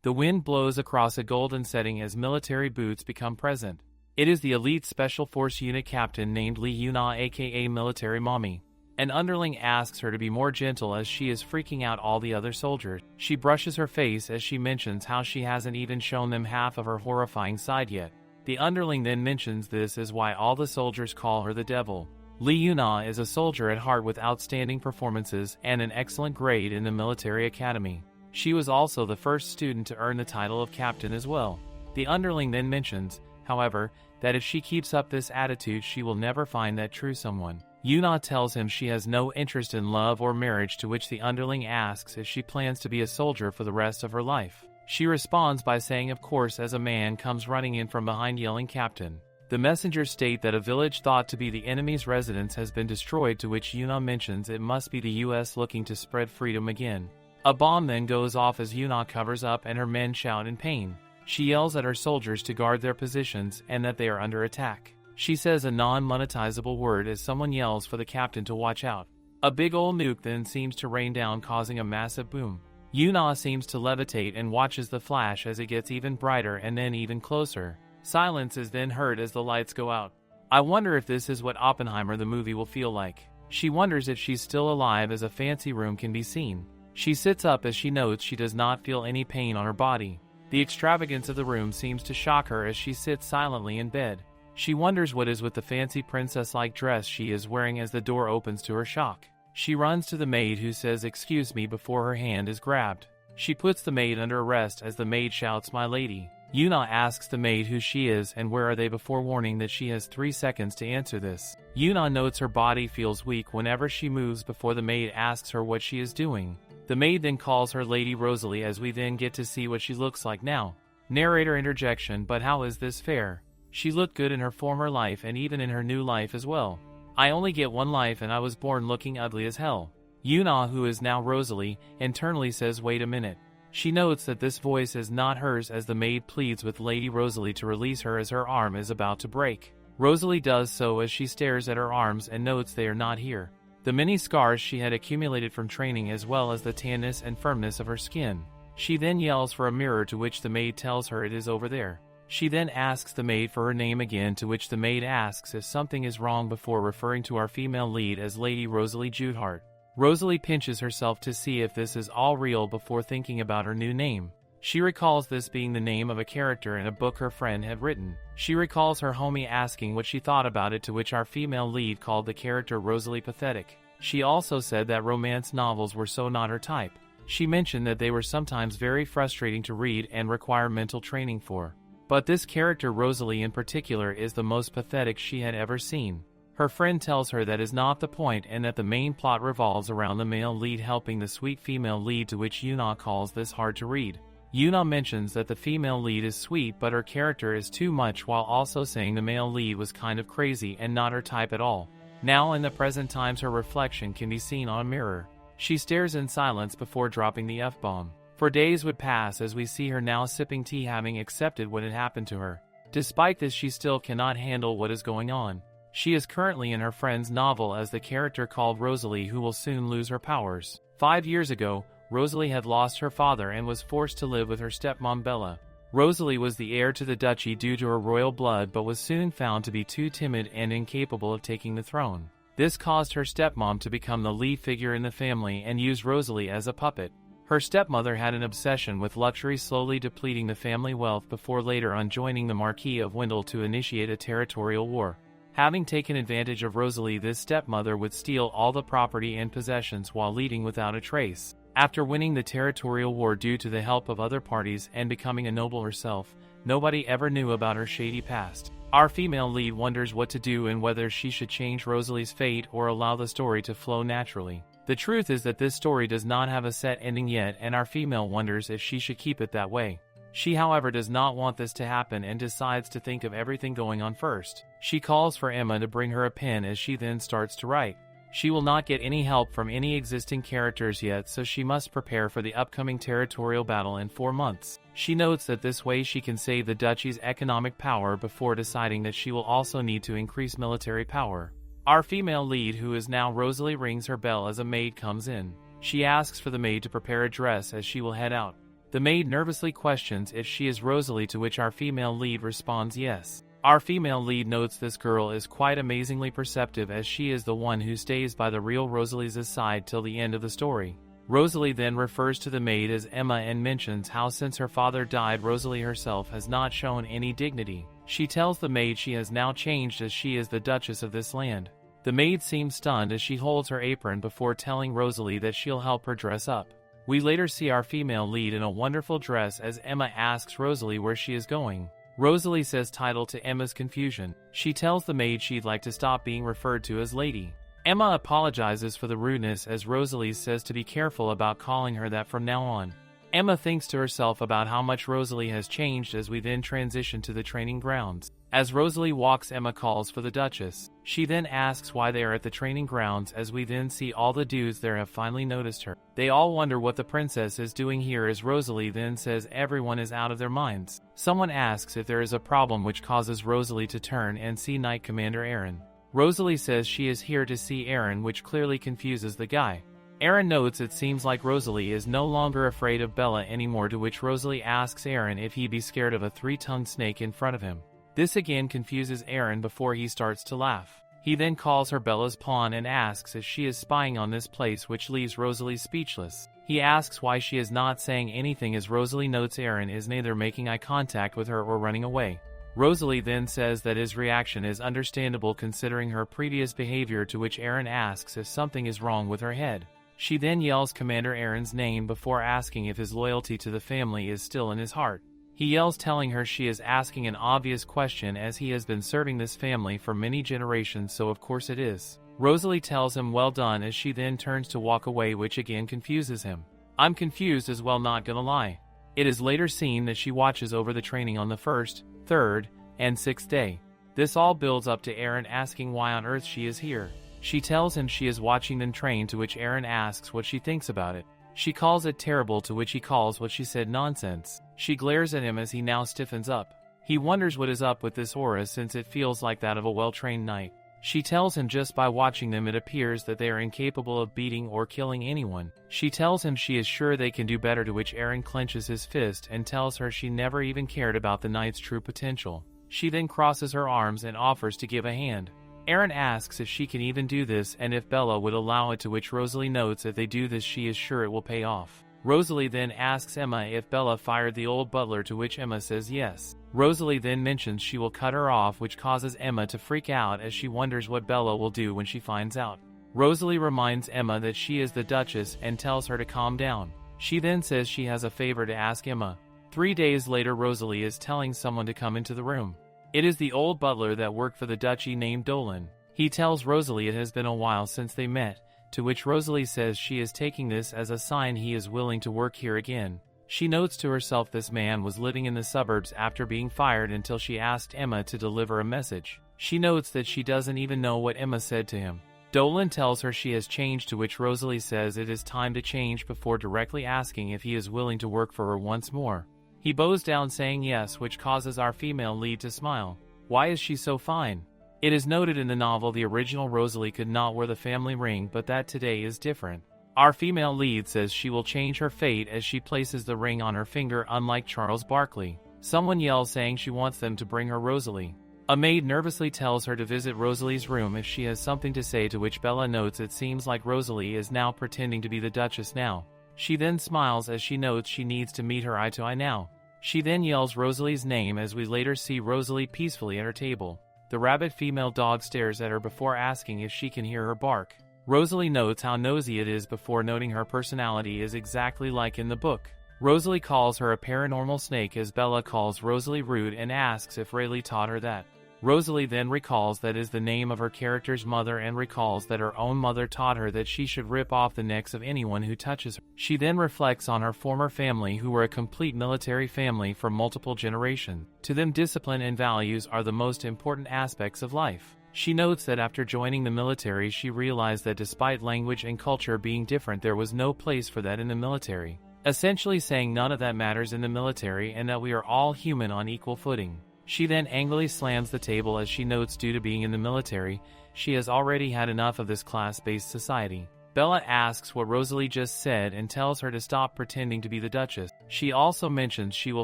The wind blows across a golden setting as military boots become present. It is the elite Special Force Unit captain named Lee Yuna, aka Military Mommy. An underling asks her to be more gentle as she is freaking out all the other soldiers. She brushes her face as she mentions how she hasn't even shown them half of her horrifying side yet. The underling then mentions this is why all the soldiers call her the devil. Lee Yuna is a soldier at heart with outstanding performances and an excellent grade in the military academy. She was also the first student to earn the title of captain as well. The underling then mentions, however, that if she keeps up this attitude she will never find that true someone. Yuna tells him she has no interest in love or marriage, to which the underling asks if she plans to be a soldier for the rest of her life. She responds by saying of course, as a man comes running in from behind yelling captain. The messengers state that a village thought to be the enemy's residence has been destroyed, to which Yuna mentions it must be the US looking to spread freedom again. A bomb then goes off as Yuna covers up and her men shout in pain. She yells at her soldiers to guard their positions and that they are under attack. She says a non-monetizable word as someone yells for the captain to watch out. A big old nuke then seems to rain down, causing a massive boom. Yuna seems to levitate and watches the flash as it gets even brighter and then even closer. Silence is then heard as the lights go out. I wonder if this is what Oppenheimer the movie will feel like. She wonders if she's still alive as a fancy room can be seen. She sits up as she notes she does not feel any pain on her body. The extravagance of the room seems to shock her as she sits silently in bed. She wonders what is with the fancy princess-like dress she is wearing as the door opens to her shock. She runs to the maid, who says excuse me before her hand is grabbed. She puts the maid under arrest as the maid shouts my lady. Yuna asks the maid who she is and where are they before warning that she has 3 seconds to answer this. Yuna notes her body feels weak whenever she moves before the maid asks her what she is doing. The maid then calls her Lady Rosalie as we then get to see what she looks like now. Narrator interjection: but how is this fair? She looked good in her former life and even in her new life as well. I only get one life and I was born looking ugly as hell. Yuna, who is now Rosalie, internally says wait a minute. She notes that this voice is not hers as the maid pleads with Lady Rosalie to release her as her arm is about to break. Rosalie does so as she stares at her arms and notes they are not here. The many scars she had accumulated from training as well as the tanness and firmness of her skin. She then yells for a mirror, to which the maid tells her it is over there. She then asks the maid for her name again, to which the maid asks if something is wrong before referring to our female lead as Lady Rosalie Judehart. Rosalie pinches herself to see if this is all real before thinking about her new name. She recalls this being the name of a character in a book her friend had written. She recalls her homie asking what she thought about it, to which our female lead called the character Rosalie pathetic. She also said that romance novels were so not her type. She mentioned that they were sometimes very frustrating to read and require mental training for. But this character Rosalie in particular is the most pathetic she had ever seen. Her friend tells her that is not the point and that the main plot revolves around the male lead helping the sweet female lead, to which Yuna calls this hard to read. Yuna mentions that the female lead is sweet but her character is too much, while also saying the male lead was kind of crazy and not her type at all. Now in the present times her reflection can be seen on a mirror. She stares in silence before dropping the F-bomb. For days would pass as we see her now sipping tea, having accepted what had happened to her. Despite this, she still cannot handle what is going on. She is currently in her friend's novel as the character called Rosalie, who will soon lose her powers. 5 years ago, Rosalie had lost her father and was forced to live with her stepmom Bella. Rosalie was the heir to the duchy due to her royal blood, but was soon found to be too timid and incapable of taking the throne. This caused her stepmom to become the lead figure in the family and use Rosalie as a puppet. Her stepmother had an obsession with luxury, slowly depleting the family wealth before later on joining the Marquis of Wendell to initiate a territorial war. Having taken advantage of Rosalie, this stepmother would steal all the property and possessions while leaving without a trace. After winning the territorial war due to the help of other parties and becoming a noble herself, nobody ever knew about her shady past. Our female lead wonders what to do and whether she should change Rosalie's fate or allow the story to flow naturally. The truth is that this story does not have a set ending yet, and our female wonders if she should keep it that way. She, however, does not want this to happen and decides to think of everything going on first. She calls for Emma to bring her a pen as she then starts to write. She will not get any help from any existing characters yet, so she must prepare for the upcoming territorial battle in 4 months. She notes that this way she can save the duchy's economic power before deciding that she will also need to increase military power. Our female lead, who is now Rosalie, rings her bell as a maid comes in. She asks for the maid to prepare a dress as she will head out. The maid nervously questions if she is Rosalie, to which our female lead responds yes. Our female lead notes this girl is quite amazingly perceptive, as she is the one who stays by the real Rosalie's side till the end of the story. Rosalie then refers to the maid as Emma and mentions how since her father died, Rosalie herself has not shown any dignity. She tells the maid she has now changed, as she is the Duchess of this land. The maid seems stunned as she holds her apron before telling Rosalie that she'll help her dress up. We later see our female lead in a wonderful dress as Emma asks Rosalie where she is going. Rosalie says title to Emma's confusion. She tells the maid she'd like to stop being referred to as lady. Emma apologizes for the rudeness as Rosalie says to be careful about calling her that from now on. Emma thinks to herself about how much Rosalie has changed as we then transition to the training grounds. As Rosalie walks, Emma calls for the Duchess. She then asks why they are at the training grounds, as we then see all the dudes there have finally noticed her. They all wonder what the princess is doing here, as Rosalie then says everyone is out of their minds. Someone asks if there is a problem, which causes Rosalie to turn and see Knight Commander Aaron. Rosalie says she is here to see Aaron, which clearly confuses the guy. Aaron notes it seems like Rosalie is no longer afraid of Bella anymore, to which Rosalie asks Aaron if he'd be scared of a 3-tongued snake in front of him. This again confuses Aaron before he starts to laugh. He then calls her Bella's pawn and asks if she is spying on this place, which leaves Rosalie speechless. He asks why she is not saying anything, as Rosalie notes Aaron is neither making eye contact with her or running away. Rosalie then says that his reaction is understandable considering her previous behavior, to which Aaron asks if something is wrong with her head. She then yells Commander Aaron's name before asking if his loyalty to the family is still in his heart. He yells, telling her she is asking an obvious question, as he has been serving this family for many generations, so of course it is. Rosalie tells him well done, as she then turns to walk away, which again confuses him. I'm confused as well, not gonna lie. It is later seen that she watches over the training on the 1st, 3rd, and 6th day. This all builds up to Aaron asking why on earth she is here. She tells him she is watching them train, to which Aaron asks what she thinks about it. She calls it terrible, to which he calls what she said nonsense. She glares at him as he now stiffens up. He wonders what is up with this aura, since it feels like that of a well-trained knight. She tells him just by watching them it appears that they are incapable of beating or killing anyone. She tells him she is sure they can do better, to which Aaron clenches his fist and tells her she never even cared about the knight's true potential. She then crosses her arms and offers to give a hand. Aaron asks if she can even do this and if Bella would allow it, to which Rosalie notes if they do this she is sure it will pay off. Rosalie then asks Emma if Bella fired the old butler, to which Emma says yes. Rosalie then mentions she will cut her off, which causes Emma to freak out as she wonders what Bella will do when she finds out. Rosalie reminds Emma that she is the Duchess and tells her to calm down. She then says she has a favor to ask Emma. 3 days later, Rosalie is telling someone to come into the room. It is the old butler that worked for the duchy named Dolan. He tells Rosalie it has been a while since they met, to which Rosalie says she is taking this as a sign he is willing to work here again. She notes to herself this man was living in the suburbs after being fired until she asked Emma to deliver a message. She notes that she doesn't even know what Emma said to him. Dolan tells her she has changed, to which Rosalie says it is time to change before directly asking if he is willing to work for her once more. He bows down saying yes, which causes our female lead to smile. Why is she so fine? It is noted in the novel the original Rosalie could not wear the family ring, but that today is different. Our female lead says she will change her fate as she places the ring on her finger, unlike Charles Barkley. Someone yells saying she wants them to bring her Rosalie. A maid nervously tells her to visit Rosalie's room if she has something to say, to which Bella notes it seems like Rosalie is now pretending to be the Duchess now. She then smiles as she notes she needs to meet her eye to eye now. She then yells Rosalie's name as we later see Rosalie peacefully at her table. The rabid female dog stares at her before asking if she can hear her bark. Rosalie notes how nosy it is before noting her personality is exactly like in the book. Rosalie calls her a paranormal snake as Bella calls Rosalie rude and asks if Rayleigh taught her that. Rosalie then recalls that is the name of her character's mother and recalls that her own mother taught her that she should rip off the necks of anyone who touches her. She then reflects on her former family, who were a complete military family for multiple generations. To them, discipline and values are the most important aspects of life. She notes that after joining the military she realized that despite language and culture being different, there was no place for that in the military. Essentially saying none of that matters in the military and that we are all human on equal footing. She then angrily slams the table as she notes due to being in the military, she has already had enough of this class-based society. Bella asks what Rosalie just said and tells her to stop pretending to be the Duchess. She also mentions she will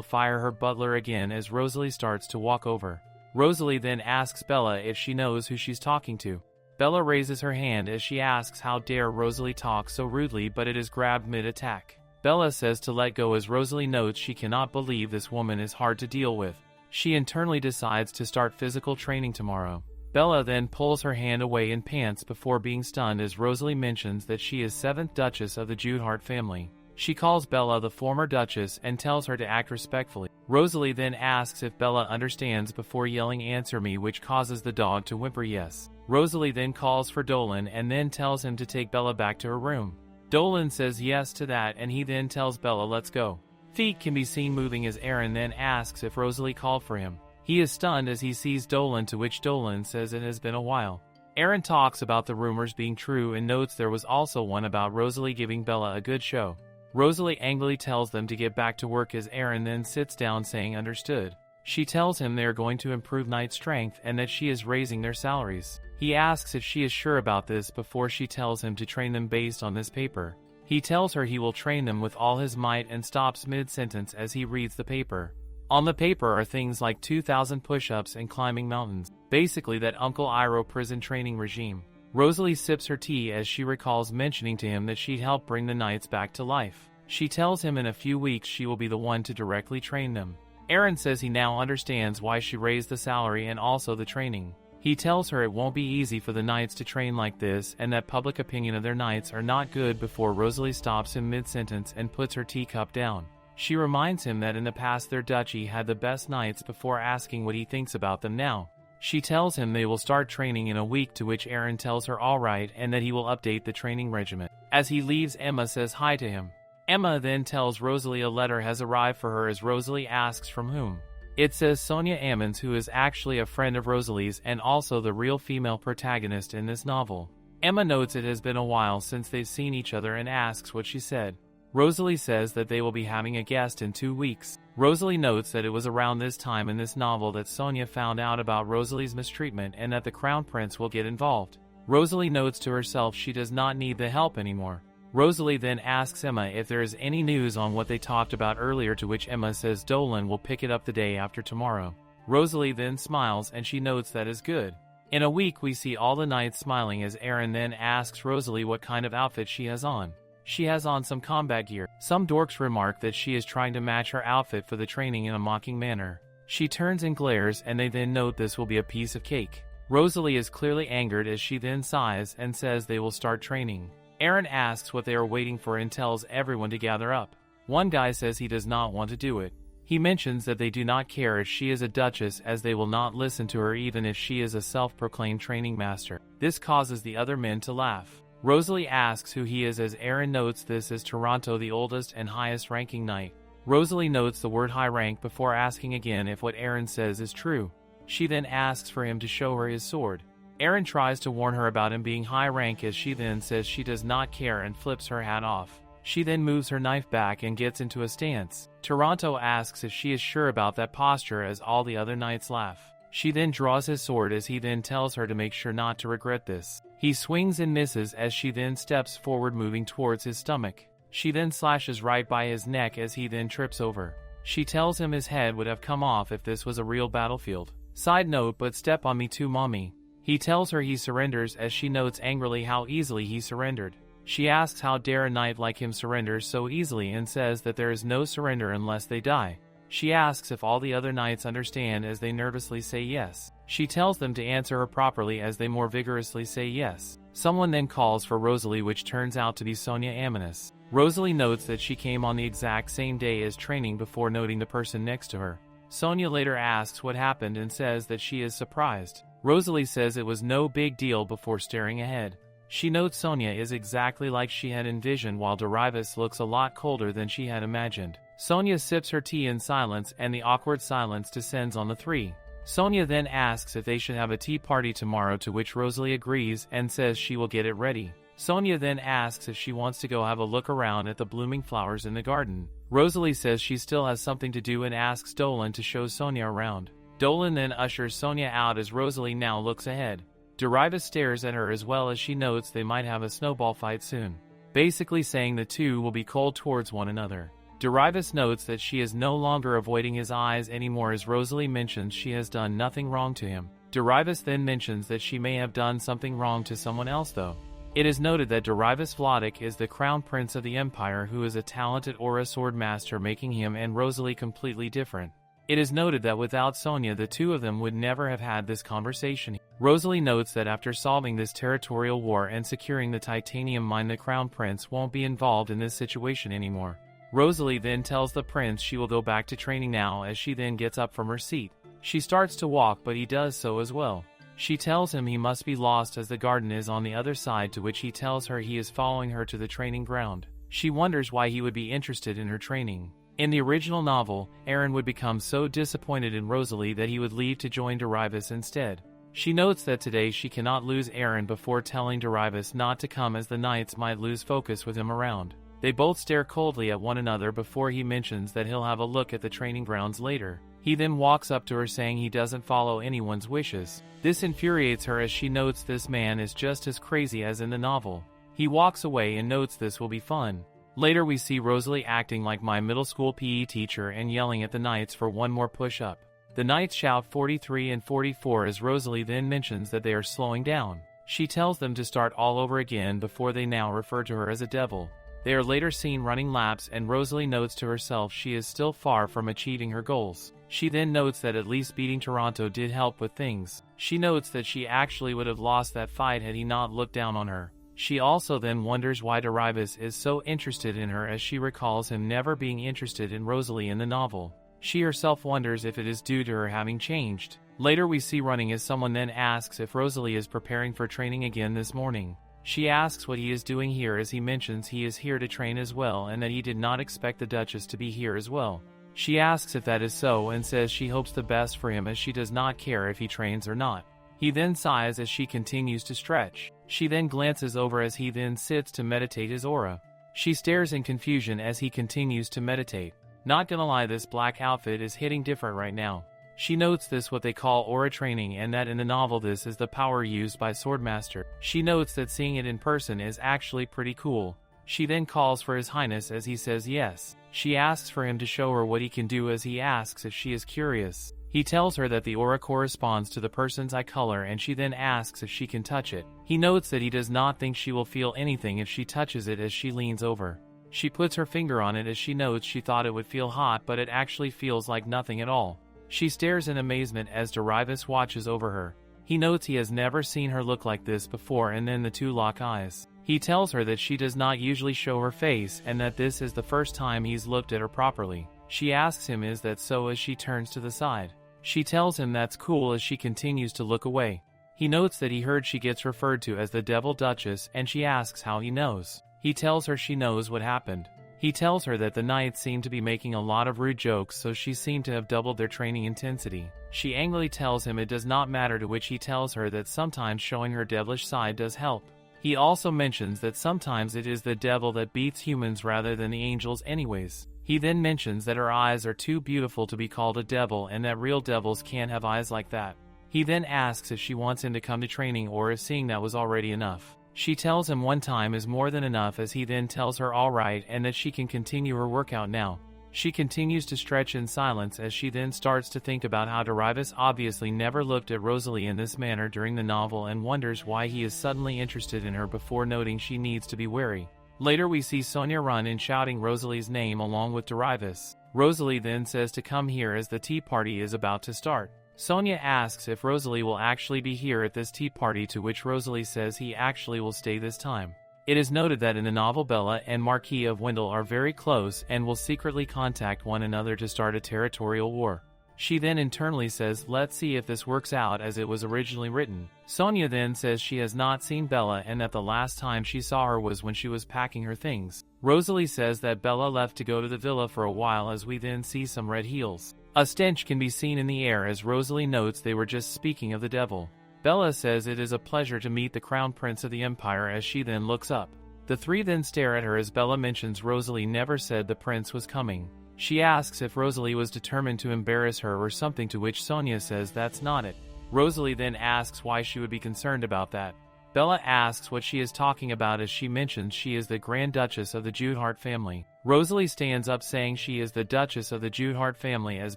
fire her butler again as Rosalie starts to walk over. Rosalie then asks Bella if she knows who she's talking to. Bella raises her hand as she asks how dare Rosalie talk so rudely, but it is grabbed mid-attack. Bella says to let go as Rosalie notes she cannot believe this woman is hard to deal with. She internally decides to start physical training tomorrow. Bella then pulls her hand away and pants before being stunned as Rosalie mentions that she is 7th Duchess of the Judehart family. She calls Bella the former Duchess and tells her to act respectfully. Rosalie then asks if Bella understands before yelling "answer me," which causes the dog to whimper yes. Rosalie then calls for Dolan and then tells him to take Bella back to her room. Dolan says yes to that and he then tells Bella let's go. Feet can be seen moving as Aaron then asks if Rosalie called for him. He is stunned as he sees Dolan, to which Dolan says it has been a while. Aaron talks about the rumors being true and notes there was also one about Rosalie giving Bella a good show. Rosalie angrily tells them to get back to work as Aaron then sits down saying understood. She tells him they are going to improve Knight's strength and that she is raising their salaries. He asks if she is sure about this before she tells him to train them based on this paper. He tells her he will train them with all his might and stops mid-sentence as he reads the paper. On the paper are things like 2,000 push-ups and climbing mountains, basically that Uncle Iroh prison training regime. Rosalie sips her tea as she recalls mentioning to him that she'd help bring the Knights back to life. She tells him in a few weeks she will be the one to directly train them. Aaron says he now understands why she raised the salary and also the training. He tells her it won't be easy for the Knights to train like this and that public opinion of their Knights are not good before Rosalie stops him mid-sentence and puts her teacup down. She reminds him that in the past their duchy had the best Knights before asking what he thinks about them now. She tells him they will start training in a week, to which Aaron tells her alright and that he will update the training regimen. As he leaves, Emma says hi to him. Emma then tells Rosalie a letter has arrived for her as Rosalie asks from whom. It says Sonia Ammons, who is actually a friend of Rosalie's and also the real female protagonist in this novel. Emma notes it has been a while since they've seen each other and asks what she said. Rosalie says that they will be having a guest in 2 weeks. Rosalie notes that it was around this time in this novel that Sonia found out about Rosalie's mistreatment and that the Crown Prince will get involved. Rosalie notes to herself she does not need the help anymore. Rosalie then asks Emma if there is any news on what they talked about earlier, to which Emma says Dolan will pick it up the day after tomorrow. Rosalie then smiles and she notes that is good. In a week we see all the Knights smiling as Aaron then asks Rosalie what kind of outfit she has on. She has on some combat gear. Some dorks remark that she is trying to match her outfit for the training in a mocking manner. She turns and glares and they then note this will be a piece of cake. Rosalie is clearly angered as she then sighs and says they will start training. Aaron asks what they are waiting for and tells everyone to gather up. One guy says he does not want to do it. He mentions that they do not care if she is a duchess as they will not listen to her even if she is a self-proclaimed training master. This causes the other men to laugh. Rosalie asks who he is as Aaron notes this is Toronto, the oldest and highest ranking knight. Rosalie notes the word high rank before asking again if what Aaron says is true. She then asks for him to show her his sword. Aaron tries to warn her about him being high rank as she then says she does not care and flips her hat off. She then moves her knife back and gets into a stance. Toronto asks if she is sure about that posture as all the other knights laugh. She then draws his sword as he then tells her to make sure not to regret this. He swings and misses as she then steps forward moving towards his stomach. She then slashes right by his neck as he then trips over. She tells him his head would have come off if this was a real battlefield. Side note, but step on me too, mommy. He tells her he surrenders as she notes angrily how easily he surrendered. She asks how dare a knight like him surrender so easily and says that there is no surrender unless they die. She asks if all the other knights understand as they nervously say yes. She tells them to answer her properly as they more vigorously say yes. Someone then calls for Rosalie, which turns out to be Sonia Ammons. Rosalie notes that she came on the exact same day as training before noting the person next to her. Sonia later asks what happened and says that she is surprised. Rosalie says it was no big deal before staring ahead. She notes Sonia is exactly like she had envisioned while Darius looks a lot colder than she had imagined. Sonia sips her tea in silence and the awkward silence descends on the three. Sonia then asks if they should have a tea party tomorrow, to which Rosalie agrees and says she will get it ready. Sonia then asks if she wants to go have a look around at the blooming flowers in the garden. Rosalie says she still has something to do and asks Dolan to show Sonia around. Dolan then ushers Sonia out as Rosalie now looks ahead. Darius stares at her as well as she notes they might have a snowball fight soon, basically saying the two will be cold towards one another. Darius notes that she is no longer avoiding his eyes anymore as Rosalie mentions she has done nothing wrong to him. Darius then mentions that she may have done something wrong to someone else though. It is noted that Darius Vladik is the crown prince of the empire who is a talented aura sword master, making him and Rosalie completely different. It is noted that without Sonia the two of them would never have had this conversation. Rosalie notes that after solving this territorial war and securing the titanium mine, the crown prince won't be involved in this situation anymore. Rosalie then tells the prince she will go back to training now as she then gets up from her seat. She starts to walk but he does so as well. She tells him he must be lost as the garden is on the other side, to which he tells her he is following her to the training ground. She wonders why he would be interested in her training. In the original novel, Aaron would become so disappointed in Rosalie that he would leave to join Darius instead. She notes that today she cannot lose Aaron before telling Darius not to come as the knights might lose focus with him around. They both stare coldly at one another before he mentions that he'll have a look at the training grounds later. He then walks up to her saying he doesn't follow anyone's wishes. This infuriates her as she notes this man is just as crazy as in the novel. He walks away and notes this will be fun. Later we see Rosalie acting like my middle school PE teacher and yelling at the knights for one more push-up. The knights shout 43 and 44 as Rosalie then mentions that they are slowing down. She tells them to start all over again before they now refer to her as a devil. They are later seen running laps and Rosalie notes to herself she is still far from achieving her goals. She then notes that at least beating Toronto did help with things. She notes that she actually would have lost that fight had he not looked down on her. She also then wonders why Darius is so interested in her as she recalls him never being interested in Rosalie in the novel. She herself wonders if it is due to her having changed. Later we see running as someone then asks if Rosalie is preparing for training again this morning. She asks what he is doing here as he mentions he is here to train as well and that he did not expect the Duchess to be here as well. She asks if that is so and says she hopes the best for him as she does not care if he trains or not. He then sighs as she continues to stretch. She then glances over as he then sits to meditate his aura. She stares in confusion as he continues to meditate. Not gonna lie, this black outfit is hitting different right now. She notes this what they call aura training and that in the novel this is the power used by Swordmaster. She notes that seeing it in person is actually pretty cool. She then calls for His Highness as he says yes. She asks for him to show her what he can do as he asks if she is curious. He tells her that the aura corresponds to the person's eye color and she then asks if she can touch it. He notes that he does not think she will feel anything if she touches it as she leans over. She puts her finger on it as she notes she thought it would feel hot but it actually feels like nothing at all. She stares in amazement as Darius watches over her. He notes he has never seen her look like this before and then the two lock eyes. He tells her that she does not usually show her face and that this is the first time he's looked at her properly. She asks him is that so as she turns to the side. She tells him that's cool as she continues to look away. He notes that he heard she gets referred to as the Devil Duchess and she asks how he knows. He tells her she knows what happened. He tells her that the knights seem to be making a lot of rude jokes so she seemed to have doubled their training intensity. She angrily tells him it does not matter, to which he tells her that sometimes showing her devilish side does help. He also mentions that sometimes it is the devil that beats humans rather than the angels anyways. He then mentions that her eyes are too beautiful to be called a devil and that real devils can't have eyes like that. He then asks if she wants him to come to training or if seeing that was already enough. She tells him one time is more than enough as he then tells her alright and that she can continue her workout now. She continues to stretch in silence as she then starts to think about how Darius obviously never looked at Rosalie in this manner during the novel and wonders why he is suddenly interested in her before noting she needs to be wary. Later we see Sonia run in shouting Rosalie's name along with Darius. Rosalie then says to come here as the tea party is about to start. Sonia asks if Rosalie will actually be here at this tea party, to which Rosalie says he actually will stay this time. It is noted that in the novel Bella and Marquis of Wendell are very close and will secretly contact one another to start a territorial war. She then internally says let's see if this works out as it was originally written. Sonia then says she has not seen Bella and that the last time she saw her was when she was packing her things. Rosalie says that Bella left to go to the villa for a while as we then see some red heels. A stench can be seen in the air as Rosalie notes they were just speaking of the devil. Bella says it is a pleasure to meet the crown prince of the empire as she then looks up. The three then stare at her as Bella mentions Rosalie never said the prince was coming. She asks if Rosalie was determined to embarrass her or something, to which Sonia says that's not it. Rosalie then asks why she would be concerned about that. Bella asks what she is talking about as she mentions she is the Grand Duchess of the Judehart family. Rosalie stands up saying she is the Duchess of the Judehart family as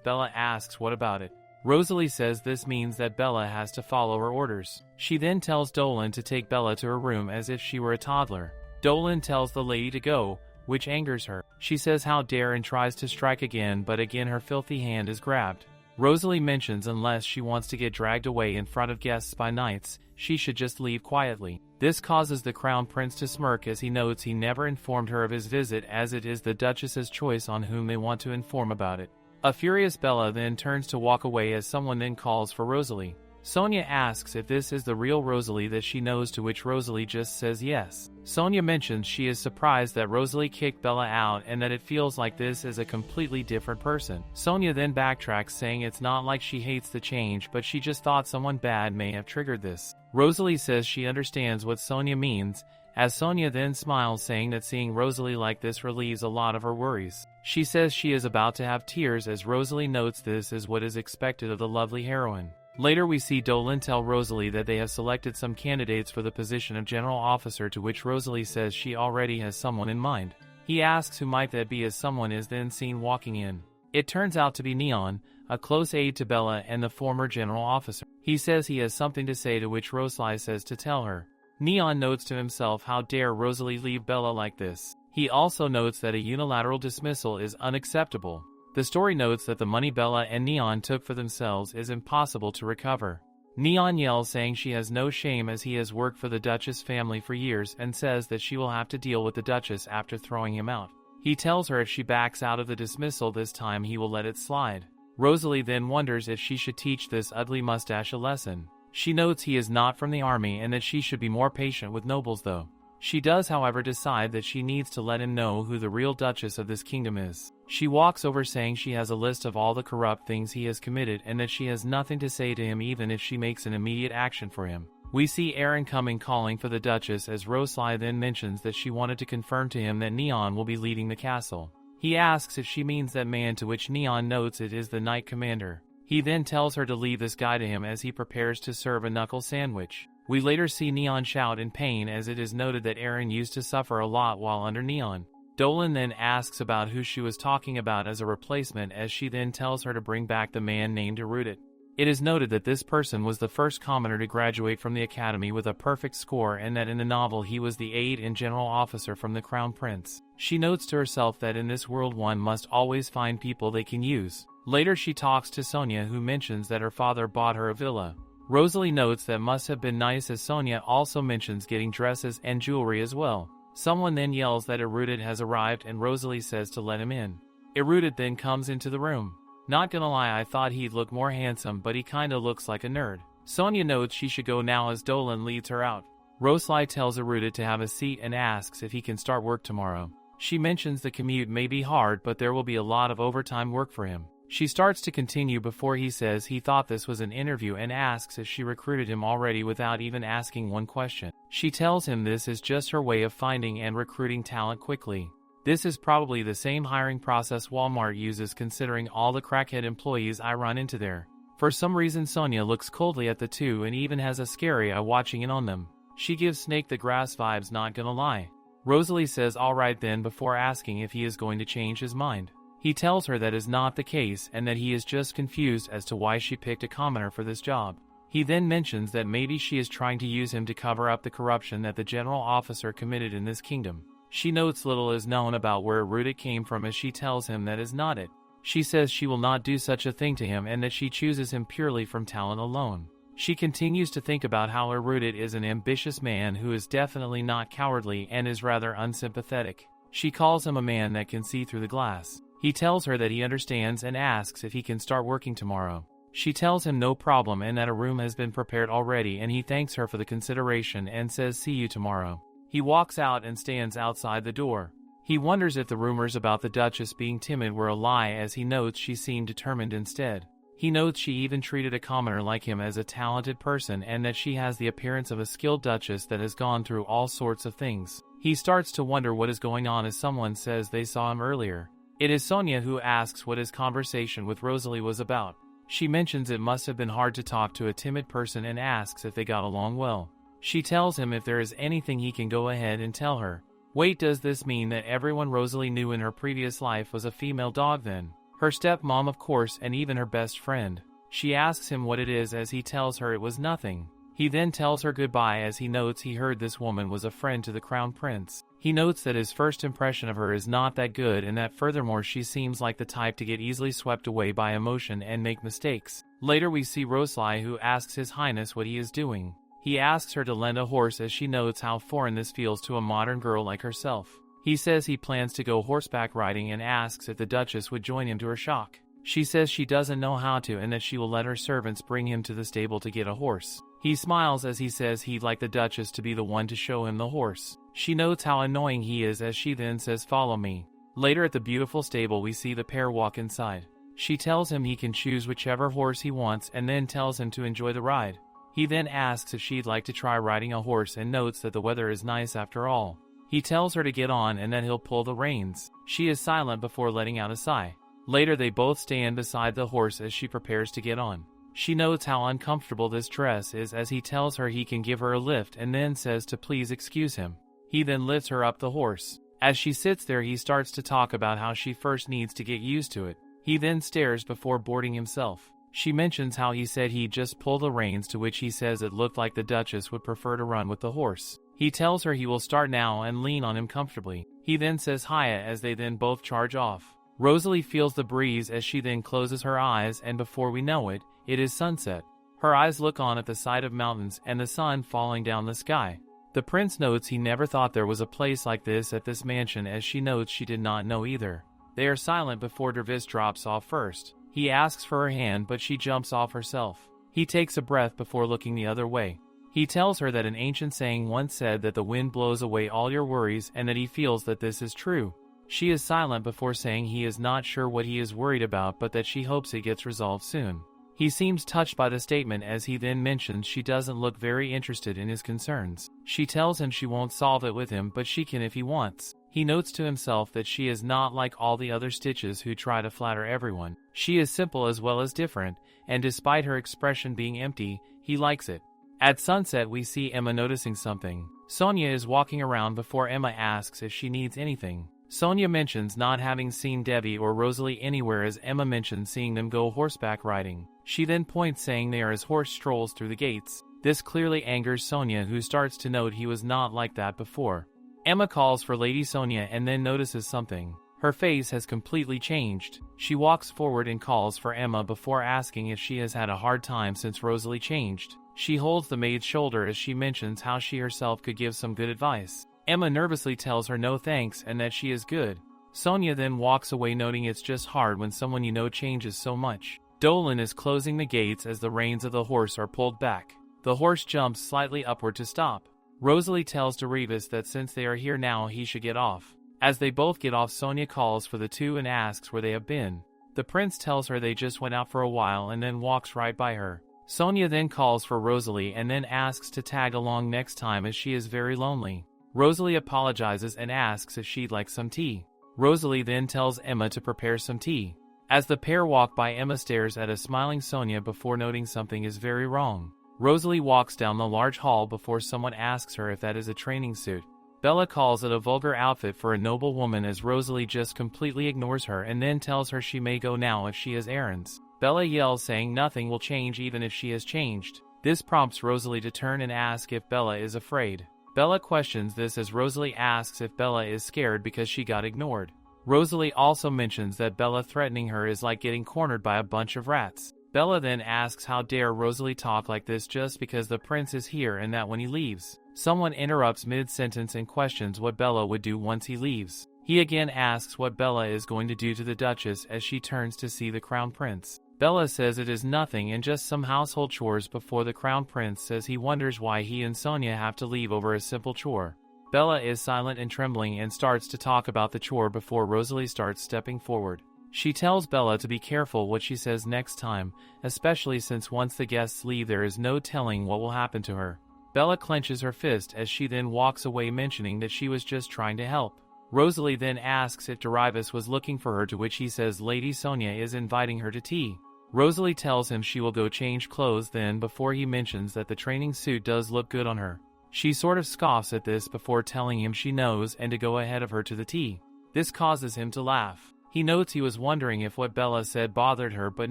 Bella asks what about it. Rosalie says this means that Bella has to follow her orders. She then tells Dolan to take Bella to her room as if she were a toddler. Dolan tells the lady to go, which angers her. She says how dare and tries to strike again, but again her filthy hand is grabbed. Rosalie mentions unless she wants to get dragged away in front of guests by knights, she should just leave quietly. This causes the Crown Prince to smirk as he notes he never informed her of his visit as it is the Duchess's choice on whom they want to inform about it. A furious Bella then turns to walk away as someone then calls for Rosalie. Sonia asks if this is the real Rosalie that she knows, to which Rosalie just says yes. Sonia mentions she is surprised that Rosalie kicked Bella out and that it feels like this is a completely different person. Sonia then backtracks saying it's not like she hates the change, but she just thought someone bad may have triggered this. Rosalie says she understands what Sonia means, as Sonia then smiles saying that seeing Rosalie like this relieves a lot of her worries. She says she is about to have tears as Rosalie notes this is what is expected of the lovely heroine. Later we see Dolan tell Rosalie that they have selected some candidates for the position of general officer, to which Rosalie says she already has someone in mind. He asks who might that be as someone is then seen walking in. It turns out to be Neon, a close aide to Bella and the former general officer. He says he has something to say, to which Rosalie says to tell her. Neon notes to himself how dare Rosalie leave Bella like this. He also notes that a unilateral dismissal is unacceptable. The story notes that the money Bella and Neon took for themselves is impossible to recover. Neon yells saying she has no shame as he has worked for the Duchess family for years and says that she will have to deal with the Duchess after throwing him out. He tells her if she backs out of the dismissal this time he will let it slide. Rosalie then wonders if she should teach this ugly mustache a lesson. She notes he is not from the army and that she should be more patient with nobles though. She does however decide that she needs to let him know who the real Duchess of this kingdom is. She walks over saying she has a list of all the corrupt things he has committed and that she has nothing to say to him even if she makes an immediate action for him. We see Aaron coming calling for the Duchess as Rosalie then mentions that she wanted to confirm to him that Neon will be leading the castle. He asks if she means that man, to which Neon notes it is the Knight Commander. He then tells her to leave this guy to him as he prepares to serve a knuckle sandwich. We later see Neon shout in pain as it is noted that Aaron used to suffer a lot while under Neon. Dolan then asks about who she was talking about as a replacement as she then tells her to bring back the man named Erudit. It is noted that this person was the first commoner to graduate from the academy with a perfect score and that in the novel he was the aide and general officer from the Crown Prince. She notes to herself that in this world one must always find people they can use. Later she talks to Sonia, who mentions that her father bought her a villa. Rosalie notes that must have been nice as Sonia also mentions getting dresses and jewelry as well. Someone then yells that Erudit has arrived and Rosalie says to let him in. Erudit then comes into the room. Not gonna lie, I thought he'd look more handsome, but he kinda looks like a nerd. Sonia notes she should go now as Dolan leads her out. Rosalie tells Erudit to have a seat and asks if he can start work tomorrow. She mentions the commute may be hard, but there will be a lot of overtime work for him. She starts to continue before he says he thought this was an interview and asks if she recruited him already without even asking one question. She tells him this is just her way of finding and recruiting talent quickly. This is probably the same hiring process Walmart uses, considering all the crackhead employees I run into there. For some reason Sonia looks coldly at the two and even has a scary eye watching in on them. She gives Snake the Grass vibes, not gonna lie. Rosalie says alright then before asking if he is going to change his mind. He tells her that is not the case and that he is just confused as to why she picked a commoner for this job. He then mentions that maybe she is trying to use him to cover up the corruption that the general officer committed in this kingdom. She notes little is known about where Erudit came from as she tells him that is not it. She says she will not do such a thing to him and that she chooses him purely from talent alone. She continues to think about how Erudit is an ambitious man who is definitely not cowardly and is rather unsympathetic. She calls him a man that can see through the glass. He tells her that he understands and asks if he can start working tomorrow. She tells him no problem and that a room has been prepared already, and he thanks her for the consideration and says see you tomorrow. He walks out and stands outside the door. He wonders if the rumors about the Duchess being timid were a lie, as he notes she seemed determined instead. He notes she even treated a commoner like him as a talented person and that she has the appearance of a skilled Duchess that has gone through all sorts of things. He starts to wonder what is going on as someone says they saw him earlier. It is Sonia who asks what his conversation with Rosalie was about. She mentions it must have been hard to talk to a timid person and asks if they got along well. She tells him if there is anything he can go ahead and tell her. Wait, does this mean that everyone Rosalie knew in her previous life was a female dog then? Her stepmom, of course, and even her best friend. She asks him what it is as he tells her it was nothing. He then tells her goodbye as he notes he heard this woman was a friend to the crown prince. He notes that his first impression of her is not that good and that furthermore she seems like the type to get easily swept away by emotion and make mistakes. Later we see Rosalie, who asks His Highness what he is doing. He asks her to lend a horse as she notes how foreign this feels to a modern girl like herself. He says he plans to go horseback riding and asks if the Duchess would join him, to her shock. She says she doesn't know how to and that she will let her servants bring him to the stable to get a horse. He smiles as he says he'd like the Duchess to be the one to show him the horse. She notes how annoying he is as she then says, "Follow me." Later at the beautiful stable we see the pair walk inside. She tells him he can choose whichever horse he wants and then tells him to enjoy the ride. He then asks if she'd like to try riding a horse and notes that the weather is nice after all. He tells her to get on and that he'll pull the reins. She is silent before letting out a sigh. Later they both stand beside the horse as she prepares to get on. She notes how uncomfortable this dress is as he tells her he can give her a lift and then says to please excuse him. He then lifts her up the horse. As she sits there he starts to talk about how she first needs to get used to it. He then stares before boarding himself. She mentions how he said he'd just pull the reins, to which he says it looked like the Duchess would prefer to run with the horse. He tells her he will start now and lean on him comfortably. He then says hiya as they then both charge off. Rosalie feels the breeze as she then closes her eyes and before we know it, it is sunset. Her eyes look on at the sight of mountains and the sun falling down the sky. The prince notes he never thought there was a place like this at this mansion as she notes she did not know either. They are silent before Dervis drops off first. He asks for her hand but she jumps off herself. He takes a breath before looking the other way. He tells her that an ancient saying once said that the wind blows away all your worries and that he feels that this is true. She is silent before saying he is not sure what he is worried about but that she hopes it gets resolved soon. He seems touched by the statement as he then mentions she doesn't look very interested in his concerns. She tells him she won't solve it with him but she can if he wants. He notes to himself that she is not like all the other Stitches who try to flatter everyone. She is simple as well as different, and despite her expression being empty, he likes it. At sunset we see Emma noticing something. Sonia is walking around before Emma asks if she needs anything. Sonia mentions not having seen Debbie or Rosalie anywhere as Emma mentions seeing them go horseback riding. She then points saying they are as horse strolls through the gates. This clearly angers Sonia, who starts to note he was not like that before. Emma calls for Lady Sonia and then notices something. Her face has completely changed. She walks forward and calls for Emma before asking if she has had a hard time since Rosalie changed. She holds the maid's shoulder as she mentions how she herself could give some good advice. Emma nervously tells her no thanks and that she is good. Sonia then walks away, noting it's just hard when someone you know changes so much. Dolan is closing the gates as the reins of the horse are pulled back. The horse jumps slightly upward to stop. Rosalie tells Dervis that since they are here now he should get off. As they both get off, Sonia calls for the two and asks where they have been. The prince tells her they just went out for a while and then walks right by her. Sonia then calls for Rosalie and then asks to tag along next time as she is very lonely. Rosalie apologizes and asks if she'd like some tea. Rosalie then tells Emma to prepare some tea. As the pair walk by, Emma stares at a smiling Sonia before noting something is very wrong. Rosalie walks down the large hall before someone asks her if that is a training suit. Bella calls it a vulgar outfit for a noble woman as Rosalie just completely ignores her and then tells her she may go now if she has errands. Bella yells saying nothing will change even if she has changed. This prompts Rosalie to turn and ask if Bella is afraid. Bella questions this as Rosalie asks if Bella is scared because she got ignored. Rosalie also mentions that Bella threatening her is like getting cornered by a bunch of rats. Bella then asks how dare Rosalie talk like this just because the prince is here and that when he leaves. Someone interrupts mid-sentence and questions what Bella would do once he leaves. He again asks what Bella is going to do to the Duchess as she turns to see the Crown Prince. Bella says it is nothing and just some household chores before the Crown Prince says he wonders why he and Sonia have to leave over a simple chore. Bella is silent and trembling and starts to talk about the chore before Rosalie starts stepping forward. She tells Bella to be careful what she says next time, especially since once the guests leave there is no telling what will happen to her. Bella clenches her fist as she then walks away, mentioning that she was just trying to help. Rosalie then asks if Dervis was looking for her, to which he says Lady Sonia is inviting her to tea. Rosalie tells him she will go change clothes then before he mentions that the training suit does look good on her. She sort of scoffs at this before telling him she knows and to go ahead of her to the tea. This causes him to laugh. He notes he was wondering if what Bella said bothered her, but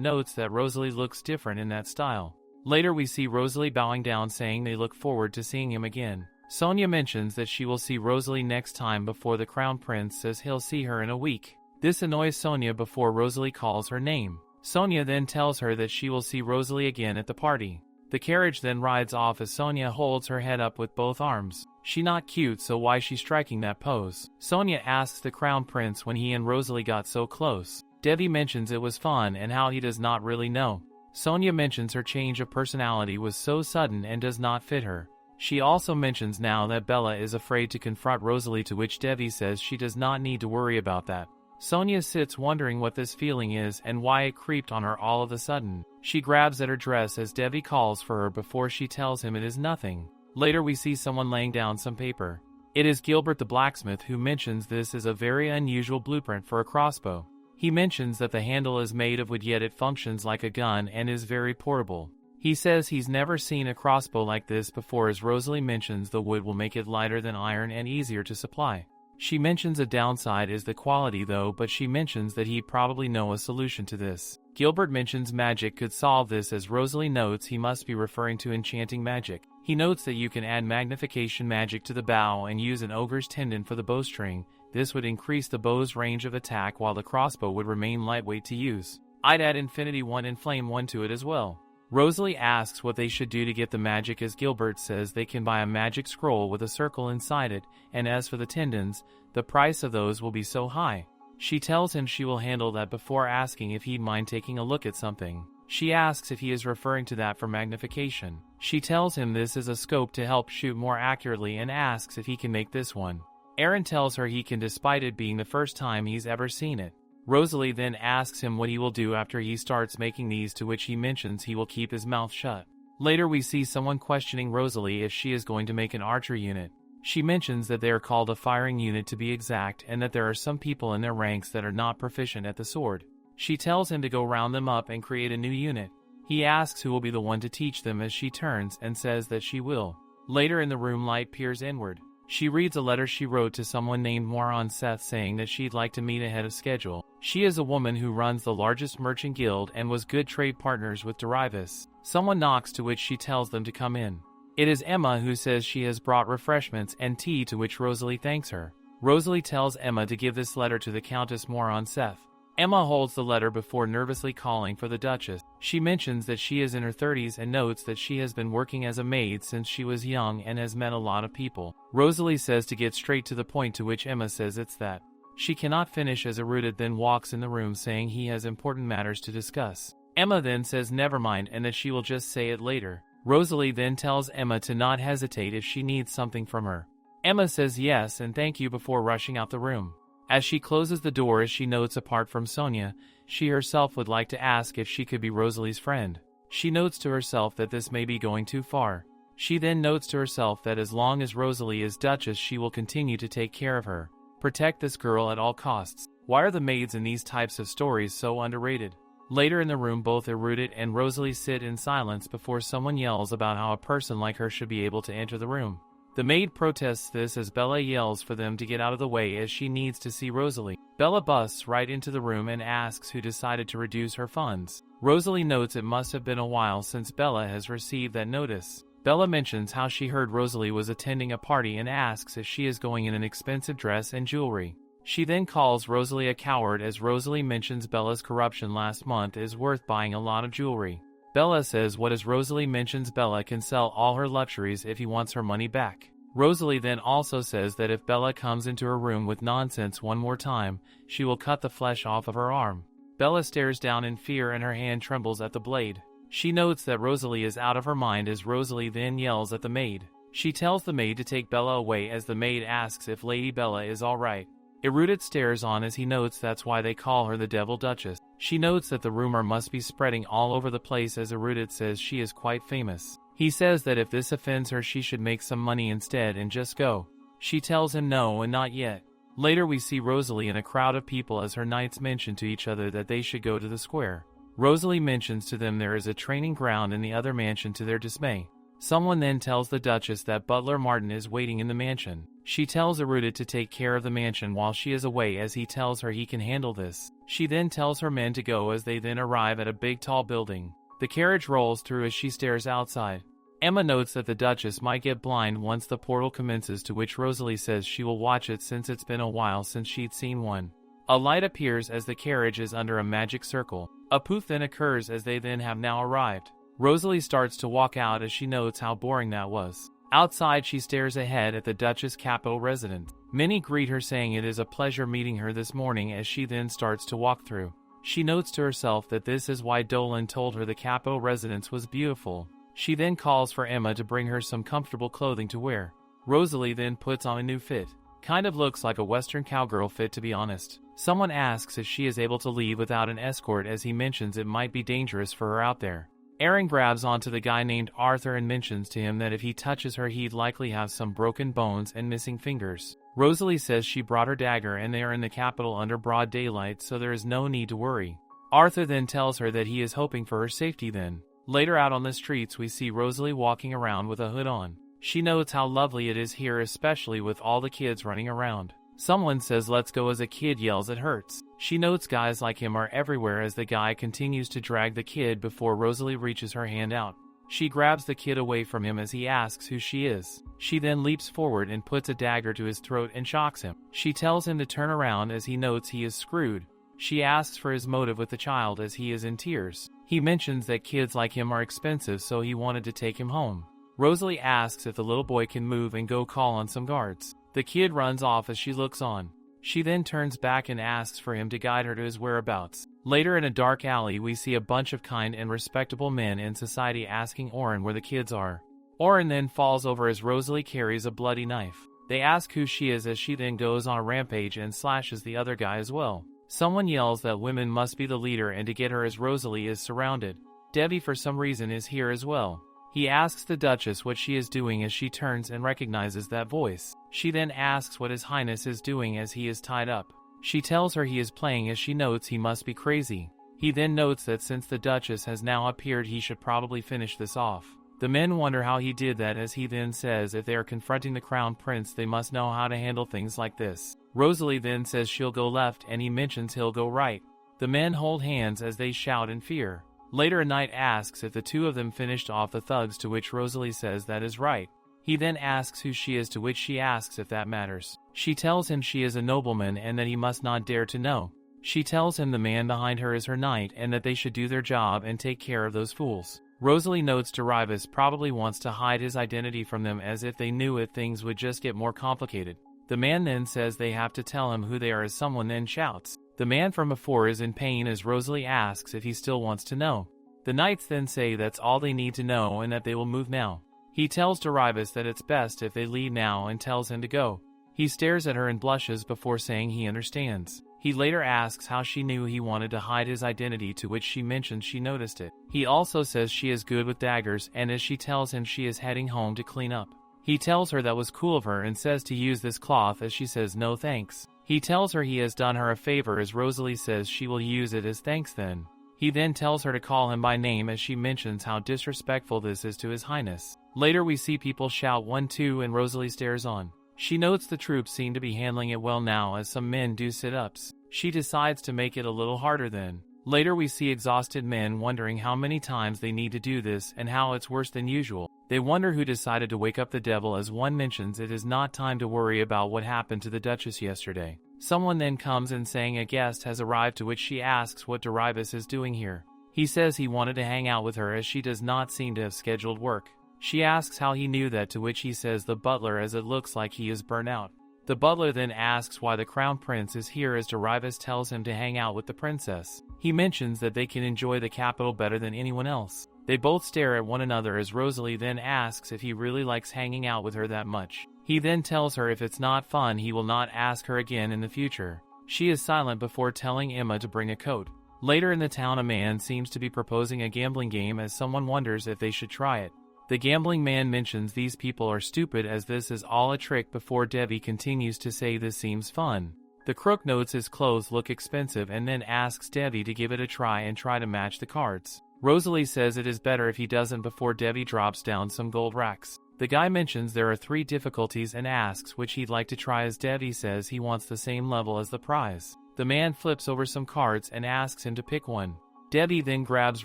notes that Rosalie looks different in that style. Later we see Rosalie bowing down saying they look forward to seeing him again. Sonia mentions that she will see Rosalie next time before the Crown Prince says he'll see her in a week. This annoys Sonia before Rosalie calls her name. Sonia then tells her that she will see Rosalie again at the party. The carriage then rides off as Sonia holds her head up with both arms. She not cute, so why she striking that pose? Sonia asks the Crown Prince when he and Rosalie got so close. Devi mentions it was fun and how he does not really know. Sonia mentions her change of personality was so sudden and does not fit her. She also mentions now that Bella is afraid to confront Rosalie, to which Devi says she does not need to worry about that. Sonia sits wondering what this feeling is and why it creeped on her all of a sudden. She grabs at her dress as Devi calls for her before she tells him it is nothing. Later we see someone laying down some paper. It is Gilbert the blacksmith, who mentions this is a very unusual blueprint for a crossbow. He mentions that the handle is made of wood, yet it functions like a gun and is very portable. He says he's never seen a crossbow like this before, as Rosalie mentions the wood will make it lighter than iron and easier to supply. She mentions a downside is the quality though, but she mentions that he probably know a solution to this. Gilbert mentions magic could solve this, as Rosalie notes he must be referring to enchanting magic. He notes that you can add magnification magic to the bow and use an ogre's tendon for the bowstring. This would increase the bow's range of attack while the crossbow would remain lightweight to use. I'd add Infinity 1 and Flame 1 to it as well. Rosalie asks what they should do to get the magic, as Gilbert says they can buy a magic scroll with a circle inside it, and as for the tendons, the price of those will be so high. She tells him she will handle that before asking if he'd mind taking a look at something. She asks if he is referring to that for magnification. She tells him this is a scope to help shoot more accurately and asks if he can make this one. Aaron tells her he can, despite it being the first time he's ever seen it. Rosalie then asks him what he will do after he starts making these, to which he mentions he will keep his mouth shut. Later we see someone questioning Rosalie if she is going to make an archer unit. She mentions that they are called a firing unit to be exact, and that there are some people in their ranks that are not proficient at the sword. She tells him to go round them up and create a new unit. He asks who will be the one to teach them, as she turns and says that she will. Later in the room, light peers inward. She reads a letter she wrote to someone named Moron Seth saying that she'd like to meet ahead of schedule. She is a woman who runs the largest merchant guild and was good trade partners with Darius. Someone knocks, to which she tells them to come in. It is Emma, who says she has brought refreshments and tea, to which Rosalie thanks her. Rosalie tells Emma to give this letter to the Countess Moron Seth. Emma holds the letter before nervously calling for the Duchess. She mentions that she is in her 30s and notes that she has been working as a maid since she was young and has met a lot of people. Rosalie says to get straight to the point, to which Emma says it's that. She cannot finish as Erudit then walks in the room saying he has important matters to discuss. Emma then says never mind and that she will just say it later. Rosalie then tells Emma to not hesitate if she needs something from her. Emma says yes and thank you before rushing out the room. As she closes the door, as she notes apart from Sonia, she herself would like to ask if she could be Rosalie's friend. She notes to herself that this may be going too far. She then notes to herself that as long as Rosalie is Duchess, she will continue to take care of her. Protect this girl at all costs. Why are the maids in these types of stories so underrated? Later in the room, both Erudit and Rosalie sit in silence before someone yells about how a person like her should be able to enter the room. The maid protests this as Bella yells for them to get out of the way as she needs to see Rosalie. Bella busts right into the room and asks who decided to reduce her funds. Rosalie notes it must have been a while since Bella has received that notice. Bella mentions how she heard Rosalie was attending a party and asks if she is going in an expensive dress and jewelry. She then calls Rosalie a coward, as Rosalie mentions Bella's corruption last month is worth buying a lot of jewelry. Bella says what, as Rosalie mentions Bella can sell all her luxuries if he wants her money back. Rosalie then also says that if Bella comes into her room with nonsense one more time, she will cut the flesh off of her arm. Bella stares down in fear and her hand trembles at the blade. She notes that Rosalie is out of her mind, as Rosalie then yells at the maid. She tells the maid to take Bella away, as the maid asks if Lady Bella is alright. Erudit stares on as he notes that's why they call her the Devil Duchess. She notes that the rumor must be spreading all over the place, as Erudit says she is quite famous. He says that if this offends her, she should make some money instead and just go. She tells him no and not yet. Later we see Rosalie in a crowd of people as her knights mention to each other that they should go to the square. Rosalie mentions to them there is a training ground in the other mansion to their dismay. Someone then tells the Duchess that Butler Martin is waiting in the mansion. She tells Arruda to take care of the mansion while she is away as he tells her he can handle this. She then tells her men to go as they then arrive at a big tall building. The carriage rolls through as she stares outside. Emma notes that the Duchess might get blind once the portal commences, to which Rosalie says she will watch it since it's been a while since she'd seen one. A light appears as the carriage is under a magic circle. A poof then occurs as they then have now arrived. Rosalie starts to walk out as she notes how boring that was. Outside she stares ahead at the Duchess' capital residence. Many greet her saying it is a pleasure meeting her this morning as she then starts to walk through. She notes to herself that this is why Dolan told her the capital residence was beautiful. She then calls for Emma to bring her some comfortable clothing to wear. Rosalie then puts on a new fit. Kind of looks like a Western cowgirl fit, to be honest. Someone asks if she is able to leave without an escort as he mentions it might be dangerous for her out there. Aaron grabs onto the guy named Arthur and mentions to him that if he touches her he'd likely have some broken bones and missing fingers. Rosalie says she brought her dagger and they are in the capital under broad daylight, so there is no need to worry. Arthur then tells her that he is hoping for her safety then. Later out on the streets we see Rosalie walking around with a hood on. She notes how lovely it is here, especially with all the kids running around. Someone says let's go as a kid yells it hurts. She notes guys like him are everywhere as the guy continues to drag the kid before Rosalie reaches her hand out. She grabs the kid away from him as he asks who she is. She then leaps forward and puts a dagger to his throat and shocks him. She tells him to turn around as he notes he is screwed. She asks for his motive with the child as he is in tears. He mentions that kids like him are expensive, so he wanted to take him home. Rosalie asks if the little boy can move and go call on some guards. The kid runs off as she looks on. She then turns back and asks for him to guide her to his whereabouts. Later in a dark alley we see a bunch of kind and respectable men in society asking Oren where the kids are. Oren then falls over as Rosalie carries a bloody knife. They ask who she is as she then goes on a rampage and slashes the other guy as well. Someone yells that women must be the leader and to get her as Rosalie is surrounded. Debbie for some reason is here as well. He asks the Duchess what she is doing as she turns and recognizes that voice. She then asks what His Highness is doing as he is tied up. She tells her he is playing as she notes he must be crazy. He then notes that since the Duchess has now appeared he should probably finish this off. The men wonder how he did that as he then says if they are confronting the Crown Prince they must know how to handle things like this. Rosalie then says she'll go left and he mentions he'll go right. The men hold hands as they shout in fear. Later a knight asks if the two of them finished off the thugs, to which Rosalie says that is right. He then asks who she is, to which she asks if that matters. She tells him she is a nobleman and that he must not dare to know. She tells him the man behind her is her knight and that they should do their job and take care of those fools. Rosalie notes Darius probably wants to hide his identity from them as if they knew it things would just get more complicated. The man then says they have to tell him who they are as someone then shouts. The man from before is in pain as Rosalie asks if he still wants to know. The knights then say that's all they need to know and that they will move now. He tells Darius that it's best if they leave now and tells him to go. He stares at her and blushes before saying he understands. He later asks how she knew he wanted to hide his identity, to which she mentions she noticed it. He also says she is good with daggers and as she tells him she is heading home to clean up. He tells her that was cool of her and says to use this cloth as she says no thanks. He tells her he has done her a favor as Rosalie says she will use it as thanks then. He then tells her to call him by name as she mentions how disrespectful this is to His Highness. Later we see people shout 1-2 and Rosalie stares on. She notes the troops seem to be handling it well now as some men do sit-ups. She decides to make it a little harder then. Later we see exhausted men wondering how many times they need to do this and how it's worse than usual. They wonder who decided to wake up the devil as one mentions it is not time to worry about what happened to the Duchess yesterday. Someone then comes in saying a guest has arrived, to which she asks what Darius is doing here. He says he wanted to hang out with her as she does not seem to have scheduled work. She asks how he knew that, to which he says the butler as it looks like he is burnt out. The butler then asks why the Crown Prince is here as Darius tells him to hang out with the princess. He mentions that they can enjoy the capital better than anyone else. They both stare at one another as Rosalie then asks if he really likes hanging out with her that much. He then tells her if it's not fun he will not ask her again in the future. She is silent before telling Emma to bring a coat. Later in the town a man seems to be proposing a gambling game as someone wonders if they should try it. The gambling man mentions these people are stupid as this is all a trick before Debbie continues to say this seems fun. The crook notes his clothes look expensive and then asks Debbie to give it a try and try to match the cards. Rosalie says it is better if he doesn't before Debbie drops down some gold racks. The guy mentions there are 3 difficulties and asks which he'd like to try as Debbie says he wants the same level as the prize. The man flips over some cards and asks him to pick one. Debbie then grabs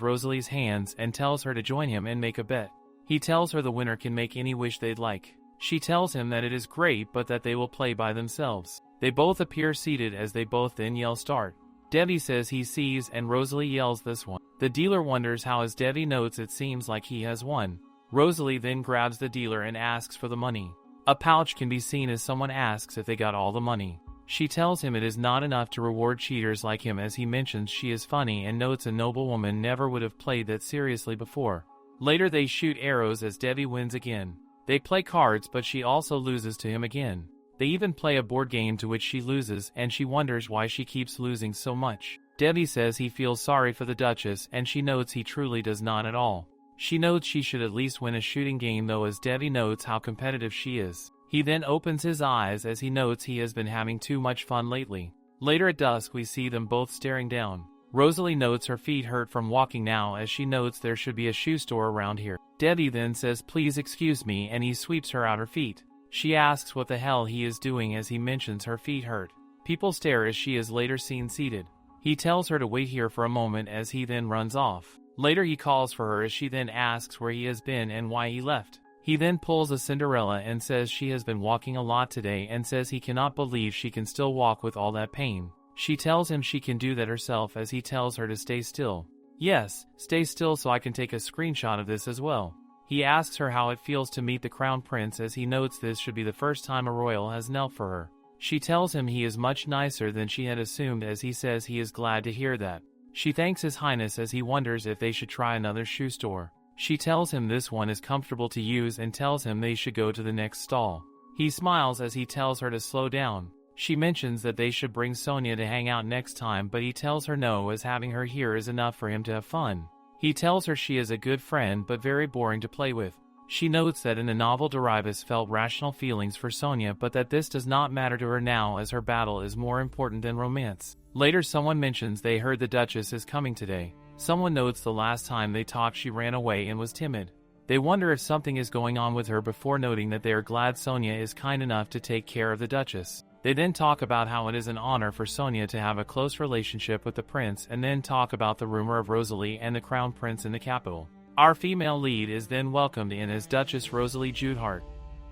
Rosalie's hands and tells her to join him and make a bet. He tells her the winner can make any wish they'd like. She tells him that it is great but that they will play by themselves. They both appear seated as they both then yell start. Debbie says he sees and Rosalie yells this one. The dealer wonders how as Debbie notes it seems like he has won. Rosalie then grabs the dealer and asks for the money. A pouch can be seen as someone asks if they got all the money. She tells him it is not enough to reward cheaters like him as he mentions she is funny and notes a noble woman never would have played that seriously before. Later they shoot arrows as Debbie wins again. They play cards but she also loses to him again. They even play a board game to which she loses and she wonders why she keeps losing so much. Debbie says he feels sorry for the Duchess and she notes he truly does not at all. She notes she should at least win a shooting game though as Debbie notes how competitive she is. He then opens his eyes as he notes he has been having too much fun lately. Later at dusk we see them both staring down. Rosalie notes her feet hurt from walking now as she notes there should be a shoe store around here. Debbie then says please excuse me and he sweeps her out her feet. She asks what the hell he is doing as he mentions her feet hurt. People stare as she is later seen seated. He tells her to wait here for a moment as he then runs off. Later he calls for her as she then asks where he has been and why he left. He then pulls a Cinderella and says she has been walking a lot today and says he cannot believe she can still walk with all that pain. She tells him she can do that herself as he tells her to stay still. Yes, stay still so I can take a screenshot of this as well. He asks her how it feels to meet the crown prince as he notes this should be the first time a royal has knelt for her. She tells him he is much nicer than she had assumed as he says he is glad to hear that. She thanks his highness as he wonders if they should try another shoe store. She tells him this one is comfortable to use and tells him they should go to the next stall. He smiles as he tells her to slow down. She mentions that they should bring Sonia to hang out next time but he tells her no as having her here is enough for him to have fun. He tells her she is a good friend but very boring to play with. She notes that in the novel Darius felt rational feelings for Sonia but that this does not matter to her now as her battle is more important than romance. Later someone mentions they heard the Duchess is coming today. Someone notes the last time they talked she ran away and was timid. They wonder if something is going on with her before noting that they are glad Sonia is kind enough to take care of the Duchess. They then talk about how it is an honor for Sonia to have a close relationship with the prince and then talk about the rumor of Rosalie and the crown prince in the capital. Our female lead is then welcomed in as Duchess Rosalie Judehart.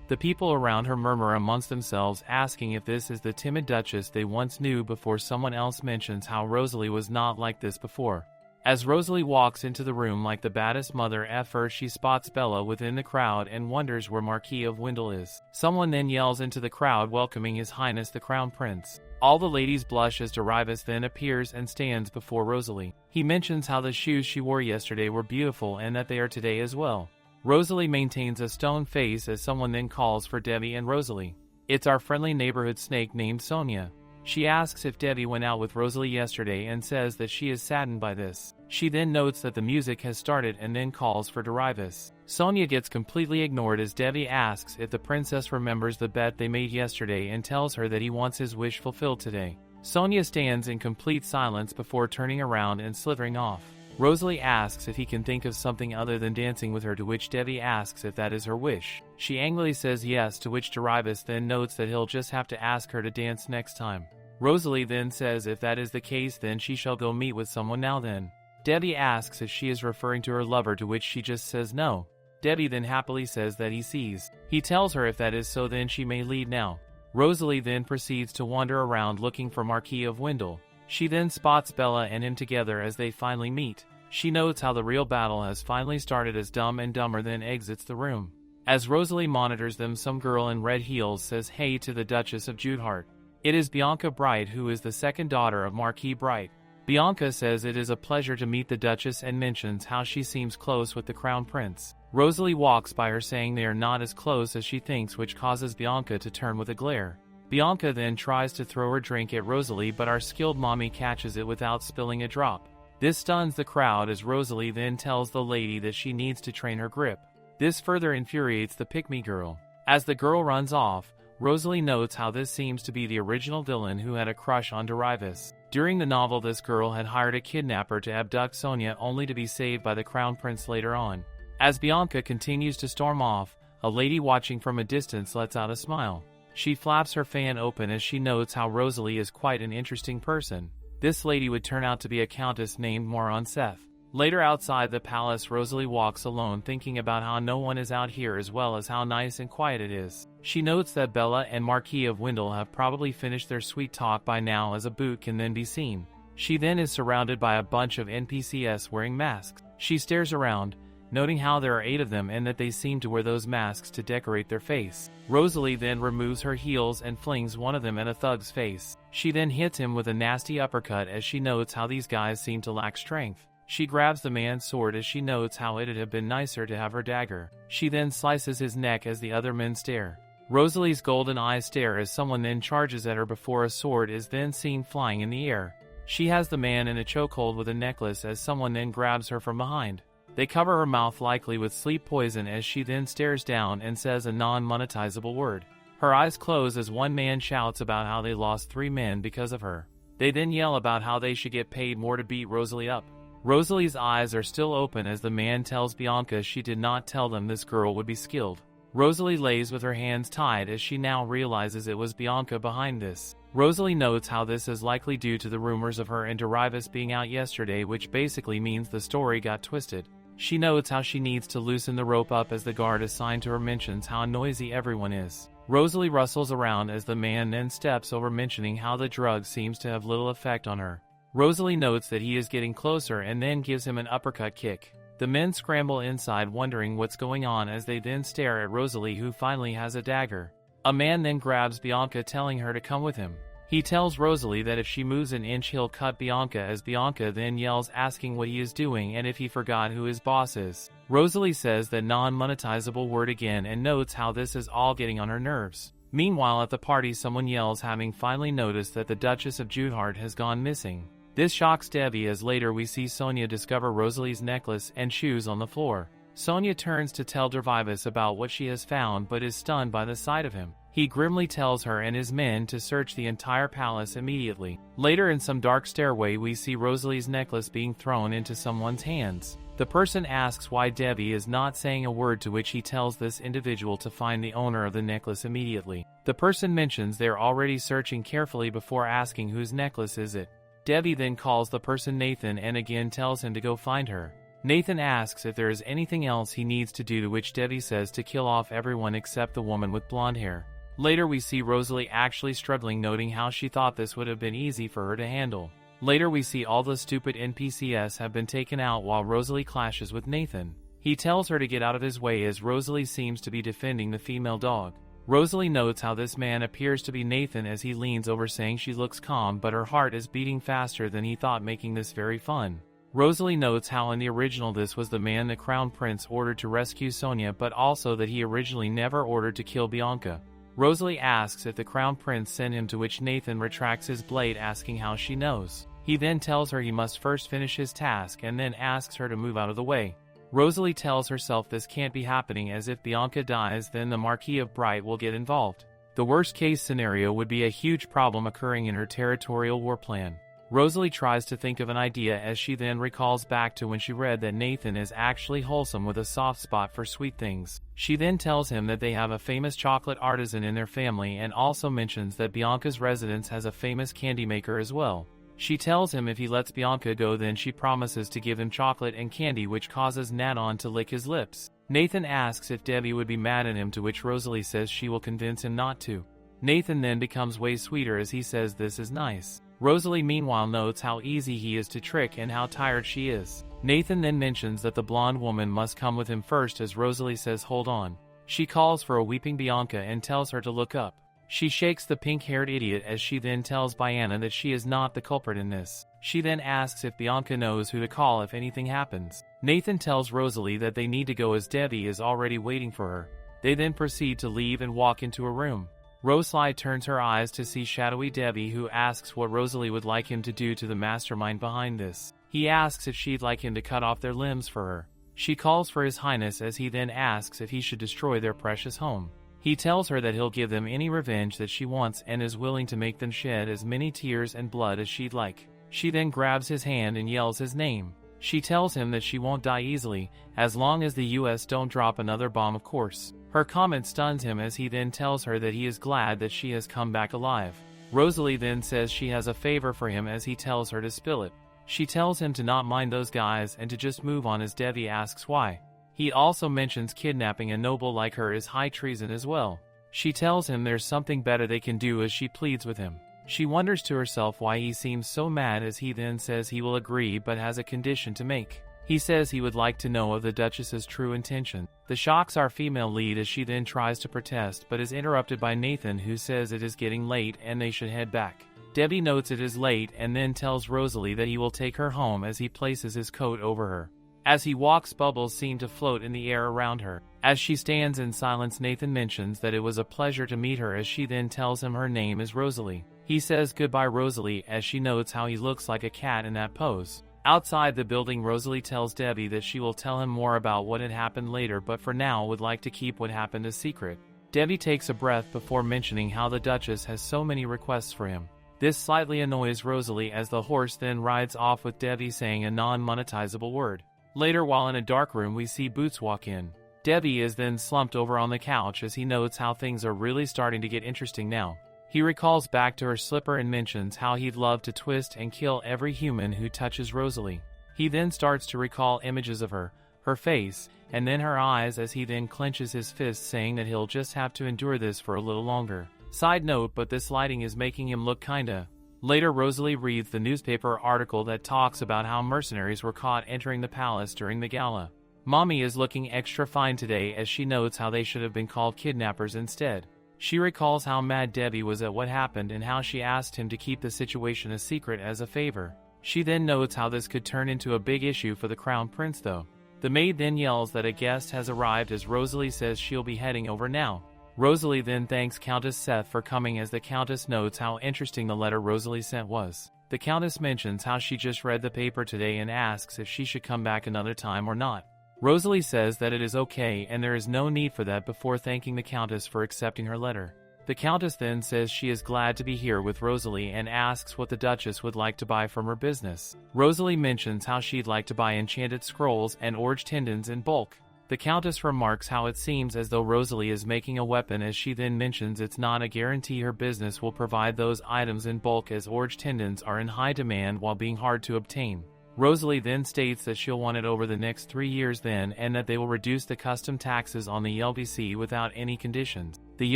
The people around her murmur amongst themselves asking if this is the timid Duchess they once knew before someone else mentions how Rosalie was not like this before. As Rosalie walks into the room like the baddest mother at first she spots Bella within the crowd and wonders where Marquis of Wendell is. Someone then yells into the crowd welcoming His Highness the Crown Prince. All the ladies blush as Darius then appears and stands before Rosalie. He mentions how the shoes she wore yesterday were beautiful and that they are today as well. Rosalie maintains a stone face as someone then calls for Debbie and Rosalie. It's our friendly neighborhood snake named Sonia. She asks if Debbie went out with Rosalie yesterday and says that she is saddened by this. She then notes that the music has started and then calls for Darius. Sonia gets completely ignored as Debbie asks if the princess remembers the bet they made yesterday and tells her that he wants his wish fulfilled today. Sonia stands in complete silence before turning around and slithering off. Rosalie asks if he can think of something other than dancing with her, to which Debbie asks if that is her wish. She angrily says yes, to which Darius then notes that he'll just have to ask her to dance next time. Rosalie then says if that is the case then she shall go meet with someone now then. Debbie asks if she is referring to her lover, to which she just says no. Debbie then happily says that he sees. He tells her if that is so then she may leave now. Rosalie then proceeds to wander around looking for Marquis of Wendell. She then spots Bella and him together as they finally meet. She notes how the real battle has finally started as Dumb and Dumber then exits the room. As Rosalie monitors them, some girl in red heels says hey to the Duchess of Judehart. It is Bianca Bright, who is the second daughter of Marquis Bright. Bianca says it is a pleasure to meet the Duchess and mentions how she seems close with the Crown Prince. Rosalie walks by her saying they are not as close as she thinks, which causes Bianca to turn with a glare. Bianca then tries to throw her drink at Rosalie, but our skilled mommy catches it without spilling a drop. This stuns the crowd as Rosalie then tells the lady that she needs to train her grip. This further infuriates the pick-me girl. As the girl runs off, Rosalie notes how this seems to be the original villain who had a crush on Derivis. During the novel, this girl had hired a kidnapper to abduct Sonia only to be saved by the crown prince later on. As Bianca continues to storm off, a lady watching from a distance lets out a smile. She flaps her fan open as she notes how Rosalie is quite an interesting person. This lady would turn out to be a countess named Moronseth. Later outside the palace, Rosalie walks alone thinking about how no one is out here as well as how nice and quiet it is. She notes that Bella and Marquis of Wendell have probably finished their sweet talk by now, as a boot can then be seen. She then is surrounded by a bunch of NPCs wearing masks. She stares around, noting how there are 8 of them and that they seem to wear those masks to decorate their face. Rosalie then removes her heels and flings one of them at a thug's face. She then hits him with a nasty uppercut as she notes how these guys seem to lack strength. She grabs the man's sword as she notes how it'd have been nicer to have her dagger. She then slices his neck as the other men stare. Rosalie's golden eyes stare as someone then charges at her before a sword is then seen flying in the air. She has the man in a chokehold with a necklace as someone then grabs her from behind. They cover her mouth likely with sleep poison as she then stares down and says a non-monetizable word. Her eyes close as one man shouts about how they lost 3 men because of her. They then yell about how they should get paid more to beat Rosalie up. Rosalie's eyes are still open as the man tells Bianca she did not tell them this girl would be skilled. Rosalie lays with her hands tied as she now realizes it was Bianca behind this. Rosalie notes how this is likely due to the rumors of her and Derivis being out yesterday, which basically means the story got twisted. She notes how she needs to loosen the rope up as the guard assigned to her mentions how noisy everyone is. Rosalie rustles around as the man then steps over, mentioning how the drug seems to have little effect on her. Rosalie notes that he is getting closer and then gives him an uppercut kick. The men scramble inside wondering what's going on as they then stare at Rosalie, who finally has a dagger. A man then grabs Bianca, telling her to come with him. He tells Rosalie that if she moves an inch he'll cut Bianca, as Bianca then yells asking what he is doing and if he forgot who his boss is. Rosalie says that non-monetizable word again and notes how this is all getting on her nerves. Meanwhile at the party, someone yells having finally noticed that the Duchess of Judehart has gone missing. This shocks Debbie as later we see Sonia discover Rosalie's necklace and shoes on the floor. Sonia turns to tell Derivis about what she has found but is stunned by the sight of him. He grimly tells her and his men to search the entire palace immediately. Later in some dark stairway we see Rosalie's necklace being thrown into someone's hands. The person asks why Debbie is not saying a word, to which he tells this individual to find the owner of the necklace immediately. The person mentions they're already searching carefully before asking whose necklace is it. Debbie then calls the person Nathan and again tells him to go find her. Nathan asks if there is anything else he needs to do, to which Debbie says to kill off everyone except the woman with blonde hair. Later we see Rosalie actually struggling, noting how she thought this would have been easy for her to handle. Later we see all the stupid NPCs have been taken out while Rosalie clashes with Nathan. He tells her to get out of his way as Rosalie seems to be defending the female dog. Rosalie notes how this man appears to be Nathan as he leans over, saying she looks calm but her heart is beating faster than he thought, making this very fun. Rosalie notes how in the original this was the man the crown prince ordered to rescue Sonia, but also that he originally never ordered to kill Bianca. Rosalie asks if the crown prince sent him, to which Nathan retracts his blade, asking how she knows. He then tells her he must first finish his task and then asks her to move out of the way. Rosalie tells herself this can't be happening, as if Bianca dies then the Marquis of Bright will get involved. The worst case scenario would be a huge problem occurring in her territorial war plan. Rosalie tries to think of an idea as she then recalls back to when she read that Nathan is actually wholesome with a soft spot for sweet things. She then tells him that they have a famous chocolate artisan in their family and also mentions that Bianca's residence has a famous candy maker as well. She tells him if he lets Bianca go then she promises to give him chocolate and candy, which causes Nadon to lick his lips. Nathan asks if Debbie would be mad at him, to which Rosalie says she will convince him not to. Nathan then becomes way sweeter as he says this is nice. Rosalie meanwhile notes how easy he is to trick and how tired she is. Nathan then mentions that the blonde woman must come with him first, as Rosalie says hold on. She calls for a weeping Bianca and tells her to look up. She shakes the pink-haired idiot as she then tells Bianca that she is not the culprit in this. She then asks if Bianca knows who to call if anything happens. Nathan tells Rosalie that they need to go as Debbie is already waiting for her. They then proceed to leave and walk into a room. Rosalie turns her eyes to see shadowy Debbie, who asks what Rosalie would like him to do to the mastermind behind this. He asks if she'd like him to cut off their limbs for her. She calls for His Highness as he then asks if he should destroy their precious home. He tells her that he'll give them any revenge that she wants and is willing to make them shed as many tears and blood as she'd like. She then grabs his hand and yells his name. She tells him that she won't die easily, as long as the US don't drop another bomb, of course. Her comment stuns him as he then tells her that he is glad that she has come back alive. Rosalie then says she has a favor for him as he tells her to spill it. She tells him to not mind those guys and to just move on as Debbie asks why. He also mentions kidnapping a noble like her is high treason as well. She tells him there's something better they can do as she pleads with him. She wonders to herself why he seems so mad as he then says he will agree but has a condition to make. He says he would like to know of the Duchess's true intention. This shocks our female lead as she then tries to protest but is interrupted by Nathan, who says it is getting late and they should head back. Debbie notes it is late and then tells Rosalie that he will take her home as he places his coat over her. As he walks, bubbles seem to float in the air around her. As she stands in silence, Nathan mentions that it was a pleasure to meet her as she then tells him her name is Rosalie. He says goodbye Rosalie as she notes how he looks like a cat in that pose. Outside the building, Rosalie tells Debbie that she will tell him more about what had happened later, but for now would like to keep what happened a secret. Debbie takes a breath before mentioning how the Duchess has so many requests for him. This slightly annoys Rosalie as the horse then rides off with Debbie saying a non-monetizable word. Later, while in a dark room, we see Boots walk in. Debbie is then slumped over on the couch as he notes how things are really starting to get interesting now. He recalls back to her slipper and mentions how he'd love to twist and kill every human who touches Rosalie. He then starts to recall images of her face, and then her eyes as he then clenches his fist, saying that he'll just have to endure this for a little longer. Side note, but this lighting is making him look kinda. Later, Rosalie reads the newspaper article that talks about how mercenaries were caught entering the palace during the gala. Mommy is looking extra fine today as she notes how they should have been called kidnappers instead. She recalls how mad Debbie was at what happened and how she asked him to keep the situation a secret as a favor. She then notes how this could turn into a big issue for the crown prince though. The maid then yells that a guest has arrived as Rosalie says she'll be heading over now. Rosalie then thanks Countess Seth for coming as the Countess notes how interesting the letter Rosalie sent was. The Countess mentions how she just read the paper today and asks if she should come back another time or not. Rosalie says that it is okay and there is no need for that before thanking the Countess for accepting her letter. The Countess then says she is glad to be here with Rosalie and asks what the Duchess would like to buy from her business. Rosalie mentions how she'd like to buy enchanted scrolls and orange tendons in bulk. The Countess remarks how it seems as though Rosalie is making a weapon as she then mentions it's not a guarantee her business will provide those items in bulk as orange tendons are in high demand while being hard to obtain. Rosalie then states that she'll want it over the next 3 years then and that they will reduce the custom taxes on the LDC without any conditions. The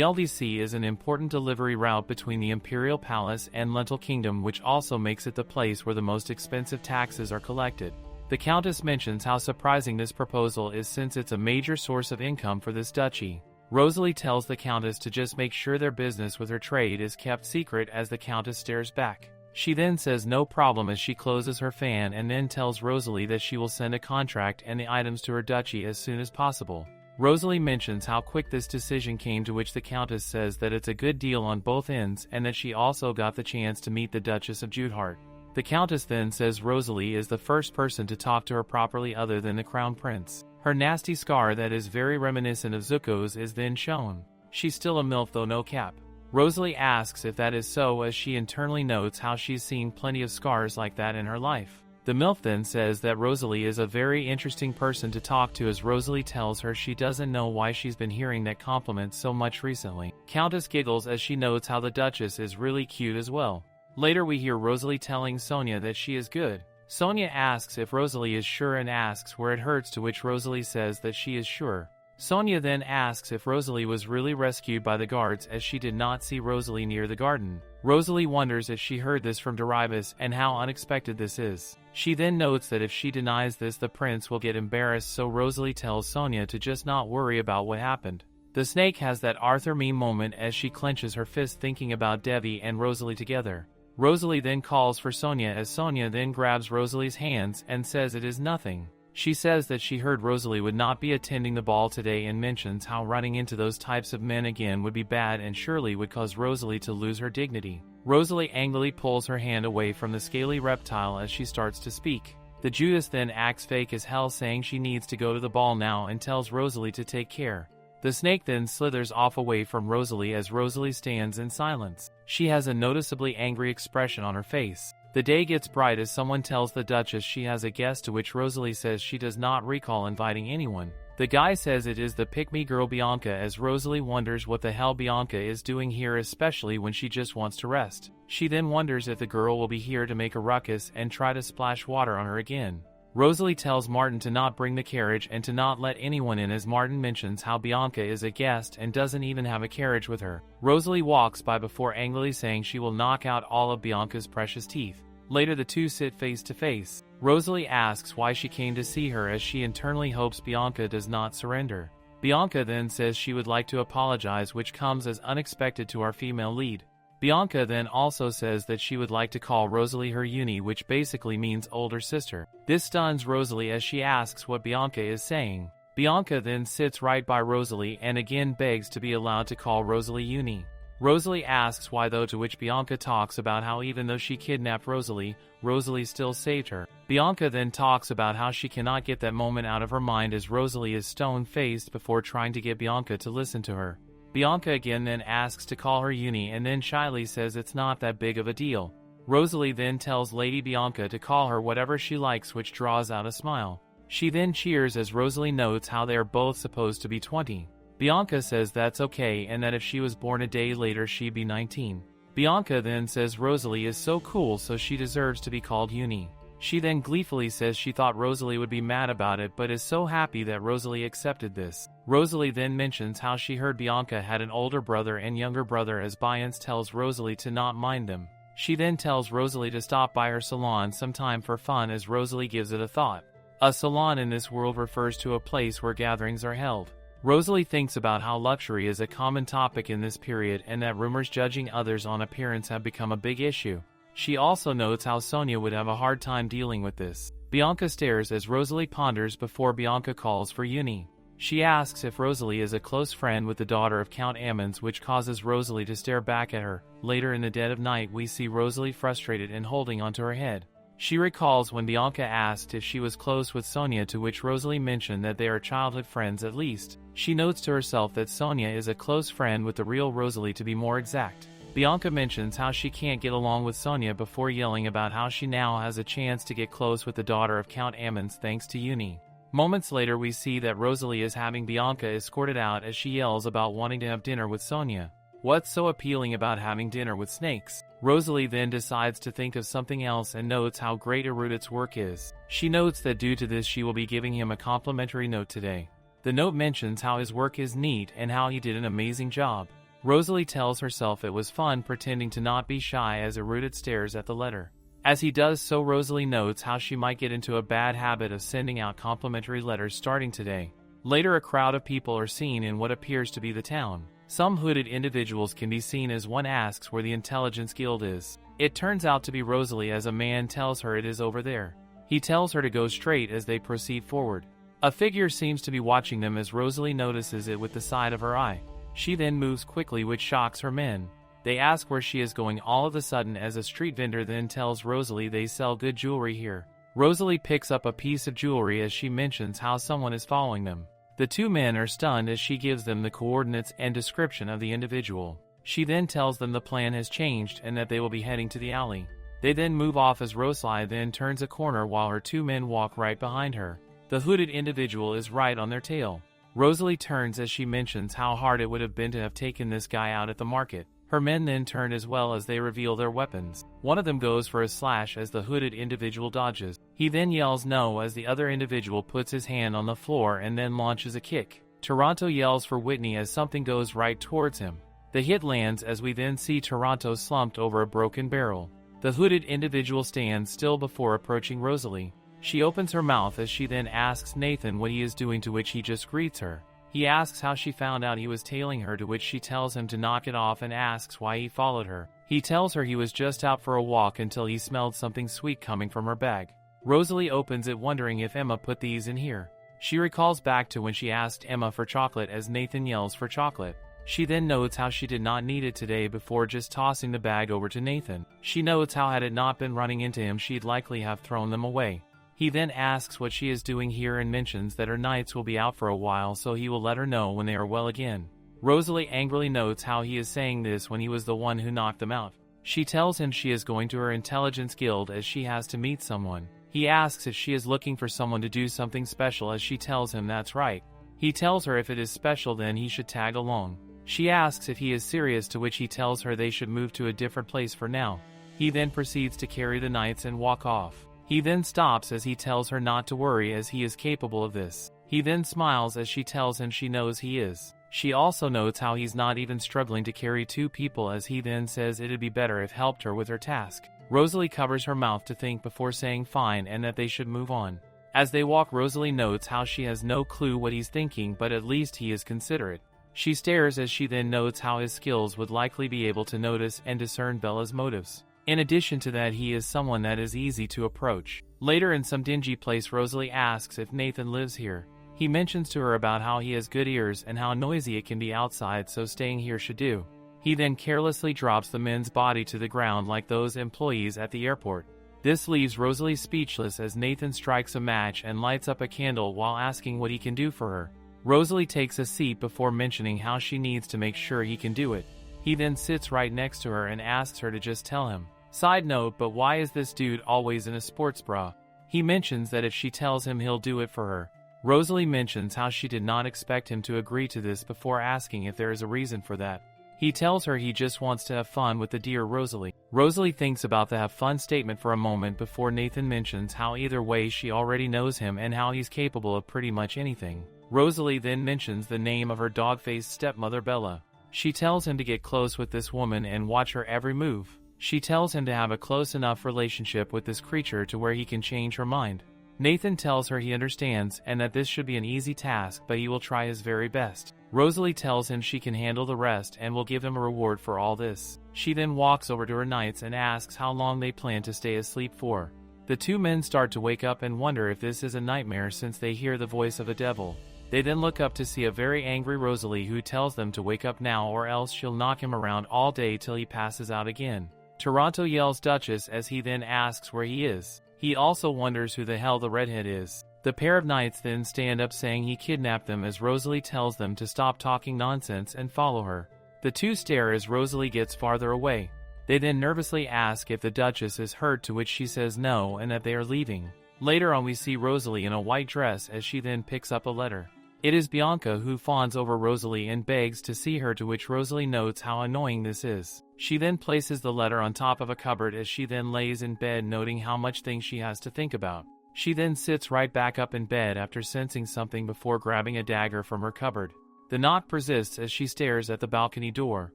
LDC is an important delivery route between the Imperial Palace and Lentil Kingdom, which also makes it the place where the most expensive taxes are collected. The Countess mentions how surprising this proposal is since it's a major source of income for this duchy. Rosalie tells the Countess to just make sure their business with her trade is kept secret as the Countess stares back. She then says no problem as she closes her fan and then tells Rosalie that she will send a contract and the items to her duchy as soon as possible. Rosalie mentions how quick this decision came, to which the Countess says that it's a good deal on both ends and that she also got the chance to meet the Duchess of Judehart. The Countess then says Rosalie is the first person to talk to her properly other than the Crown Prince. Her nasty scar that is very reminiscent of Zuko's is then shown. She's still a MILF though no cap. Rosalie asks if that is so as she internally notes how she's seen plenty of scars like that in her life. The MILF then says that Rosalie is a very interesting person to talk to as Rosalie tells her she doesn't know why she's been hearing that compliment so much recently. Countess giggles as she notes how the Duchess is really cute as well. Later we hear Rosalie telling Sonia that she is good. Sonia asks if Rosalie is sure and asks where it hurts, to which Rosalie says that she is sure. Sonia then asks if Rosalie was really rescued by the guards as she did not see Rosalie near the garden. Rosalie wonders if she heard this from Darius and how unexpected this is. She then notes that if she denies this the prince will get embarrassed, so Rosalie tells Sonia to just not worry about what happened. The snake has that Arthur meme moment as she clenches her fist thinking about Debbie and Rosalie together. Rosalie then calls for Sonia as Sonia then grabs Rosalie's hands and says it is nothing. She says that she heard Rosalie would not be attending the ball today and mentions how running into those types of men again would be bad and surely would cause Rosalie to lose her dignity. Rosalie angrily pulls her hand away from the scaly reptile as she starts to speak. The Judas then acts fake as hell, saying she needs to go to the ball now and tells Rosalie to take care. The snake then slithers off away from Rosalie as Rosalie stands in silence. She has a noticeably angry expression on her face. The day gets bright as someone tells the Duchess she has a guest, to which Rosalie says she does not recall inviting anyone. The guy says it is the pick-me girl Bianca, as Rosalie wonders what the hell Bianca is doing here, especially when she just wants to rest. She then wonders if the girl will be here to make a ruckus and try to splash water on her again. Rosalie tells Martin to not bring the carriage and to not let anyone in, as Martin mentions how Bianca is a guest and doesn't even have a carriage with her. Rosalie walks by before angrily saying she will knock out all of Bianca's precious teeth. Later the two sit face to face. Rosalie asks why she came to see her, as she internally hopes Bianca does not surrender. Bianca then says she would like to apologize, which comes as unexpected to our female lead. Bianca then also says that she would like to call Rosalie her Uni, which basically means older sister. This stuns Rosalie as she asks what Bianca is saying. Bianca then sits right by Rosalie and again begs to be allowed to call Rosalie Uni. Rosalie asks why though, to which Bianca talks about how even though she kidnapped Rosalie, Rosalie still saved her. Bianca then talks about how she cannot get that moment out of her mind, as Rosalie is stone-faced before trying to get Bianca to listen to her. Bianca again then asks to call her Uni and then shyly says it's not that big of a deal. Rosalie then tells Lady Bianca to call her whatever she likes, which draws out a smile. She then cheers as Rosalie notes how they are both supposed to be 20. Bianca says that's okay and that if she was born a day later she'd be 19. Bianca then says Rosalie is so cool, so she deserves to be called Uni. She then gleefully says she thought Rosalie would be mad about it but is so happy that Rosalie accepted this. Rosalie then mentions how she heard Bianca had an older brother and younger brother, as Biance tells Rosalie to not mind them. She then tells Rosalie to stop by her salon sometime for fun, as Rosalie gives it a thought. A salon in this world refers to a place where gatherings are held. Rosalie thinks about how luxury is a common topic in this period and that rumors judging others on appearance have become a big issue. She also notes how Sonia would have a hard time dealing with this. Bianca stares as Rosalie ponders before Bianca calls for Uni. She asks if Rosalie is a close friend with the daughter of Count Ammons, which causes Rosalie to stare back at her. Later in the dead of night we see Rosalie frustrated and holding onto her head. She recalls when Bianca asked if she was close with Sonia, to which Rosalie mentioned that they are childhood friends at least. She notes to herself that Sonia is a close friend with the real Rosalie, to be more exact. Bianca mentions how she can't get along with Sonia before yelling about how she now has a chance to get close with the daughter of Count Ammons thanks to Uni. Moments later we see that Rosalie is having Bianca escorted out as she yells about wanting to have dinner with Sonia. What's so appealing about having dinner with snakes? Rosalie then decides to think of something else and notes how great Erudite's work is. She notes that due to this she will be giving him a complimentary note today. The note mentions how his work is neat and how he did an amazing job. Rosalie tells herself it was fun pretending to not be shy as Erudite stares at the letter. As he does so, Rosalie notes how she might get into a bad habit of sending out complimentary letters starting today. Later a crowd of people are seen in what appears to be the town. Some hooded individuals can be seen as one asks where the Intelligence Guild is. It turns out to be Rosalie, as a man tells her it is over there. He tells her to go straight as they proceed forward. A figure seems to be watching them as Rosalie notices it with the side of her eye. She then moves quickly, which shocks her men. They ask where she is going all of a sudden, as a street vendor then tells Rosalie they sell good jewelry here. Rosalie picks up a piece of jewelry as she mentions how someone is following them. The two men are stunned as she gives them the coordinates and description of the individual. She then tells them the plan has changed and that they will be heading to the alley. They then move off as Rosalie then turns a corner while her two men walk right behind her. The hooded individual is right on their tail. Rosalie turns as she mentions how hard it would have been to have taken this guy out at the market. Her men then turn as well as they reveal their weapons. One of them goes for a slash as the hooded individual dodges. He then yells no as the other individual puts his hand on the floor and then launches a kick. Toronto yells for Whitney as something goes right towards him. The hit lands as we then see Toronto slumped over a broken barrel. The hooded individual stands still before approaching Rosalie. She opens her mouth as she then asks Nathan what he is doing, to which he just greets her. He asks how she found out he was tailing her, to which she tells him to knock it off and asks why he followed her. He tells her he was just out for a walk until he smelled something sweet coming from her bag. Rosalie opens it wondering if Emma put these in here. She recalls back to when she asked Emma for chocolate as Nathan yells for chocolate. She then notes how she did not need it today before just tossing the bag over to Nathan. She notes how had it not been running into him she'd likely have thrown them away. He then asks what she is doing here and mentions that her knights will be out for a while, so he will let her know when they are well again. Rosalie angrily notes how he is saying this when he was the one who knocked them out. She tells him she is going to her intelligence guild as she has to meet someone. He asks if she is looking for someone to do something special, as she tells him that's right. He tells her if it is special then he should tag along. She asks if he is serious, to which he tells her they should move to a different place for now. He then proceeds to carry the knights and walk off. He then stops as he tells her not to worry as he is capable of this. He then smiles as she tells him she knows he is. She also notes how he's not even struggling to carry 2 people, as he then says it'd be better if helped her with her task. Rosalie covers her mouth to think before saying fine and that they should move on. As they walk, Rosalie notes how she has no clue what he's thinking, but at least he is considerate. She stares as she then notes how his skills would likely be able to notice and discern Bella's motives. In addition to that, he is someone that is easy to approach. Later, in some dingy place, Rosalie asks if Nathan lives here. He mentions to her about how he has good ears and how noisy it can be outside, so staying here should do. He then carelessly drops the man's body to the ground like those employees at the airport. This leaves Rosalie speechless as Nathan strikes a match and lights up a candle while asking what he can do for her. Rosalie takes a seat before mentioning how she needs to make sure he can do it. He then sits right next to her and asks her to just tell him. Side note, but why is this dude always in a sports bra? He mentions that if she tells him he'll do it for her. Rosalie mentions how she did not expect him to agree to this before asking if there is a reason for that. He tells her he just wants to have fun with the dear Rosalie. Rosalie thinks about the have fun statement for a moment before Nathan mentions how either way she already knows him and how he's capable of pretty much anything. Rosalie then mentions the name of her dog-faced stepmother Bella. She tells him to get close with this woman and watch her every move. She tells him to have a close enough relationship with this creature to where he can change her mind. Nathan tells her he understands and that this should be an easy task, but he will try his very best. Rosalie tells him she can handle the rest and will give him a reward for all this. She then walks over to her knights and asks how long they plan to stay asleep for. The 2 men start to wake up and wonder if this is a nightmare since they hear the voice of a devil. They then look up to see a very angry Rosalie who tells them to wake up now or else she'll knock him around all day till he passes out again. Toronto yells Duchess as he then asks where he is. He also wonders who the hell the redhead is. The pair of knights then stand up saying he kidnapped them as Rosalie tells them to stop talking nonsense and follow her. The 2 stare as Rosalie gets farther away. They then nervously ask if the Duchess is hurt, to which she says no and that they are leaving. Later on we see Rosalie in a white dress as she then picks up a letter. It is Bianca who fawns over Rosalie and begs to see her, to which Rosalie notes how annoying this is. She then places the letter on top of a cupboard as she then lays in bed, noting how much things she has to think about. She then sits right back up in bed after sensing something before grabbing a dagger from her cupboard. The knock persists as she stares at the balcony door.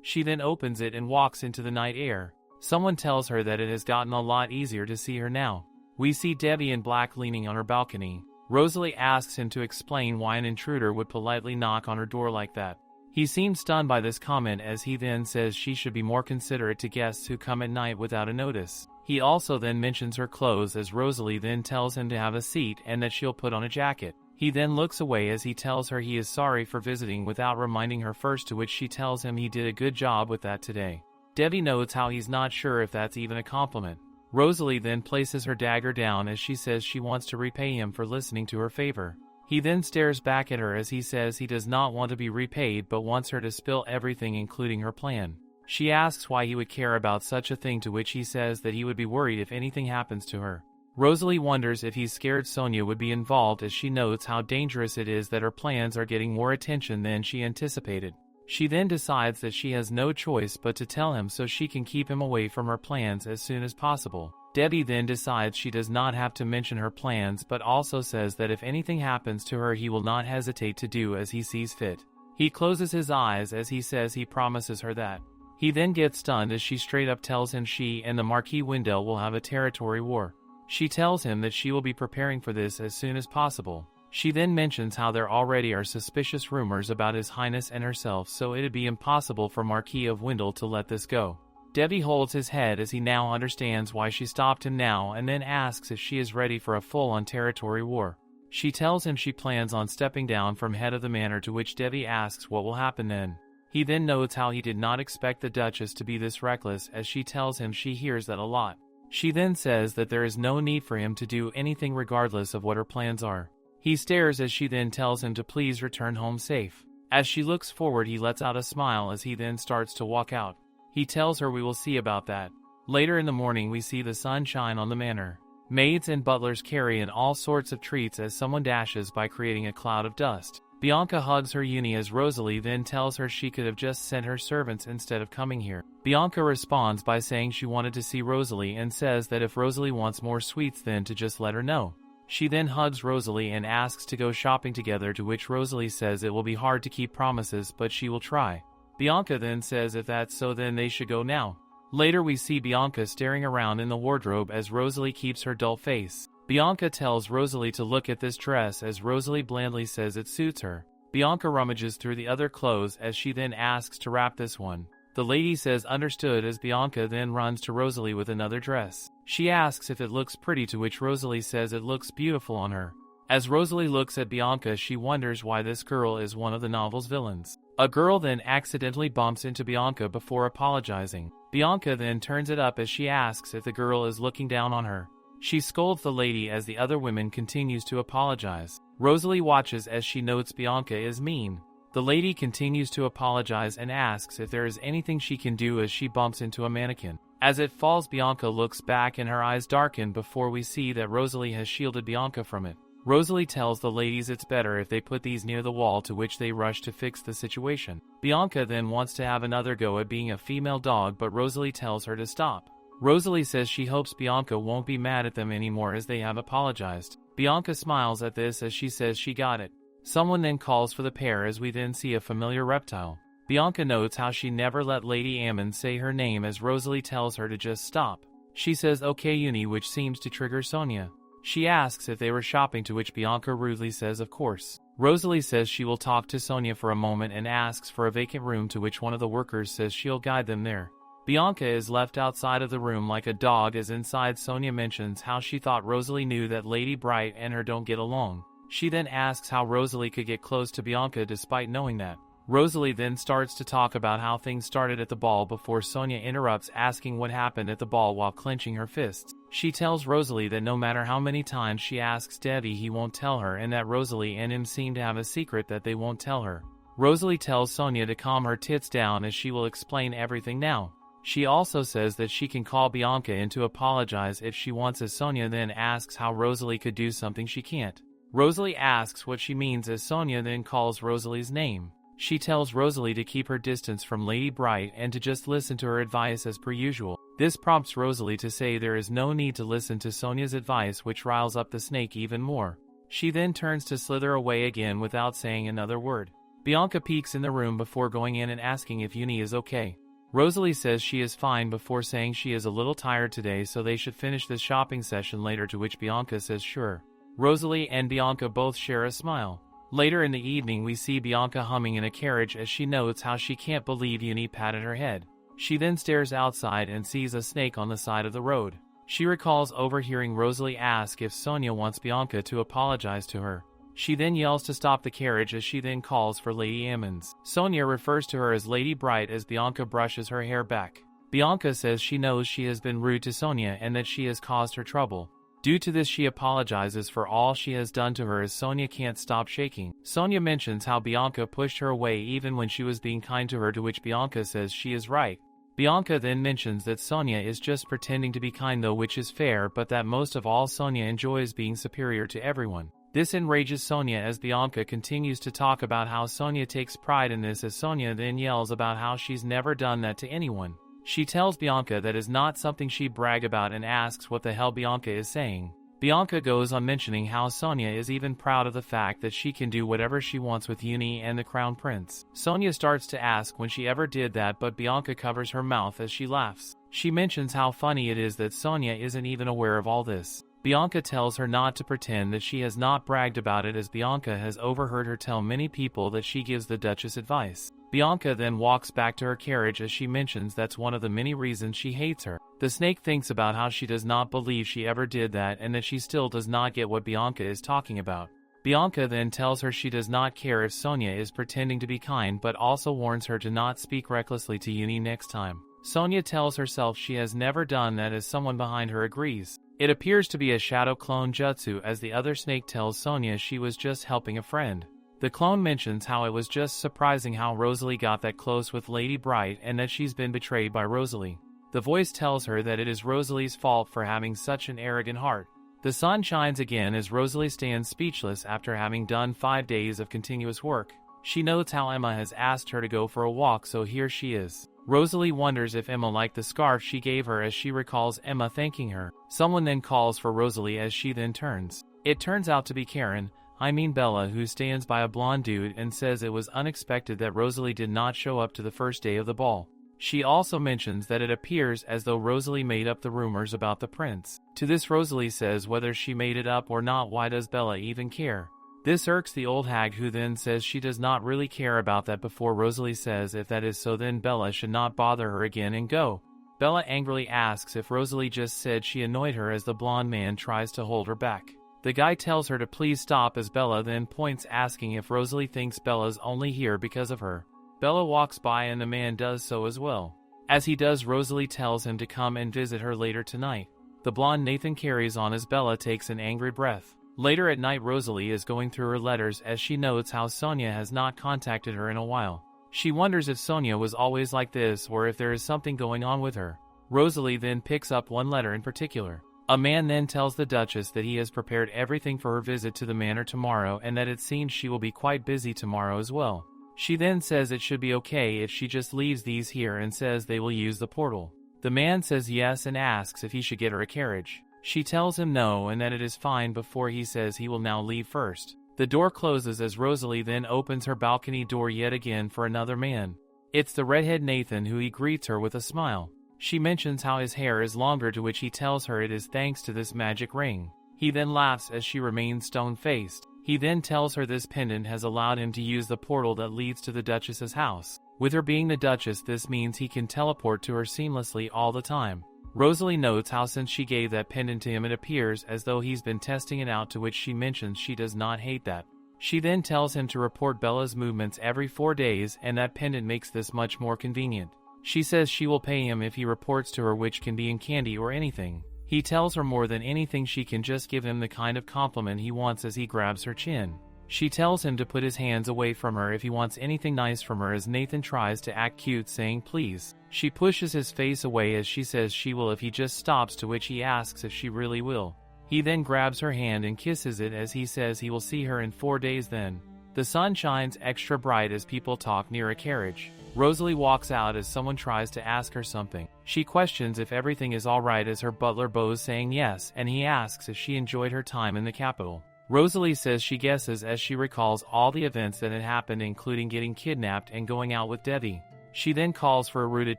She then opens it and walks into the night air. Someone tells her that it has gotten a lot easier to see her now. We see Debbie in black leaning on her balcony. Rosalie asks him to explain why an intruder would politely knock on her door like that. He seems stunned by this comment as he then says she should be more considerate to guests who come at night without a notice. He also then mentions her clothes as Rosalie then tells him to have a seat and that she'll put on a jacket. He then looks away as he tells her he is sorry for visiting without reminding her first, to which she tells him he did a good job with that today. Debbie notes how he's not sure if that's even a compliment. Rosalie then places her dagger down as she says she wants to repay him for listening to her favor. He then stares back at her as he says he does not want to be repaid but wants her to spill everything including her plan. She asks why he would care about such a thing, to which he says that he would be worried if anything happens to her. Rosalie wonders if he's scared Sonia would be involved as she notes how dangerous it is that her plans are getting more attention than she anticipated. She then decides that she has no choice but to tell him so she can keep him away from her plans as soon as possible. Debbie then decides she does not have to mention her plans but also says that if anything happens to her he will not hesitate to do as he sees fit. He closes his eyes as he says he promises her that. He then gets stunned as she straight up tells him she and the Marquis Wendell will have a territory war. She tells him that she will be preparing for this as soon as possible. She then mentions how there already are suspicious rumors about His Highness and herself, so it'd be impossible for Marquis of Wendell to let this go. Debbie holds his head as he now understands why she stopped him now and then asks if she is ready for a full-on territory war. She tells him she plans on stepping down from head of the manor, to which Debbie asks what will happen then. He then notes how he did not expect the Duchess to be this reckless as she tells him she hears that a lot. She then says that there is no need for him to do anything regardless of what her plans are. He stares as she then tells him to please return home safe. As she looks forward, he lets out a smile as he then starts to walk out. He tells her we will see about that. Later in the morning, we see the sun shine on the manor. Maids and butlers carry in all sorts of treats as someone dashes by, creating a cloud of dust. Bianca hugs her Uni as Rosalie then tells her she could have just sent her servants instead of coming here. Bianca responds by saying she wanted to see Rosalie and says that if Rosalie wants more sweets then to just let her know. She then hugs Rosalie and asks to go shopping together, to which Rosalie says it will be hard to keep promises but she will try. Bianca then says if that's so then they should go now. Later we see Bianca staring around in the wardrobe as Rosalie keeps her dull face. Bianca tells Rosalie to look at this dress as Rosalie blandly says it suits her. Bianca rummages through the other clothes as she then asks to wrap this one. The lady says understood as Bianca then runs to Rosalie with another dress. She asks if it looks pretty, to which Rosalie says it looks beautiful on her. As Rosalie looks at Bianca, she wonders why this girl is one of the novel's villains. A girl then accidentally bumps into Bianca before apologizing. Bianca then turns it up as she asks if the girl is looking down on her. She scolds the lady as the other women continues to apologize. Rosalie watches as she notes Bianca is mean. The lady continues to apologize and asks if there is anything she can do as she bumps into a mannequin. As it falls, Bianca looks back and her eyes darken before we see that Rosalie has shielded Bianca from it. Rosalie tells the ladies it's better if they put these near the wall, to which they rush to fix the situation. Bianca then wants to have another go at being a female dog, but Rosalie tells her to stop. Rosalie says she hopes Bianca won't be mad at them anymore as they have apologized. Bianca smiles at this as she says she got it. Someone then calls for the pair as we then see a familiar reptile. Bianca notes how she never let Lady Ammon say her name as Rosalie tells her to just stop. She says okay Uni, which seems to trigger Sonia. She asks if they were shopping, to which Bianca rudely says of course. Rosalie says she will talk to Sonia for a moment and asks for a vacant room, to which one of the workers says she'll guide them there. Bianca is left outside of the room like a dog as inside Sonia mentions how she thought Rosalie knew that Lady Bright and her don't get along. She then asks how Rosalie could get close to Bianca despite knowing that. Rosalie then starts to talk about how things started at the ball before Sonia interrupts asking what happened at the ball while clenching her fists. She tells Rosalie that no matter how many times she asks Daddy he won't tell her, and that Rosalie and him seem to have a secret that they won't tell her. Rosalie tells Sonia to calm her tits down as she will explain everything now. She also says that she can call Bianca in to apologize if she wants, as Sonia then asks how Rosalie could do something she can't. Rosalie asks what she means as Sonia then calls Rosalie's name. She tells Rosalie to keep her distance from Lady Bright and to just listen to her advice as per usual. This prompts Rosalie to say there is no need to listen to Sonia's advice, which riles up the snake even more. She then turns to slither away again without saying another word. Bianca peeks in the room before going in and asking if Uni is okay. Rosalie says she is fine before saying she is a little tired today so they should finish this shopping session later, to which Bianca says sure. Rosalie and Bianca both share a smile. Later in the evening we see Bianca humming in a carriage as she notes how she can't believe Uni patted her head. She then stares outside and sees a snake on the side of the road. She recalls overhearing Rosalie ask if Sonia wants Bianca to apologize to her. She then yells to stop the carriage as she then calls for Lady Ammons. Sonia refers to her as Lady Bright as Bianca brushes her hair back. Bianca says she knows she has been rude to Sonia and that she has caused her trouble. Due to this, she apologizes for all she has done to her as Sonia can't stop shaking. Sonia mentions how Bianca pushed her away even when she was being kind to her, to which Bianca says she is right. Bianca then mentions that Sonia is just pretending to be kind though, which is fair, but that most of all Sonia enjoys being superior to everyone. This enrages Sonia as Bianca continues to talk about how Sonia takes pride in this, as Sonia then yells about how she's never done that to anyone. She tells Bianca that is not something she brag about and asks what the hell Bianca is saying. Bianca goes on mentioning how Sonia is even proud of the fact that she can do whatever she wants with Uni and the Crown Prince. Sonia starts to ask when she ever did that, but Bianca covers her mouth as she laughs. She mentions how funny it is that Sonia isn't even aware of all this. Bianca tells her not to pretend that she has not bragged about it, as Bianca has overheard her tell many people that she gives the Duchess advice. Bianca then walks back to her carriage as she mentions that's one of the many reasons she hates her. The snake thinks about how she does not believe she ever did that and that she still does not get what Bianca is talking about. Bianca then tells her she does not care if Sonia is pretending to be kind, but also warns her to not speak recklessly to Uni next time. Sonia tells herself she has never done that, as someone behind her agrees. It appears to be a shadow clone jutsu, as the other snake tells Sonia she was just helping a friend. The clone mentions how it was just surprising how Rosalie got that close with Lady Bright and that she's been betrayed by Rosalie. The voice tells her that it is Rosalie's fault for having such an arrogant heart. The sun shines again as Rosalie stands speechless after having done 5 days of continuous work. She notes how Emma has asked her to go for a walk, so here she is. Rosalie wonders if Emma liked the scarf she gave her, as she recalls Emma thanking her. Someone then calls for Rosalie as she then turns. It turns out to be Bella, who stands by a blonde dude and says it was unexpected that Rosalie did not show up to the first day of the ball. She also mentions that it appears as though Rosalie made up the rumors about the prince. To this, Rosalie says whether she made it up or not, why does Bella even care? This irks the old hag, who then says she does not really care about that, before Rosalie says if that is so, then Bella should not bother her again and go. Bella angrily asks if Rosalie just said she annoyed her, as the blonde man tries to hold her back. The guy tells her to please stop, as Bella then points, asking if Rosalie thinks Bella's only here because of her. Bella walks by and the man does so as well. As he does, Rosalie tells him to come and visit her later tonight. The blonde Nathan carries on as Bella takes an angry breath. Later at night, Rosalie is going through her letters as she notes how Sonia has not contacted her in a while. She wonders if Sonia was always like this or if there is something going on with her. Rosalie then picks up one letter in particular. A man then tells the Duchess that he has prepared everything for her visit to the manor tomorrow and that it seems she will be quite busy tomorrow as well. She then says it should be okay if she just leaves these here and says they will use the portal. The man says yes and asks if he should get her a carriage. She tells him no and that it is fine before he says he will now leave first. The door closes as Rosalie then opens her balcony door yet again for another man. It's the redhead Nathan, who he greets her with a smile. She mentions how his hair is longer, to which he tells her it is thanks to this magic ring. He then laughs as she remains stone-faced. He then tells her this pendant has allowed him to use the portal that leads to the Duchess's house. With her being the Duchess, this means he can teleport to her seamlessly all the time. Rosalie notes how since she gave that pendant to him, it appears as though he's been testing it out, to which she mentions she does not hate that. She then tells him to report Bella's movements every 4 days, and that pendant makes this much more convenient. She says she will pay him if he reports to her, which can be in candy or anything. He tells her more than anything she can just give him the kind of compliment he wants as he grabs her chin. She tells him to put his hands away from her if he wants anything nice from her, as Nathan tries to act cute, saying please. She pushes his face away as she says she will if he just stops, to which he asks if she really will. He then grabs her hand and kisses it as he says he will see her in 4 days then. The sun shines extra bright as people talk near a carriage. Rosalie walks out as someone tries to ask her something. She questions if everything is alright as her butler bows saying yes, and he asks if she enjoyed her time in the capital. Rosalie says she guesses as she recalls all the events that had happened, including getting kidnapped and going out with Devi. She then calls for Arudit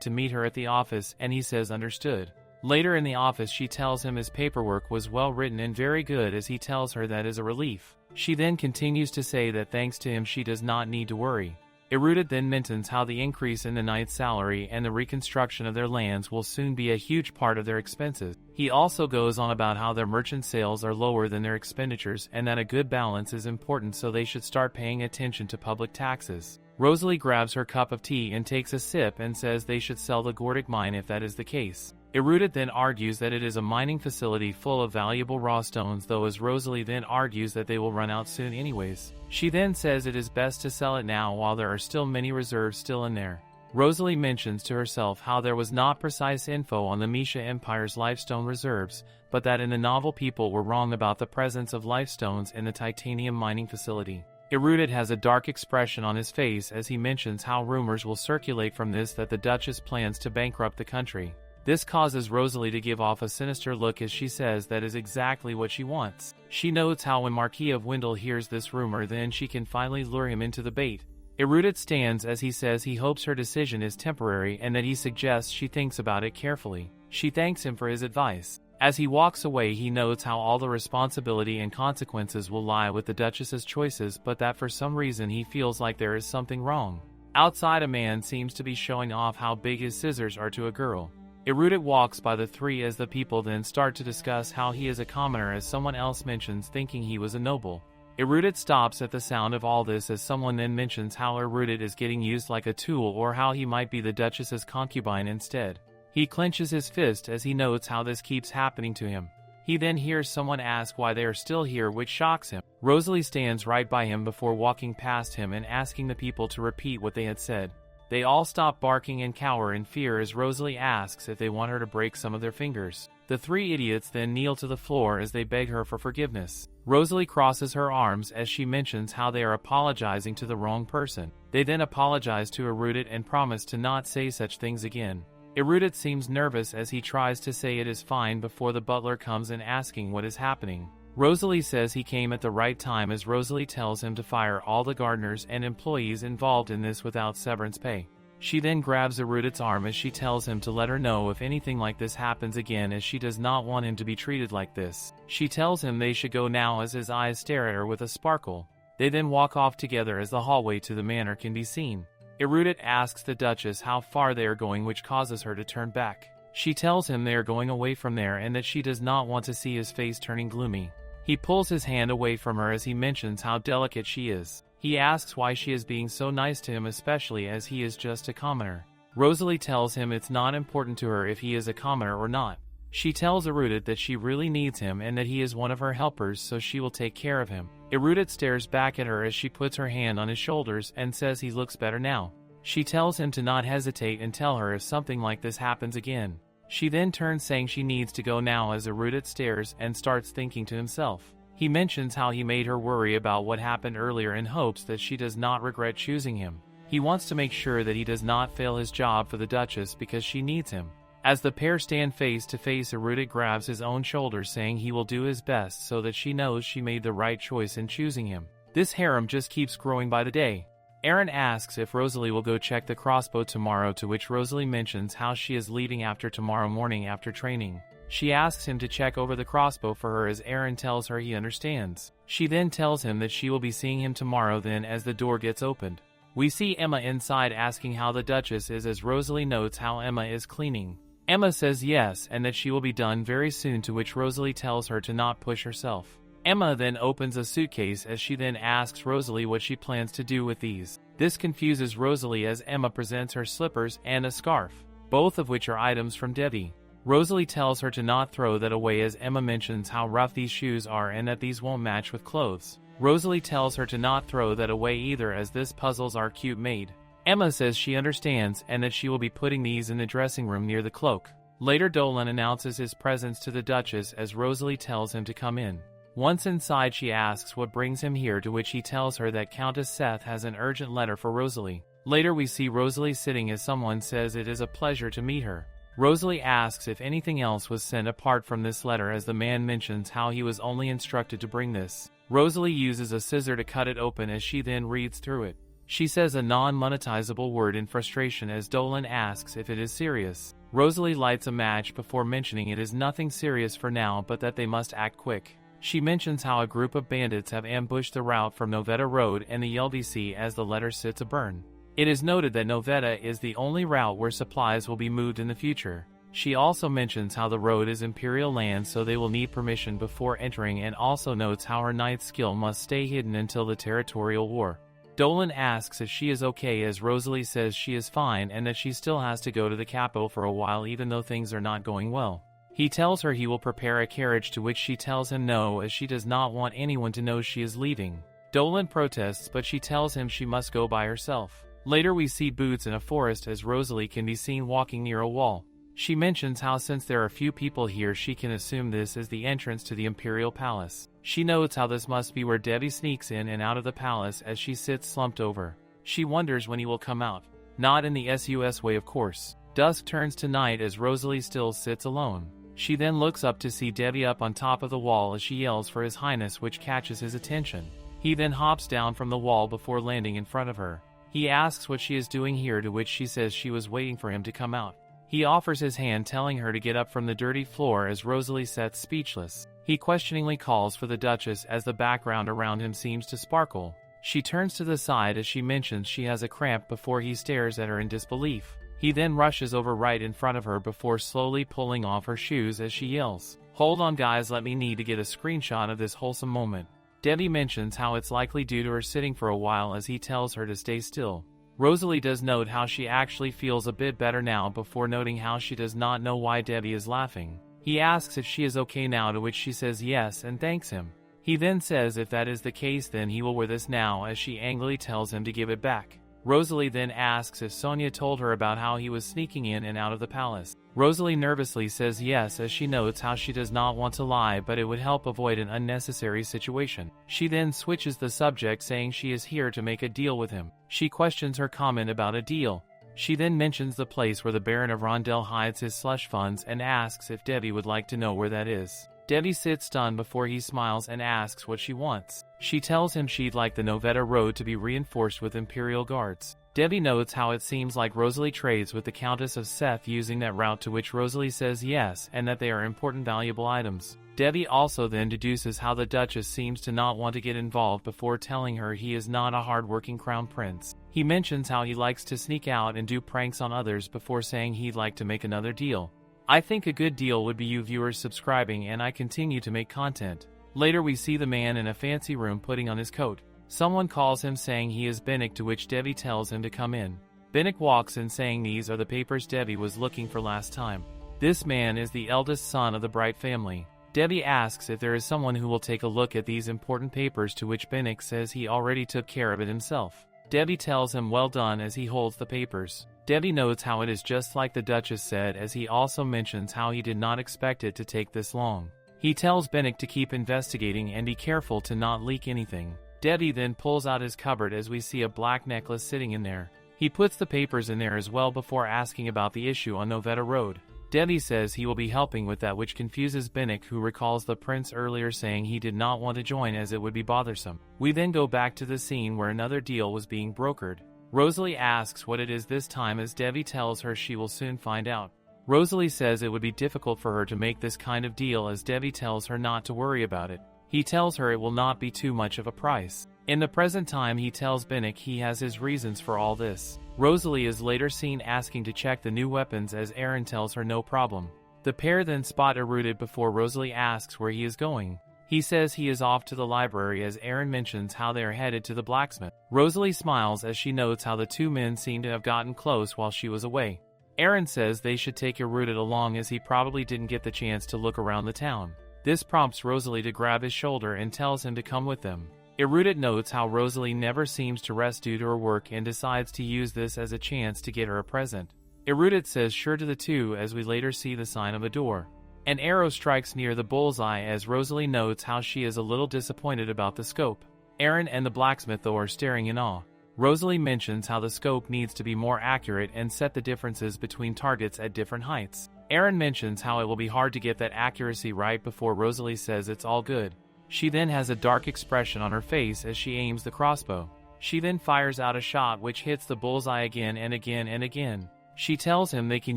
to meet her at the office and he says understood. Later in the office, she tells him his paperwork was well written and very good, as he tells her that is a relief. She then continues to say that thanks to him she does not need to worry. Erudit then mentions how the increase in the knight's salary and the reconstruction of their lands will soon be a huge part of their expenses. He also goes on about how their merchant sales are lower than their expenditures and that a good balance is important, so they should start paying attention to public taxes. Rosalie grabs her cup of tea and takes a sip and says they should sell the Gordic mine if that is the case. Erudit then argues that it is a mining facility full of valuable raw stones, though, as Rosalie then argues that they will run out soon anyways. She then says it is best to sell it now while there are still many reserves still in there. Rosalie mentions to herself how there was not precise info on the Misha Empire's lifestone reserves, but that in the novel people were wrong about the presence of lifestones in the titanium mining facility. Erudit has a dark expression on his face as he mentions how rumors will circulate from this that the Duchess plans to bankrupt the country. This causes Rosalie to give off a sinister look as she says that is exactly what she wants. She notes how when Marquis of Wendell hears this rumor, then she can finally lure him into the bait. Erudit stands as he says he hopes her decision is temporary and that he suggests she thinks about it carefully. She thanks him for his advice. As he walks away, he notes how all the responsibility and consequences will lie with the Duchess's choices, but that for some reason he feels like there is something wrong. Outside, a man seems to be showing off how big his scissors are to a girl. Erudit walks by the three as the people then start to discuss how he is a commoner, as someone else mentions thinking he was a noble. Erudit stops at the sound of all this as someone then mentions how Erudit is getting used like a tool or how he might be the Duchess's concubine instead. He clenches his fist as he notes how this keeps happening to him. He then hears someone ask why they are still here, which shocks him. Rosalie stands right by him before walking past him and asking the people to repeat what they had said. They all stop barking and cower in fear as Rosalie asks if they want her to break some of their fingers. The three idiots then kneel to the floor as they beg her for forgiveness. Rosalie crosses her arms as she mentions how they are apologizing to the wrong person. They then apologize to Erudit and promise to not say such things again. Erudit seems nervous as he tries to say it is fine before the butler comes in asking what is happening. Rosalie says he came at the right time as Rosalie tells him to fire all the gardeners and employees involved in this without severance pay. She then grabs Erudit's arm as she tells him to let her know if anything like this happens again, as she does not want him to be treated like this. She tells him they should go now as his eyes stare at her with a sparkle. They then walk off together as the hallway to the manor can be seen. Erudit asks the Duchess how far they are going, which causes her to turn back. She tells him they are going away from there and that she does not want to see his face turning gloomy. He pulls his hand away from her as he mentions how delicate she is. He asks why she is being so nice to him, especially as he is just a commoner. Rosalie tells him it's not important to her if he is a commoner or not. She tells Erudit that she really needs him and that he is one of her helpers, so she will take care of him. Erudit stares back at her as she puts her hand on his shoulders and says he looks better now. She tells him to not hesitate and tell her if something like this happens again. She then turns saying she needs to go now as Erudit stares and starts thinking to himself. He mentions how he made her worry about what happened earlier in hopes that she does not regret choosing him. He wants to make sure that he does not fail his job for the Duchess because she needs him. As the pair stand face to face, Erudit grabs his own shoulder saying he will do his best so that she knows she made the right choice in choosing him. This harem just keeps growing by the day. Aaron asks if Rosalie will go check the crossbow tomorrow, to which Rosalie mentions how she is leaving after tomorrow morning after training. She asks him to check over the crossbow for her as Aaron tells her he understands. She then tells him that she will be seeing him tomorrow then as the door gets opened. We see Emma inside asking how the Duchess is as Rosalie notes how Emma is cleaning. Emma says yes and that she will be done very soon, to which Rosalie tells her to not push herself. Emma then opens a suitcase as she then asks Rosalie what she plans to do with these. This confuses Rosalie as Emma presents her slippers and a scarf, both of which are items from Debbie. Rosalie tells her to not throw that away as Emma mentions how rough these shoes are and that these won't match with clothes. Rosalie tells her to not throw that away either as this puzzles are cute made. Emma says she understands and that she will be putting these in the dressing room near the cloak. Later Dolan announces his presence to the Duchess as Rosalie tells him to come in. Once inside she asks what brings him here, to which he tells her that Countess Seth has an urgent letter for Rosalie. Later we see Rosalie sitting as someone says it is a pleasure to meet her. Rosalie asks if anything else was sent apart from this letter as the man mentions how he was only instructed to bring this. Rosalie uses a scissor to cut it open as she then reads through it. She says a non-monetizable word in frustration as Dolan asks if it is serious. Rosalie lights a match before mentioning it is nothing serious for now but that they must act quick. She mentions how a group of bandits have ambushed the route from Novetta Road and the LDC as the letter sits a burn. It is noted that Novetta is the only route where supplies will be moved in the future. She also mentions how the road is Imperial land, so they will need permission before entering, and also notes how her knight's skill must stay hidden until the territorial war. Dolan asks if she is okay as Rosalie says she is fine and that she still has to go to the capital for a while even though things are not going well. He tells her he will prepare a carriage, to which she tells him no as she does not want anyone to know she is leaving. Dolan protests but she tells him she must go by herself. Later we see Boots in a forest as Rosalie can be seen walking near a wall. She mentions how since there are few people here she can assume this is the entrance to the Imperial Palace. She notes how this must be where Debbie sneaks in and out of the palace as she sits slumped over. She wonders when he will come out. Not in the SUS way of course. Dusk turns to night as Rosalie still sits alone. She then looks up to see Debbie up on top of the wall as she yells for His Highness, which catches his attention. He then hops down from the wall before landing in front of her. He asks what she is doing here, to which she says she was waiting for him to come out. He offers his hand telling her to get up from the dirty floor as Rosalie sits speechless. He questioningly calls for the Duchess as the background around him seems to sparkle. She turns to the side as she mentions she has a cramp before he stares at her in disbelief. He then rushes over right in front of her before slowly pulling off her shoes as she yells, "Hold on guys, let me need to get a screenshot of this wholesome moment." Debbie mentions how it's likely due to her sitting for a while as he tells her to stay still. Rosalie does note how she actually feels a bit better now before noting how she does not know why Debbie is laughing. He asks if she is okay now, to which she says yes and thanks him. He then says if that is the case then he will wear this now, as she angrily tells him to give it back. Rosalie then asks if Sonia told her about how he was sneaking in and out of the palace. Rosalie nervously says yes, as she notes how she does not want to lie, but it would help avoid an unnecessary situation. She then switches the subject, saying she is here to make a deal with him. She questions her comment about a deal. She then mentions the place where the Baron of Rondell hides his slush funds and asks if Debbie would like to know where that is. Debbie sits stunned before he smiles and asks what she wants. She tells him she'd like the Novetta Road to be reinforced with Imperial guards. Debbie notes how it seems like Rosalie trades with the Countess of Seth using that route, to which Rosalie says yes and that they are important valuable items. Debbie also then deduces how the Duchess seems to not want to get involved before telling her he is not a hard-working crown prince. He mentions how he likes to sneak out and do pranks on others before saying he'd like to make another deal. I think a good deal would be you viewers subscribing and I continue to make content. Later we see the man in a fancy room putting on his coat. Someone calls him saying he is Bennick, to which Debbie tells him to come in. Bennick walks in saying these are the papers Debbie was looking for last time. This man is the eldest son of the Bright family. Debbie asks if there is someone who will take a look at these important papers, to which Bennick says he already took care of it himself. Debbie tells him well done as he holds the papers. Debbie notes how it is just like the Duchess said, as he also mentions how he did not expect it to take this long. He tells Bennick to keep investigating and be careful to not leak anything. Debbie then pulls out his cupboard as we see a black necklace sitting in there. He puts the papers in there as well before asking about the issue on Novetta Road. Debbie says he will be helping with that, which confuses Bennick, who recalls the prince earlier saying he did not want to join as it would be bothersome. We then go back to the scene where another deal was being brokered. Rosalie asks what it is this time, as Debbie tells her she will soon find out. Rosalie says it would be difficult for her to make this kind of deal, as Debbie tells her not to worry about it. He tells her it will not be too much of a price. In the present time he tells Bennick he has his reasons for all this. Rosalie is later seen asking to check the new weapons, as Aaron tells her no problem. The pair then spot Erudit before Rosalie asks where he is going. He says he is off to the library, as Aaron mentions how they are headed to the blacksmith. Rosalie smiles as she notes how the two men seem to have gotten close while she was away. Aaron says they should take Erudit along, as he probably didn't get the chance to look around the town. This prompts Rosalie to grab his shoulder and tells him to come with them. Erudit notes how Rosalie never seems to rest due to her work and decides to use this as a chance to get her a present. Erudit says sure to the two, as we later see the sign of a door. An arrow strikes near the bullseye, as Rosalie notes how she is a little disappointed about the scope. Aaron and the blacksmith though are staring in awe. Rosalie mentions how the scope needs to be more accurate and set the differences between targets at different heights. Aaron mentions how it will be hard to get that accuracy right before Rosalie says it's all good. She then has a dark expression on her face as she aims the crossbow. She then fires out a shot which hits the bullseye again and again and again. She tells him they can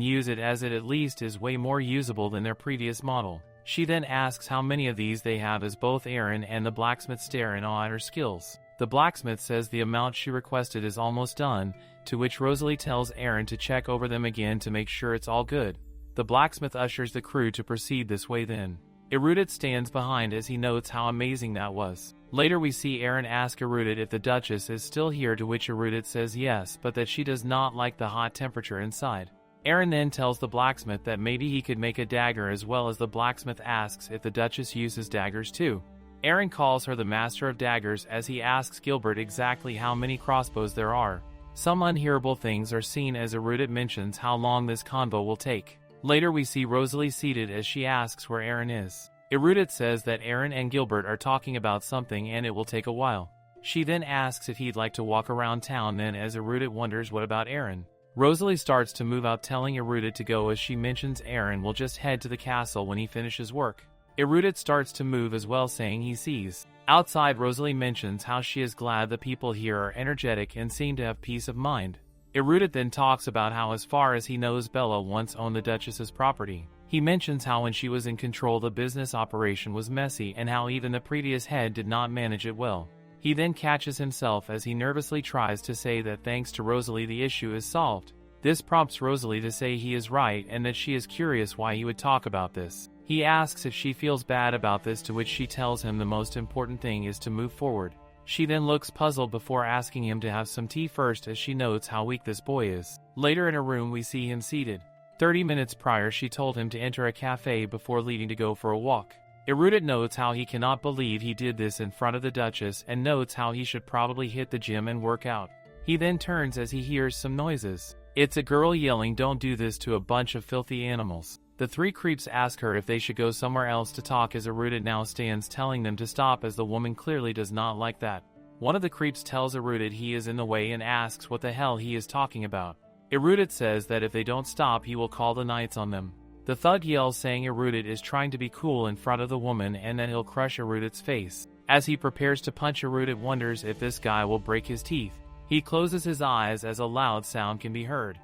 use it, as it at least is way more usable than their previous model. She then asks how many of these they have, as both Aaron and the blacksmith stare in awe at her skills. The blacksmith says the amount she requested is almost done, to which Rosalie tells Aaron to check over them again to make sure it's all good. The blacksmith ushers the crew to proceed this way then. Erudit stands behind as he notes how amazing that was. Later we see Aaron ask Erudit if the Duchess is still here, to which Erudit says yes, but that she does not like the hot temperature inside. Aaron then tells the blacksmith that maybe he could make a dagger, as well as the blacksmith asks if the Duchess uses daggers too. Aaron calls her the master of daggers, as he asks Gilbert exactly how many crossbows there are. Some unhearable things are seen as Erudit mentions how long this convo will take. Later we see Rosalie seated as she asks where Aaron is. Erudit says that Aaron and Gilbert are talking about something and it will take a while. She then asks if he'd like to walk around town then, as Erudit wonders what about Aaron. Rosalie starts to move out, telling Erudit to go, as she mentions Aaron will just head to the castle when he finishes work. Erudit starts to move as well, saying he sees. Outside, Rosalie mentions how she is glad the people here are energetic and seem to have peace of mind. Erudit then talks about how, as far as he knows, Bella once owned the Duchess's property. He mentions how when she was in control the business operation was messy, and how even the previous head did not manage it well. He then catches himself as he nervously tries to say that thanks to Rosalie the issue is solved. This prompts Rosalie to say he is right and that she is curious why he would talk about this. He asks if she feels bad about this, to which she tells him the most important thing is to move forward. She then looks puzzled before asking him to have some tea first, as she notes how weak this boy is. Later in a room we see him seated. 30 minutes prior she told him to enter a cafe before leaving to go for a walk. Erudet notes how he cannot believe he did this in front of the Duchess and notes how he should probably hit the gym and work out. He then turns as he hears some noises. It's a girl yelling, "Don't do this to a bunch of filthy animals." The three creeps ask her if they should go somewhere else to talk, as Erudet now stands telling them to stop, as the woman clearly does not like that. One of the creeps tells Erudet he is in the way and asks what the hell he is talking about. Erudet says that if they don't stop he will call the knights on them. The thug yells, saying Erudet is trying to be cool in front of the woman and that he'll crush Erudet's face. As he prepares to punch, Erudet wonders if this guy will break his teeth. He closes his eyes as a loud sound can be heard.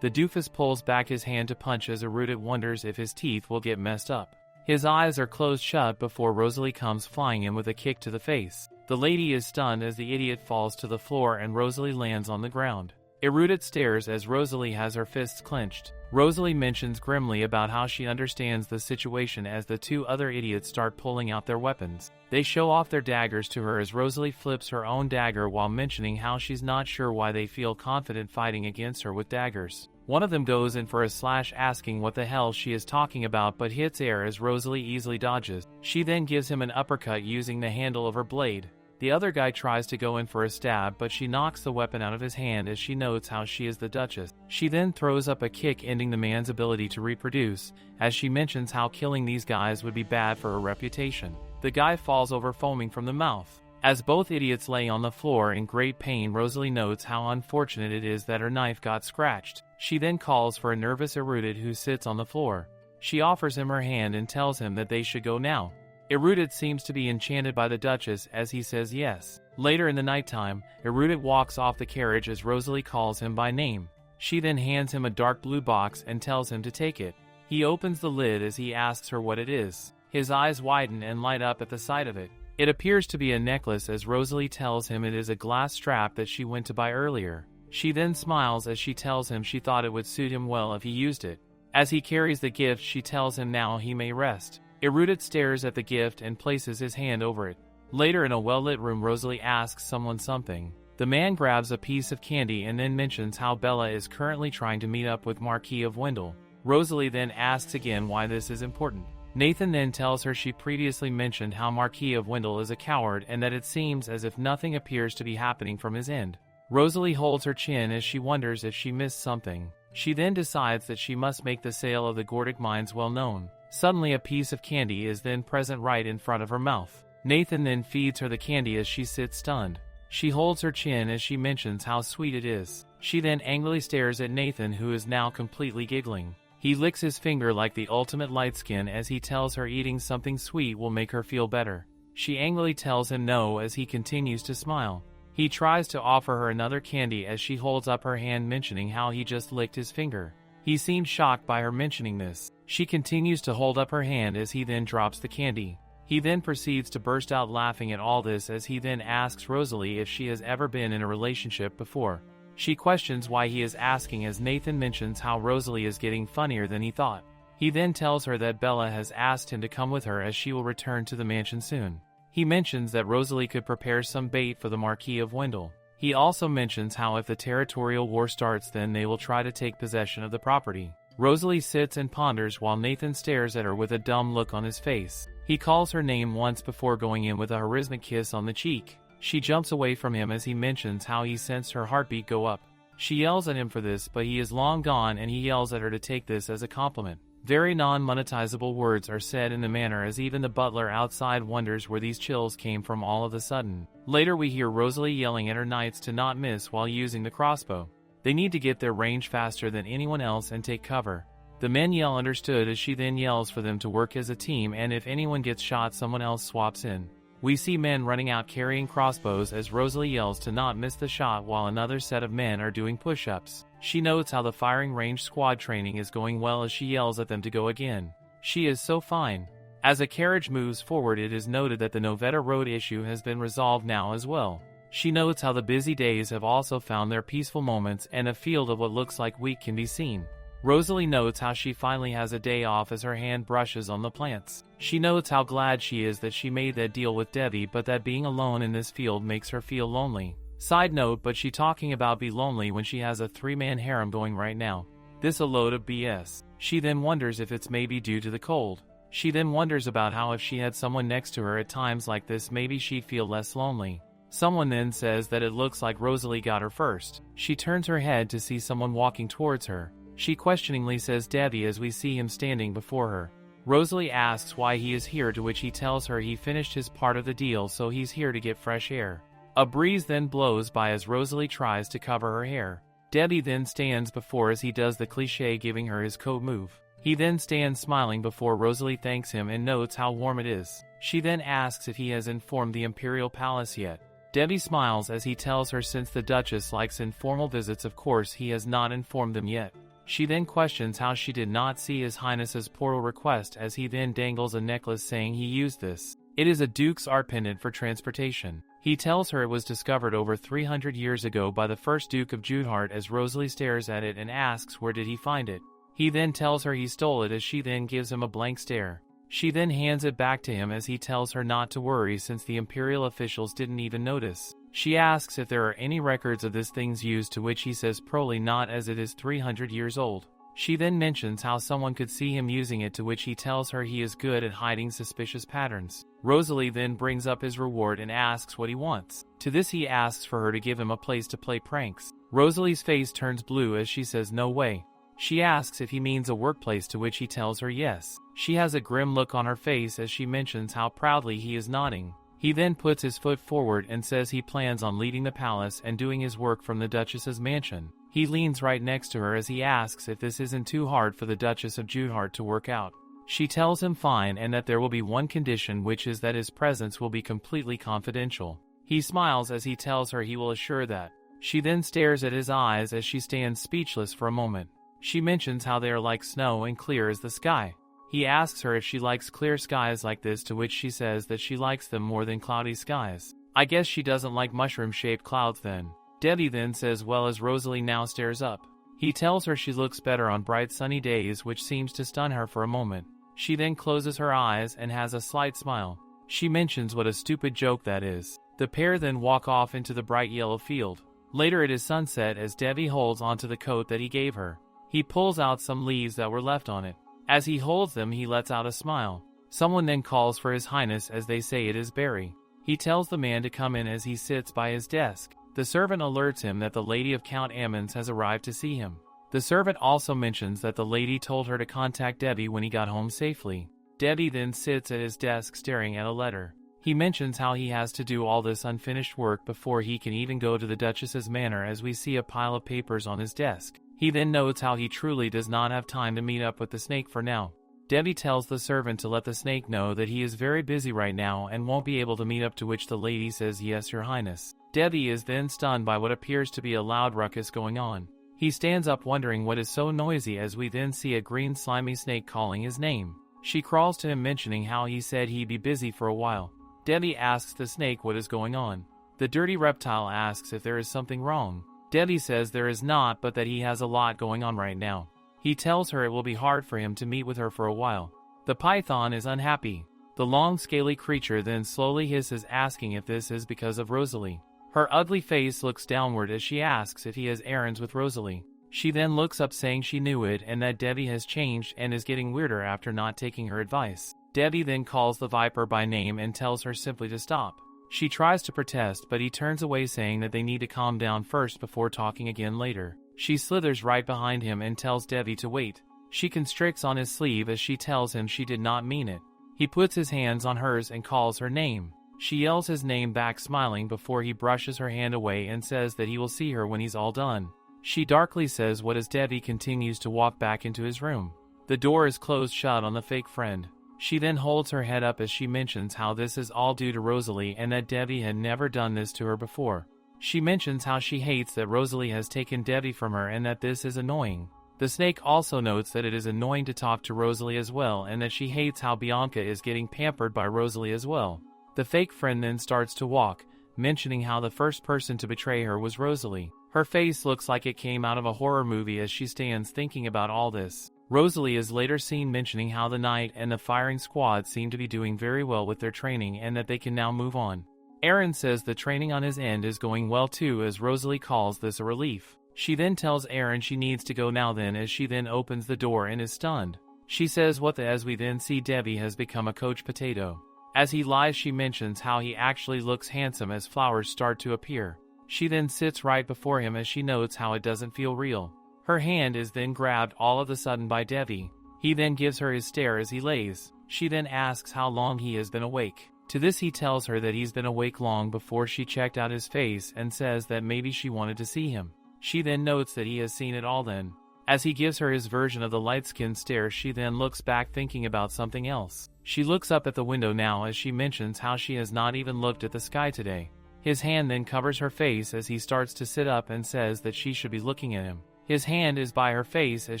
The doofus pulls back his hand to punch, as Erudet wonders if his teeth will get messed up. His eyes are closed shut before Rosalie comes flying in with a kick to the face. The lady is stunned as the idiot falls to the floor and Rosalie lands on the ground. Erudet stares as Rosalie has her fists clenched. Rosalie mentions grimly about how she understands the situation as the two other idiots start pulling out their weapons. They show off their daggers to her as Rosalie flips her own dagger while mentioning how she's not sure why they feel confident fighting against her with daggers. One of them goes in for a slash, asking what the hell she is talking about, but hits air as Rosalie easily dodges. She then gives him an uppercut using the handle of her blade. The other guy tries to go in for a stab, but she knocks the weapon out of his hand as she notes how she is the Duchess. She then throws up a kick, ending the man's ability to reproduce, as she mentions how killing these guys would be bad for her reputation. The guy falls over foaming from the mouth. As both idiots lay on the floor in great pain, Rosalie notes how unfortunate it is that her knife got scratched. She then calls for a nervous Erudet who sits on the floor. She offers him her hand and tells him that they should go now. Erudet seems to be enchanted by the Duchess as he says yes. Later in the nighttime, Erudet walks off the carriage as Rosalie calls him by name. She then hands him a dark blue box and tells him to take it. He opens the lid as he asks her what it is. His eyes widen and light up at the sight of it. It appears to be a necklace, as Rosalie tells him it is a glass strap that she went to buy earlier. She then smiles as she tells him she thought it would suit him well if he used it. As he carries the gift, she tells him now he may rest. Erudet stares at the gift and places his hand over it. Later in a well-lit room, Rosalie asks someone something. The man grabs a piece of candy and then mentions how Bella is currently trying to meet up with Marquis of Wendell. Rosalie then asks again why this is important. Nathan then tells her she previously mentioned how Marquis of Wendell is a coward and that it seems as if nothing appears to be happening from his end. Rosalie holds her chin as she wonders if she missed something. She then decides that she must make the sale of the Gordic mines well known. Suddenly a piece of candy is then present right in front of her mouth. Nathan then feeds her the candy as she sits stunned. She holds her chin as she mentions how sweet it is. She then angrily stares at Nathan, who is now completely giggling. He licks his finger like the ultimate light skin as he tells her eating something sweet will make her feel better. She angrily tells him no as he continues to smile. He tries to offer her another candy as she holds up her hand, mentioning how he just licked his finger. He seems shocked by her mentioning this. She continues to hold up her hand as he then drops the candy. He then proceeds to burst out laughing at all this as he then asks Rosalie if she has ever been in a relationship before. She questions why he is asking as Nathan mentions how Rosalie is getting funnier than he thought. He then tells her that Bella has asked him to come with her as she will return to the mansion soon. He mentions that Rosalie could prepare some bait for the Marquis of Wendell. He also mentions how if the territorial war starts, then they will try to take possession of the property. Rosalie sits and ponders while Nathan stares at her with a dumb look on his face. He calls her name once before going in with a charismatic kiss on the cheek. She jumps away from him as he mentions how he sensed her heartbeat go up. She yells at him for this, but he is long gone and he yells at her to take this as a compliment. Very non-monetizable words are said in the manner as even the butler outside wonders where these chills came from all of a sudden. Later we hear Rosalie yelling at her knights to not miss while using the crossbow. They need to get their range faster than anyone else and take cover. The men yell understood as she then yells for them to work as a team, and if anyone gets shot, someone else swaps in. We see men running out carrying crossbows as Rosalie yells to not miss the shot while another set of men are doing push-ups. She notes how the firing range squad training is going well as she yells at them to go again. She is so fine. As a carriage moves forward, it is noted that the Novetta Road issue has been resolved now as well. She notes how the busy days have also found their peaceful moments and a field of what looks like wheat can be seen. Rosalie notes how she finally has a day off as her hand brushes on the plants. She notes how glad she is that she made that deal with Debbie, but that being alone in this field makes her feel lonely. Side note, but she talking about be lonely when she has a 3-man harem going right now. This a load of BS. She then wonders if it's maybe due to the cold. She then wonders about how if she had someone next to her at times like this maybe she'd feel less lonely. Someone then says that it looks like Rosalie got her first. She turns her head to see someone walking towards her. She questioningly says Debbie as we see him standing before her. Rosalie asks why he is here, to which he tells her he finished his part of the deal so he's here to get fresh air. A breeze then blows by as Rosalie tries to cover her hair. Debbie then stands before as he does the cliché giving her his coat move. He then stands smiling before Rosalie thanks him and notes how warm it is. She then asks if he has informed the Imperial Palace yet. Debbie smiles as he tells her since the Duchess likes informal visits, of course he has not informed them yet. She then questions how she did not see His Highness's portal request as he then dangles a necklace saying he used this. It is a Duke's art pendant for transportation. He tells her it was discovered over 300 years ago by the first Duke of Judehart as Rosalie stares at it and asks where did he find it. He then tells her he stole it as she then gives him a blank stare. She then hands it back to him as he tells her not to worry since the Imperial officials didn't even notice. She asks if there are any records of this thing's use, to which he says probably not as it is 300 years old. She then mentions how someone could see him using it, to which he tells her he is good at hiding suspicious patterns. Rosalie then brings up his reward and asks what he wants. To this he asks for her to give him a place to play pranks. Rosalie's face turns blue as she says no way. She asks if he means a workplace, to which he tells her yes. She has a grim look on her face as she mentions how proudly he is nodding. He then puts his foot forward and says he plans on leaving the palace and doing his work from the Duchess's mansion. He leans right next to her as he asks if this isn't too hard for the Duchess of Judehart to work out. She tells him fine and that there will be one condition, which is that his presence will be completely confidential. He smiles as he tells her he will assure that. She then stares at his eyes as she stands speechless for a moment. She mentions how they are like snow and clear as the sky. He asks her if she likes clear skies like this, to which she says that she likes them more than cloudy skies. I guess she doesn't like mushroom-shaped clouds then. Debbie then says well as Rosalie now stares up. He tells her she looks better on bright sunny days, which seems to stun her for a moment. She then closes her eyes and has a slight smile. She mentions what a stupid joke that is. The pair then walk off into the bright yellow field. Later it is sunset as Debbie holds onto the coat that he gave her. He pulls out some leaves that were left on it. As he holds them, he lets out a smile. Someone then calls for His Highness as they say it is Barry. He tells the man to come in as he sits by his desk. The servant alerts him that the lady of Count Ammons has arrived to see him. The servant also mentions that the lady told her to contact Debbie when he got home safely. Debbie then sits at his desk staring at a letter. He mentions how he has to do all this unfinished work before he can even go to the Duchess's manor as we see a pile of papers on his desk. He then notes how he truly does not have time to meet up with the snake for now. Debbie tells the servant to let the snake know that he is very busy right now and won't be able to meet up, to which the lady says yes, Your Highness. Debbie is then stunned by what appears to be a loud ruckus going on. He stands up wondering what is so noisy as we then see a green slimy snake calling his name. She crawls to him mentioning how he said he'd be busy for a while. Debbie asks the snake what is going on. The dirty reptile asks if there is something wrong. Debbie says there is not, but that he has a lot going on right now. He tells her it will be hard for him to meet with her for a while. The python is unhappy. The long scaly creature then slowly hisses, asking if this is because of Rosalie. Her ugly face looks downward as she asks if he has errands with Rosalie. She then looks up saying she knew it and that Debbie has changed and is getting weirder after not taking her advice. Debbie then calls the viper by name and tells her simply to stop. She tries to protest, but he turns away saying that they need to calm down first before talking again later. She slithers right behind him and tells Debbie to wait. She constricts on his sleeve as she tells him she did not mean it. He puts his hands on hers and calls her name. She yells his name back, smiling before he brushes her hand away and says that he will see her when he's all done. She darkly says what as Debbie continues to walk back into his room. The door is closed shut on the fake friend. She then holds her head up as she mentions how this is all due to Rosalie and that Debbie had never done this to her before. She mentions how she hates that Rosalie has taken Debbie from her and that this is annoying. The snake also notes that it is annoying to talk to Rosalie as well and that she hates how Bianca is getting pampered by Rosalie as well. The fake friend then starts to walk, mentioning how the first person to betray her was Rosalie. Her face looks like it came out of a horror movie as she stands thinking about all this. Rosalie is later seen mentioning how the Knight and the firing squad seem to be doing very well with their training and that they can now move on. Aaron says the training on his end is going well too, as Rosalie calls this a relief. She then tells Aaron she needs to go now then, as she then opens the door and is stunned. She says what the, as we then see Debbie has become a coach potato. As he lies, she mentions how he actually looks handsome as flowers start to appear. She then sits right before him as she notes how it doesn't feel real. Her hand is then grabbed all of a sudden by Debbie. He then gives her his stare as he lays. She then asks how long he has been awake. To this he tells her that he's been awake long before she checked out his face and says that maybe she wanted to see him. She then notes that he has seen it all then. As he gives her his version of the light-skinned stare, she then looks back thinking about something else. She looks up at the window now as she mentions how she has not even looked at the sky today. His hand then covers her face as he starts to sit up and says that she should be looking at him. His hand is by her face as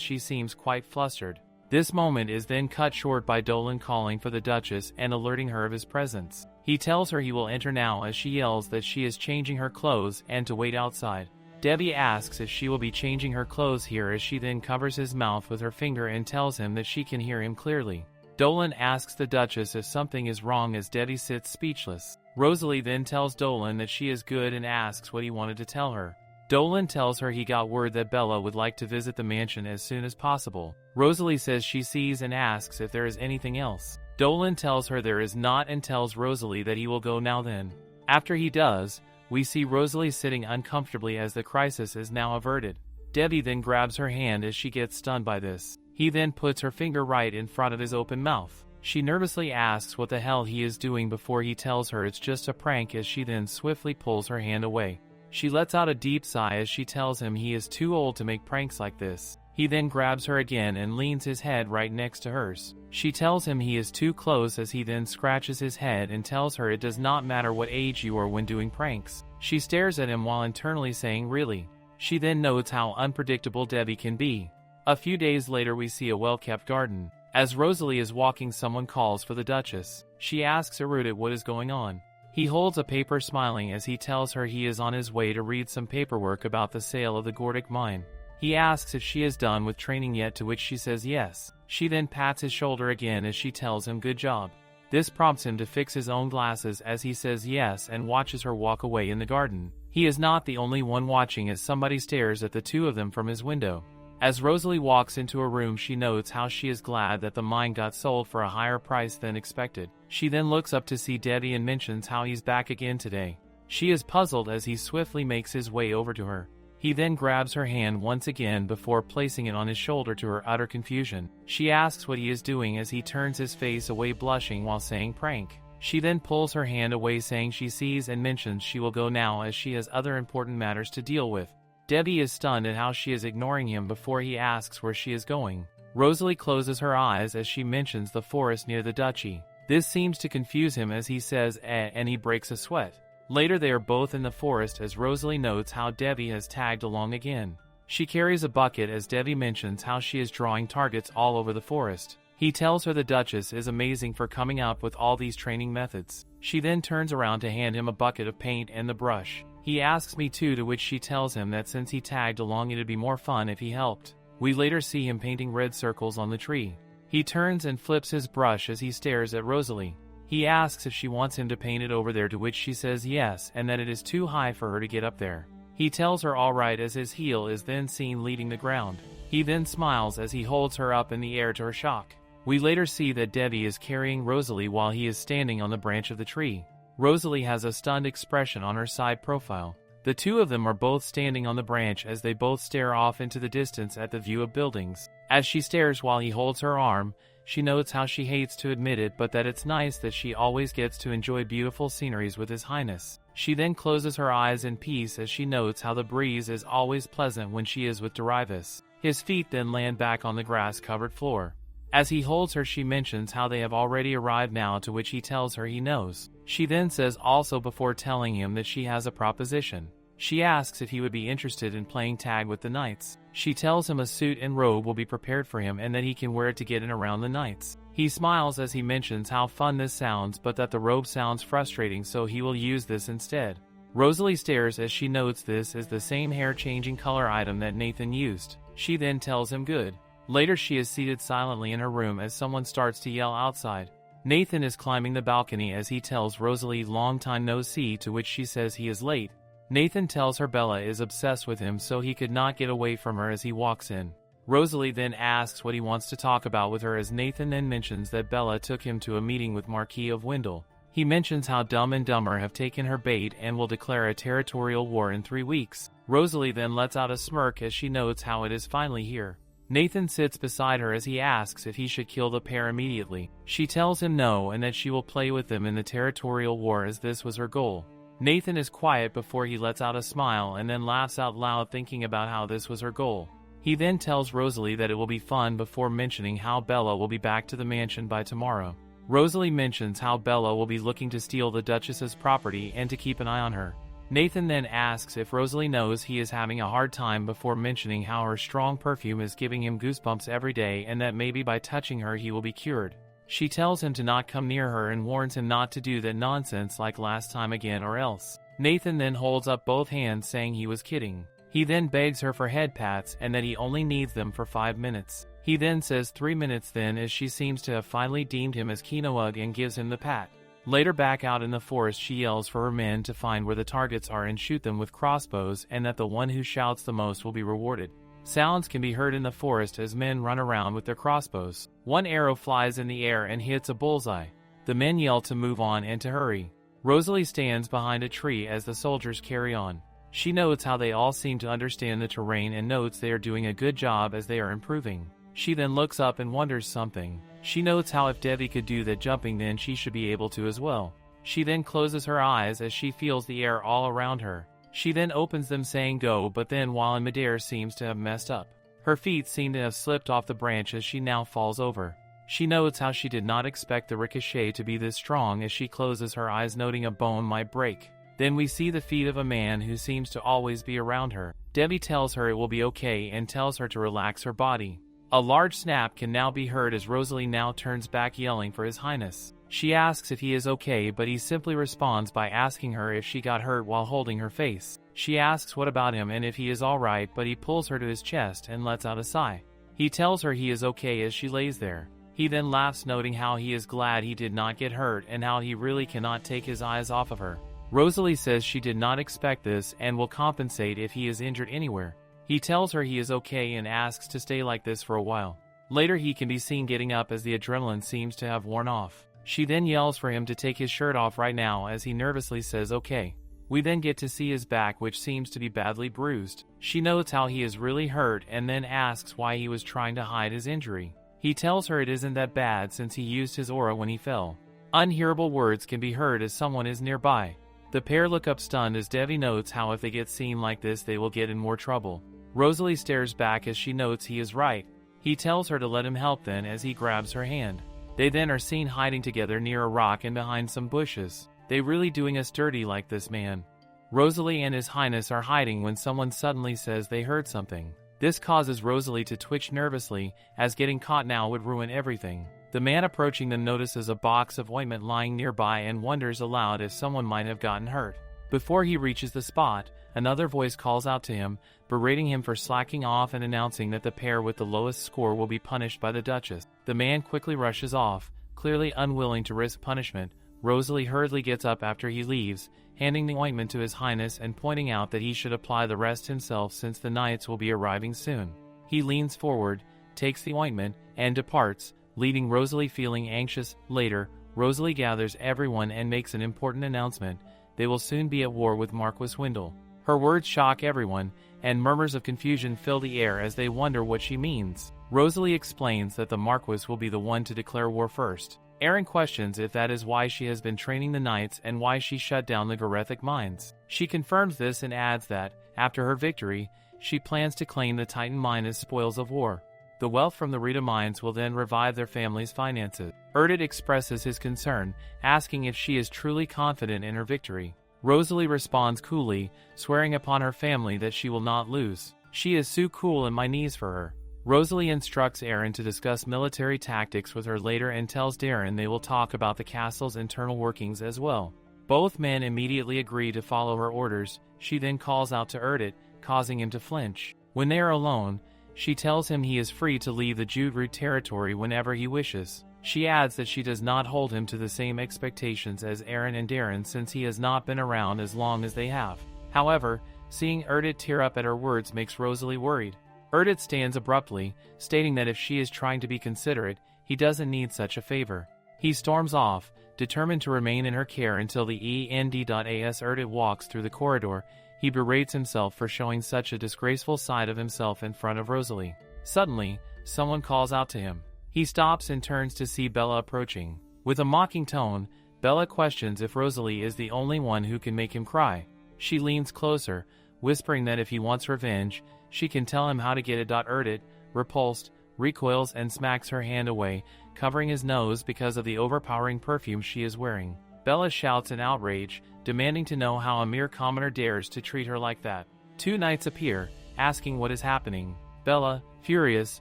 she seems quite flustered. This moment is then cut short by Dolan calling for the Duchess and alerting her of his presence. He tells her he will enter now as she yells that she is changing her clothes and to wait outside. Debbie asks if she will be changing her clothes here as she then covers his mouth with her finger and tells him that she can hear him clearly. Dolan asks the Duchess if something is wrong as Debbie sits speechless. Rosalie then tells Dolan that she is good and asks what he wanted to tell her. Dolan tells her he got word that Bella would like to visit the mansion as soon as possible. Rosalie says she sees and asks if there is anything else. Dolan tells her there is not and tells Rosalie that he will go now then. After he does, we see Rosalie sitting uncomfortably as the crisis is now averted. Debbie then grabs her hand as she gets stunned by this. He then puts her finger right in front of his open mouth. She nervously asks what the hell he is doing before he tells her it's just a prank as she then swiftly pulls her hand away. She lets out a deep sigh as she tells him he is too old to make pranks like this. He then grabs her again and leans his head right next to hers. She tells him he is too close as he then scratches his head and tells her it does not matter what age you are when doing pranks. She stares at him while internally saying really. She then notes how unpredictable Debbie can be. A few days later we see a well-kept garden. As Rosalie is walking, someone calls for the Duchess. She asks Erudit what is going on. He holds a paper smiling as he tells her he is on his way to read some paperwork about the sale of the Gordic mine. He asks if she is done with training yet, to which she says yes. She then pats his shoulder again as she tells him good job. This prompts him to fix his own glasses as he says yes and watches her walk away in the garden. He is not the only one watching as somebody stares at the two of them from his window. As Rosalie walks into her room, she notes how she is glad that the mine got sold for a higher price than expected. She then looks up to see Debbie and mentions how he's back again today. She is puzzled as he swiftly makes his way over to her. He then grabs her hand once again before placing it on his shoulder to her utter confusion. She asks what he is doing as he turns his face away blushing while saying prank. She then pulls her hand away saying she sees and mentions she will go now as she has other important matters to deal with. Debbie is stunned at how she is ignoring him before he asks where she is going. Rosalie closes her eyes as she mentions the forest near the duchy. This seems to confuse him as he says and he breaks a sweat. Later they are both in the forest as Rosalie notes how Debbie has tagged along again. She carries a bucket as Debbie mentions how she is drawing targets all over the forest. He tells her the Duchess is amazing for coming up with all these training methods. She then turns around to hand him a bucket of paint and the brush. He asks me too, to which she tells him that since he tagged along it'd be more fun if he helped. We later see him painting red circles on the tree. He turns and flips his brush as he stares at Rosalie. He asks if she wants him to paint it over there, to which she says yes and that it is too high for her to get up there. He tells her alright as his heel is then seen leading the ground. He then smiles as he holds her up in the air to her shock. We later see that Debbie is carrying Rosalie while he is standing on the branch of the tree. Rosalie has a stunned expression on her side profile. The two of them are both standing on the branch as they both stare off into the distance at the view of buildings. As she stares while he holds her arm, she notes how she hates to admit it, but that it's nice that she always gets to enjoy beautiful sceneries with His Highness. She then closes her eyes in peace as she notes how the breeze is always pleasant when she is with Darius. His feet then land back on the grass-covered floor. As he holds her, she mentions how they have already arrived now, to which he tells her he knows. She then says also before telling him that she has a proposition. She asks if he would be interested in playing tag with the knights. She tells him a suit and robe will be prepared for him and that he can wear it to get in around the knights. He smiles as he mentions how fun this sounds, but that the robe sounds frustrating, so he will use this instead. Rosalie stares as she notes this is the same hair-changing color item that Nathan used. She then tells him good. Later she is seated silently in her room as someone starts to yell outside. Nathan is climbing the balcony as he tells Rosalie long time no see, to which she says he is late. Nathan tells her Bella is obsessed with him, so he could not get away from her as he walks in. Rosalie then asks what he wants to talk about with her, as Nathan then mentions that Bella took him to a meeting with Marquis of Wendell. He mentions how Dumb and Dumber have taken her bait and will declare a territorial war in 3 weeks. Rosalie then lets out a smirk as she notes how it is finally here. Nathan sits beside her as he asks if he should kill the pair immediately. She tells him no, and that she will play with them in the territorial war as this was her goal. Nathan is quiet before he lets out a smile and then laughs out loud, thinking about how this was her goal. He then tells Rosalie that it will be fun before mentioning how Bella will be back to the mansion by tomorrow. Rosalie mentions how Bella will be looking to steal the Duchess's property and to keep an eye on her. Nathan then asks if Rosalie knows he is having a hard time before mentioning how her strong perfume is giving him goosebumps every day and that maybe by touching her he will be cured. She tells him to not come near her and warns him not to do that nonsense like last time again or else. Nathan then holds up both hands saying he was kidding. He then begs her for head pats and that he only needs them for 5 minutes. He then says 3 minutes then, as she seems to have finally deemed him as Kinoug, and gives him the pat. Later back out in the forest she yells for her men to find where the targets are and shoot them with crossbows, and that the one who shouts the most will be rewarded. Sounds can be heard in the forest as men run around with their crossbows. One arrow flies in the air and hits a bullseye. The men yell to move on and to hurry. Rosalie stands behind a tree as the soldiers carry on. She notes how they all seem to understand the terrain and notes they are doing a good job as they are improving. She then looks up and wonders something. She notes how if Debbie could do that jumping, then she should be able to as well. She then closes her eyes as she feels the air all around her. She then opens them saying go, but then while in midair seems to have messed up. Her feet seem to have slipped off the branch as she now falls over. She notes how she did not expect the ricochet to be this strong as she closes her eyes, noting a bone might break. Then we see the feet of a man who seems to always be around her. Debbie tells her it will be okay and tells her to relax her body. A large snap can now be heard as Rosalie now turns back yelling for His Highness. She asks if he is okay, but he simply responds by asking her if she got hurt while holding her face. She asks what about him and if he is alright, but he pulls her to his chest and lets out a sigh. He tells her he is okay as she lays there. He then laughs, noting how he is glad he did not get hurt and how he really cannot take his eyes off of her. Rosalie says she did not expect this and will compensate if he is injured anywhere. He tells her he is okay and asks to stay like this for a while. Later he can be seen getting up as the adrenaline seems to have worn off. She then yells for him to take his shirt off right now as he nervously says okay. We then get to see his back, which seems to be badly bruised. She notes how he is really hurt and then asks why he was trying to hide his injury. He tells her it isn't that bad since he used his aura when he fell. Unhearable words can be heard as someone is nearby. The pair look up stunned as Debbie notes how if they get seen like this they will get in more trouble. Rosalie stares back as she notes he is right. He tells her to let him help then as he grabs her hand. They then are seen hiding together near a rock and behind some bushes. They really doing us dirty like this, man. Rosalie and His Highness are hiding when someone suddenly says they heard something. This causes Rosalie to twitch nervously, as getting caught now would ruin everything. The man approaching them notices a box of ointment lying nearby and wonders aloud if someone might have gotten hurt. Before he reaches the spot, another voice calls out to him, berating him for slacking off and announcing that the pair with the lowest score will be punished by the Duchess. The man quickly rushes off, clearly unwilling to risk punishment. Rosalie hurriedly gets up after he leaves, handing the ointment to His Highness and pointing out that he should apply the rest himself since the knights will be arriving soon. He leans forward, takes the ointment, and departs, leaving Rosalie feeling anxious. Later, Rosalie gathers everyone and makes an important announcement. They will soon be at war with Marquis Wendell. Her words shock everyone, and murmurs of confusion fill the air as they wonder what she means. Rosalie explains that the Marquis will be the one to declare war first. Aaron questions if that is why she has been training the knights and why she shut down the Gorethic mines. She confirms this and adds that, after her victory, she plans to claim the Titan mine as spoils of war. The wealth from the Rita mines will then revive their family's finances. Erdit expresses his concern, asking if she is truly confident in her victory. Rosalie responds coolly, swearing upon her family that she will not lose. She is so cool in my knees for her. Rosalie instructs Aaron to discuss military tactics with her later and tells Darren they will talk about the castle's internal workings as well. Both men immediately agree to follow her orders. She then calls out to Erdit, causing him to flinch. When they are alone, she tells him he is free to leave the Jute territory whenever he wishes. She adds that she does not hold him to the same expectations as Aaron and Darren since he has not been around as long as they have. However, seeing Erdit tear up at her words makes Rosalie worried. Erdit stands abruptly, stating that if she is trying to be considerate, he doesn't need such a favor. He storms off, determined to remain in her care until the end.as Erdit walks through the corridor. He berates himself for showing such a disgraceful side of himself in front of Rosalie. Suddenly, someone calls out to him. He stops and turns to see Bella approaching. With a mocking tone, Bella questions if Rosalie is the only one who can make him cry. She leans closer, whispering that if he wants revenge, she can tell him how to get it. Erdit, repulsed, recoils and smacks her hand away, covering his nose because of the overpowering perfume she is wearing. Bella shouts in outrage, demanding to know how a mere commoner dares to treat her like that. Two knights appear, asking what is happening. Bella, furious,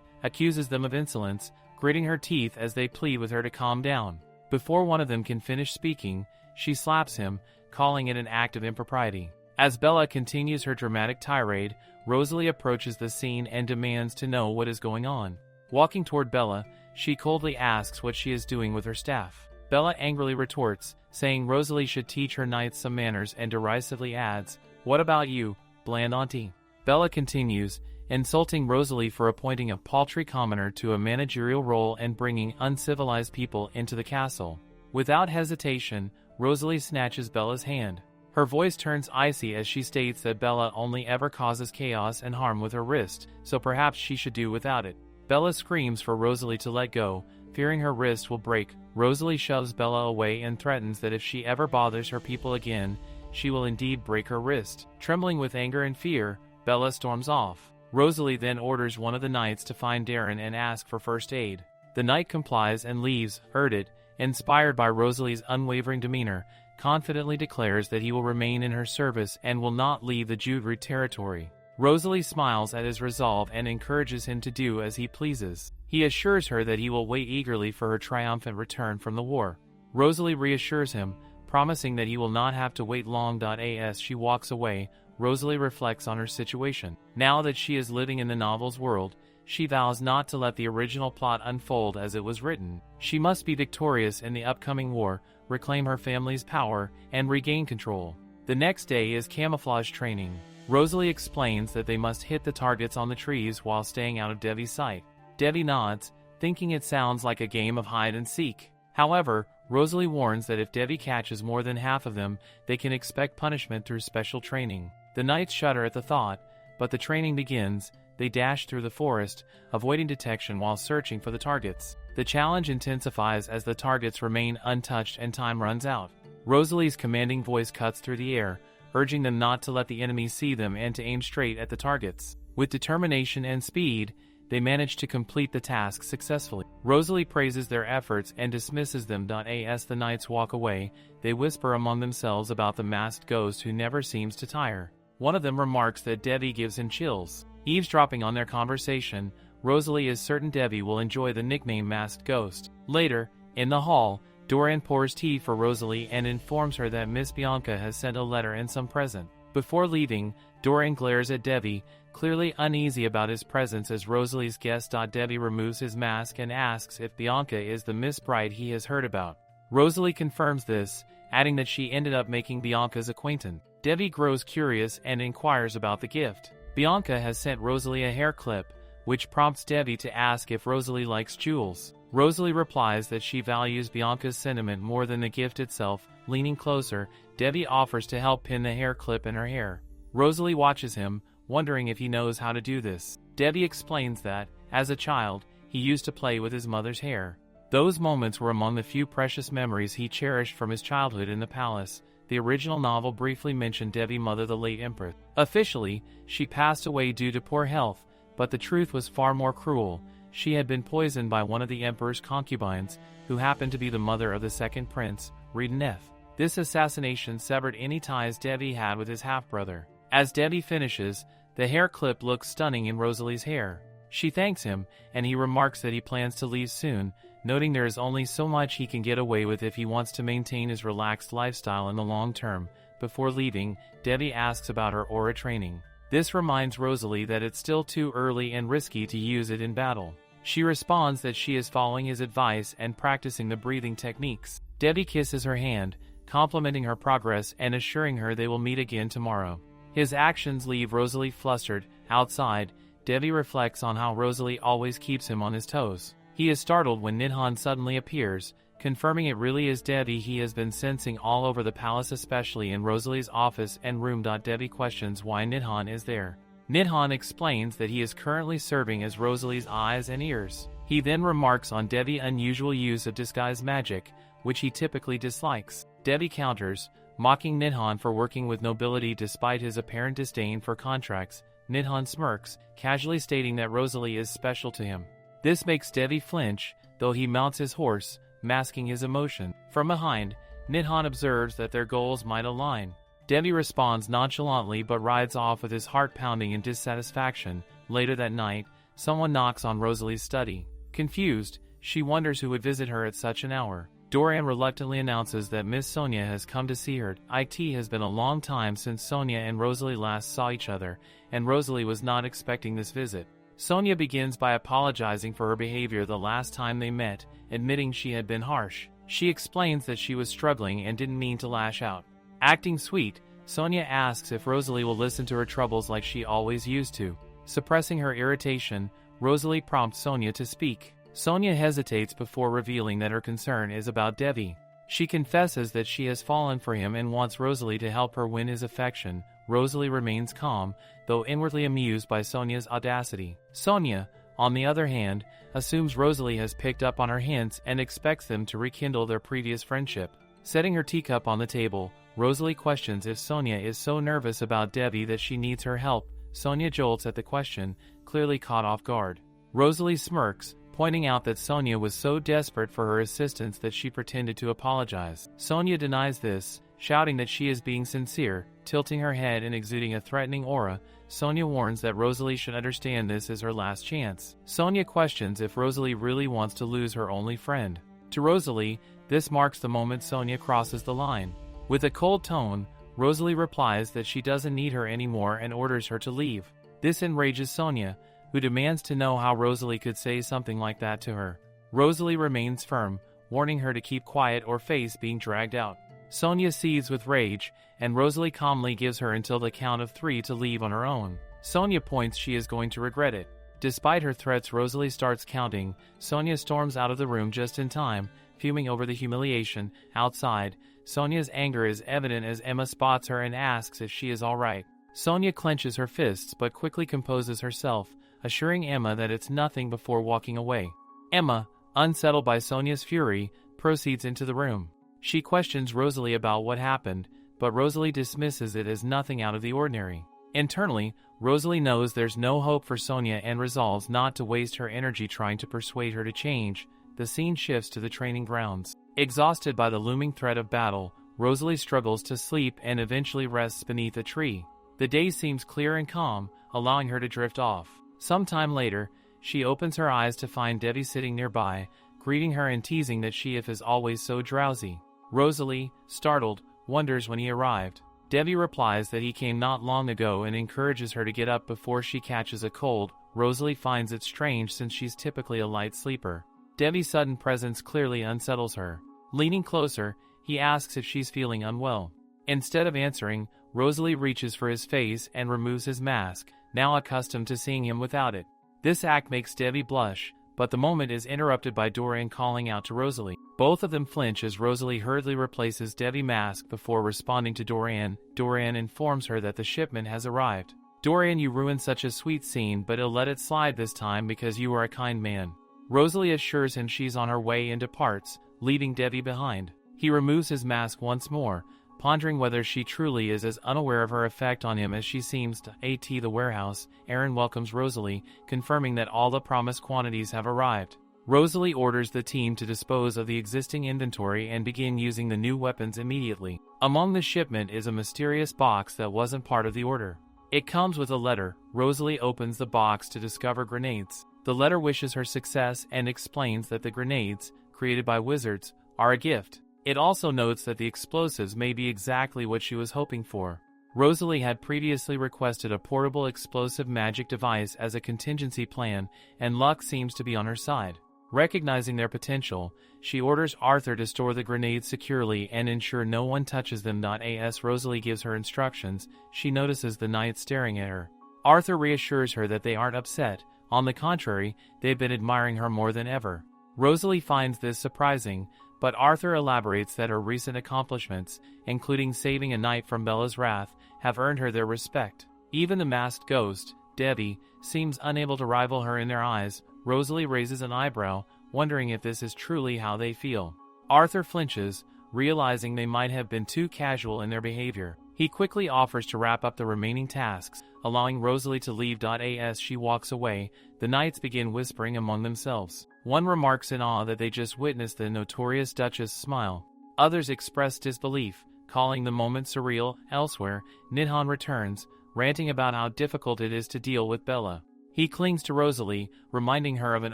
accuses them of insolence, gritting her teeth as they plead with her to calm down. Before one of them can finish speaking, she slaps him, calling it an act of impropriety. As Bella continues her dramatic tirade, Rosalie approaches the scene and demands to know what is going on. Walking toward Bella, she coldly asks what she is doing with her staff. Bella angrily retorts, saying Rosalie should teach her knights some manners, and derisively adds, "What about you, bland auntie?" Bella continues, insulting Rosalie for appointing a paltry commoner to a managerial role and bringing uncivilized people into the castle. Without hesitation, Rosalie snatches Bella's hand. Her voice turns icy as she states that Bella only ever causes chaos and harm with her wrist, so perhaps she should do without it. Bella screams for Rosalie to let go, fearing her wrist will break. Rosalie shoves Bella away and threatens that if she ever bothers her people again, she will indeed break her wrist. Trembling with anger and fear, Bella storms off. Rosalie then orders one of the knights to find Darren and ask for first aid. The knight complies and leaves. Erdit, inspired by Rosalie's unwavering demeanor, confidently declares that he will remain in her service and will not leave the Jute territory. Rosalie smiles at his resolve and encourages him to do as he pleases. He assures her that he will wait eagerly for her triumphant return from the war. Rosalie reassures him, promising that he will not have to wait long. As she walks away, Rosalie reflects on her situation. Now that she is living in the novel's world, she vows not to let the original plot unfold as it was written. She must be victorious in the upcoming war, reclaim her family's power, and regain control. The next day is camouflage training. Rosalie explains that they must hit the targets on the trees while staying out of Devi's sight. Devi nods, thinking it sounds like a game of hide and seek. However, Rosalie warns that if Devi catches more than half of them, they can expect punishment through special training. The knights shudder at the thought, but the training begins. They dash through the forest, avoiding detection while searching for the targets. The challenge intensifies as the targets remain untouched and time runs out. Rosalie's commanding voice cuts through the air, urging them not to let the enemy see them and to aim straight at the targets. With determination and speed, they manage to complete the task successfully. Rosalie praises their efforts and dismisses them. As the knights walk away, they whisper among themselves about the masked ghost who never seems to tire. One of them remarks that Devi gives him chills. Eavesdropping on their conversation, Rosalie is certain Devi will enjoy the nickname Masked Ghost. Later, in the hall, Dorian pours tea for Rosalie and informs her that Miss Bianca has sent a letter and some present. Before leaving, Dorian glares at Devi, clearly uneasy about his presence as Rosalie's guest. Devi removes his mask and asks if Bianca is the Miss Bright he has heard about. Rosalie confirms this, adding that she ended up making Bianca's acquaintance. Devi grows curious and inquires about the gift. Bianca has sent Rosalie a hair clip, which prompts Devi to ask if Rosalie likes jewels. Rosalie replies that she values Bianca's sentiment more than the gift itself. Leaning closer, Devi offers to help pin the hair clip in her hair. Rosalie watches him, wondering if he knows how to do this. Devi explains that, as a child, he used to play with his mother's hair. Those moments were among the few precious memories he cherished from his childhood in the palace. The original novel briefly mentioned Devi's mother, the late Empress. Officially, she passed away due to poor health, but the truth was far more cruel. She had been poisoned by one of the Emperor's concubines, who happened to be the mother of the second prince, Reincarnates. This assassination severed any ties Devi had with his half-brother. As Devi finishes, the hair clip looks stunning in Rosalie's hair. She thanks him, and he remarks that he plans to leave soon. noting there is only so much he can get away with if he wants to maintain his relaxed lifestyle in the long term. Before leaving, Debbie asks about her aura training. This reminds Rosalie that it's still too early and risky to use it in battle. She responds that she is following his advice and practicing the breathing techniques. Debbie kisses her hand, complimenting her progress and assuring her they will meet again tomorrow. His actions leave Rosalie flustered. Outside, Debbie reflects on how Rosalie always keeps him on his toes. He is startled when Ninhan suddenly appears, confirming it really is Debbie he has been sensing all over the palace, especially in Rosalie's office and room. Debbie questions why Ninhan is there. Ninhan explains that he is currently serving as Rosalie's eyes and ears. He then remarks on Debbie's unusual use of disguise magic, which he typically dislikes. Debbie counters, mocking Ninhan for working with nobility despite his apparent disdain for contracts. Ninhan smirks, casually stating that Rosalie is special to him. This makes Debbie flinch, though he mounts his horse, masking his emotion. From behind, Ninhan observes that their goals might align. Debbie responds nonchalantly but rides off with his heart pounding in dissatisfaction. Later that night, someone knocks on Rosalie's study. Confused, she wonders who would visit her at such an hour. Dorian reluctantly announces that Miss Sonia has come to see her. It has been a long time since Sonia and Rosalie last saw each other, and Rosalie was not expecting this visit. Sonia begins by apologizing for her behavior the last time they met, admitting she had been harsh. She explains that she was struggling and didn't mean to lash out. Acting sweet, Sonia asks if Rosalie will listen to her troubles like she always used to. Suppressing her irritation, Rosalie prompts Sonia to speak. Sonia hesitates before revealing that her concern is about Debbie. She confesses that she has fallen for him and wants Rosalie to help her win his affection. Rosalie remains calm, though inwardly amused by Sonia's audacity. Sonia, on the other hand, assumes Rosalie has picked up on her hints and expects them to rekindle their previous friendship. Setting her teacup on the table, Rosalie questions if Sonia is so nervous about Debbie that she needs her help. Sonia jolts at the question, clearly caught off guard. Rosalie smirks, pointing out that Sonia was so desperate for her assistance that she pretended to apologize. Sonia denies this, shouting that she is being sincere, tilting her head and exuding a threatening aura. Sonia warns that Rosalie should understand this is her last chance. Sonia questions if Rosalie really wants to lose her only friend. To Rosalie, this marks the moment Sonia crosses the line. With a cold tone, Rosalie replies that she doesn't need her anymore and orders her to leave. This enrages Sonia, who demands to know how Rosalie could say something like that to her. Rosalie remains firm, warning her to keep quiet or face being dragged out. Sonia seethes with rage, and Rosalie calmly gives her until the count of 3 to leave on her own. Sonia points she is going to regret it. Despite her threats, Rosalie starts counting. Sonia storms out of the room just in time, fuming over the humiliation. Outside, Sonia's anger is evident as Emma spots her and asks if she is all right. Sonia clenches her fists but quickly composes herself, assuring Emma that it's nothing before walking away. Emma, unsettled by Sonia's fury, proceeds into the room. She questions Rosalie about what happened, but Rosalie dismisses it as nothing out of the ordinary. Internally, Rosalie knows there's no hope for Sonia and resolves not to waste her energy trying to persuade her to change. The scene shifts to the training grounds. Exhausted by the looming threat of battle, Rosalie struggles to sleep and eventually rests beneath a tree. The day seems clear and calm, allowing her to drift off. Sometime later, she opens her eyes to find Debbie sitting nearby, greeting her and teasing that she is always so drowsy. Rosalie, startled, wonders when he arrived. Debbie replies that he came not long ago and encourages her to get up before she catches a cold. Rosalie finds it strange since she's typically a light sleeper. Debbie's sudden presence clearly unsettles her. Leaning closer, he asks if she's feeling unwell. Instead of answering, Rosalie reaches for his face and removes his mask, now accustomed to seeing him without it. This act makes Debbie blush, but the moment is interrupted by Dorian calling out to Rosalie. Both of them flinch as Rosalie hurriedly replaces Debbie's mask before responding to Dorian. Dorian informs her that the shipment has arrived. Dorian, you ruined such a sweet scene, but I'll let it slide this time because you are a kind man. Rosalie assures him she's on her way and departs, leaving Debbie behind. He removes his mask once more, pondering whether she truly is as unaware of her effect on him as she seems to. At the warehouse, Aaron welcomes Rosalie, confirming that all the promised quantities have arrived. Rosalie orders the team to dispose of the existing inventory and begin using the new weapons immediately. Among the shipment is a mysterious box that wasn't part of the order. It comes with a letter. Rosalie opens the box to discover grenades. The letter wishes her success and explains that the grenades, created by wizards, are a gift. It also notes that the explosives may be exactly what she was hoping for. Rosalie had previously requested a portable explosive magic device as a contingency plan, and luck seems to be on her side. Recognizing their potential, she orders Arthur to store the grenades securely and ensure no one touches them. As Rosalie gives her instructions, she notices the knights staring at her. Arthur reassures her that they aren't upset. On the contrary, they've been admiring her more than ever. Rosalie finds this surprising, but Arthur elaborates that her recent accomplishments, including saving a knight from Bella's wrath, have earned her their respect. Even the masked ghost, Debbie, seems unable to rival her in their eyes. Rosalie raises an eyebrow, wondering if this is truly how they feel. Arthur flinches, realizing they might have been too casual in their behavior. He quickly offers to wrap up the remaining tasks, allowing Rosalie to leave. As she walks away, the knights begin whispering among themselves. One remarks in awe that they just witnessed the notorious Duchess smile. Others express disbelief, calling the moment surreal. Elsewhere, Nidhan returns, ranting about how difficult it is to deal with Bella. He clings to Rosalie, reminding her of an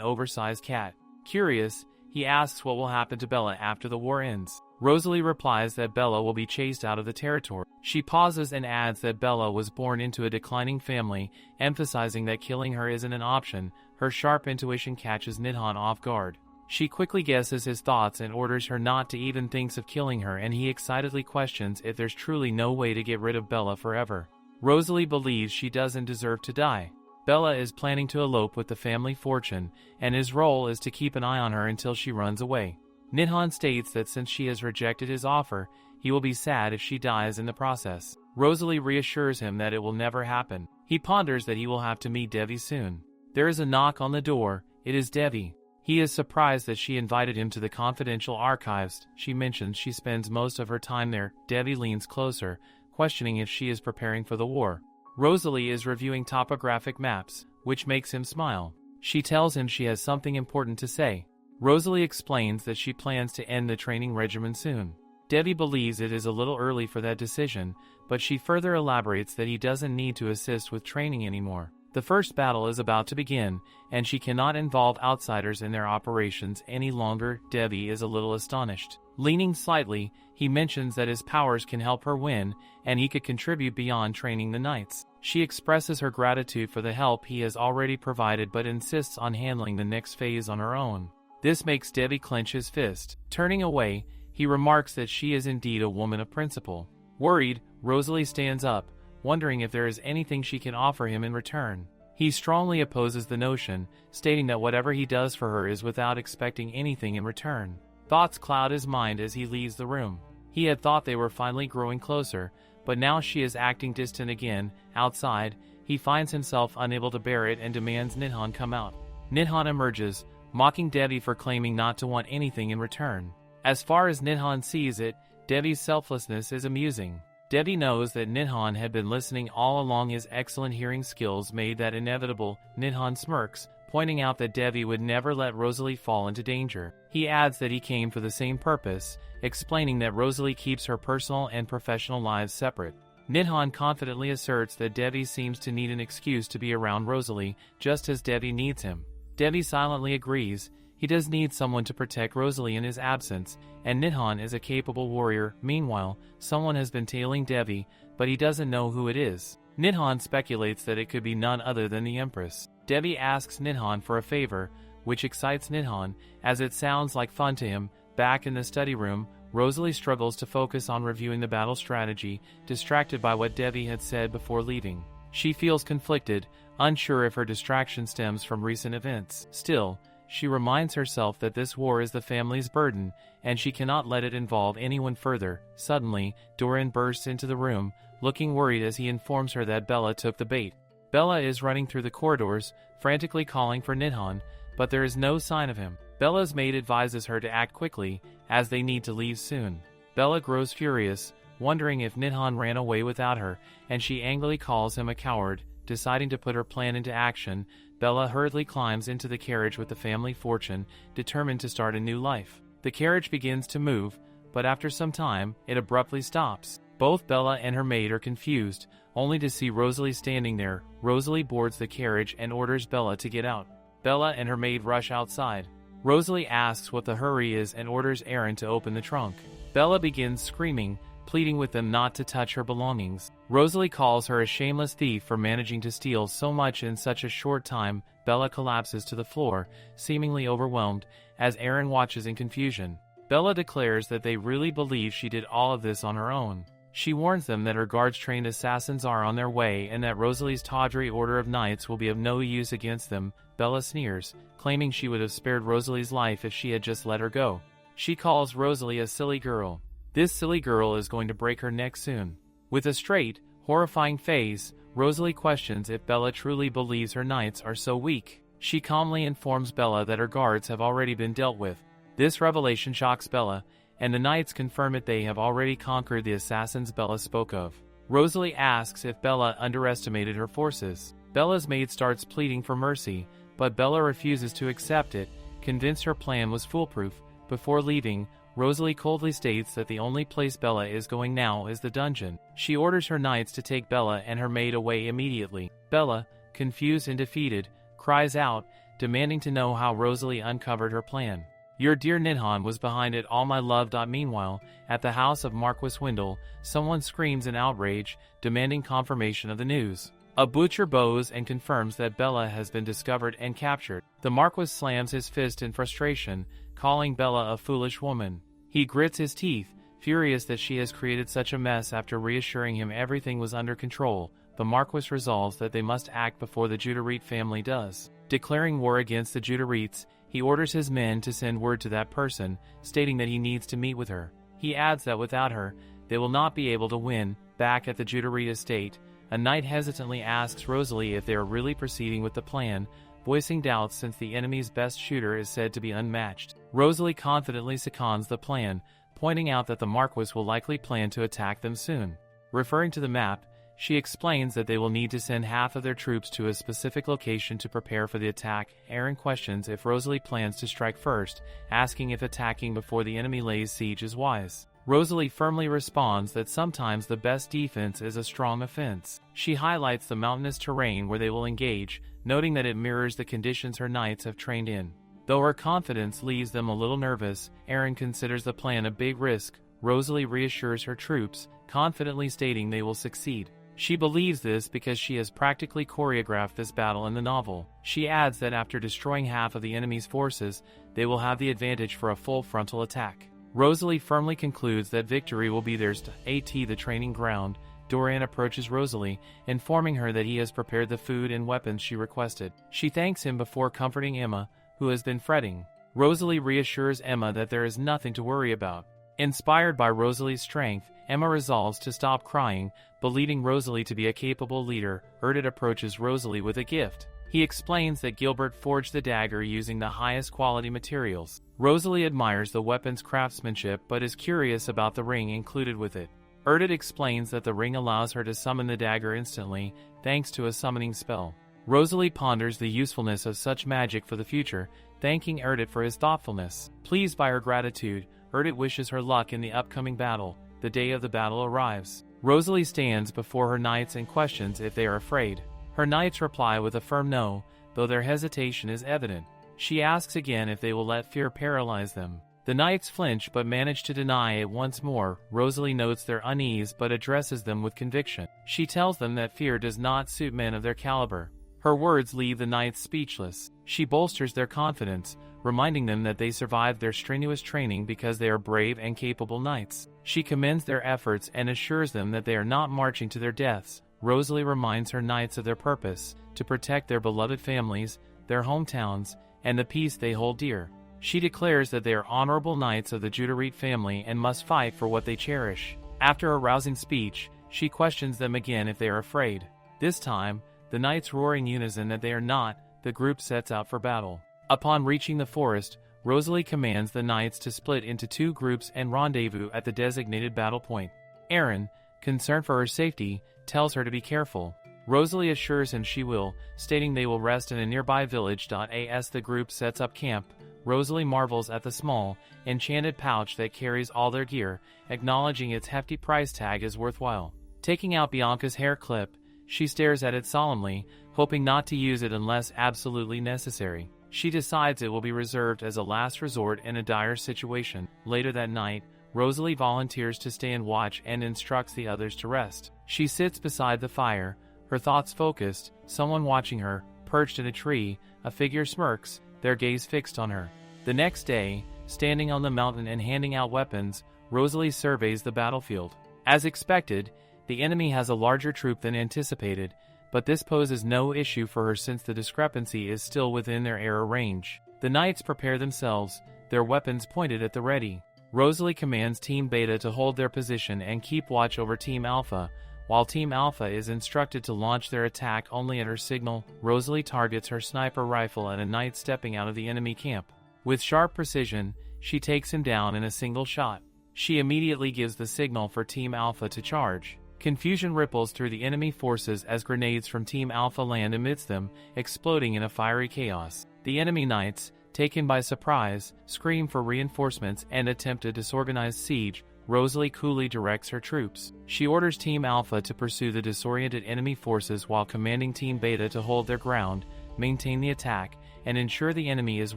oversized cat. Curious, he asks what will happen to Bella after the war ends. Rosalie replies that Bella will be chased out of the territory. She pauses and adds that Bella was born into a declining family, emphasizing that killing her isn't an option. Her sharp intuition catches Nidhan off guard. She quickly guesses his thoughts and orders her not to even think of killing her, and he excitedly questions if there's truly no way to get rid of Bella forever. Rosalie believes she doesn't deserve to die. Bella is planning to elope with the family fortune, and his role is to keep an eye on her until she runs away. Nidhan states that since she has rejected his offer, he will be sad if she dies in the process. Rosalie reassures him that it will never happen. He ponders that he will have to meet Devi soon. There is a knock on the door. It is Devi. He is surprised that she invited him to the confidential archives. She mentions she spends most of her time there. Devi leans closer, questioning if she is preparing for the war. Rosalie is reviewing topographic maps, which makes him smile. She tells him she has something important to say. Rosalie explains that she plans to end the training regimen soon. Devi believes it is a little early for that decision, but she further elaborates that he doesn't need to assist with training anymore. The first battle is about to begin, and she cannot involve outsiders in their operations any longer. Devi is a little astonished. Leaning slightly, he mentions that his powers can help her win, and he could contribute beyond training the knights. She expresses her gratitude for the help he has already provided, but insists on handling the next phase on her own. This makes Devi clench his fist. Turning away, he remarks that she is indeed a woman of principle. Worried, Rosalie stands up, wondering if there is anything she can offer him in return. He strongly opposes the notion, stating that whatever he does for her is without expecting anything in return. Thoughts cloud his mind as he leaves the room. He had thought they were finally growing closer, but now she is acting distant again. Outside, he finds himself unable to bear it and demands Nidhan come out. Nidhan emerges, mocking Devi for claiming not to want anything in return. As far as Nidhan sees it, Devi's selflessness is amusing. Devi knows that Nidhan had been listening all along. His excellent hearing skills made that inevitable. Nidhan smirks, pointing out that Devi would never let Rosalie fall into danger. He adds that he came for the same purpose, explaining that Rosalie keeps her personal and professional lives separate. Nidhan confidently asserts that Devi seems to need an excuse to be around Rosalie, just as Devi needs him. Devi silently agrees. He does need someone to protect Rosalie in his absence, and Nidhan is a capable warrior. Meanwhile, someone has been tailing Devi, but he doesn't know who it is. Nidhan speculates that it could be none other than the Empress. Devi asks Nidhan for a favor, which excites Nidhan, as it sounds like fun to him. Back in the study room, Rosalie struggles to focus on reviewing the battle strategy, distracted by what Devi had said before leaving. She feels conflicted, unsure if her distraction stems from recent events. Still, she reminds herself that this war is the family's burden, and she cannot let it involve anyone further. Suddenly, Doran bursts into the room, looking worried as he informs her that Bella took the bait. Bella is running through the corridors, frantically calling for Nidhan, but there is no sign of him. Bella's maid advises her to act quickly, as they need to leave soon. Bella grows furious, wondering if Nidhan ran away without her, and she angrily calls him a coward. Deciding to put her plan into action, Bella hurriedly climbs into the carriage with the family fortune, determined to start a new life. The carriage begins to move, but after some time, it abruptly stops. Both Bella and her maid are confused, only to see Rosalie standing there. Rosalie boards the carriage and orders Bella to get out. Bella and her maid rush outside. Rosalie asks what the hurry is and orders Aaron to open the trunk. Bella begins screaming, pleading with them not to touch her belongings. Rosalie calls her a shameless thief for managing to steal so much in such a short time. Bella collapses to the floor, seemingly overwhelmed, as Aaron watches in confusion. Bella declares that they really believe she did all of this on her own. She warns them that her guards-trained assassins are on their way and that Rosalie's tawdry order of knights will be of no use against them. Bella sneers, claiming she would have spared Rosalie's life if she had just let her go. She calls Rosalie a silly girl. This silly girl is going to break her neck soon. With a straight, horrifying face, Rosalie questions if Bella truly believes her knights are so weak. She calmly informs Bella that her guards have already been dealt with. This revelation shocks Bella, and the knights confirm it they have already conquered the assassins Bella spoke of. Rosalie asks if Bella underestimated her forces. Bella's maid starts pleading for mercy, but Bella refuses to accept it, convinced her plan was foolproof. Before leaving, Rosalie coldly states that the only place Bella is going now is the dungeon. She orders her knights to take Bella and her maid away immediately. Bella, confused and defeated, cries out, demanding to know how Rosalie uncovered her plan. Your dear Ninhan was behind it all, my love. Meanwhile, at the house of Marquis Wendell, someone screams in outrage, demanding confirmation of the news. A butcher bows and confirms that Bella has been discovered and captured. The Marquis slams his fist in frustration, calling Bella a foolish woman. He grits his teeth, furious that she has created such a mess. After reassuring him everything was under control, the Marquis resolves that they must act before the Judarite family does. Declaring war against the Judarites, he orders his men to send word to that person, stating that he needs to meet with her. He adds that without her, they will not be able to win. Back at the Judarite estate, a knight hesitantly asks Rosalie if they are really proceeding with the plan, voicing doubts since the enemy's best shooter is said to be unmatched. Rosalie confidently seconds the plan, pointing out that the Marquis will likely plan to attack them soon. Referring to the map, she explains that they will need to send half of their troops to a specific location to prepare for the attack. Aaron questions if Rosalie plans to strike first, asking if attacking before the enemy lays siege is wise. Rosalie firmly responds that sometimes the best defense is a strong offense. She highlights the mountainous terrain where they will engage, noting that it mirrors the conditions her knights have trained in. Though her confidence leaves them a little nervous, Aaron considers the plan a big risk. Rosalie reassures her troops, confidently stating they will succeed. She believes this because she has practically choreographed this battle in the novel. She adds that after destroying half of the enemy's forces, they will have the advantage for a full frontal attack. Rosalie firmly concludes that victory will be theirs. At the training ground, Dorian approaches Rosalie, informing her that he has prepared the food and weapons she requested. She thanks him before comforting Emma, who has been fretting. Rosalie reassures Emma that there is nothing to worry about. Inspired by Rosalie's strength, Emma resolves to stop crying, believing Rosalie to be a capable leader. Erdit approaches Rosalie with a gift. He explains that Gilbert forged the dagger using the highest quality materials. Rosalie admires the weapon's craftsmanship but is curious about the ring included with it. Erdit explains that the ring allows her to summon the dagger instantly, thanks to a summoning spell. Rosalie ponders the usefulness of such magic for the future, thanking Erdit for his thoughtfulness. Pleased by her gratitude, Erdit wishes her luck in the upcoming battle. The day of the battle arrives. Rosalie stands before her knights and questions if they are afraid. Her knights reply with a firm no, though their hesitation is evident. She asks again if they will let fear paralyze them. The knights flinch but manage to deny it once more. Rosalie notes their unease but addresses them with conviction. She tells them that fear does not suit men of their caliber. Her words leave the knights speechless. She bolsters their confidence, reminding them that they survived their strenuous training because they are brave and capable knights. She commends their efforts and assures them that they are not marching to their deaths. Rosalie reminds her knights of their purpose, to protect their beloved families, their hometowns, and the peace they hold dear. She declares that they are honorable knights of the Judarite family and must fight for what they cherish. After a rousing speech, she questions them again if they are afraid. This time, the knights roar in unison that they are not. The group sets out for battle. Upon reaching the forest, Rosalie commands the knights to split into two groups and rendezvous at the designated battle point. Aaron, concerned for her safety, tells her to be careful. Rosalie assures him she will, stating they will rest in a nearby village. As the group sets up camp, Rosalie marvels at the small, enchanted pouch that carries all their gear, acknowledging its hefty price tag is worthwhile. Taking out Bianca's hair clip, she stares at it solemnly, hoping not to use it unless absolutely necessary. She decides it will be reserved as a last resort in a dire situation. Later that night, Rosalie volunteers to stay and watch and instructs the others to rest. She sits beside the fire, her thoughts focused, someone watching her, perched in a tree, a figure smirks, their gaze fixed on her. The next day, standing on the mountain and handing out weapons, Rosalie surveys the battlefield. As expected, the enemy has a larger troop than anticipated, but this poses no issue for her since the discrepancy is still within their arrow range. The knights prepare themselves, their weapons pointed at the ready. Rosalie commands Team Beta to hold their position and keep watch over Team Alpha, while Team Alpha is instructed to launch their attack only at her signal. Rosalie targets her sniper rifle at a knight stepping out of the enemy camp. With sharp precision, she takes him down in a single shot. She immediately gives the signal for Team Alpha to charge. Confusion ripples through the enemy forces as grenades from Team Alpha land amidst them, exploding in a fiery chaos. The enemy knights, taken by surprise, scream for reinforcements and attempt a disorganized siege. Rosalie coolly directs her troops. She orders Team Alpha to pursue the disoriented enemy forces while commanding Team Beta to hold their ground, maintain the attack, and ensure the enemy is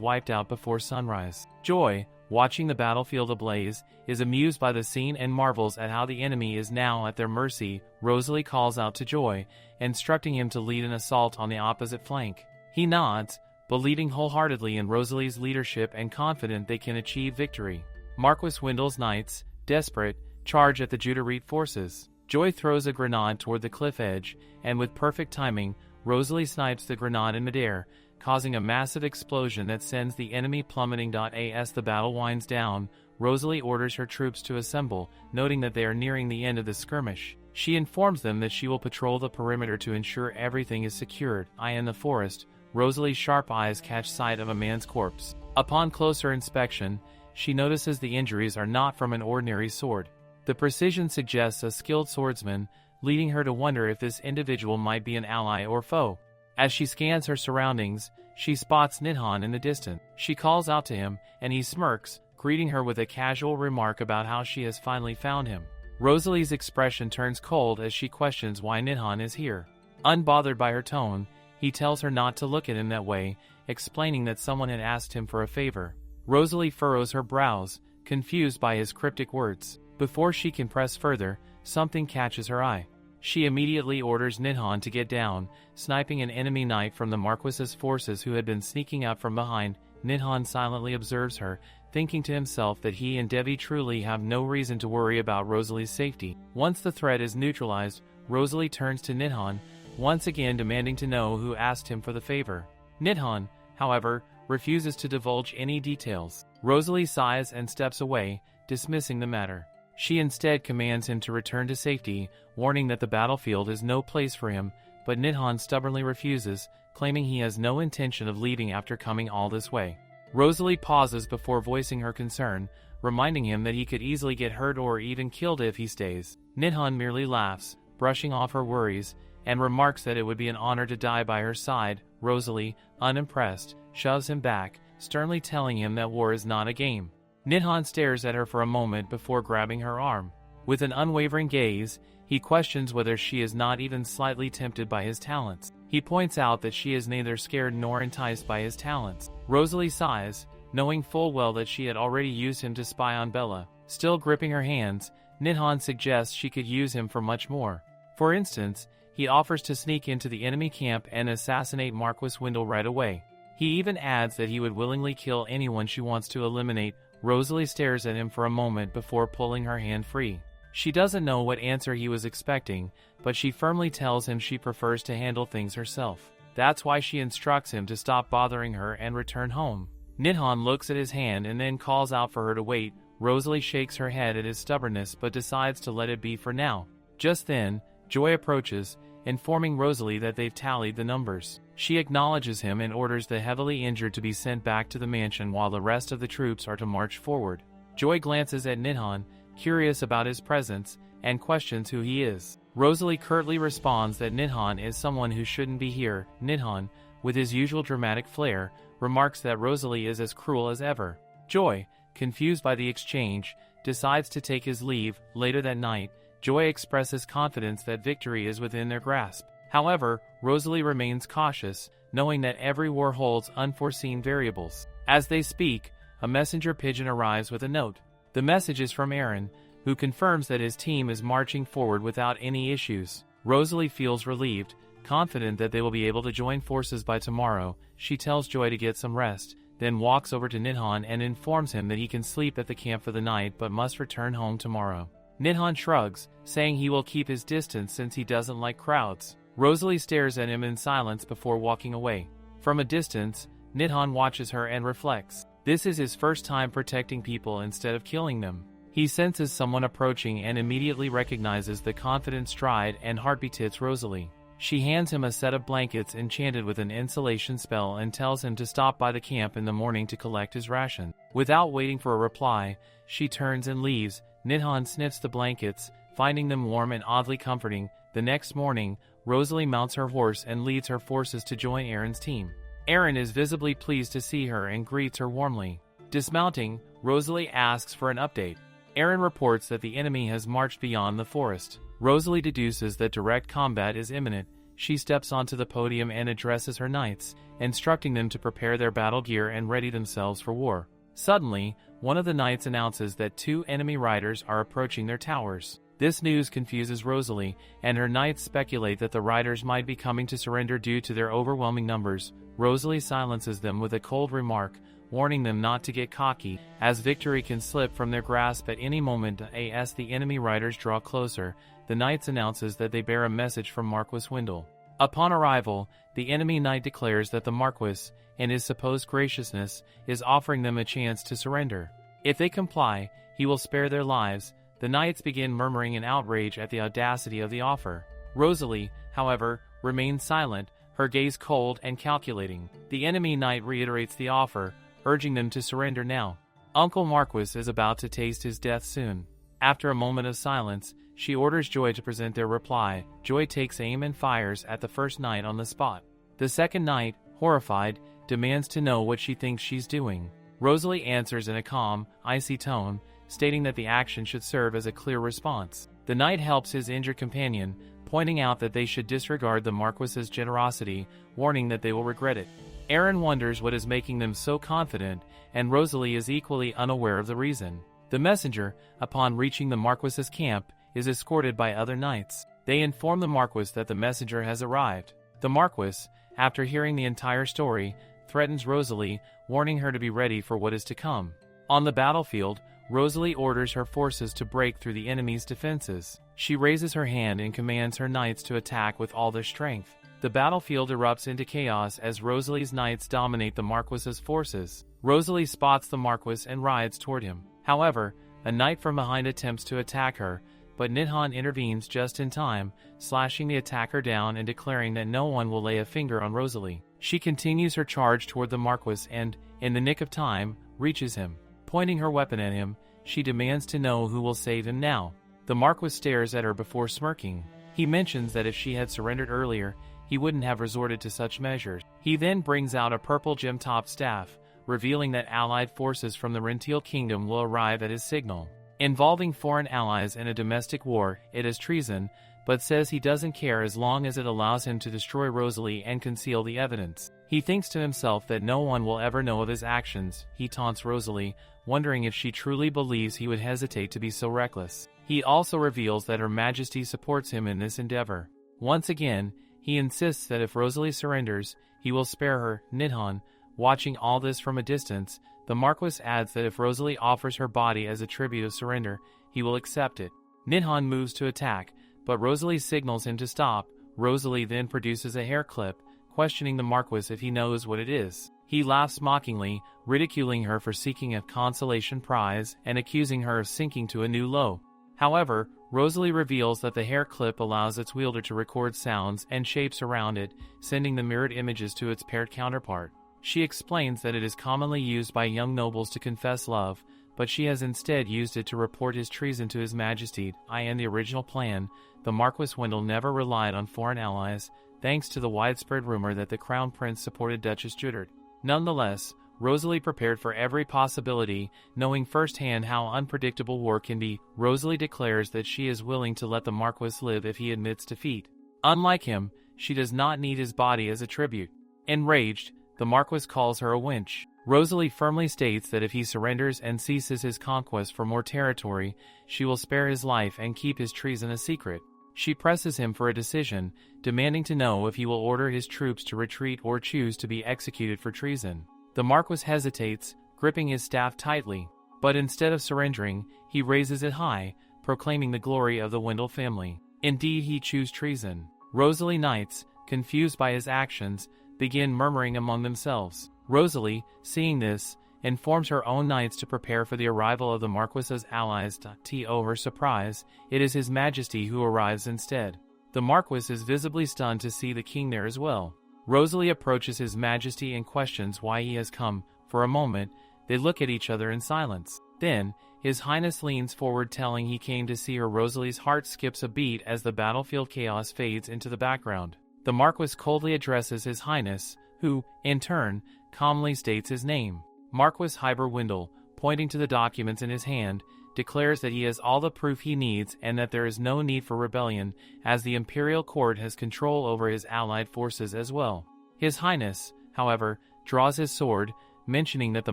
wiped out before sunrise. Joy, watching the battlefield ablaze, is amused by the scene and marvels at how the enemy is now at their mercy. Rosalie calls out to Joy, instructing him to lead an assault on the opposite flank. He nods, believing wholeheartedly in Rosalie's leadership and confident they can achieve victory. Marquis Wendell's knights, desperate, charge at the Judarite forces. Joy throws a grenade toward the cliff edge, and with perfect timing, Rosalie snipes the grenade in midair, causing a massive explosion that sends the enemy plummeting. As the battle winds down, Rosalie orders her troops to assemble, noting that they are nearing the end of the skirmish. She informs them that she will patrol the perimeter to ensure everything is secured. In the forest, Rosalie's sharp eyes catch sight of a man's corpse. Upon closer inspection, she notices the injuries are not from an ordinary sword. The precision suggests a skilled swordsman, leading her to wonder if this individual might be an ally or foe. As she scans her surroundings, she spots Nidhan in the distance. She calls out to him, and he smirks, greeting her with a casual remark about how she has finally found him. Rosalie's expression turns cold as she questions why Nidhan is here. Unbothered by her tone, he tells her not to look at him that way, explaining that someone had asked him for a favor. Rosalie furrows her brows, confused by his cryptic words. Before she can press further, something catches her eye. She immediately orders Nidhan to get down, sniping an enemy knight from the Marquis's forces who had been sneaking up from behind. Nidhan silently observes her, thinking to himself that he and Devi truly have no reason to worry about Rosalie's safety. Once the threat is neutralized, Rosalie turns to Nidhan, once again demanding to know who asked him for the favor. Nidhan, however, refuses to divulge any details. Rosalie sighs and steps away, dismissing the matter. She instead commands him to return to safety, warning that the battlefield is no place for him, but Nidhan stubbornly refuses, claiming he has no intention of leaving after coming all this way. Rosalie pauses before voicing her concern, reminding him that he could easily get hurt or even killed if he stays. Nidhan merely laughs, brushing off her worries, and remarks that it would be an honor to die by her side. Rosalie, unimpressed, shoves him back, sternly telling him that war is not a game. Nidhan stares at her for a moment before grabbing her arm. With an unwavering gaze, he questions whether she is not even slightly tempted by his talents. He points out that she is neither scared nor enticed by his talents. Rosalie sighs, knowing full well that she had already used him to spy on Bella. Still gripping her hands, Nidhan suggests she could use him for much more. For instance, he offers to sneak into the enemy camp and assassinate Marquis Wendell right away. He even adds that he would willingly kill anyone she wants to eliminate. Rosalie stares at him for a moment before pulling her hand free. She doesn't know what answer he was expecting, but she firmly tells him she prefers to handle things herself. That's why she instructs him to stop bothering her and return home. Nidhan looks at his hand and then calls out for her to wait. Rosalie shakes her head at his stubbornness but decides to let it be for now. Just then, Joy approaches, informing Rosalie that they've tallied the numbers. She acknowledges him and orders the heavily injured to be sent back to the mansion while the rest of the troops are to march forward. Joy glances at Nidhan, curious about his presence, and questions who he is. Rosalie curtly responds that Nidhan is someone who shouldn't be here. Nidhan, with his usual dramatic flair, remarks that Rosalie is as cruel as ever. Joy, confused by the exchange, decides to take his leave. Later that night, Joy expresses confidence that victory is within their grasp. However, Rosalie remains cautious, knowing that every war holds unforeseen variables. As they speak, a messenger pigeon arrives with a note. The message is from Aaron, who confirms that his team is marching forward without any issues. Rosalie feels relieved, confident that they will be able to join forces by tomorrow. She tells Joy to get some rest, then walks over to Nidhan and informs him that he can sleep at the camp for the night but must return home tomorrow. Nidhan shrugs, saying he will keep his distance since he doesn't like crowds. Rosalie stares at him in silence before walking away. From a distance, Nidhan watches her and reflects. This is his first time protecting people instead of killing them. He senses someone approaching and immediately recognizes the confident stride and heartbeat hits Rosalie. She hands him a set of blankets enchanted with an insulation spell and tells him to stop by the camp in the morning to collect his ration. Without waiting for a reply, she turns and leaves. Nidhan sniffs the blankets, finding them warm and oddly comforting. The next morning, Rosalie mounts her horse and leads her forces to join Aaron's team. Aaron is visibly pleased to see her and greets her warmly. Dismounting, Rosalie asks for an update. Aaron reports that the enemy has marched beyond the forest. Rosalie deduces that direct combat is imminent. She steps onto the podium and addresses her knights, instructing them to prepare their battle gear and ready themselves for war. Suddenly, one of the knights announces that 2 enemy riders are approaching their towers. This news confuses Rosalie, and her knights speculate that the riders might be coming to surrender due to their overwhelming numbers. Rosalie silences them with a cold remark, warning them not to get cocky, as victory can slip from their grasp at any moment. As the enemy riders draw closer, the knights announces that they bear a message from Marquis Wendell. Upon arrival, the enemy knight declares that the Marquis, in his supposed graciousness, is offering them a chance to surrender. If they comply, he will spare their lives. The knights begin murmuring in outrage at the audacity of the offer. Rosalie, however, remains silent, her gaze cold and calculating. The enemy knight reiterates the offer, urging them to surrender now. Uncle Marquis is about to taste his death soon. After a moment of silence, she orders Joy to present their reply. Joy takes aim and fires at the first knight on the spot. The second knight, horrified, demands to know what she thinks she's doing. Rosalie answers in a calm, icy tone, stating that the action should serve as a clear response. The knight helps his injured companion, pointing out that they should disregard the Marquis's generosity, warning that they will regret it. Aaron wonders what is making them so confident, and Rosalie is equally unaware of the reason. The messenger, upon reaching the Marquis's camp, is escorted by other knights. They inform the Marquis that the messenger has arrived. The Marquis, after hearing the entire story, threatens Rosalie, warning her to be ready for what is to come. On the battlefield, Rosalie orders her forces to break through the enemy's defenses. She raises her hand and commands her knights to attack with all their strength. The battlefield erupts into chaos as Rosalie's knights dominate the Marquis's forces. Rosalie spots the Marquis and rides toward him. However, a knight from behind attempts to attack her, but Nidhan intervenes just in time, slashing the attacker down and declaring that no one will lay a finger on Rosalie. She continues her charge toward the Marquis and, in the nick of time, reaches him. Pointing her weapon at him, she demands to know who will save him now. The Marquis stares at her before smirking. He mentions that if she had surrendered earlier, he wouldn't have resorted to such measures. He then brings out a purple gem-topped staff, revealing that allied forces from the Rentiel Kingdom will arrive at his signal. Involving foreign allies in a domestic war, it is treason, but says he doesn't care as long as it allows him to destroy Rosalie and conceal the evidence. He thinks to himself that no one will ever know of his actions. He taunts Rosalie, wondering if she truly believes he would hesitate to be so reckless. He also reveals that Her Majesty supports him in this endeavor. Once again, he insists that if Rosalie surrenders, he will spare her. Nidhan, watching all this from a distance, the Marquis adds that if Rosalie offers her body as a tribute of surrender, he will accept it. Nidhan moves to attack, but Rosalie signals him to stop. Rosalie then produces a hair clip, questioning the Marquis if he knows what it is. He laughs mockingly, ridiculing her for seeking a consolation prize and accusing her of sinking to a new low. However, Rosalie reveals that the hair clip allows its wielder to record sounds and shapes around it, sending the mirrored images to its paired counterpart. She explains that it is commonly used by young nobles to confess love, but she has instead used it to report his treason to His Majesty. In the original plan, the Marquis Wendell never relied on foreign allies, thanks to the widespread rumor that the Crown Prince supported Duchess Judith. Nonetheless, Rosalie prepared for every possibility, knowing firsthand how unpredictable war can be. Rosalie declares that she is willing to let the Marquis live if he admits defeat. Unlike him, she does not need his body as a tribute. Enraged, the Marquis calls her a wench. Rosalie firmly states that if he surrenders and ceases his conquest for more territory, she will spare his life and keep his treason a secret. She presses him for a decision, demanding to know if he will order his troops to retreat or choose to be executed for treason. The Marquis hesitates, gripping his staff tightly, but instead of surrendering, he raises it high, proclaiming the glory of the Wendell family. Indeed, he chooses treason. Rosalie knights, confused by his actions, begin murmuring among themselves. Rosalie, seeing this, informs her own knights to prepare for the arrival of the Marquis's allies. To her surprise, it is His Majesty who arrives instead. The Marquis is visibly stunned to see the king there as well. Rosalie approaches His Majesty and questions why he has come. For a moment, they look at each other in silence. Then, His Highness leans forward telling he came to see her. Rosalie's heart skips a beat as the battlefield chaos fades into the background. The Marquis coldly addresses His Highness, who, in turn, calmly states his name. Marquis Hyber Wendell, pointing to the documents in his hand, declares that he has all the proof he needs and that there is no need for rebellion, as the imperial court has control over his allied forces as well. His Highness, however, draws his sword, mentioning that the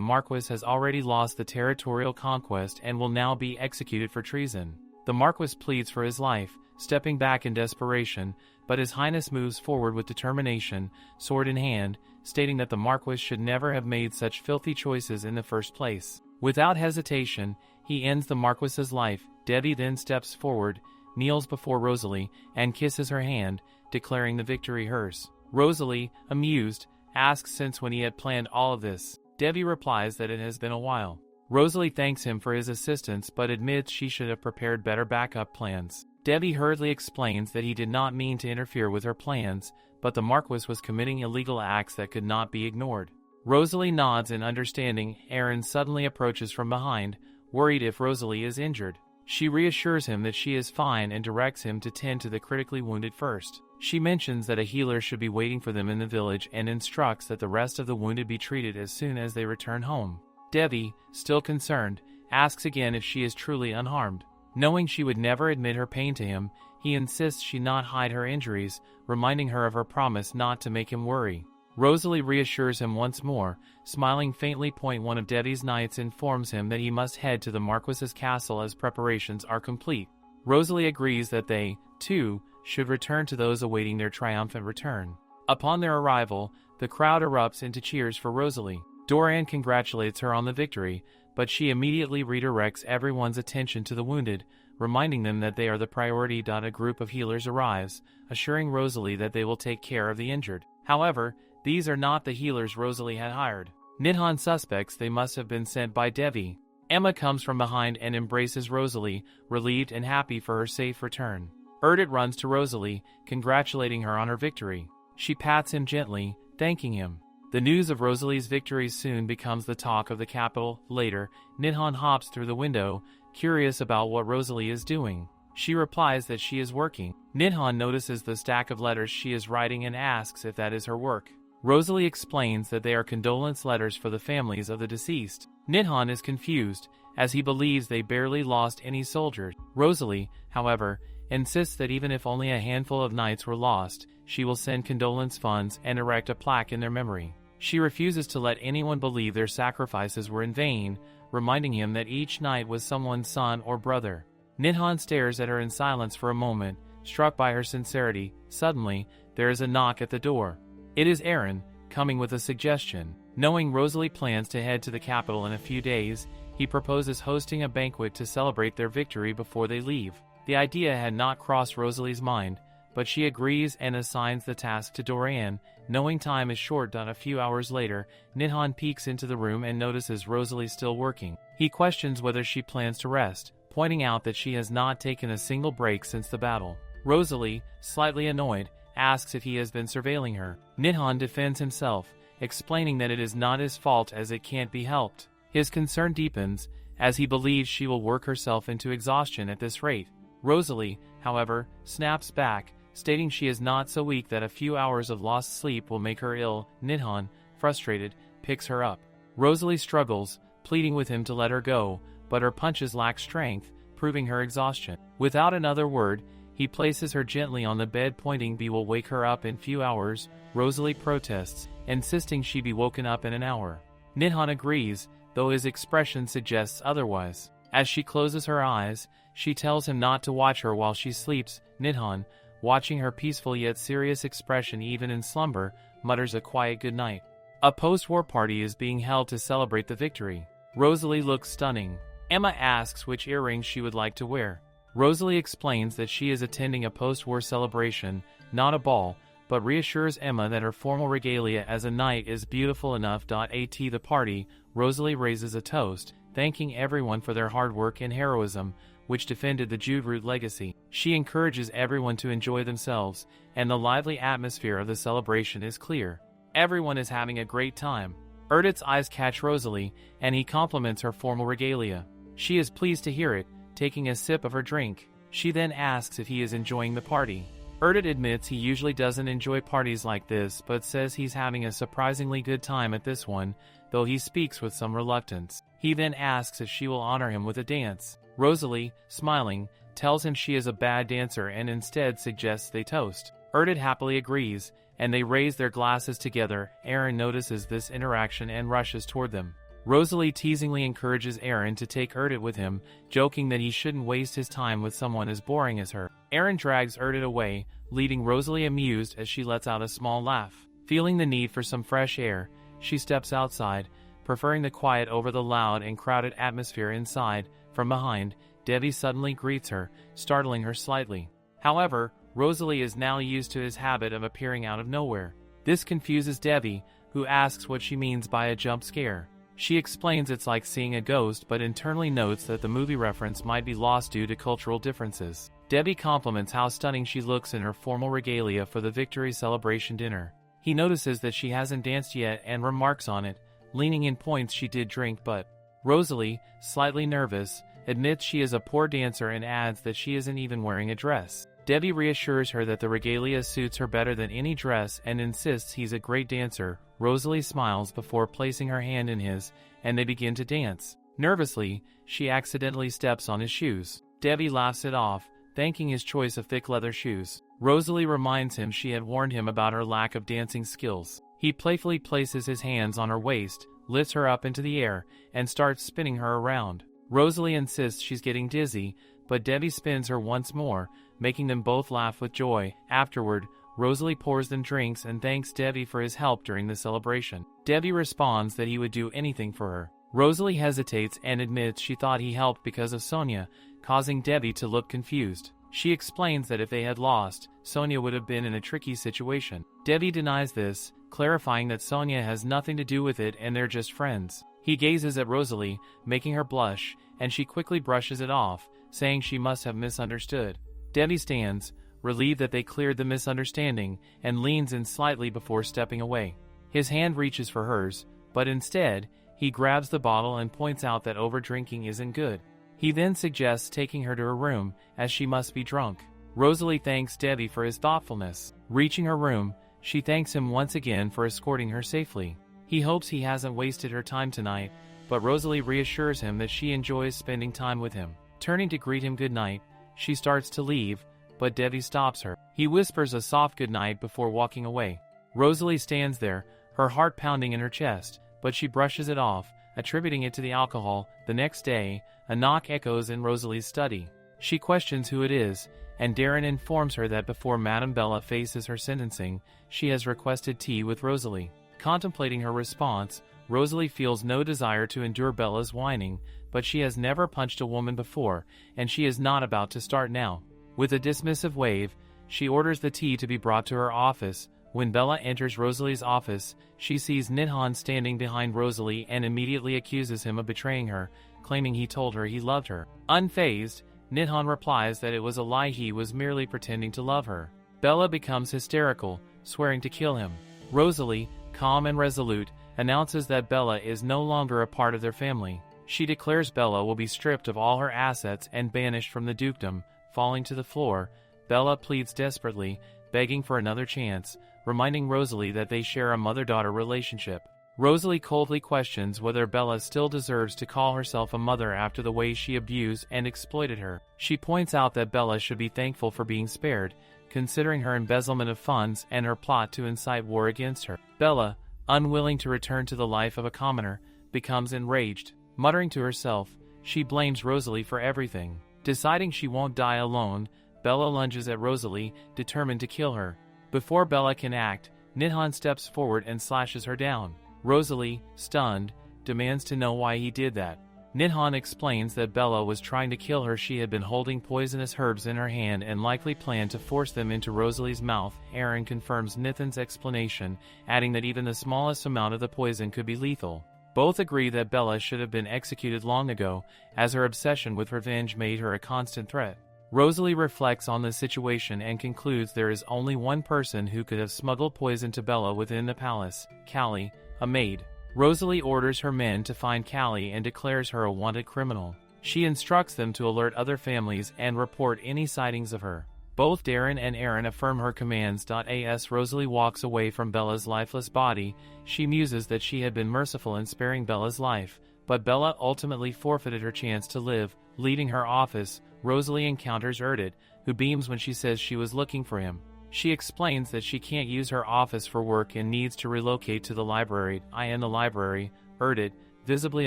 Marquis has already lost the territorial conquest and will now be executed for treason. The Marquis pleads for his life, stepping back in desperation, but His Highness moves forward with determination, sword in hand, stating that the Marquis should never have made such filthy choices in the first place. Without hesitation, he ends the Marquis's life. Debbie then steps forward, kneels before Rosalie, and kisses her hand, declaring the victory hers. Rosalie, amused, asks since when he had planned all of this. Debbie replies that it has been a while. Rosalie thanks him for his assistance but admits she should have prepared better backup plans. Debbie hurriedly explains that he did not mean to interfere with her plans, but the Marquis was committing illegal acts that could not be ignored. Rosalie nods in understanding. Aaron suddenly approaches from behind, worried if Rosalie is injured. She reassures him that she is fine and directs him to tend to the critically wounded first. She mentions that a healer should be waiting for them in the village and instructs that the rest of the wounded be treated as soon as they return home. Debbie, still concerned, asks again if she is truly unharmed. Knowing she would never admit her pain to him, he insists she not hide her injuries, reminding her of her promise not to make him worry. Rosalie reassures him once more, smiling faintly. One of Debbie's knights informs him that he must head to the Marquis's castle as preparations are complete. Rosalie agrees that they, too, should return to those awaiting their triumphant return. Upon their arrival, the crowd erupts into cheers for Rosalie. Doran congratulates her on the victory, but she immediately redirects everyone's attention to the wounded, reminding them that they are the priority. A group of healers arrives, assuring Rosalie that they will take care of the injured. However, these are not the healers Rosalie had hired. Nidhan suspects they must have been sent by Devi. Emma comes from behind and embraces Rosalie, relieved and happy for her safe return. Erdit runs to Rosalie, congratulating her on her victory. She pats him gently, thanking him. The news of Rosalie's victory soon becomes the talk of the capital. Later, Nidhan hops through the window, curious about what Rosalie is doing. She replies that she is working. Nidhan notices the stack of letters she is writing and asks if that is her work. Rosalie explains that they are condolence letters for the families of the deceased. Nidhan is confused, as he believes they barely lost any soldiers. Rosalie, however, insists that even if only a handful of knights were lost, she will send condolence funds and erect a plaque in their memory. She refuses to let anyone believe their sacrifices were in vain, reminding him that each knight was someone's son or brother. Nidhan stares at her in silence for a moment, struck by her sincerity. Suddenly, there is a knock at the door. It is Aaron, coming with a suggestion. Knowing Rosalie plans to head to the capital in a few days, he proposes hosting a banquet to celebrate their victory before they leave. The idea had not crossed Rosalie's mind, but she agrees and assigns the task to Doran. Knowing time is short. A few hours later, Nidhan peeks into the room and notices Rosalie still working. He questions whether she plans to rest, pointing out that she has not taken a single break since the battle. Rosalie, slightly annoyed, asks if he has been surveilling her. Nidhan defends himself, explaining that it is not his fault as it can't be helped. His concern deepens, as he believes she will work herself into exhaustion at this rate. Rosalie, however, snaps back, stating she is not so weak that a few hours of lost sleep will make her ill. Nidhan, frustrated, picks her up. Rosalie struggles, pleading with him to let her go, but her punches lack strength, proving her exhaustion. Without another word, he places her gently on the bed, pointing, "B will wake her up in few hours." Rosalie protests, insisting she be woken up in an hour. Nidhan agrees, though his expression suggests otherwise. As she closes her eyes, she tells him not to watch her while she sleeps. Nidhan, watching her peaceful yet serious expression even in slumber, mutters a quiet goodnight. A post-war party is being held to celebrate the victory. Rosalie looks stunning. Emma asks which earrings she would like to wear. Rosalie explains that she is attending a post-war celebration, not a ball, but reassures Emma that her formal regalia as a knight is beautiful enough. At the party, Rosalie raises a toast, thanking everyone for their hard work and heroism, which defended the Jewroot legacy. She encourages everyone to enjoy themselves, and the lively atmosphere of the celebration is clear. Everyone is having a great time. Erdit's eyes catch Rosalie, and he compliments her formal regalia. She is pleased to hear it, taking a sip of her drink. She then asks if he is enjoying the party. Erdit admits he usually doesn't enjoy parties like this, but says he's having a surprisingly good time at this one, though he speaks with some reluctance. He then asks if she will honor him with a dance. Rosalie, smiling, tells him she is a bad dancer and instead suggests they toast. Erdit happily agrees, and they raise their glasses together. Aaron notices this interaction and rushes toward them. Rosalie teasingly encourages Aaron to take Erdit with him, joking that he shouldn't waste his time with someone as boring as her. Aaron drags Erdit away, leaving Rosalie amused as she lets out a small laugh. Feeling the need for some fresh air, she steps outside, preferring the quiet over the loud and crowded atmosphere inside. From behind, Debbie suddenly greets her, startling her slightly. However, Rosalie is now used to his habit of appearing out of nowhere. This confuses Debbie, who asks what she means by a jump scare. She explains it's like seeing a ghost, but internally notes that the movie reference might be lost due to cultural differences. Debbie compliments how stunning she looks in her formal regalia for the victory celebration dinner. He notices that she hasn't danced yet and remarks on it, leaning in points she did drink, but Rosalie, slightly nervous, admits she is a poor dancer and adds that she isn't even wearing a dress. Debbie reassures her that the regalia suits her better than any dress and insists he's a great dancer. Rosalie smiles before placing her hand in his, and they begin to dance. Nervously, she accidentally steps on his shoes. Debbie laughs it off, thanking his choice of thick leather shoes. Rosalie reminds him she had warned him about her lack of dancing skills. He playfully places his hands on her waist, lifts her up into the air, and starts spinning her around. Rosalie insists she's getting dizzy, but Debbie spins her once more, making them both laugh with joy. Afterward, Rosalie pours them drinks and thanks Debbie for his help during the celebration. Debbie responds that he would do anything for her. Rosalie hesitates and admits she thought he helped because of Sonia, causing Debbie to look confused. She explains that if they had lost, Sonia would have been in a tricky situation. Debbie denies this, clarifying that Sonia has nothing to do with it and they're just friends. He gazes at Rosalie, making her blush, and she quickly brushes it off, saying she must have misunderstood. Debbie stands, relieved that they cleared the misunderstanding, and leans in slightly before stepping away. His hand reaches for hers, but instead, he grabs the bottle and points out that over-drinking isn't good. He then suggests taking her to her room, as she must be drunk. Rosalie thanks Debbie for his thoughtfulness. Reaching her room, she thanks him once again for escorting her safely. He hopes he hasn't wasted her time tonight, but Rosalie reassures him that she enjoys spending time with him. Turning to greet him goodnight, she starts to leave, but Debbie stops her. He whispers a soft goodnight before walking away. Rosalie stands there, her heart pounding in her chest, but she brushes it off, attributing it to the alcohol. The next day, a knock echoes in Rosalie's study. She questions who it is, and Darren informs her that before Madame Bella faces her sentencing, she has requested tea with Rosalie. Contemplating her response, Rosalie feels no desire to endure Bella's whining, but she has never punched a woman before, and she is not about to start now. With a dismissive wave, she orders the tea to be brought to her office. When Bella enters Rosalie's office, she sees Nidhan standing behind Rosalie and immediately accuses him of betraying her, claiming he told her he loved her. Unfazed, Nidhan replies that it was a lie, he was merely pretending to love her. Bella becomes hysterical, swearing to kill him. Rosalie, calm and resolute, announces that Bella is no longer a part of their family. She declares Bella will be stripped of all her assets and banished from the dukedom. Falling to the floor, Bella pleads desperately, begging for another chance, reminding Rosalie that they share a mother-daughter relationship. Rosalie coldly questions whether Bella still deserves to call herself a mother after the way she abused and exploited her. She points out that Bella should be thankful for being spared, considering her embezzlement of funds and her plot to incite war against her. Bella, unwilling to return to the life of a commoner, becomes enraged. Muttering to herself, she blames Rosalie for everything. Deciding she won't die alone, Bella lunges at Rosalie, determined to kill her. Before Bella can act, Nidhan steps forward and slashes her down. Rosalie, stunned, demands to know why he did that. Nidhan explains that Bella was trying to kill her. She had been holding poisonous herbs in her hand and likely planned to force them into Rosalie's mouth. Aaron confirms Nithan's explanation, adding that even the smallest amount of the poison could be lethal. Both agree that Bella should have been executed long ago, as her obsession with revenge made her a constant threat. Rosalie reflects on the situation and concludes there is only one person who could have smuggled poison to Bella within the palace: Callie, a maid. Rosalie orders her men to find Callie and declares her a wanted criminal. She instructs them to alert other families and report any sightings of her. Both Darren and Aaron affirm her commands. As Rosalie walks away from Bella's lifeless body, she muses that she had been merciful in sparing Bella's life, but Bella ultimately forfeited her chance to live. Leaving her office, Rosalie encounters Erdit, who beams when she says she was looking for him. She explains that she can't use her office for work and needs to relocate to the library. In the library, Erdit, visibly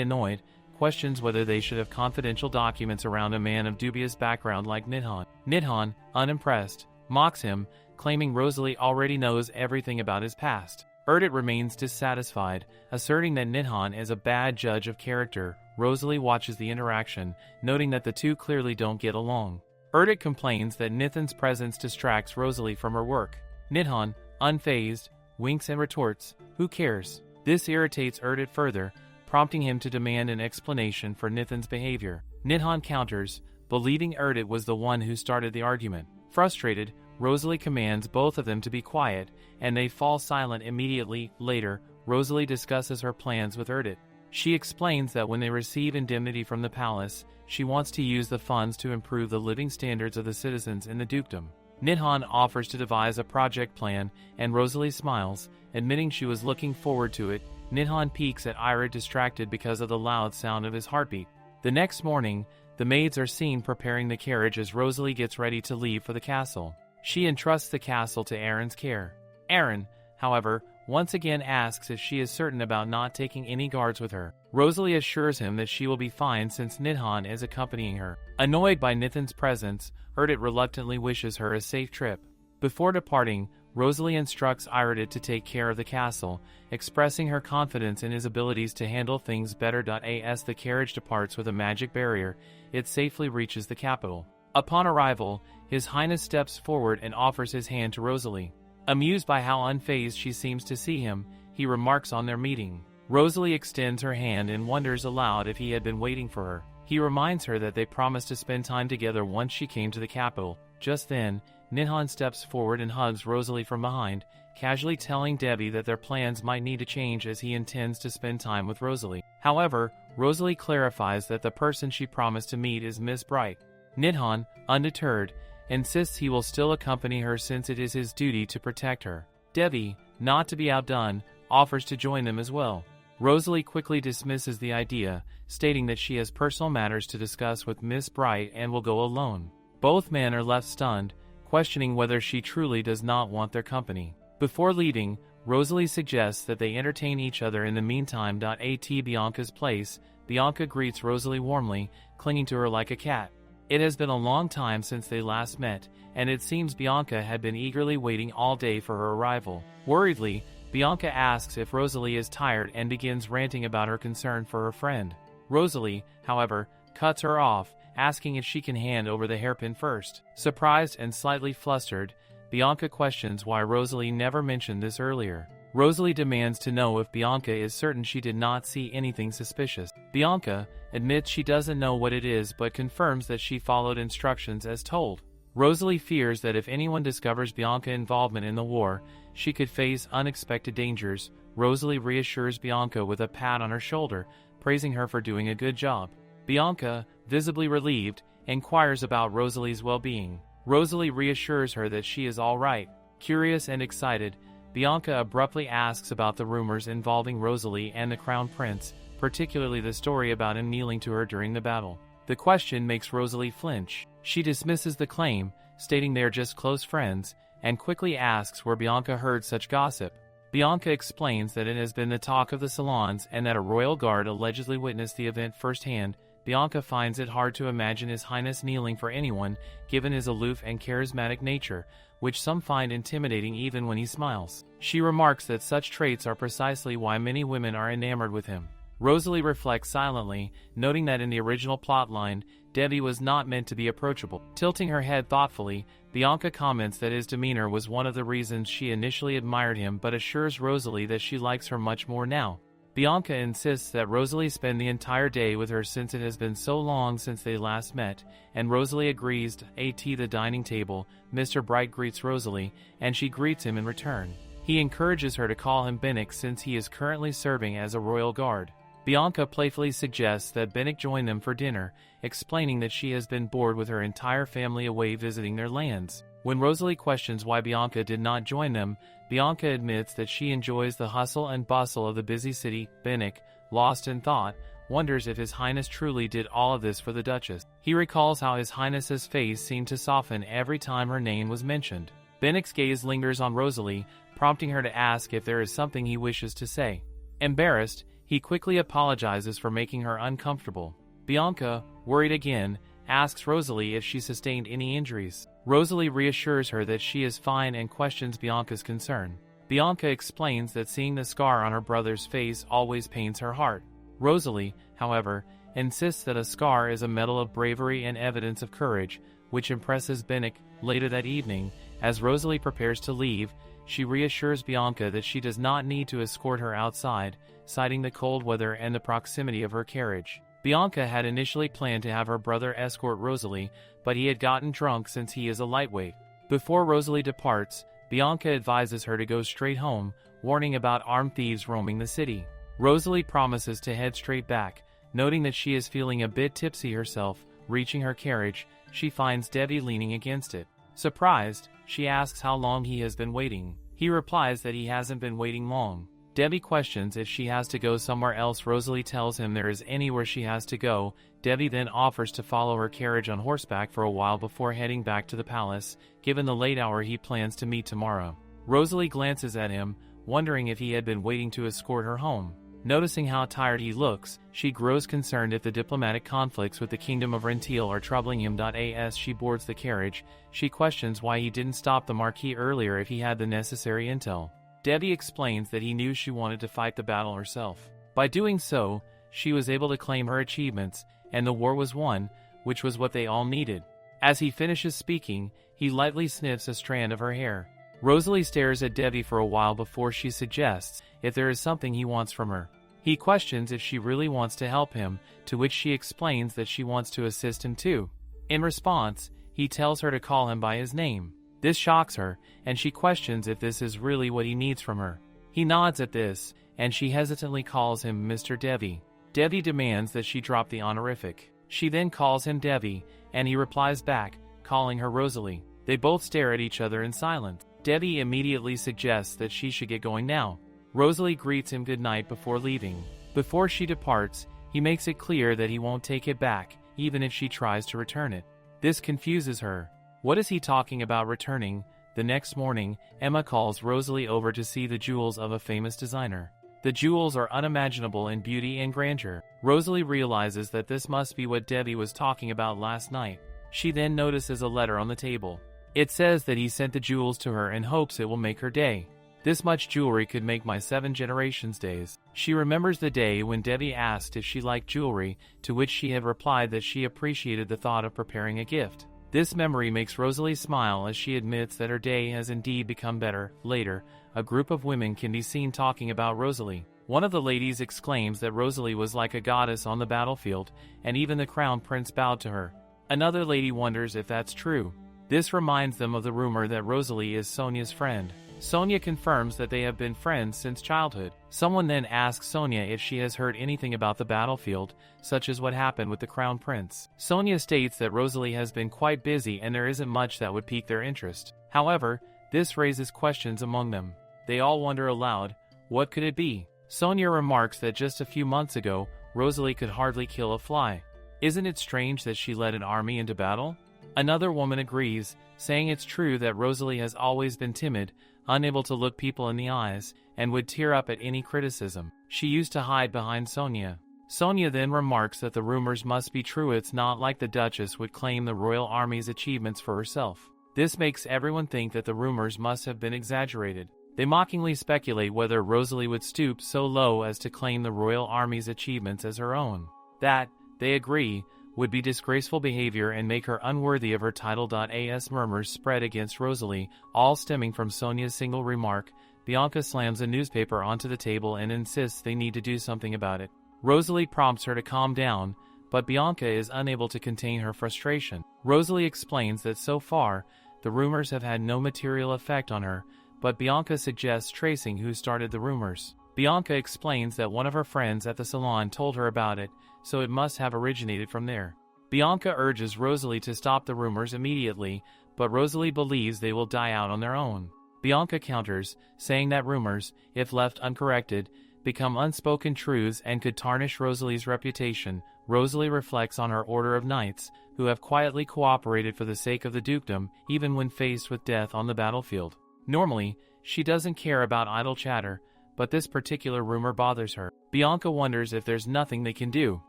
annoyed, questions whether they should have confidential documents around a man of dubious background like Nidhan. Nidhan, unimpressed, mocks him, claiming Rosalie already knows everything about his past. Erdit remains dissatisfied, asserting that Nidhan is a bad judge of character. Rosalie watches the interaction, noting that the two clearly don't get along. Erdit complains that Nithan's presence distracts Rosalie from her work. Nidhan, unfazed, winks and retorts, "Who cares?" This irritates Erdit further, prompting him to demand an explanation for Nithan's behavior. Nidhan counters, believing Erdit was the one who started the argument. Frustrated, Rosalie commands both of them to be quiet, and they fall silent immediately. Later, Rosalie discusses her plans with Erdit. She explains that when they receive indemnity from the palace, she wants to use the funds to improve the living standards of the citizens in the dukedom. Nidhan offers to devise a project plan, and Rosalie smiles, admitting she was looking forward to it. Nidhan peeks at Ira, distracted because of the loud sound of his heartbeat. The next morning, the maids are seen preparing the carriage as Rosalie gets ready to leave for the castle. She entrusts the castle to Aaron's care. Aaron, however, once again asks if she is certain about not taking any guards with her. Rosalie assures him that she will be fine since Nidhan is accompanying her. Annoyed by Nithan's presence, Erdit reluctantly wishes her a safe trip. Before departing, Rosalie instructs Erdit to take care of the castle, expressing her confidence in his abilities to handle things better. As the carriage departs with a magic barrier, it safely reaches the capital. Upon arrival, His Highness steps forward and offers his hand to Rosalie. Amused by how unfazed she seems to see him, he remarks on their meeting. Rosalie extends her hand and wonders aloud if he had been waiting for her. He reminds her that they promised to spend time together once she came to the capital. Just then, Nidhan steps forward and hugs Rosalie from behind, casually telling Debbie that their plans might need to change as he intends to spend time with Rosalie. However, Rosalie clarifies that the person she promised to meet is Miss Bright. Nidhan, undeterred, insists he will still accompany her since it is his duty to protect her. Debbie, not to be outdone, offers to join them as well. Rosalie quickly dismisses the idea, stating that she has personal matters to discuss with Miss Bright and will go alone. Both men are left stunned, questioning whether she truly does not want their company. Before leaving, Rosalie suggests that they entertain each other in the meantime. At Bianca's place, Bianca greets Rosalie warmly, clinging to her like a cat. It has been a long time since they last met, and it seems Bianca had been eagerly waiting all day for her arrival. Worriedly, Bianca asks if Rosalie is tired and begins ranting about her concern for her friend. Rosalie, however, cuts her off, asking if she can hand over the hairpin first. Surprised and slightly flustered, Bianca questions why Rosalie never mentioned this earlier. Rosalie demands to know if Bianca is certain she did not see anything suspicious. Bianca admits she doesn't know what it is but confirms that she followed instructions as told. Rosalie fears that if anyone discovers Bianca's involvement in the war, she could face unexpected dangers. Rosalie reassures Bianca with a pat on her shoulder, praising her for doing a good job. Bianca, visibly relieved, inquires about Rosalie's well-being. Rosalie reassures her that she is all right. Curious and excited, Bianca abruptly asks about the rumors involving Rosalie and the Crown Prince, particularly the story about him kneeling to her during the battle. The question makes Rosalie flinch. She dismisses the claim, stating they are just close friends, and quickly asks where Bianca heard such gossip. Bianca explains that it has been the talk of the salons and that a royal guard allegedly witnessed the event firsthand. Bianca finds it hard to imagine His Highness kneeling for anyone, given his aloof and charismatic nature, which some find intimidating even when he smiles. She remarks that such traits are precisely why many women are enamored with him. Rosalie reflects silently, noting that in the original plotline, Debbie was not meant to be approachable. Tilting her head thoughtfully, Bianca comments that his demeanor was one of the reasons she initially admired him, but assures Rosalie that she likes her much more now. Bianca insists that Rosalie spend the entire day with her since it has been so long since they last met, and Rosalie agrees. At the dining table, Mr. Bright greets Rosalie, and she greets him in return. He encourages her to call him Binnock since he is currently serving as a royal guard. Bianca playfully suggests that Binnock join them for dinner, explaining that she has been bored with her entire family away visiting their lands. When Rosalie questions why Bianca did not join them, Bianca admits that she enjoys the hustle and bustle of the busy city. Binnock, lost in thought, wonders if His Highness truly did all of this for the Duchess. He recalls how His Highness's face seemed to soften every time her name was mentioned. Binnock's gaze lingers on Rosalie, prompting her to ask if there is something he wishes to say. Embarrassed, he quickly apologizes for making her uncomfortable. Bianca, worried again, asks Rosalie if she sustained any injuries. Rosalie reassures her that she is fine and questions Bianca's concern. Bianca explains that seeing the scar on her brother's face always pains her heart. Rosalie, however, insists that a scar is a medal of bravery and evidence of courage, which impresses Binnock. Later that evening, as Rosalie prepares to leave, she reassures Bianca that she does not need to escort her outside, citing the cold weather and the proximity of her carriage. Bianca had initially planned to have her brother escort Rosalie, but he had gotten drunk since he is a lightweight. Before Rosalie departs, Bianca advises her to go straight home, warning about armed thieves roaming the city. Rosalie promises to head straight back, noting that she is feeling a bit tipsy herself. Reaching her carriage, she finds Debbie leaning against it. Surprised, she asks how long he has been waiting. He replies that he hasn't been waiting long. Debbie questions if she has to go somewhere else. Rosalie tells him there is anywhere she has to go. Debbie then offers to follow her carriage on horseback for a while before heading back to the palace, given the late hour he plans to meet tomorrow. Rosalie glances at him, wondering if he had been waiting to escort her home. Noticing how tired he looks, she grows concerned if the diplomatic conflicts with the Kingdom of Rentil are troubling him. As she boards the carriage, she questions why he didn't stop the Marquis earlier if he had the necessary intel. Debbie explains that he knew she wanted to fight the battle herself. By doing so, she was able to claim her achievements, and the war was won, which was what they all needed. As he finishes speaking, he lightly sniffs a strand of her hair. Rosalie stares at Debbie for a while before she suggests if there is something he wants from her. He questions if she really wants to help him, to which she explains that she wants to assist him too. In response, he tells her to call him by his name. This shocks her, and she questions if this is really what he needs from her. He nods at this, and she hesitantly calls him Mr. Debbie. Debbie demands that she drop the honorific. She then calls him Debbie, and he replies back, calling her Rosalie. They both stare at each other in silence. Debbie immediately suggests that she should get going now. Rosalie greets him goodnight before leaving. Before she departs, he makes it clear that he won't take it back, even if she tries to return it. This confuses her. What is he talking about returning? The next morning, Emma calls Rosalie over to see the jewels of a famous designer. The jewels are unimaginable in beauty and grandeur. Rosalie realizes that this must be what Debbie was talking about last night. She then notices a letter on the table. It says that he sent the jewels to her in hopes it will make her day. This much jewelry could make my 7 generations' days. She remembers the day when Debbie asked if she liked jewelry, to which she had replied that she appreciated the thought of preparing a gift. This memory makes Rosalie smile as she admits that her day has indeed become better. Later, a group of women can be seen talking about Rosalie. One of the ladies exclaims that Rosalie was like a goddess on the battlefield, and even the crown prince bowed to her. Another lady wonders if that's true. This reminds them of the rumor that Rosalie is Sonia's friend. Sonia confirms that they have been friends since childhood. Someone then asks Sonia if she has heard anything about the battlefield, such as what happened with the crown prince. Sonia states that Rosalie has been quite busy and there isn't much that would pique their interest. However, this raises questions among them. They all wonder aloud, what could it be? Sonia remarks that just a few months ago, Rosalie could hardly kill a fly. Isn't it strange that she led an army into battle? Another woman agrees, saying it's true that Rosalie has always been timid, unable to look people in the eyes. and would tear up at any criticism. She used to hide behind Sonia. Sonia then remarks that the rumors must be true. It's not like the Duchess would claim the royal army's achievements for herself. This makes everyone think that the rumors must have been exaggerated. They mockingly speculate whether Rosalie would stoop so low as to claim the royal army's achievements as her own. That, they agree, would be disgraceful behavior and make her unworthy of her title. As murmurs spread against Rosalie, all stemming from Sonia's single remark, Bianca slams a newspaper onto the table and insists they need to do something about it. Rosalie prompts her to calm down, but Bianca is unable to contain her frustration. Rosalie explains that so far, the rumors have had no material effect on her, but Bianca suggests tracing who started the rumors. Bianca explains that one of her friends at the salon told her about it, so it must have originated from there. Bianca urges Rosalie to stop the rumors immediately, but Rosalie believes they will die out on their own. Bianca counters, saying that rumors, if left uncorrected, become unspoken truths and could tarnish Rosalie's reputation. Rosalie reflects on her order of knights, who have quietly cooperated for the sake of the dukedom, even when faced with death on the battlefield. Normally, she doesn't care about idle chatter, but this particular rumor bothers her. Bianca wonders if there's nothing they can do.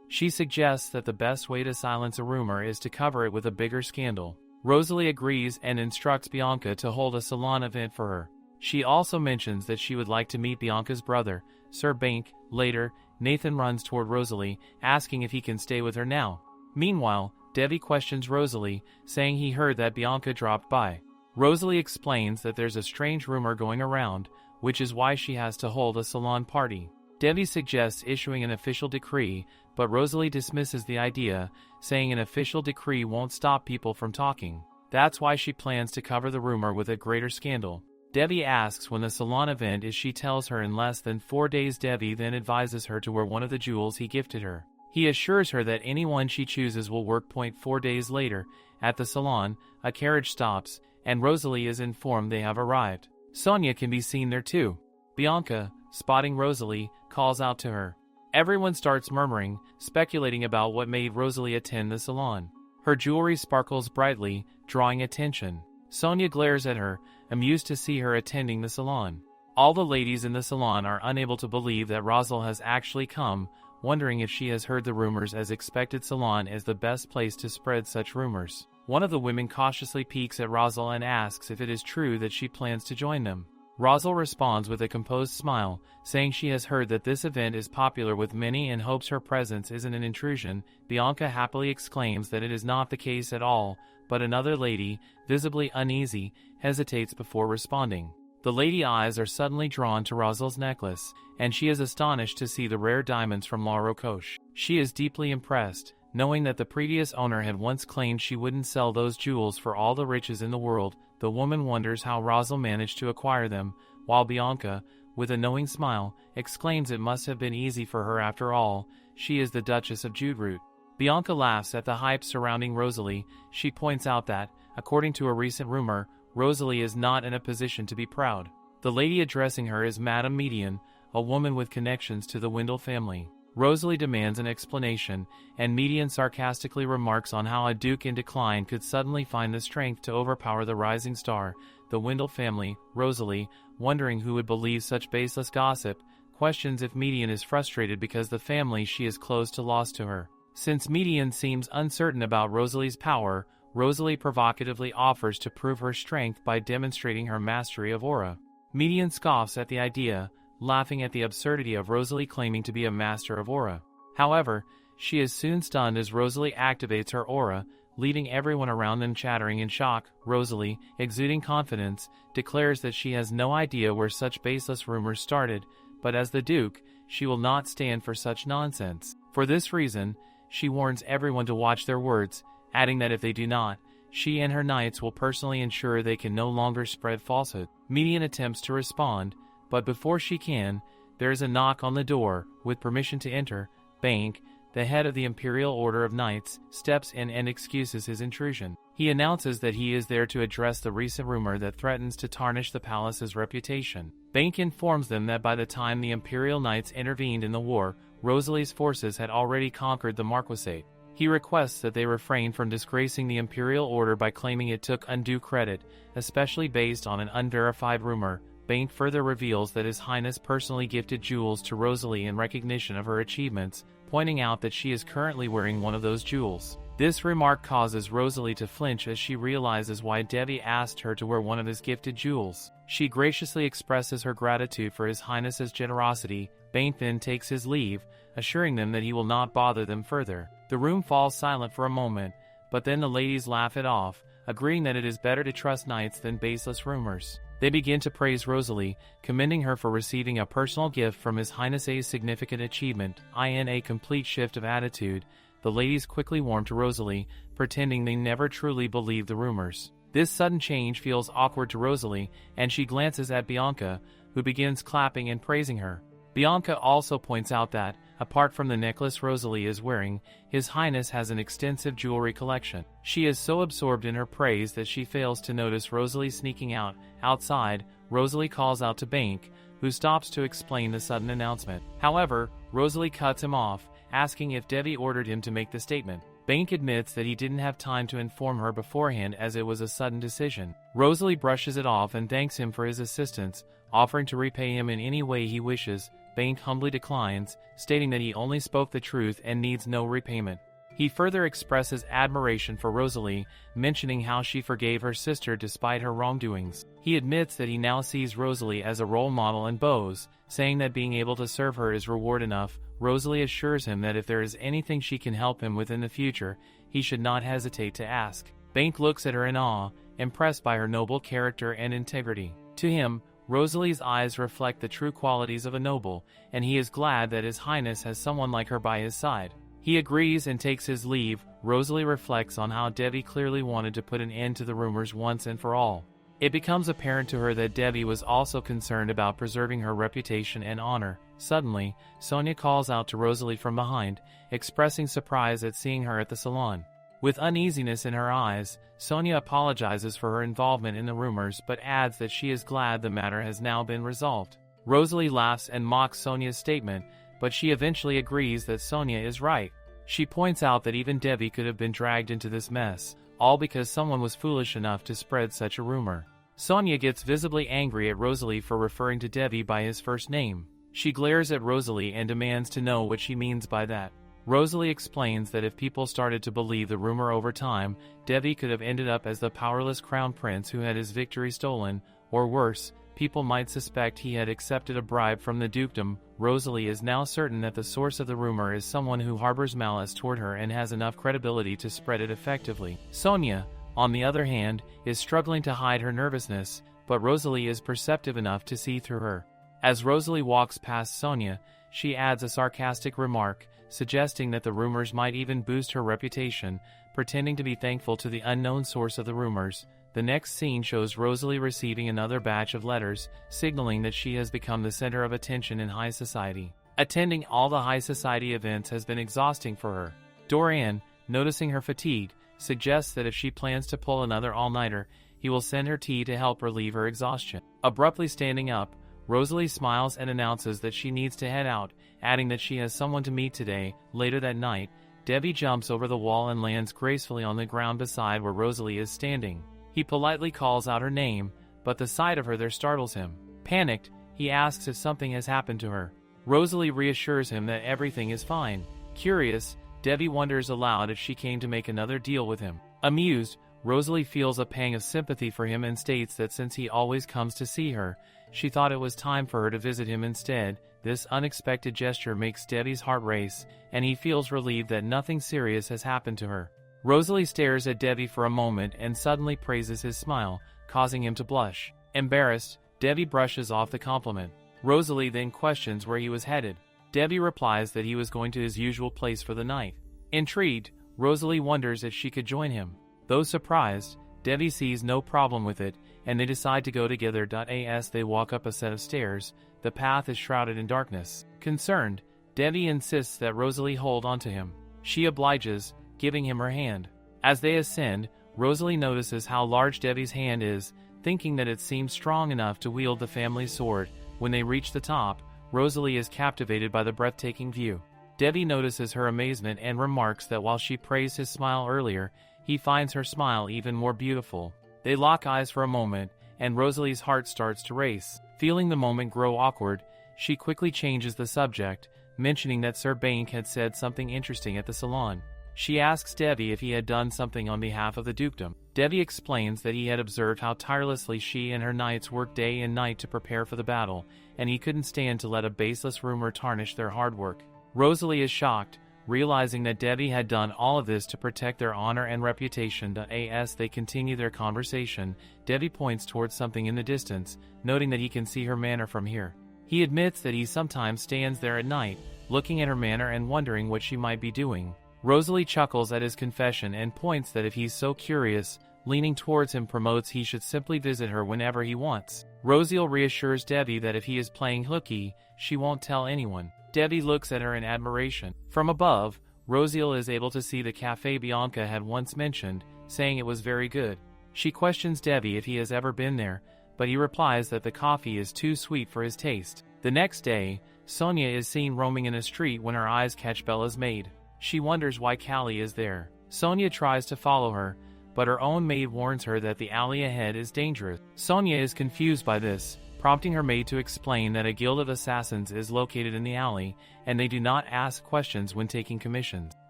She suggests that the best way to silence a rumor is to cover it with a bigger scandal. Rosalie agrees and instructs Bianca to hold a salon event for her. She also mentions that she would like to meet Bianca's brother, Sir Bank. Later, Nathan runs toward Rosalie, asking if he can stay with her now. Meanwhile, Devi questions Rosalie, saying he heard that Bianca dropped by. Rosalie explains that there's a strange rumor going around, which is why she has to hold a salon party. Devi suggests issuing an official decree, but Rosalie dismisses the idea, saying an official decree won't stop people from talking. That's why she plans to cover the rumor with a greater scandal. Devi asks when the salon event is. She tells her in less than 4 days. Devi then advises her to wear one of the jewels he gifted her. He assures her that anyone she chooses will work. 4 days later, at the salon, a carriage stops, and Rosalie is informed they have arrived. Sonia can be seen there too. Bianca, spotting Rosalie, calls out to her. Everyone starts murmuring, speculating about what made Rosalie attend the salon. Her jewelry sparkles brightly, drawing attention. Sonia glares at her, amused to see her attending the salon. All the ladies in the salon are unable to believe that Rosal has actually come, wondering if she has heard the rumors. As expected, salon is the best place to spread such rumors. One of the women cautiously peeks at Rosal and asks if it is true that she plans to join them. Rosal responds with a composed smile, saying she has heard that this event is popular with many and hopes her presence isn't an intrusion. Bianca happily exclaims that it is not the case at all, but another lady, visibly uneasy, hesitates before responding. The lady eyes are suddenly drawn to Rosal's necklace, and she is astonished to see the rare diamonds from La Rocoche. She is deeply impressed, knowing that the previous owner had once claimed she wouldn't sell those jewels for all the riches in the world. The woman wonders how Rosal managed to acquire them, while Bianca, with a knowing smile, exclaims it must have been easy for her after all. She is the Duchess of Juderoot. Bianca laughs at the hype surrounding Rosalie. She points out that, according to a recent rumor, Rosalie is not in a position to be proud. The lady addressing her is Madame Median, a woman with connections to the Wendell family. Rosalie demands an explanation, and Median sarcastically remarks on how a duke in decline could suddenly find the strength to overpower the rising star. The Wendell family, Rosalie, wondering who would believe such baseless gossip, questions if Median is frustrated because the family she is close to lost to her. Since Median seems uncertain about Rosalie's power, Rosalie provocatively offers to prove her strength by demonstrating her mastery of aura. Median scoffs at the idea, laughing at the absurdity of Rosalie claiming to be a master of aura. However, she is soon stunned as Rosalie activates her aura, leaving everyone around them chattering in shock. Rosalie, exuding confidence, declares that she has no idea where such baseless rumors started, but as the Duke, she will not stand for such nonsense. For this reason, she warns everyone to watch their words, adding that if they do not, she and her knights will personally ensure they can no longer spread falsehood. Median attempts to respond, but before she can, there is a knock on the door. With permission to enter, Bank, the head of the Imperial Order of Knights, steps in and excuses his intrusion. He announces that he is there to address the recent rumor that threatens to tarnish the palace's reputation. Bank informs them that by the time the Imperial Knights intervened in the war, Rosalie's forces had already conquered the Marquisate. He requests that they refrain from disgracing the Imperial Order by claiming it took undue credit, especially based on an unverified rumor. Bain further reveals that His Highness personally gifted jewels to Rosalie in recognition of her achievements, pointing out that she is currently wearing one of those jewels. This remark causes Rosalie to flinch as she realizes why Devi asked her to wear one of his gifted jewels. She graciously expresses her gratitude for His Highness's generosity. Bain then takes his leave, assuring them that he will not bother them further. The room falls silent for a moment, but then the ladies laugh it off, agreeing that it is better to trust knights than baseless rumors. They begin to praise Rosalie, commending her for receiving a personal gift from His Highness's significant achievement. In a complete shift of attitude, the ladies quickly warm to Rosalie, pretending they never truly believe the rumors. This sudden change feels awkward to Rosalie, and she glances at Bianca, who begins clapping and praising her. Bianca also points out that, apart from the necklace Rosalie is wearing, His Highness has an extensive jewelry collection. She is so absorbed in her praise that she fails to notice Rosalie sneaking out. Outside, Rosalie calls out to Bank, who stops to explain the sudden announcement. However, Rosalie cuts him off, asking if Devi ordered him to make the statement. Bank admits that he didn't have time to inform her beforehand as it was a sudden decision. Rosalie brushes it off and thanks him for his assistance, offering to repay him in any way he wishes. Bank humbly declines, stating that he only spoke the truth and needs no repayment. He further expresses admiration for Rosalie, mentioning how she forgave her sister despite her wrongdoings. He admits that he now sees Rosalie as a role model and bows, saying that being able to serve her is reward enough. Rosalie assures him that if there is anything she can help him with in the future, he should not hesitate to ask. Bank looks at her in awe, impressed by her noble character and integrity. To him, Rosalie's eyes reflect the true qualities of a noble, and he is glad that His Highness has someone like her by his side. He agrees and takes his leave. Rosalie reflects on how Devi clearly wanted to put an end to the rumors once and for all. It becomes apparent to her that Devi was also concerned about preserving her reputation and honor. Suddenly, Sonia calls out to Rosalie from behind, expressing surprise at seeing her at the salon. With uneasiness in her eyes, Sonia apologizes for her involvement in the rumors but adds that she is glad the matter has now been resolved. Rosalie laughs and mocks Sonia's statement, but she eventually agrees that Sonia is right. She points out that even Devi could have been dragged into this mess, all because someone was foolish enough to spread such a rumor. Sonia gets visibly angry at Rosalie for referring to Devi by his first name. She glares at Rosalie and demands to know what she means by that. Rosalie explains that if people started to believe the rumor over time, Devi could have ended up as the powerless crown prince who had his victory stolen, or worse, people might suspect he had accepted a bribe from the dukedom. Rosalie is now certain that the source of the rumor is someone who harbors malice toward her and has enough credibility to spread it effectively. Sonia, on the other hand, is struggling to hide her nervousness, but Rosalie is perceptive enough to see through her. As Rosalie walks past Sonia, she adds a sarcastic remark, suggesting that the rumors might even boost her reputation, pretending to be thankful to the unknown source of the rumors. The next scene shows Rosalie receiving another batch of letters, signaling that she has become the center of attention in high society. Attending all the high society events has been exhausting for her. Dorian, noticing her fatigue, suggests that if she plans to pull another all-nighter, he will send her tea to help relieve her exhaustion. Abruptly standing up, Rosalie smiles and announces that she needs to head out, adding that she has someone to meet today. Later that night, Devi jumps over the wall and lands gracefully on the ground beside where Rosalie is standing. He politely calls out her name, but the sight of her there startles him. Panicked, he asks if something has happened to her. Rosalie reassures him that everything is fine. Curious, Devi wonders aloud if she came to make another deal with him. Amused, Rosalie feels a pang of sympathy for him and states that since he always comes to see her, she thought it was time for her to visit him instead. This unexpected gesture makes Devi's heart race, and he feels relieved that nothing serious has happened to her. Rosalie stares at Devi for a moment and suddenly praises his smile, causing him to blush. Embarrassed, Devi brushes off the compliment. Rosalie then questions where he was headed. Devi replies that he was going to his usual place for the night. Intrigued, Rosalie wonders if she could join him. Though surprised, Devi sees no problem with it, and they decide to go together. As they walk up a set of stairs, the path is shrouded in darkness. Concerned, Devi insists that Rosalie hold onto him. She obliges, giving him her hand. As they ascend, Rosalie notices how large Devi's hand is, thinking that it seems strong enough to wield the family sword. When they reach the top, Rosalie is captivated by the breathtaking view. Devi notices her amazement and remarks that while she praised his smile earlier, he finds her smile even more beautiful. They lock eyes for a moment, and Rosalie's heart starts to race. Feeling the moment grow awkward, she quickly changes the subject, mentioning that Sir Bank had said something interesting at the salon. She asks Devi if he had done something on behalf of the dukedom. Devi explains that he had observed how tirelessly she and her knights worked day and night to prepare for the battle, and he couldn't stand to let a baseless rumor tarnish their hard work. Rosalie is shocked, realizing that Devi had done all of this to protect their honor and reputation. As they continue their conversation, Devi points towards something in the distance, noting that he can see her manor from here. He admits that he sometimes stands there at night, looking at her manor and wondering what she might be doing. Rosalie chuckles at his confession and points that if he's so curious, leaning towards him promotes he should simply visit her whenever he wants. Rosalie reassures Devi that if he is playing hooky, she won't tell anyone. Devi looks at her in admiration. From above, Rosalie is able to see the cafe Bianca had once mentioned, saying it was very good. She questions Devi if he has ever been there, but he replies that the coffee is too sweet for his taste. The next day, Sonia is seen roaming in a street when her eyes catch Bella's maid. She wonders why Callie is there. Sonia tries to follow her, but her own maid warns her that the alley ahead is dangerous. Sonia is confused by this, prompting her maid to explain that a guild of assassins is located in the alley, and they do not ask questions when taking commissions.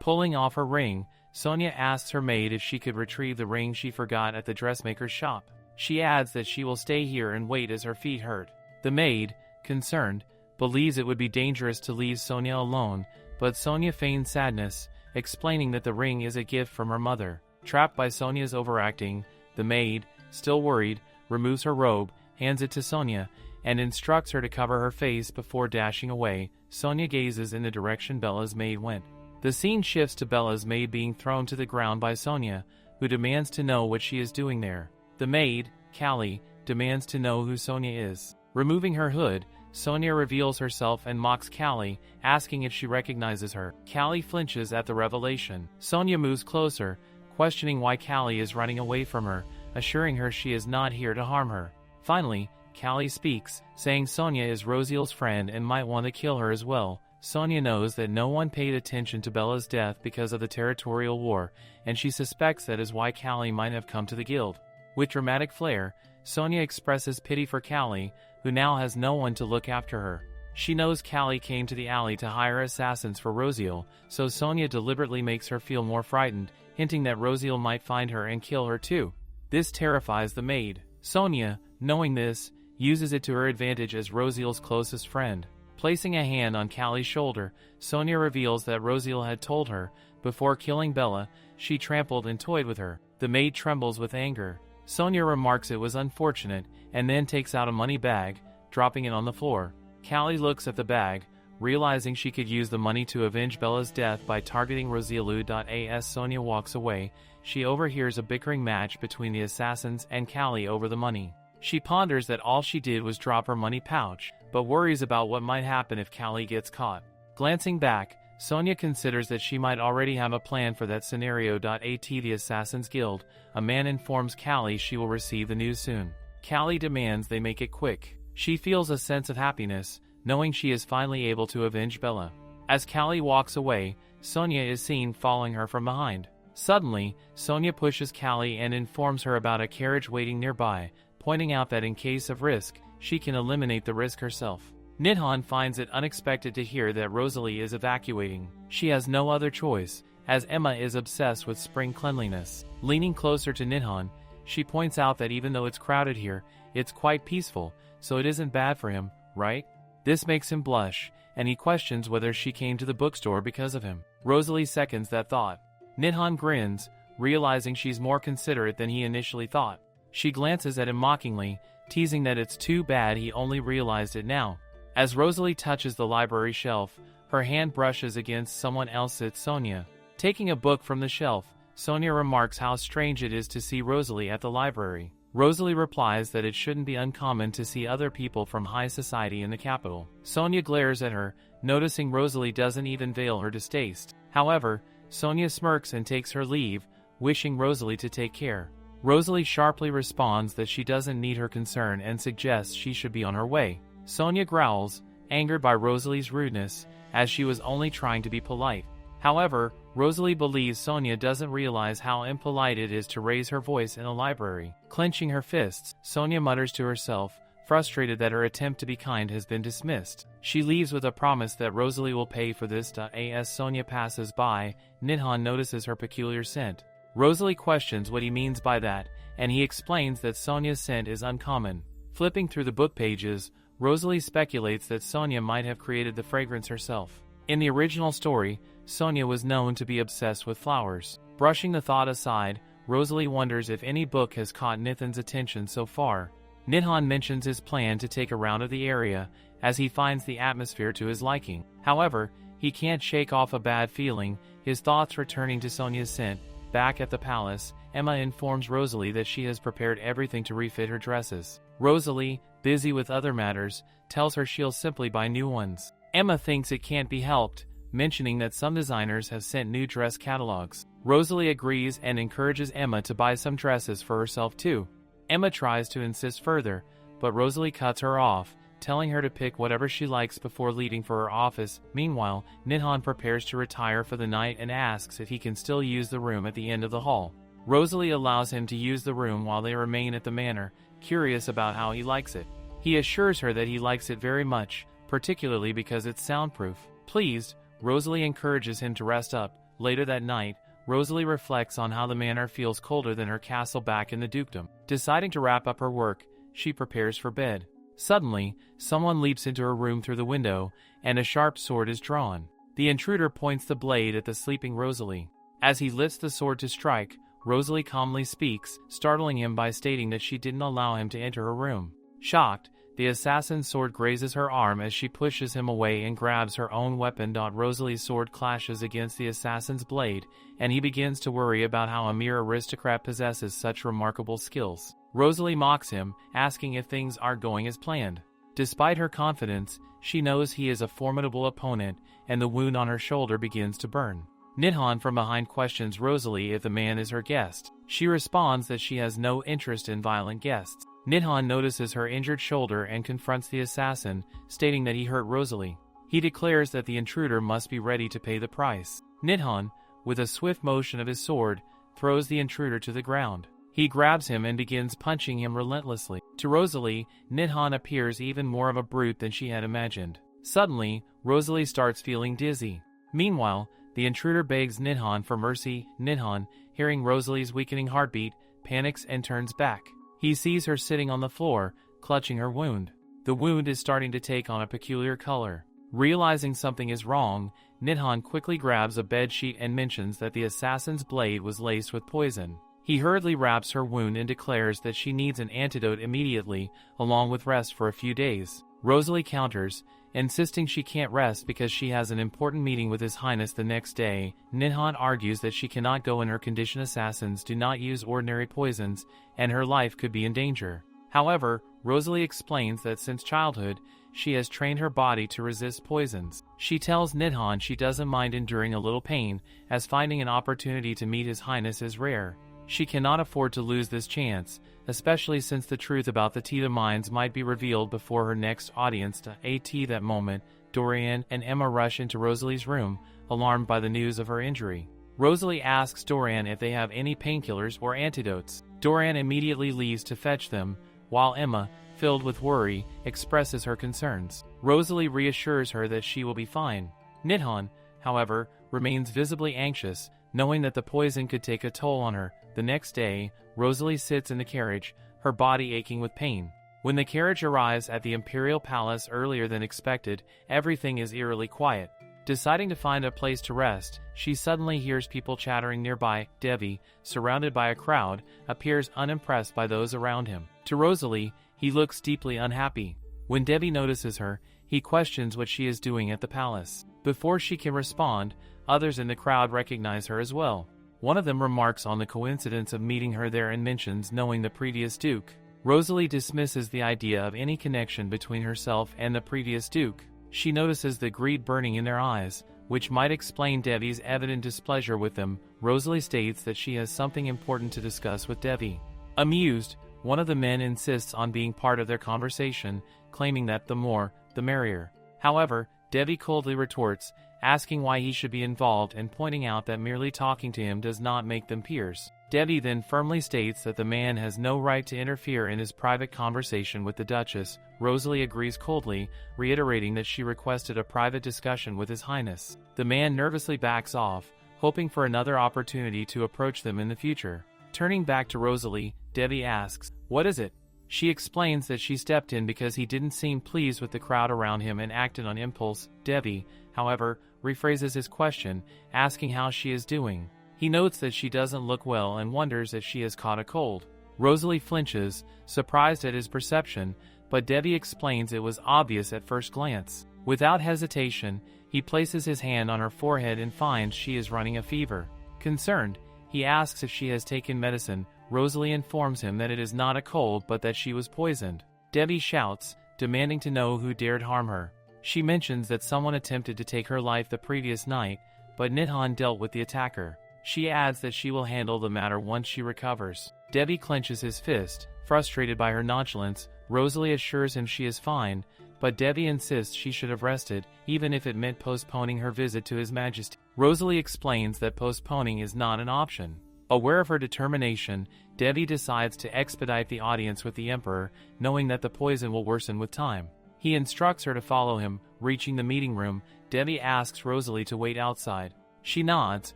Pulling off her ring, Sonia asks her maid if she could retrieve the ring she forgot at the dressmaker's shop. She adds that she will stay here and wait as her feet hurt. The maid, concerned, believes it would be dangerous to leave Sonia alone, but Sonia feigns sadness, explaining that the ring is a gift from her mother. Trapped by Sonia's overacting, the maid, still worried, removes her robe, hands it to Sonia, and instructs her to cover her face before dashing away. Sonia gazes in the direction Bella's maid went. The scene shifts to Bella's maid being thrown to the ground by Sonia, who demands to know what she is doing there. The maid, Callie, demands to know who Sonia is. Removing her hood, Sonia reveals herself and mocks Callie, asking if she recognizes her. Callie flinches at the revelation. Sonia moves closer, questioning why Callie is running away from her, assuring her she is not here to harm her. Finally, Callie speaks, saying Sonia is Rosalie's friend and might want to kill her as well. Sonia knows that no one paid attention to Bella's death because of the territorial war, and she suspects that is why Callie might have come to the guild. With dramatic flair, Sonia expresses pity for Callie, who now has no one to look after her. She knows Callie came to the alley to hire assassins for Rosalie, so Sonia deliberately makes her feel more frightened, hinting that Rosalie might find her and kill her too. This terrifies the maid. Sonia, knowing this, uses it to her advantage as Rosalie's closest friend. Placing a hand on Callie's shoulder, Sonia reveals that Rosalie had told her, before killing Bella, she trampled and toyed with her. The maid trembles with anger. Sonia remarks it was unfortunate, and then takes out a money bag, dropping it on the floor. Callie looks at the bag, realizing she could use the money to avenge Bella's death by targeting Rosalie. As Sonia walks away, she overhears a bickering match between the assassins and Callie over the money. She ponders that all she did was drop her money pouch, but worries about what might happen if Callie gets caught. Glancing back, Sonia considers that she might already have a plan for that scenario. At the Assassin's Guild, a man informs Callie she will receive the news soon. Callie demands they make it quick. She feels a sense of happiness, knowing she is finally able to avenge Bella. As Callie walks away, Sonia is seen following her from behind. Suddenly, Sonia pushes Callie and informs her about a carriage waiting nearby, pointing out that in case of risk, she can eliminate the risk herself. Nidhan finds it unexpected to hear that Rosalie is evacuating. She has no other choice, as Emma is obsessed with spring cleanliness. Leaning closer to Nidhan, she points out that even though it's crowded here, it's quite peaceful, so it isn't bad for him, right? This makes him blush, and he questions whether she came to the bookstore because of him. Rosalie seconds that thought. Nidhan grins, realizing she's more considerate than he initially thought. She glances at him mockingly, teasing that it's too bad he only realized it now. As Rosalie touches the library shelf, her hand brushes against someone else's. Sonia. Taking a book from the shelf, Sonia remarks how strange it is to see Rosalie at the library. Rosalie replies that it shouldn't be uncommon to see other people from high society in the capital. Sonia glares at her, noticing Rosalie doesn't even veil her distaste. However, Sonia smirks and takes her leave, wishing Rosalie to take care. Rosalie sharply responds that she doesn't need her concern and suggests she should be on her way. Sonia growls, angered by Rosalie's rudeness, as she was only trying to be polite. However, Rosalie believes Sonia doesn't realize how impolite it is to raise her voice in a library. Clenching her fists, Sonia mutters to herself, frustrated that her attempt to be kind has been dismissed. She leaves with a promise that Rosalie will pay for this. As Sonia passes by, Nidhan notices her peculiar scent. Rosalie questions what he means by that, and he explains that Sonia's scent is uncommon. Flipping through the book pages, Rosalie speculates that Sonia might have created the fragrance herself. In the original story, Sonia was known to be obsessed with flowers. Brushing the thought aside, Rosalie wonders if any book has caught Nithan's attention so far. Nidhan mentions his plan to take a round of the area, as he finds the atmosphere to his liking. However, he can't shake off a bad feeling, his thoughts returning to Sonia's scent. Back at the palace, Emma informs Rosalie that she has prepared everything to refit her dresses. Rosalie, busy with other matters, tells her she'll simply buy new ones. Emma thinks it can't be helped, mentioning that some designers have sent new dress catalogs. Rosalie agrees and encourages Emma to buy some dresses for herself too. Emma tries to insist further, but Rosalie cuts her off, telling her to pick whatever she likes before leaving for her office. Meanwhile, Nidhan prepares to retire for the night and asks if he can still use the room at the end of the hall. Rosalie allows him to use the room while they remain at the manor, curious about how he likes it. He assures her that he likes it very much, particularly because it's soundproof. Pleased, Rosalie encourages him to rest up. Later that night, Rosalie reflects on how the manor feels colder than her castle back in the dukedom. Deciding to wrap up her work, she prepares for bed. Suddenly, someone leaps into her room through the window, and a sharp sword is drawn. The intruder points the blade at the sleeping Rosalie. As he lifts the sword to strike, Rosalie calmly speaks, startling him by stating that she didn't allow him to enter her room. Shocked, the assassin's sword grazes her arm as she pushes him away and grabs her own weapon. Rosalie's sword clashes against the assassin's blade, and he begins to worry about how a mere aristocrat possesses such remarkable skills. Rosalie mocks him, asking if things are going as planned. Despite her confidence, she knows he is a formidable opponent, and the wound on her shoulder begins to burn. Nidhan from behind questions Rosalie if the man is her guest. She responds that she has no interest in violent guests. Nidhan notices her injured shoulder and confronts the assassin, stating that he hurt Rosalie. He declares that the intruder must be ready to pay the price. Nidhan, with a swift motion of his sword, throws the intruder to the ground. He grabs him and begins punching him relentlessly. To Rosalie, Nidhan appears even more of a brute than she had imagined. Suddenly, Rosalie starts feeling dizzy. Meanwhile, the intruder begs Nidhan for mercy. Nidhan, hearing Rosalie's weakening heartbeat, panics and turns back. He sees her sitting on the floor, clutching her wound. The wound is starting to take on a peculiar color. Realizing something is wrong, Nidhan quickly grabs a bedsheet and mentions that the assassin's blade was laced with poison. He hurriedly wraps her wound and declares that she needs an antidote immediately, along with rest for a few days. Rosalie counters, insisting she can't rest because she has an important meeting with His Highness the next day. Nidhan argues that she cannot go in her condition. Assassins do not use ordinary poisons, and her life could be in danger. However, Rosalie explains that since childhood, she has trained her body to resist poisons. She tells Nidhan she doesn't mind enduring a little pain, as finding an opportunity to meet His Highness is rare. She cannot afford to lose this chance, especially since the truth about the Tita mines might be revealed before her next audience. At that moment, Dorian and Emma rush into Rosalie's room, alarmed by the news of her injury. Rosalie asks Dorian if they have any painkillers or antidotes. Dorian immediately leaves to fetch them, while Emma, filled with worry, expresses her concerns. Rosalie reassures her that she will be fine. Nidhan, however, remains visibly anxious, knowing that the poison could take a toll on her. The next day, Rosalie sits in the carriage, her body aching with pain. When the carriage arrives at the Imperial Palace earlier than expected, everything is eerily quiet. Deciding to find a place to rest, she suddenly hears people chattering nearby. Devi, surrounded by a crowd, appears unimpressed by those around him. To Rosalie, he looks deeply unhappy. When Devi notices her, he questions what she is doing at the palace. Before she can respond, others in the crowd recognize her as well. One of them remarks on the coincidence of meeting her there and mentions knowing the previous duke. Rosalie dismisses the idea of any connection between herself and the previous duke. She notices the greed burning in their eyes, which might explain Devi's evident displeasure with them. Rosalie states that she has something important to discuss with Devi. Amused, one of the men insists on being part of their conversation, claiming that the more, the merrier. However, Devi coldly retorts, asking why he should be involved and pointing out that merely talking to him does not make them peers. Debbie then firmly states that the man has no right to interfere in his private conversation with the Duchess. Rosalie agrees coldly, reiterating that she requested a private discussion with His Highness. The man nervously backs off, hoping for another opportunity to approach them in the future. Turning back to Rosalie, Debbie asks, "What is it?" She explains that she stepped in because he didn't seem pleased with the crowd around him and acted on impulse. Debbie, however, rephrases his question, asking how she is doing. He notes that she doesn't look well and wonders if she has caught a cold. Rosalie flinches, surprised at his perception, but Debbie explains it was obvious at first glance. Without hesitation, he places his hand on her forehead and finds she is running a fever. Concerned, he asks if she has taken medicine. Rosalie informs him that it is not a cold but that she was poisoned. Debbie shouts, demanding to know who dared harm her. She mentions that someone attempted to take her life the previous night, but Nidhan dealt with the attacker. She adds that she will handle the matter once she recovers. Debbie clenches his fist, frustrated by her nonchalance. Rosalie assures him she is fine, but Debbie insists she should have rested, even if it meant postponing her visit to His Majesty. Rosalie explains that postponing is not an option. Aware of her determination, Debbie decides to expedite the audience with the Emperor, knowing that the poison will worsen with time. He instructs her to follow him. Reaching the meeting room, Debbie asks Rosalie to wait outside. She nods,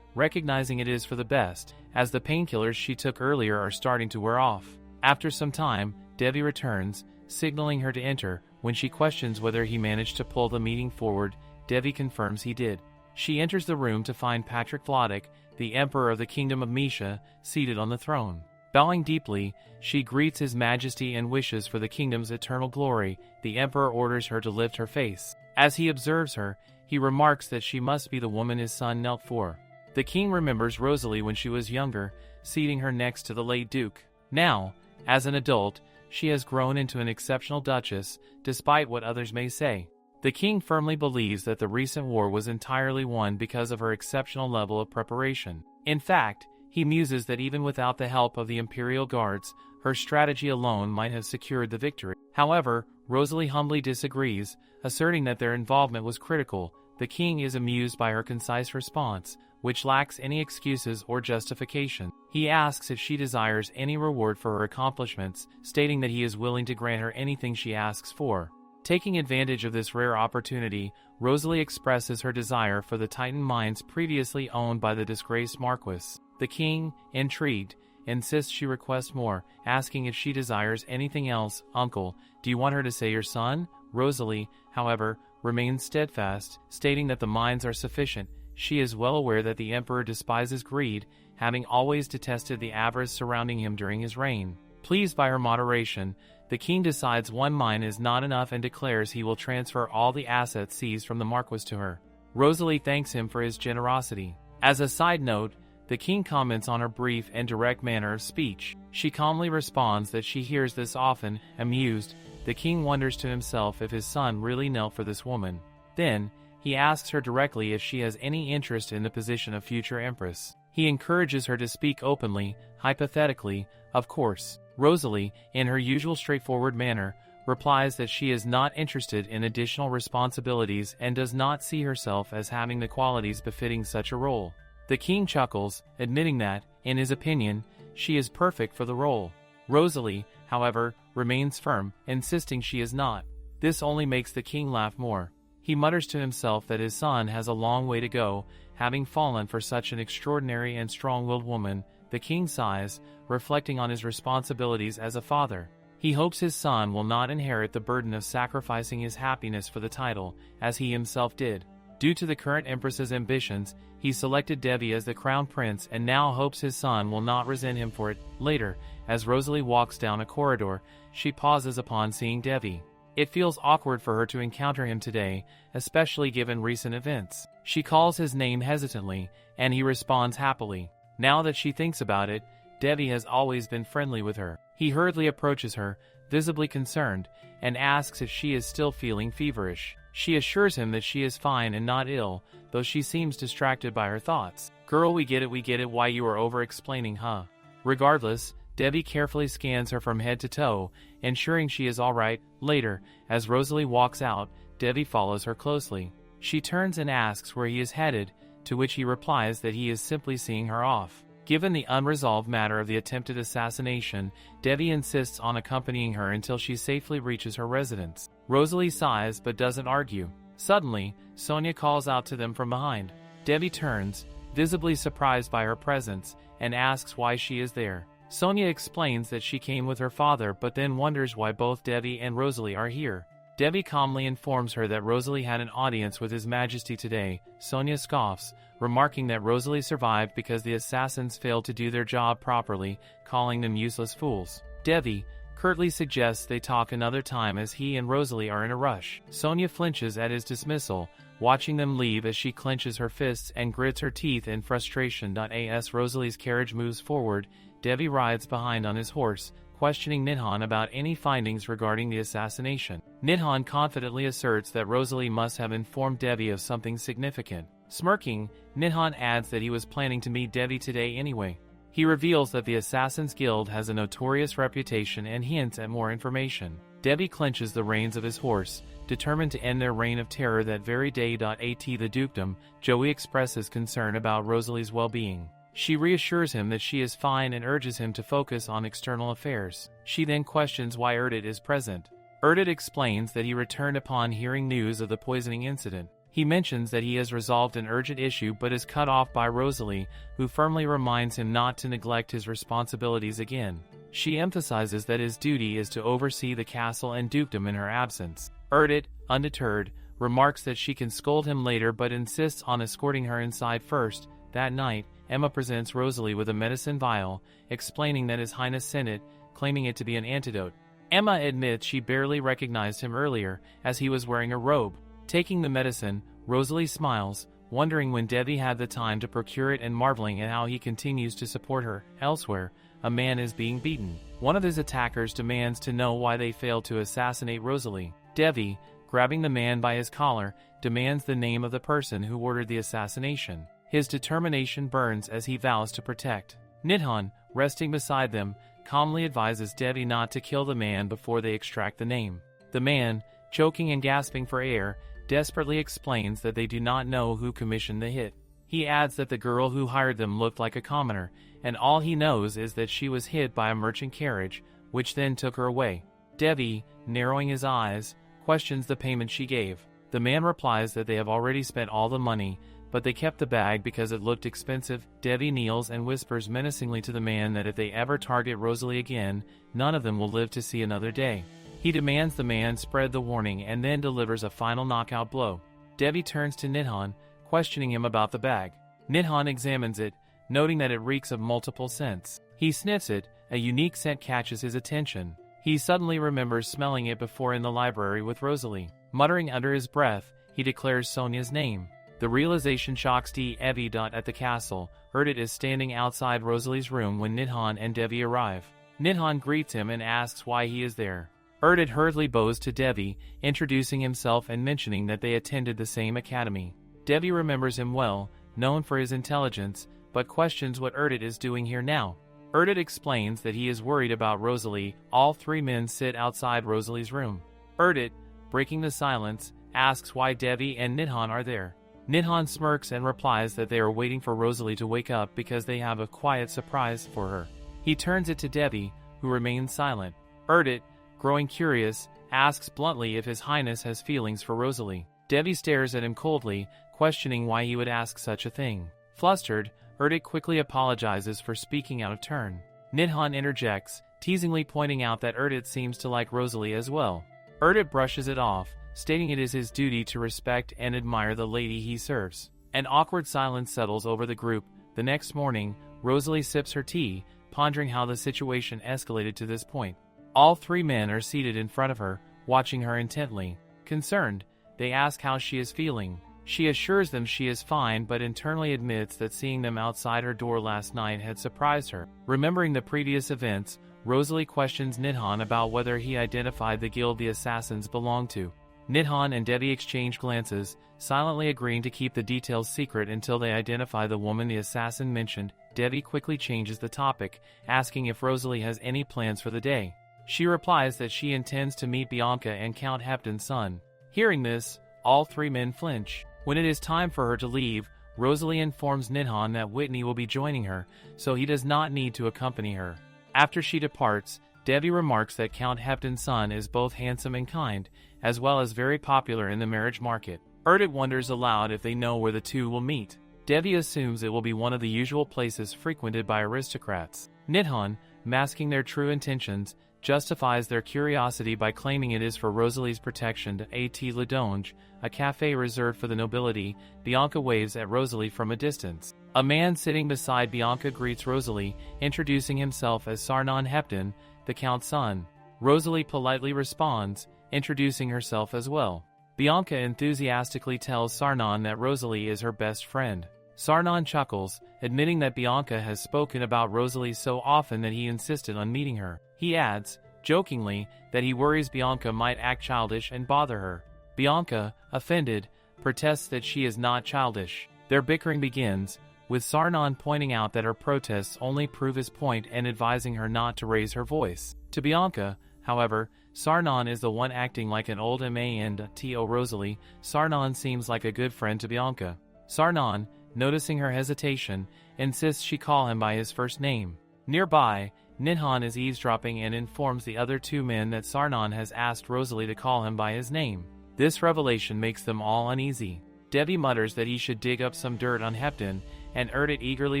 recognizing it is for the best, as the painkillers she took earlier are starting to wear off. After some time, Debbie returns, signaling her to enter. When she questions whether he managed to pull the meeting forward, Debbie confirms he did. She enters the room to find Patrick Vladek, the Emperor of the Kingdom of Misha, seated on the throne. Bowing deeply, she greets His Majesty and wishes for the kingdom's eternal glory. The Emperor orders her to lift her face. As he observes her, he remarks that she must be the woman his son knelt for. The king remembers Rosalie when she was younger, seating her next to the late Duke. Now, as an adult, she has grown into an exceptional duchess, despite what others may say. The king firmly believes that the recent war was entirely won because of her exceptional level of preparation. In fact, he muses that even without the help of the imperial guards, her strategy alone might have secured the victory. However, Rosalie humbly disagrees, asserting that their involvement was critical. The king is amused by her concise response, which lacks any excuses or justification. He asks if she desires any reward for her accomplishments, stating that he is willing to grant her anything she asks for. Taking advantage of this rare opportunity, Rosalie expresses her desire for the Titan mines previously owned by the disgraced Marquis. The king, intrigued, insists she request more, asking if she desires anything else. "Uncle, do you want her to say your son?" Rosalie, however, remains steadfast, stating that the mines are sufficient. She is well aware that the emperor despises greed, having always detested the avarice surrounding him during his reign. Pleased by her moderation, the king decides one mine is not enough and declares he will transfer all the assets seized from the Marquis to her. Rosalie thanks him for his generosity. As a side note, the king comments on her brief and direct manner of speech. She calmly responds that she hears this often. Amused, the king wonders to himself if his son really knelt for this woman. Then, he asks her directly if she has any interest in the position of future empress. He encourages her to speak openly, hypothetically, of course. Rosalie, in her usual straightforward manner, replies that she is not interested in additional responsibilities and does not see herself as having the qualities befitting such a role. The king chuckles, admitting that, in his opinion, she is perfect for the role. Rosalie, however, remains firm, insisting she is not. This only makes the king laugh more. He mutters to himself that his son has a long way to go, having fallen for such an extraordinary and strong-willed woman. The king sighs, reflecting on his responsibilities as a father. He hopes his son will not inherit the burden of sacrificing his happiness for the title, as he himself did. Due to the current empress's ambitions, he selected Debbie as the crown prince and now hopes his son will not resent him for it. Later, as Rosalie walks down a corridor, she pauses upon seeing Debbie. It feels awkward for her to encounter him today, especially given recent events. She calls his name hesitantly, and he responds happily. Now that she thinks about it, Debbie has always been friendly with her. He hurriedly approaches her, visibly concerned, and asks if she is still feeling feverish. She assures him that she is fine and not ill, though she seems distracted by her thoughts. "Girl, we get it why you are over-explaining, huh?" Regardless, Debbie carefully scans her from head to toe, ensuring she is all right. Later, as Rosalie walks out, Debbie follows her closely. She turns and asks where he is headed, to which he replies that he is simply seeing her off. Given the unresolved matter of the attempted assassination, Devi insists on accompanying her until she safely reaches her residence. Rosalie sighs but doesn't argue. Suddenly, Sonia calls out to them from behind. Devi turns, visibly surprised by her presence, and asks why she is there. Sonia explains that she came with her father but then wonders why both Devi and Rosalie are here. Devi calmly informs her that Rosalie had an audience with His Majesty today. Sonia scoffs, remarking that Rosalie survived because the assassins failed to do their job properly, calling them useless fools. Devi curtly suggests they talk another time as he and Rosalie are in a rush. Sonia flinches at his dismissal, watching them leave as she clenches her fists and grits her teeth in frustration. As Rosalie's carriage moves forward, Devi rides behind on his horse, questioning Nidhan about any findings regarding the assassination. Nidhan confidently asserts that Rosalie must have informed Devi of something significant. Smirking, Nidhan adds that he was planning to meet Devi today anyway. He reveals that the Assassin's Guild has a notorious reputation and hints at more information. Devi clenches the reins of his horse, determined to end their reign of terror that very day. At the dukedom, Joey expresses concern about Rosalie's well-being. She reassures him that she is fine and urges him to focus on external affairs. She then questions why Erdit is present. Erdit explains that he returned upon hearing news of the poisoning incident. He mentions that he has resolved an urgent issue but is cut off by Rosalie, who firmly reminds him not to neglect his responsibilities again. She emphasizes that his duty is to oversee the castle and dukedom in her absence. Erdit, undeterred, remarks that she can scold him later but insists on escorting her inside first. That night, Emma presents Rosalie with a medicine vial, explaining that His Highness sent it, claiming it to be an antidote. Emma admits she barely recognized him earlier, as he was wearing a robe. Taking the medicine, Rosalie smiles, wondering when Devi had the time to procure it and marveling at how he continues to support her. Elsewhere, a man is being beaten. One of his attackers demands to know why they failed to assassinate Rosalie. Devi, grabbing the man by his collar, demands the name of the person who ordered the assassination. His determination burns as he vows to protect. Nidhan, resting beside them, calmly advises Devi not to kill the man before they extract the name. The man, choking and gasping for air, desperately explains that they do not know who commissioned the hit. He adds that the girl who hired them looked like a commoner, and all he knows is that she was hit by a merchant carriage, which then took her away. Devi, narrowing his eyes, questions the payment she gave. The man replies that they have already spent all the money, but they kept the bag because it looked expensive. Devi kneels and whispers menacingly to the man that if they ever target Rosalie again, none of them will live to see another day. He demands the man spread the warning and then delivers a final knockout blow. Devi turns to Nidhan, questioning him about the bag. Nidhan examines it, noting that it reeks of multiple scents. He sniffs it, a unique scent catches his attention. He suddenly remembers smelling it before in the library with Rosalie. Muttering under his breath, he declares Sonia's name. The realization shocks Devi. At the castle, Erdit is standing outside Rosalie's room when Nidhan and Devi arrive. Nidhan greets him and asks why he is there. Erdit hurriedly bows to Devi, introducing himself and mentioning that they attended the same academy. Devi remembers him well, known for his intelligence, but questions what Erdit is doing here now. Erdit explains that he is worried about Rosalie. All three men sit outside Rosalie's room. Erdit, breaking the silence, asks why Devi and Nidhan are there. Nidhan smirks and replies that they are waiting for Rosalie to wake up because they have a quiet surprise for her. He turns it to Devi, who remains silent. Erdit, growing curious, asks bluntly if His Highness has feelings for Rosalie. Devi stares at him coldly, questioning why he would ask such a thing. Flustered, Erdit quickly apologizes for speaking out of turn. Nidhan interjects, teasingly pointing out that Erdit seems to like Rosalie as well. Erdit brushes it off, stating it is his duty to respect and admire the lady he serves. An awkward silence settles over the group. The next morning, Rosalie sips her tea, pondering how the situation escalated to this point. All three men are seated in front of her, watching her intently. Concerned, they ask how she is feeling. She assures them she is fine but internally admits that seeing them outside her door last night had surprised her. Remembering the previous events, Rosalie questions Nidhan about whether he identified the guild the assassins belonged to. Nidhan and Devi exchange glances, silently agreeing to keep the details secret until they identify the woman the assassin mentioned. Devi quickly changes the topic, asking if Rosalie has any plans for the day. She replies that she intends to meet Bianca and Count Hepton's son. Hearing this, all three men flinch. When it is time for her to leave, Rosalie informs Nidhan that Whitney will be joining her, so he does not need to accompany her. After she departs, Debbie remarks that Count Hepton's son is both handsome and kind, as well as very popular in the marriage market. Erdit wonders aloud if they know where the two will meet. Debbie assumes it will be one of the usual places frequented by aristocrats. Nidhan, masking their true intentions, justifies their curiosity by claiming it is for Rosalie's protection to At Ledonge, a cafe reserved for the nobility. Bianca waves at Rosalie from a distance. A man sitting beside Bianca greets Rosalie, introducing himself as Sarnon Hepton, the Count's son. Rosalie politely responds, introducing herself as well. Bianca enthusiastically tells Sarnon that Rosalie is her best friend. Sarnon chuckles, admitting that Bianca has spoken about Rosalie so often that he insisted on meeting her. He adds, jokingly, that he worries Bianca might act childish and bother her. Bianca, offended, protests that she is not childish. Their bickering begins, with Sarnon pointing out that her protests only prove his point and advising her not to raise her voice. To Bianca, however, Sarnon is the one acting like an old man-to Rosalie. Sarnon seems like a good friend to Bianca. Sarnon, noticing her hesitation, insists she call him by his first name. Nearby, Nidhan is eavesdropping and informs the other two men that Sarnon has asked Rosalie to call him by his name. This revelation makes them all uneasy. Debbie mutters that he should dig up some dirt on Hepton, and Erdit eagerly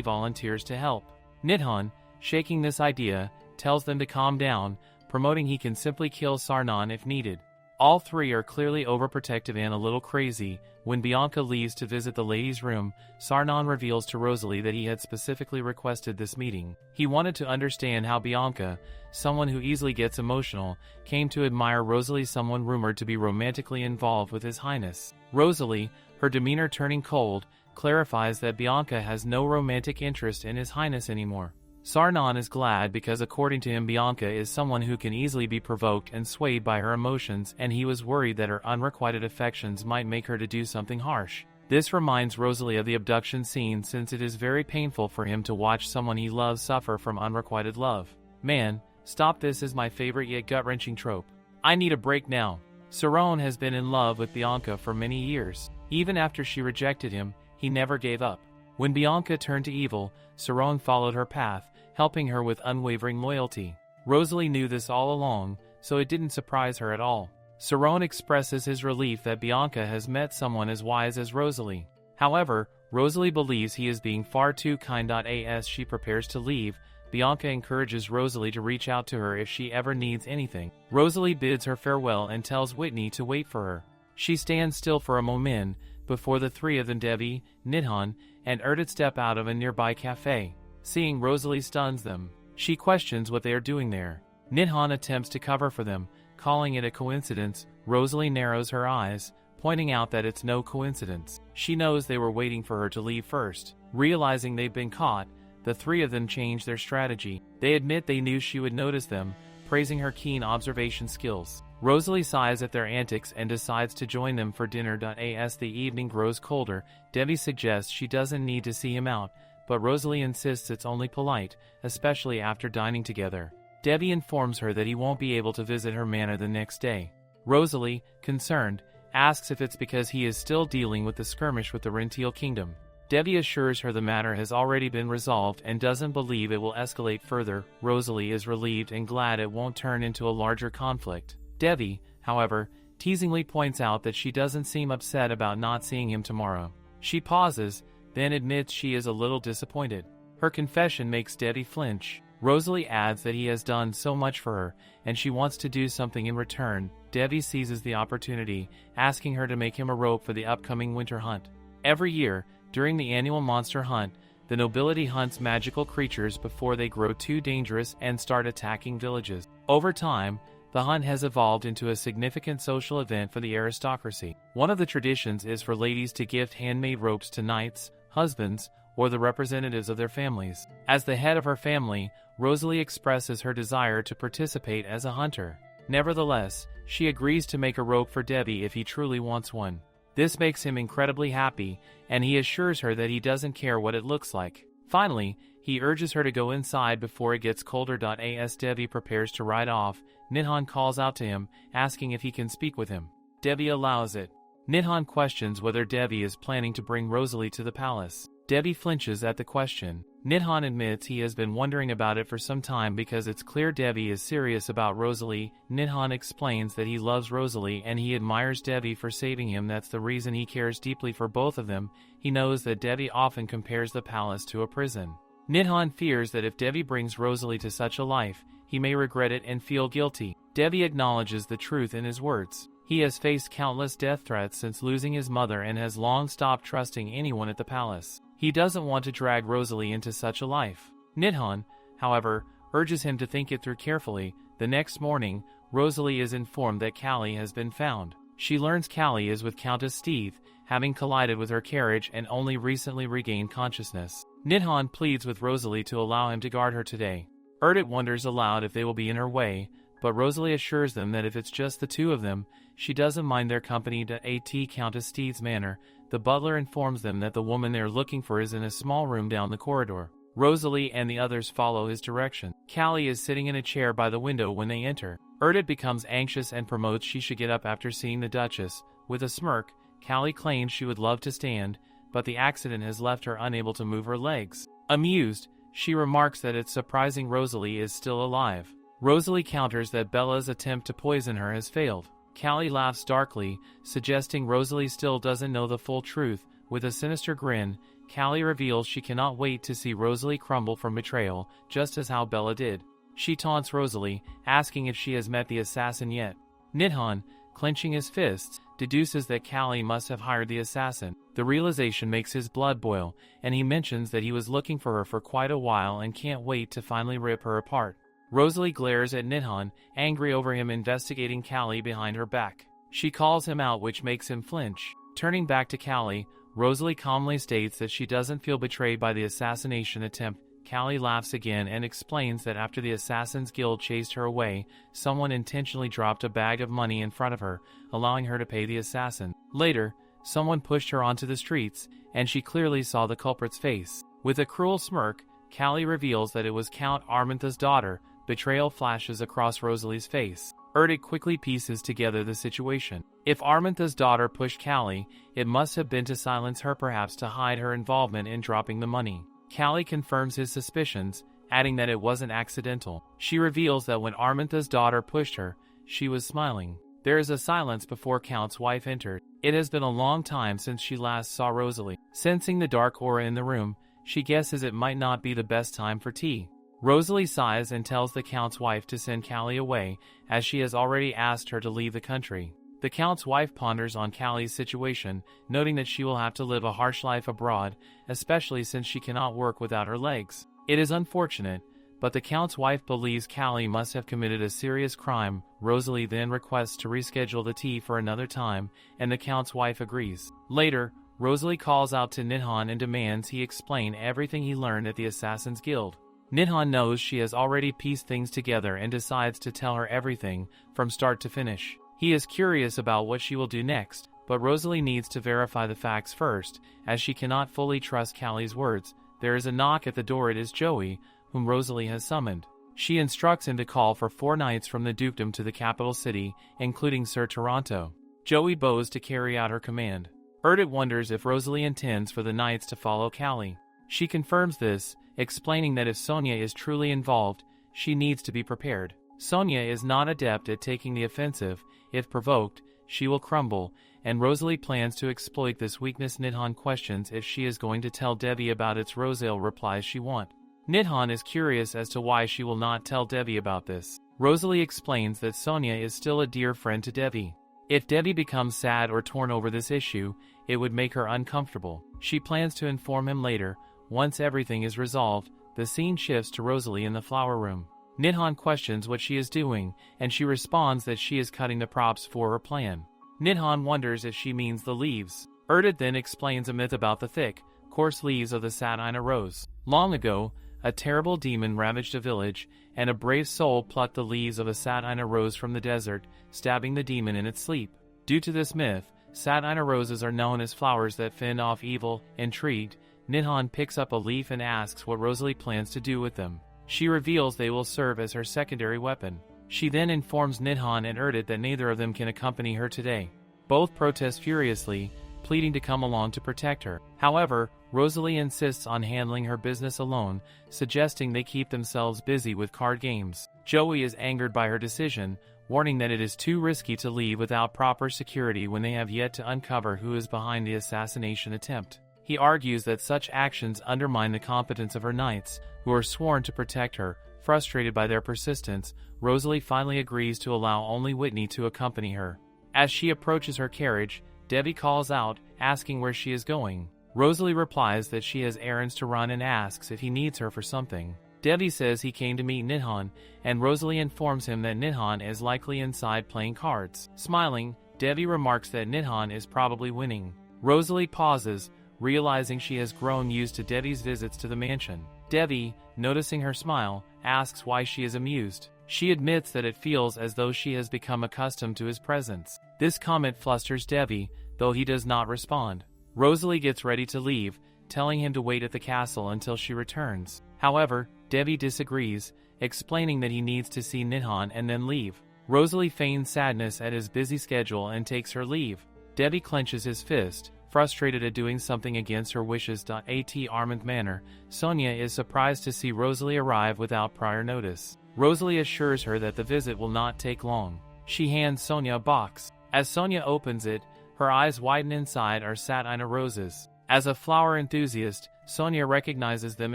volunteers to help. Nidhan, shaking this idea, tells them to calm down, promoting he can simply kill Sarnon if needed. All three are clearly overprotective and a little crazy. When Bianca leaves to visit the ladies' room, Sarnon reveals to Rosalie that he had specifically requested this meeting. He wanted to understand how Bianca, someone who easily gets emotional, came to admire Rosalie, someone rumored to be romantically involved with His Highness. Rosalie, her demeanor turning cold, clarifies that Bianca has no romantic interest in His Highness anymore. Sarnon is glad because according to him Bianca is someone who can easily be provoked and swayed by her emotions, and he was worried that her unrequited affections might make her to do something harsh. This reminds Rosalie of the abduction scene, since it is very painful for him to watch someone he loves suffer from unrequited love. Man, stop, this is my favorite yet gut-wrenching trope. I need a break now. Sarone has been in love with Bianca for many years. Even after she rejected him, he never gave up. When Bianca turned to evil, Sarone followed her path, helping her with unwavering loyalty. Rosalie knew this all along, so it didn't surprise her at all. Sarone expresses his relief that Bianca has met someone as wise as Rosalie. However, Rosalie believes he is being far too kind. As she prepares to leave, Bianca encourages Rosalie to reach out to her if she ever needs anything. Rosalie bids her farewell and tells Whitney to wait for her. She stands still for a moment before the three of them, Debbie, Nidhan, and Erdit, step out of a nearby cafe. Seeing Rosalie stuns them. She questions what they are doing there. Nidhan attempts to cover for them, calling it a coincidence. Rosalie narrows her eyes, pointing out that it's no coincidence. She knows they were waiting for her to leave first. Realizing they've been caught, the three of them change their strategy. They admit they knew she would notice them, praising her keen observation skills. Rosalie sighs at their antics and decides to join them for dinner. As the evening grows colder, Debbie suggests she doesn't need to see him out, but Rosalie insists it's only polite, especially after dining together. Debbie informs her that he won't be able to visit her manor the next day. Rosalie, concerned, asks if it's because he is still dealing with the skirmish with the Rentil Kingdom. Debbie assures her the matter has already been resolved and doesn't believe it will escalate further. Rosalie is relieved and glad it won't turn into a larger conflict. Debbie, however, teasingly points out that she doesn't seem upset about not seeing him tomorrow. She pauses, then admits she is a little disappointed. Her confession makes Debbie flinch. Rosalie adds that he has done so much for her, and she wants to do something in return. Debbie seizes the opportunity, asking her to make him a rope for the upcoming winter hunt. Every year, during the annual monster hunt, the nobility hunts magical creatures before they grow too dangerous and start attacking villages. Over time, the hunt has evolved into a significant social event for the aristocracy. One of the traditions is for ladies to gift handmade ropes to knights, husbands, or the representatives of their families. As the head of her family, Rosalie expresses her desire to participate as a hunter. Nevertheless, she agrees to make a rope for Debbie if he truly wants one. This makes him incredibly happy, and he assures her that he doesn't care what it looks like. Finally, he urges her to go inside before it gets colder. As Debbie prepares to ride off, Nidhan calls out to him, asking if he can speak with him. Debbie allows it. Nidhan questions whether Devi is planning to bring Rosalie to the palace. Devi flinches at the question. Nidhan admits he has been wondering about it for some time because it's clear Devi is serious about Rosalie. Nidhan explains that he loves Rosalie and he admires Devi for saving him. That's the reason he cares deeply for both of them. He knows that Devi often compares the palace to a prison. Nidhan fears that if Devi brings Rosalie to such a life, he may regret it and feel guilty. Devi acknowledges the truth in his words. He has faced countless death threats since losing his mother and has long stopped trusting anyone at the palace. He doesn't want to drag Rosalie into such a life. Nidhan, however, urges him to think it through carefully. The next morning, Rosalie is informed that Callie has been found. She learns Callie is with Countess Steve, having collided with her carriage and only recently regained consciousness. Nidhan pleads with Rosalie to allow him to guard her today. Erdit wonders aloud if they will be in her way, but Rosalie assures them that if it's just the two of them, she doesn't mind their company at Countess Steve's manor. The butler informs them that the woman they're looking for is in a small room down the corridor. Rosalie and the others follow his direction. Callie is sitting in a chair by the window when they enter. Erdit becomes anxious and promotes she should get up after seeing the Duchess. With a smirk, Callie claims she would love to stand, but the accident has left her unable to move her legs. Amused, she remarks that it's surprising Rosalie is still alive. Rosalie counters that Bella's attempt to poison her has failed. Callie laughs darkly, suggesting Rosalie still doesn't know the full truth. With a sinister grin, Callie reveals she cannot wait to see Rosalie crumble from betrayal, just as how Bella did. She taunts Rosalie, asking if she has met the assassin yet. Nidhan, clenching his fists, deduces that Callie must have hired the assassin. The realization makes his blood boil, and he mentions that he was looking for her for quite a while and can't wait to finally rip her apart. Rosalie glares at Nidhan, angry over him investigating Callie behind her back. She calls him out, which makes him flinch. Turning back to Callie, Rosalie calmly states that she doesn't feel betrayed by the assassination attempt. Callie laughs again and explains that after the Assassin's Guild chased her away, someone intentionally dropped a bag of money in front of her, allowing her to pay the assassin. Later, someone pushed her onto the streets, and she clearly saw the culprit's face. With a cruel smirk, Callie reveals that it was Count Armantha's daughter. Betrayal flashes across Rosalie's face. Erdit quickly pieces together the situation. If Armantha's daughter pushed Callie, it must have been to silence her, perhaps to hide her involvement in dropping the money. Callie confirms his suspicions, adding that it wasn't accidental. She reveals that when Armantha's daughter pushed her, she was smiling. There is a silence before Count's wife entered. It has been a long time since she last saw Rosalie. Sensing the dark aura in the room, she guesses it might not be the best time for tea. Rosalie sighs and tells the Count's wife to send Callie away, as she has already asked her to leave the country. The Count's wife ponders on Callie's situation, noting that she will have to live a harsh life abroad, especially since she cannot work without her legs. It is unfortunate, but the Count's wife believes Callie must have committed a serious crime. Rosalie then requests to reschedule the tea for another time, and the Count's wife agrees. Later, Rosalie calls out to Nidhan and demands he explain everything he learned at the Assassin's Guild. Nidhan knows she has already pieced things together and decides to tell her everything, from start to finish. He is curious about what she will do next, but Rosalie needs to verify the facts first, as she cannot fully trust Callie's words. There is a knock at the door. It is Joey, whom Rosalie has summoned. She instructs him to call for 4 knights from the dukedom to the capital city, including Sir Toronto. Joey bows to carry out her command. Erdit wonders if Rosalie intends for the knights to follow Callie. She confirms this, explaining that if Sonia is truly involved, she needs to be prepared. Sonia is not adept at taking the offensive. If provoked, she will crumble, and Rosalie plans to exploit this weakness. Nidhan questions if she is going to tell Devi about its Rosale replies she won't. Nidhan is curious as to why she will not tell Devi about this. Rosalie explains that Sonia is still a dear friend to Devi. If Devi becomes sad or torn over this issue, it would make her uncomfortable. She plans to inform him later. Once everything is resolved, the scene shifts to Rosalie in the flower room. Nidhan questions what she is doing, and she responds that she is cutting the props for her plan. Nidhan wonders if she means the leaves. Erdit then explains a myth about the thick, coarse leaves of the Satina rose. Long ago, a terrible demon ravaged a village, and a brave soul plucked the leaves of a Satina rose from the desert, stabbing the demon in its sleep. Due to this myth, Satina roses are known as flowers that fend off evil. Intrigued, Nidhan picks up a leaf and asks what Rosalie plans to do with them. She reveals they will serve as her secondary weapon. She then informs Nidhan and Erdit that neither of them can accompany her today. Both protest furiously, pleading to come along to protect her. However, Rosalie insists on handling her business alone, suggesting they keep themselves busy with card games. Joey is angered by her decision, warning that it is too risky to leave without proper security when they have yet to uncover who is behind the assassination attempt. He argues that such actions undermine the competence of her knights, who are sworn to protect her. Frustrated by their persistence, Rosalie finally agrees to allow only Whitney to accompany her. As she approaches her carriage, Debbie calls out, asking where she is going. Rosalie replies that she has errands to run and asks if he needs her for something. Debbie says he came to meet Nidhan, and Rosalie informs him that Nidhan is likely inside playing cards. Smiling, Debbie remarks that Nidhan is probably winning. Rosalie pauses, realizing she has grown used to Debbie's visits to the mansion. Debbie, noticing her smile, asks why she is amused. She admits that it feels as though she has become accustomed to his presence. This comment flusters Debbie, though he does not respond. Rosalie gets ready to leave, telling him to wait at the castle until she returns. However, Debbie disagrees, explaining that he needs to see Nidhan and then leave. Rosalie feigns sadness at his busy schedule and takes her leave. Debbie clenches his fist, frustrated at doing something against her wishes. At Armand Manor, Sonia is surprised to see Rosalie arrive without prior notice. Rosalie assures her that the visit will not take long. She hands Sonia a box. As Sonia opens it, her eyes widen. Inside are satin roses. As a flower enthusiast, Sonia recognizes them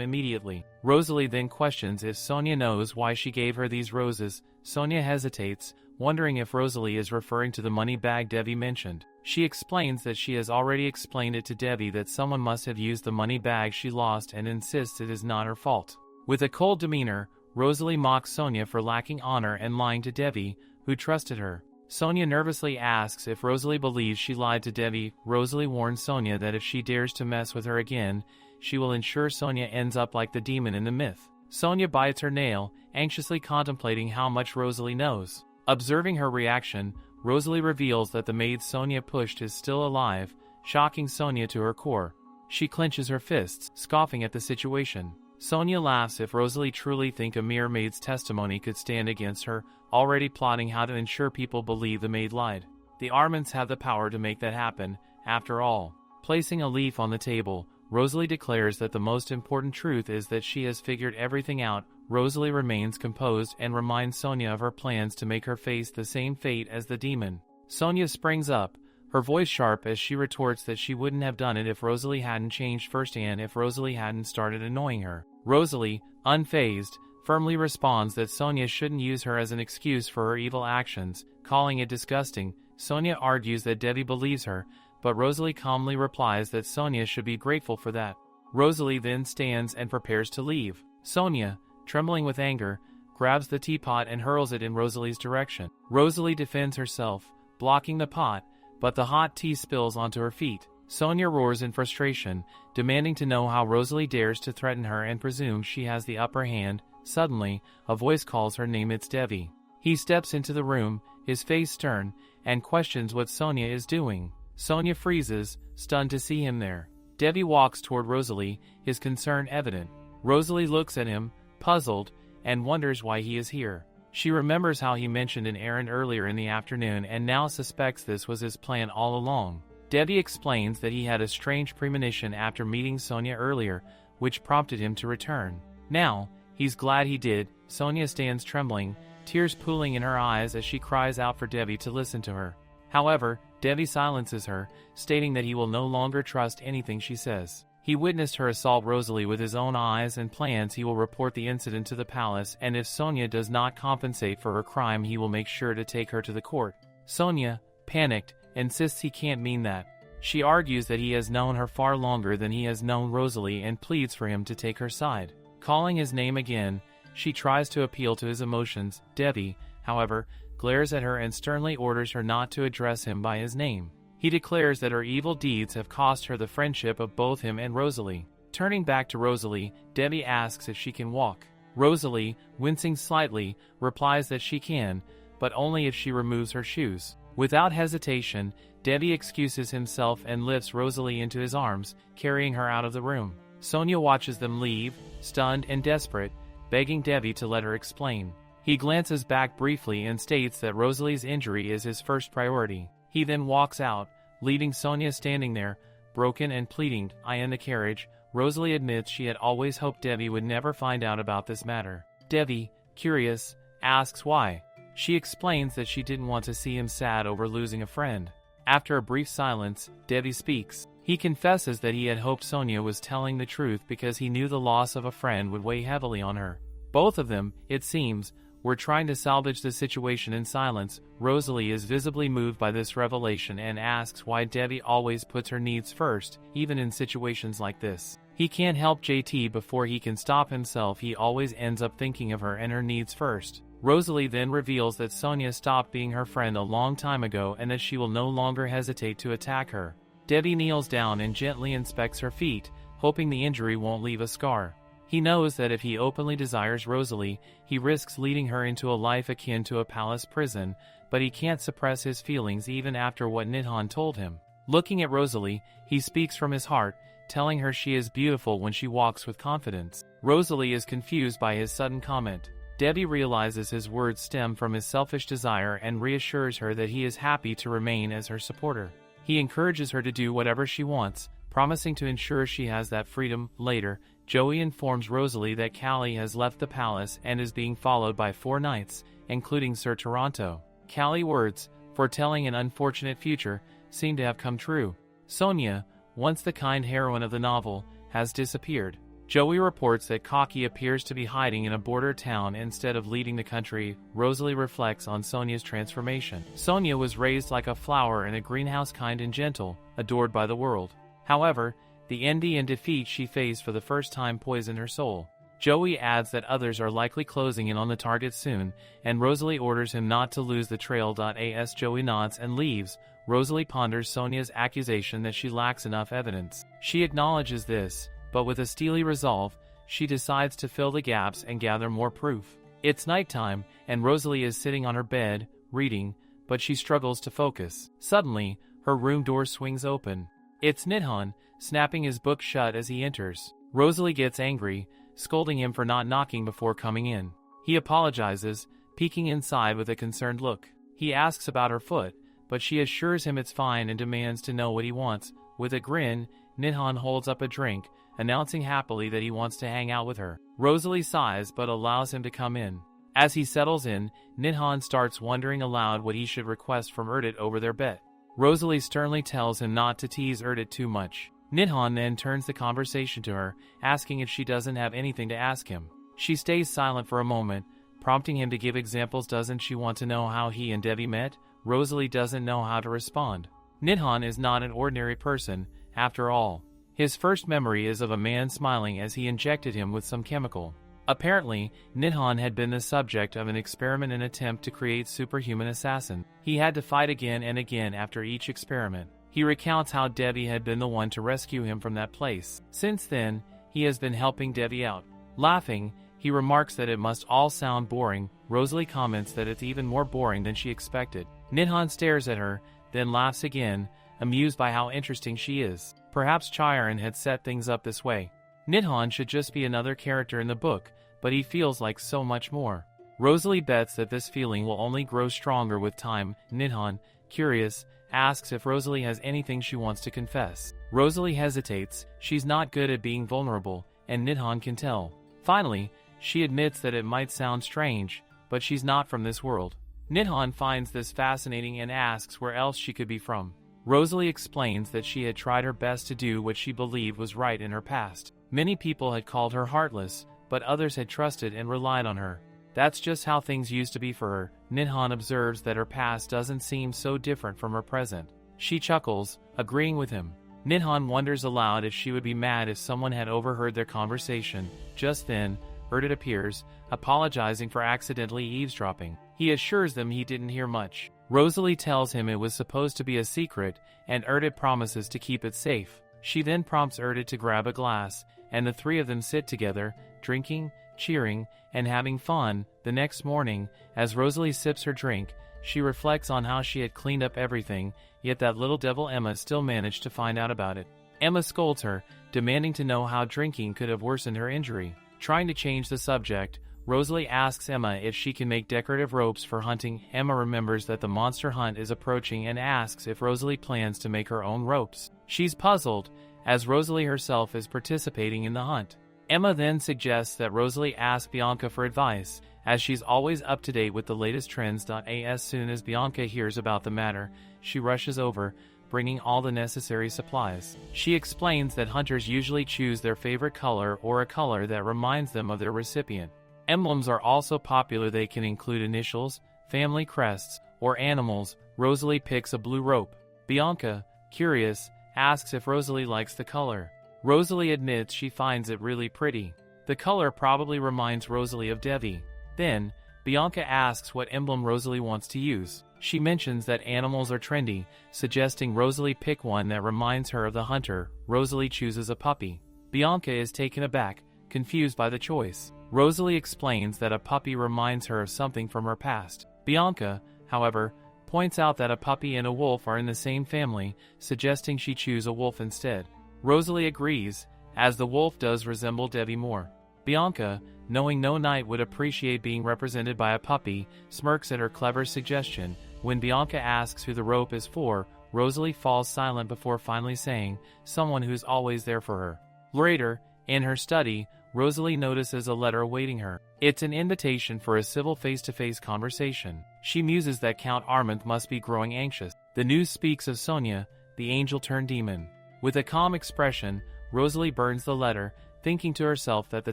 immediately. Rosalie then questions if Sonia knows why she gave her these roses. Sonia hesitates, wondering if Rosalie is referring to the money bag Debbie mentioned. She explains that she has already explained it to Debbie that someone must have used the money bag she lost and insists it is not her fault. With a cold demeanor, Rosalie mocks Sonia for lacking honor and lying to Debbie, who trusted her. Sonia nervously asks if Rosalie believes she lied to Debbie. Rosalie warns Sonia that if she dares to mess with her again, she will ensure Sonia ends up like the demon in the myth. Sonia bites her nail, anxiously contemplating how much Rosalie knows. Observing her reaction, Rosalie reveals that the maid Sonia pushed is still alive, shocking Sonia to her core. She clenches her fists, scoffing at the situation. Sonia laughs if Rosalie truly thinks a mere maid's testimony could stand against her, already plotting how to ensure people believe the maid lied. The Armands have the power to make that happen, after all. Placing a leaf on the table, Rosalie declares that the most important truth is that she has figured everything out. Rosalie remains composed and reminds Sonia of her plans to make her face the same fate as the demon. Sonia springs up, her voice sharp as she retorts that she wouldn't have done it if Rosalie hadn't changed first and if Rosalie hadn't started annoying her. Rosalie, unfazed, firmly responds that Sonia shouldn't use her as an excuse for her evil actions, calling it disgusting. Sonia argues that Debbie believes her, but Rosalie calmly replies that Sonia should be grateful for that. Rosalie then stands and prepares to leave. Sonia, trembling with anger, grabs the teapot and hurls it in Rosalie's direction. Rosalie defends herself, blocking the pot, but the hot tea spills onto her feet. Sonia roars in frustration, demanding to know how Rosalie dares to threaten her and presumes she has the upper hand. Suddenly, a voice calls her name. It's Debbie. He steps into the room, his face stern, and questions what Sonia is doing. Sonia freezes, stunned to see him there. Debbie walks toward Rosalie, his concern evident. Rosalie looks at him, puzzled, and wonders why he is here. She remembers how he mentioned an errand earlier in the afternoon and now suspects this was his plan all along. Debbie explains that he had a strange premonition after meeting Sonia earlier, which prompted him to return. Now, he's glad he did. Sonia stands trembling, tears pooling in her eyes as she cries out for Debbie to listen to her. However, Debbie silences her, stating that he will no longer trust anything she says. He witnessed her assault Rosalie with his own eyes and plans he will report the incident to the palace, and if Sonia does not compensate for her crime he will make sure to take her to the court. Sonia, panicked, insists he can't mean that. She argues that he has known her far longer than he has known Rosalie and pleads for him to take her side. Calling his name again, she tries to appeal to his emotions. Debbie, however, glares at her and sternly orders her not to address him by his name. He declares that her evil deeds have cost her the friendship of both him and Rosalie. Turning back to Rosalie, Debbie asks if she can walk. Rosalie, wincing slightly, replies that she can, but only if she removes her shoes. Without hesitation, Debbie excuses himself and lifts Rosalie into his arms, carrying her out of the room. Sonia watches them leave, stunned and desperate, begging Debbie to let her explain. He glances back briefly and states that Rosalie's injury is his first priority. He then walks out, leaving Sonia standing there, broken and pleading. In the carriage, Rosalie admits she had always hoped Debbie would never find out about this matter. Debbie, curious, asks why. She explains that she didn't want to see him sad over losing a friend. After a brief silence, Debbie speaks. He confesses that he had hoped Sonia was telling the truth because he knew the loss of a friend would weigh heavily on her. Both of them, it seems, were trying to salvage the situation in silence. Rosalie is visibly moved by this revelation and asks why Debbie always puts her needs first, even in situations like this. He can't help JT before he can stop himself. He always ends up thinking of her and her needs first. Rosalie then reveals that Sonia stopped being her friend a long time ago and that she will no longer hesitate to attack her. Debbie kneels down and gently inspects her feet, hoping the injury won't leave a scar. He knows that if he openly desires Rosalie, he risks leading her into a life akin to a palace prison, but he can't suppress his feelings even after what Nidhan told him. Looking at Rosalie, he speaks from his heart, telling her she is beautiful when she walks with confidence. Rosalie is confused by his sudden comment. Debbie realizes his words stem from his selfish desire and reassures her that he is happy to remain as her supporter. He encourages her to do whatever she wants, promising to ensure she has that freedom. Later, Joey informs Rosalie that Callie has left the palace and is being followed by 4 knights, including Sir Toronto. Callie's words, foretelling an unfortunate future, seem to have come true. Sonia, once the kind heroine of the novel, has disappeared. Joey reports that Kaki appears to be hiding in a border town instead of leading the country. Rosalie reflects on Sonia's transformation. Sonia was raised like a flower in a greenhouse, kind and gentle, adored by the world. However, the envy and defeat she faced for the first time poisoned her soul. Joey adds that others are likely closing in on the target soon, and Rosalie orders him not to lose the trail. As Joey nods and leaves, Rosalie ponders Sonia's accusation that she lacks enough evidence. She acknowledges this, but with a steely resolve, she decides to fill the gaps and gather more proof. It's nighttime, and Rosalie is sitting on her bed, reading, but she struggles to focus. Suddenly, her room door swings open. It's Nidhan, snapping his book shut as he enters. Rosalie gets angry, scolding him for not knocking before coming in. He apologizes, peeking inside with a concerned look. He asks about her foot, but she assures him it's fine and demands to know what he wants. With a grin, Nidhan holds up a drink, announcing happily that he wants to hang out with her. Rosalie sighs but allows him to come in. As he settles in, Nidhan starts wondering aloud what he should request from Erdit over their bet. Rosalie sternly tells him not to tease Erdit too much. Nidhan then turns the conversation to her, asking if she doesn't have anything to ask him. She stays silent for a moment, prompting him to give examples. Doesn't she want to know how he and Debbie met? Rosalie doesn't know how to respond. Nidhan is not an ordinary person, after all. His first memory is of a man smiling as he injected him with some chemical. Apparently, Nidhan had been the subject of an experiment, an attempt to create superhuman assassin. He had to fight again and again after each experiment. He recounts how Debbie had been the one to rescue him from that place. Since then, he has been helping Debbie out. Laughing, he remarks that it must all sound boring. Rosalie comments that it's even more boring than she expected. Nidhan stares at her, then laughs again, amused by how interesting she is. Perhaps Chiron had set things up this way. Nidhan should just be another character in the book, but he feels like so much more. Rosalie bets that this feeling will only grow stronger with time. Nidhan, curious, asks if Rosalie has anything she wants to confess. Rosalie hesitates. She's not good at being vulnerable, and Nidhan can tell. Finally, she admits that it might sound strange, but she's not from this world. Nidhan finds this fascinating and asks where else she could be from. Rosalie explains that she had tried her best to do what she believed was right in her past. Many people had called her heartless, but others had trusted and relied on her. That's just how things used to be for her. Nidhan observes that her past doesn't seem so different from her present. She chuckles, agreeing with him. Nidhan wonders aloud if she would be mad if someone had overheard their conversation. Just then, Erdit appears, apologizing for accidentally eavesdropping. He assures them he didn't hear much. Rosalie tells him it was supposed to be a secret, and Erdit promises to keep it safe. She then prompts Erdit to grab a glass, and the three of them sit together, drinking, cheering, and having fun. The next morning, as Rosalie sips her drink, she reflects on how she had cleaned up everything, yet that little devil Emma still managed to find out about it. Emma scolds her, demanding to know how drinking could have worsened her injury. Trying to change the subject, Rosalie asks Emma if she can make decorative ropes for hunting. Emma remembers that the monster hunt is approaching and asks if Rosalie plans to make her own ropes. She's puzzled, as Rosalie herself is participating in the hunt. Emma then suggests that Rosalie ask Bianca for advice, as she's always up to date with the latest trends. As soon as Bianca hears about the matter, she rushes over, bringing all the necessary supplies. She explains that hunters usually choose their favorite color or a color that reminds them of their recipient. Emblems are also popular. They can include initials, family crests, or animals. Rosalie picks a blue rope. Bianca, curious, asks if Rosalie likes the color. Rosalie admits she finds it really pretty. The color probably reminds Rosalie of Devi. Then, Bianca asks what emblem Rosalie wants to use. She mentions that animals are trendy, suggesting Rosalie pick one that reminds her of the hunter. Rosalie chooses a puppy. Bianca is taken aback, confused by the choice. Rosalie explains that a puppy reminds her of something from her past. Bianca, however, points out that a puppy and a wolf are in the same family, suggesting she choose a wolf instead. Rosalie agrees, as the wolf does resemble Devi more. Bianca, knowing no knight would appreciate being represented by a puppy, smirks at her clever suggestion. When Bianca asks who the rope is for, Rosalie falls silent before finally saying, someone who's always there for her. Later, in her study, Rosalie notices a letter awaiting her. It's an invitation for a civil face-to-face conversation. She muses that Count Armand must be growing anxious. The news speaks of Sonia, the angel-turned-demon. With a calm expression, Rosalie burns the letter, thinking to herself that the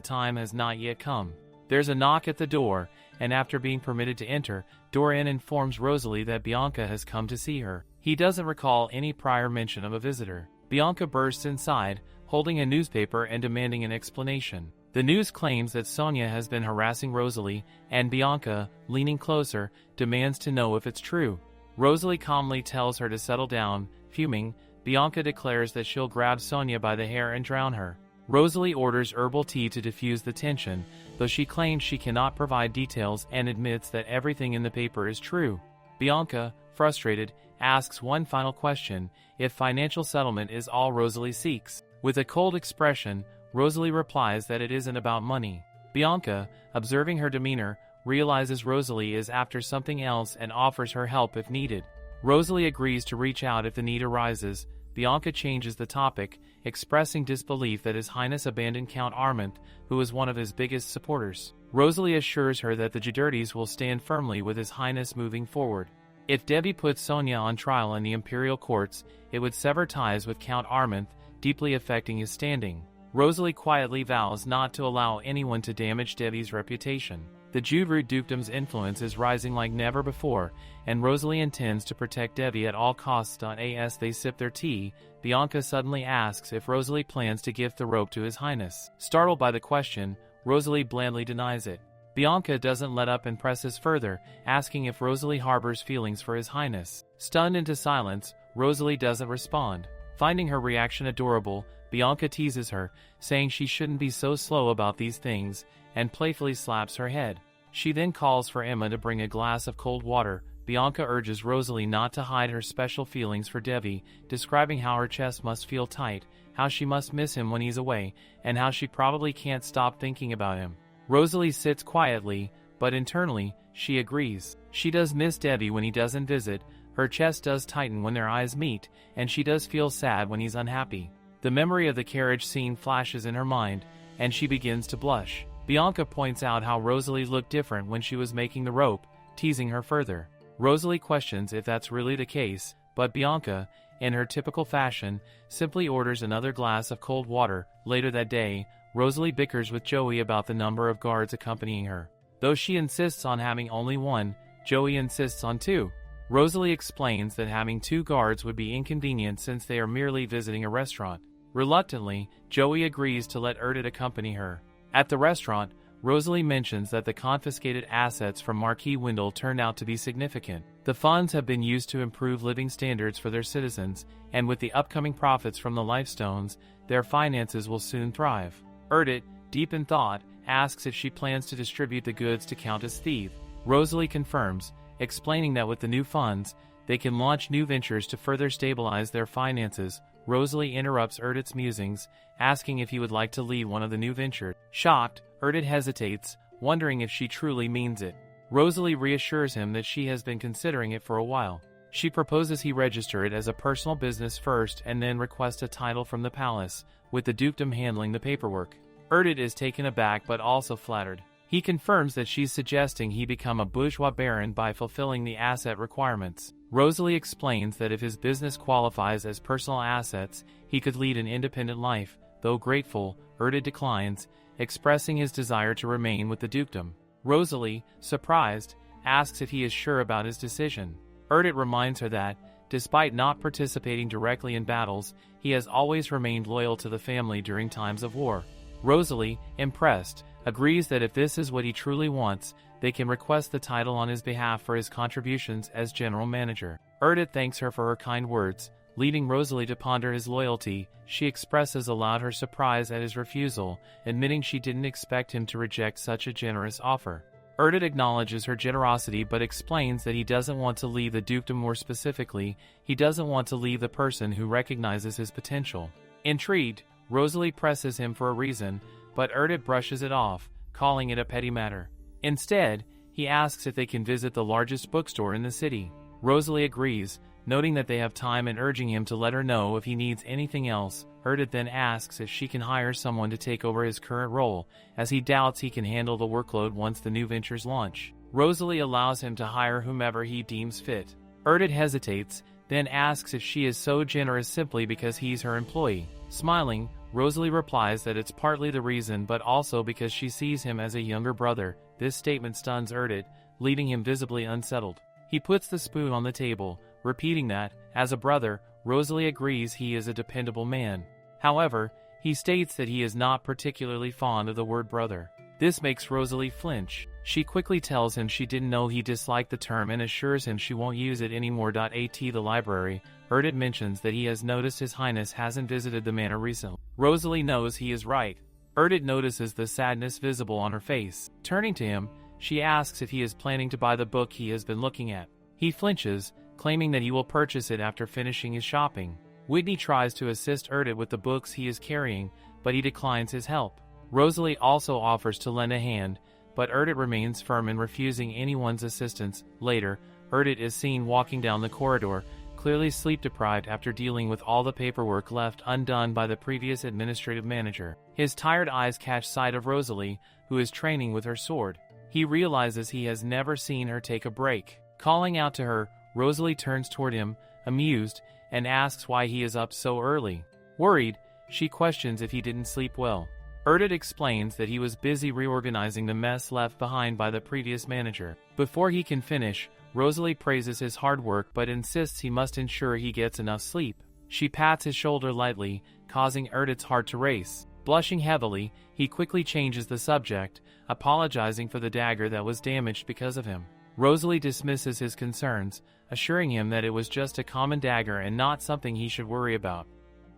time has not yet come. There's a knock at the door, and after being permitted to enter, Dorian informs Rosalie that Bianca has come to see her. He doesn't recall any prior mention of a visitor. Bianca bursts inside, holding a newspaper and demanding an explanation. The news claims that Sonia has been harassing Rosalie, and Bianca, leaning closer, demands to know if it's true. Rosalie calmly tells her to settle down. Fuming, Bianca declares that she'll grab Sonia by the hair and drown her. Rosalie orders herbal tea to diffuse the tension, though she claims she cannot provide details and admits that everything in the paper is true. Bianca, frustrated, asks one final question: if financial settlement is all Rosalie seeks. With a cold expression, Rosalie replies that it isn't about money. Bianca, observing her demeanor, realizes Rosalie is after something else and offers her help if needed. Rosalie agrees to reach out if the need arises. Bianca changes the topic, expressing disbelief that His Highness abandoned Count Armand, who was one of his biggest supporters. Rosalie assures her that the Jadertes will stand firmly with His Highness moving forward. If Debbie puts Sonia on trial in the imperial courts, it would sever ties with Count Armand, deeply affecting his standing. Rosalie quietly vows not to allow anyone to damage Debbie's reputation. The Judroot dukedom's influence is rising like never before, and Rosalie intends to protect Debbie at all costs. As they sip their tea, Bianca suddenly asks if Rosalie plans to gift the rope to His Highness. Startled by the question, Rosalie blandly denies it. Bianca doesn't let up and presses further, asking if Rosalie harbors feelings for His Highness. Stunned into silence, Rosalie doesn't respond. Finding her reaction adorable, Bianca teases her, saying she shouldn't be so slow about these things, and playfully slaps her head. She then calls for Emma to bring a glass of cold water. Bianca urges Rosalie not to hide her special feelings for Devi, describing how her chest must feel tight, how she must miss him when he's away, and how she probably can't stop thinking about him. Rosalie sits quietly, but internally, she agrees. She does miss Devi when he doesn't visit, her chest does tighten when their eyes meet, and she does feel sad when he's unhappy. The memory of the carriage scene flashes in her mind, and she begins to blush. Bianca points out how Rosalie looked different when she was making the rope, teasing her further. Rosalie questions if that's really the case, but Bianca, in her typical fashion, simply orders another glass of cold water. Later that day, Rosalie bickers with Joey about the number of guards accompanying her. Though she insists on having only one, Joey insists on two. Rosalie explains that having two guards would be inconvenient since they are merely visiting a restaurant. Reluctantly, Joey agrees to let Erdit accompany her. At the restaurant, Rosalie mentions that the confiscated assets from Marquis Wendell turned out to be significant. The funds have been used to improve living standards for their citizens, and with the upcoming profits from the Lifestones, their finances will soon thrive. Erdit, deep in thought, asks if she plans to distribute the goods to Countess Thieve. Rosalie confirms, explaining that with the new funds, they can launch new ventures to further stabilize their finances. Rosalie interrupts Erdit's musings, asking if he would like to lead one of the new ventures. Shocked, Erdit hesitates, wondering if she truly means it. Rosalie reassures him that she has been considering it for a while. She proposes he register it as a personal business first and then request a title from the palace, with the dukedom handling the paperwork. Erdit is taken aback but also flattered. He confirms that she's suggesting he become a bourgeois baron by fulfilling the asset requirements. Rosalie explains that if his business qualifies as personal assets, he could lead an independent life. Though grateful, Erdit declines, expressing his desire to remain with the dukedom. Rosalie, surprised, asks if he is sure about his decision. Erdit reminds her that, despite not participating directly in battles, he has always remained loyal to the family during times of war. Rosalie, impressed, agrees that if this is what he truly wants, they can request the title on his behalf for his contributions as general manager. Erdit thanks her for her kind words, leading Rosalie to ponder his loyalty. She expresses aloud her surprise at his refusal, admitting she didn't expect him to reject such a generous offer. Erdit acknowledges her generosity but explains that he doesn't want to leave the dukedom. More specifically, he doesn't want to leave the person who recognizes his potential. Intrigued, Rosalie presses him for a reason, but Erdit brushes it off, calling it a petty matter. Instead, he asks if they can visit the largest bookstore in the city. Rosalie agrees, noting that they have time and urging him to let her know if he needs anything else. Erdit then asks if she can hire someone to take over his current role, as he doubts he can handle the workload once the new ventures launch. Rosalie allows him to hire whomever he deems fit. Erdit hesitates, then asks if she is so generous simply because he's her employee. Smiling, Rosalie replies that it's partly the reason but also because she sees him as a younger brother. This statement stuns Erdit, leaving him visibly unsettled. He puts the spoon on the table, repeating that, as a brother, Rosalie agrees he is a dependable man. However, he states that he is not particularly fond of the word brother. This makes Rosalie flinch. She quickly tells him she didn't know he disliked the term and assures him she won't use it anymore. At the library, Erdit mentions that he has noticed His Highness hasn't visited the manor recently. Rosalie knows he is right. Erdit notices the sadness visible on her face. Turning to him, she asks if he is planning to buy the book he has been looking at. He flinches, claiming that he will purchase it after finishing his shopping. Whitney tries to assist Erdit with the books he is carrying, but he declines his help. Rosalie also offers to lend a hand, but Erdit remains firm in refusing anyone's assistance. Later, Erdit is seen walking down the corridor, clearly sleep-deprived after dealing with all the paperwork left undone by the previous administrative manager. His tired eyes catch sight of Rosalie, who is training with her sword. He realizes he has never seen her take a break. Calling out to her, Rosalie turns toward him, amused, and asks why he is up so early. Worried, she questions if he didn't sleep well. Erdit explains that he was busy reorganizing the mess left behind by the previous manager. Before he can finish, Rosalie praises his hard work but insists he must ensure he gets enough sleep. She pats his shoulder lightly, causing Erdit's heart to race. Blushing heavily, he quickly changes the subject, apologizing for the dagger that was damaged because of him. Rosalie dismisses his concerns, assuring him that it was just a common dagger and not something he should worry about.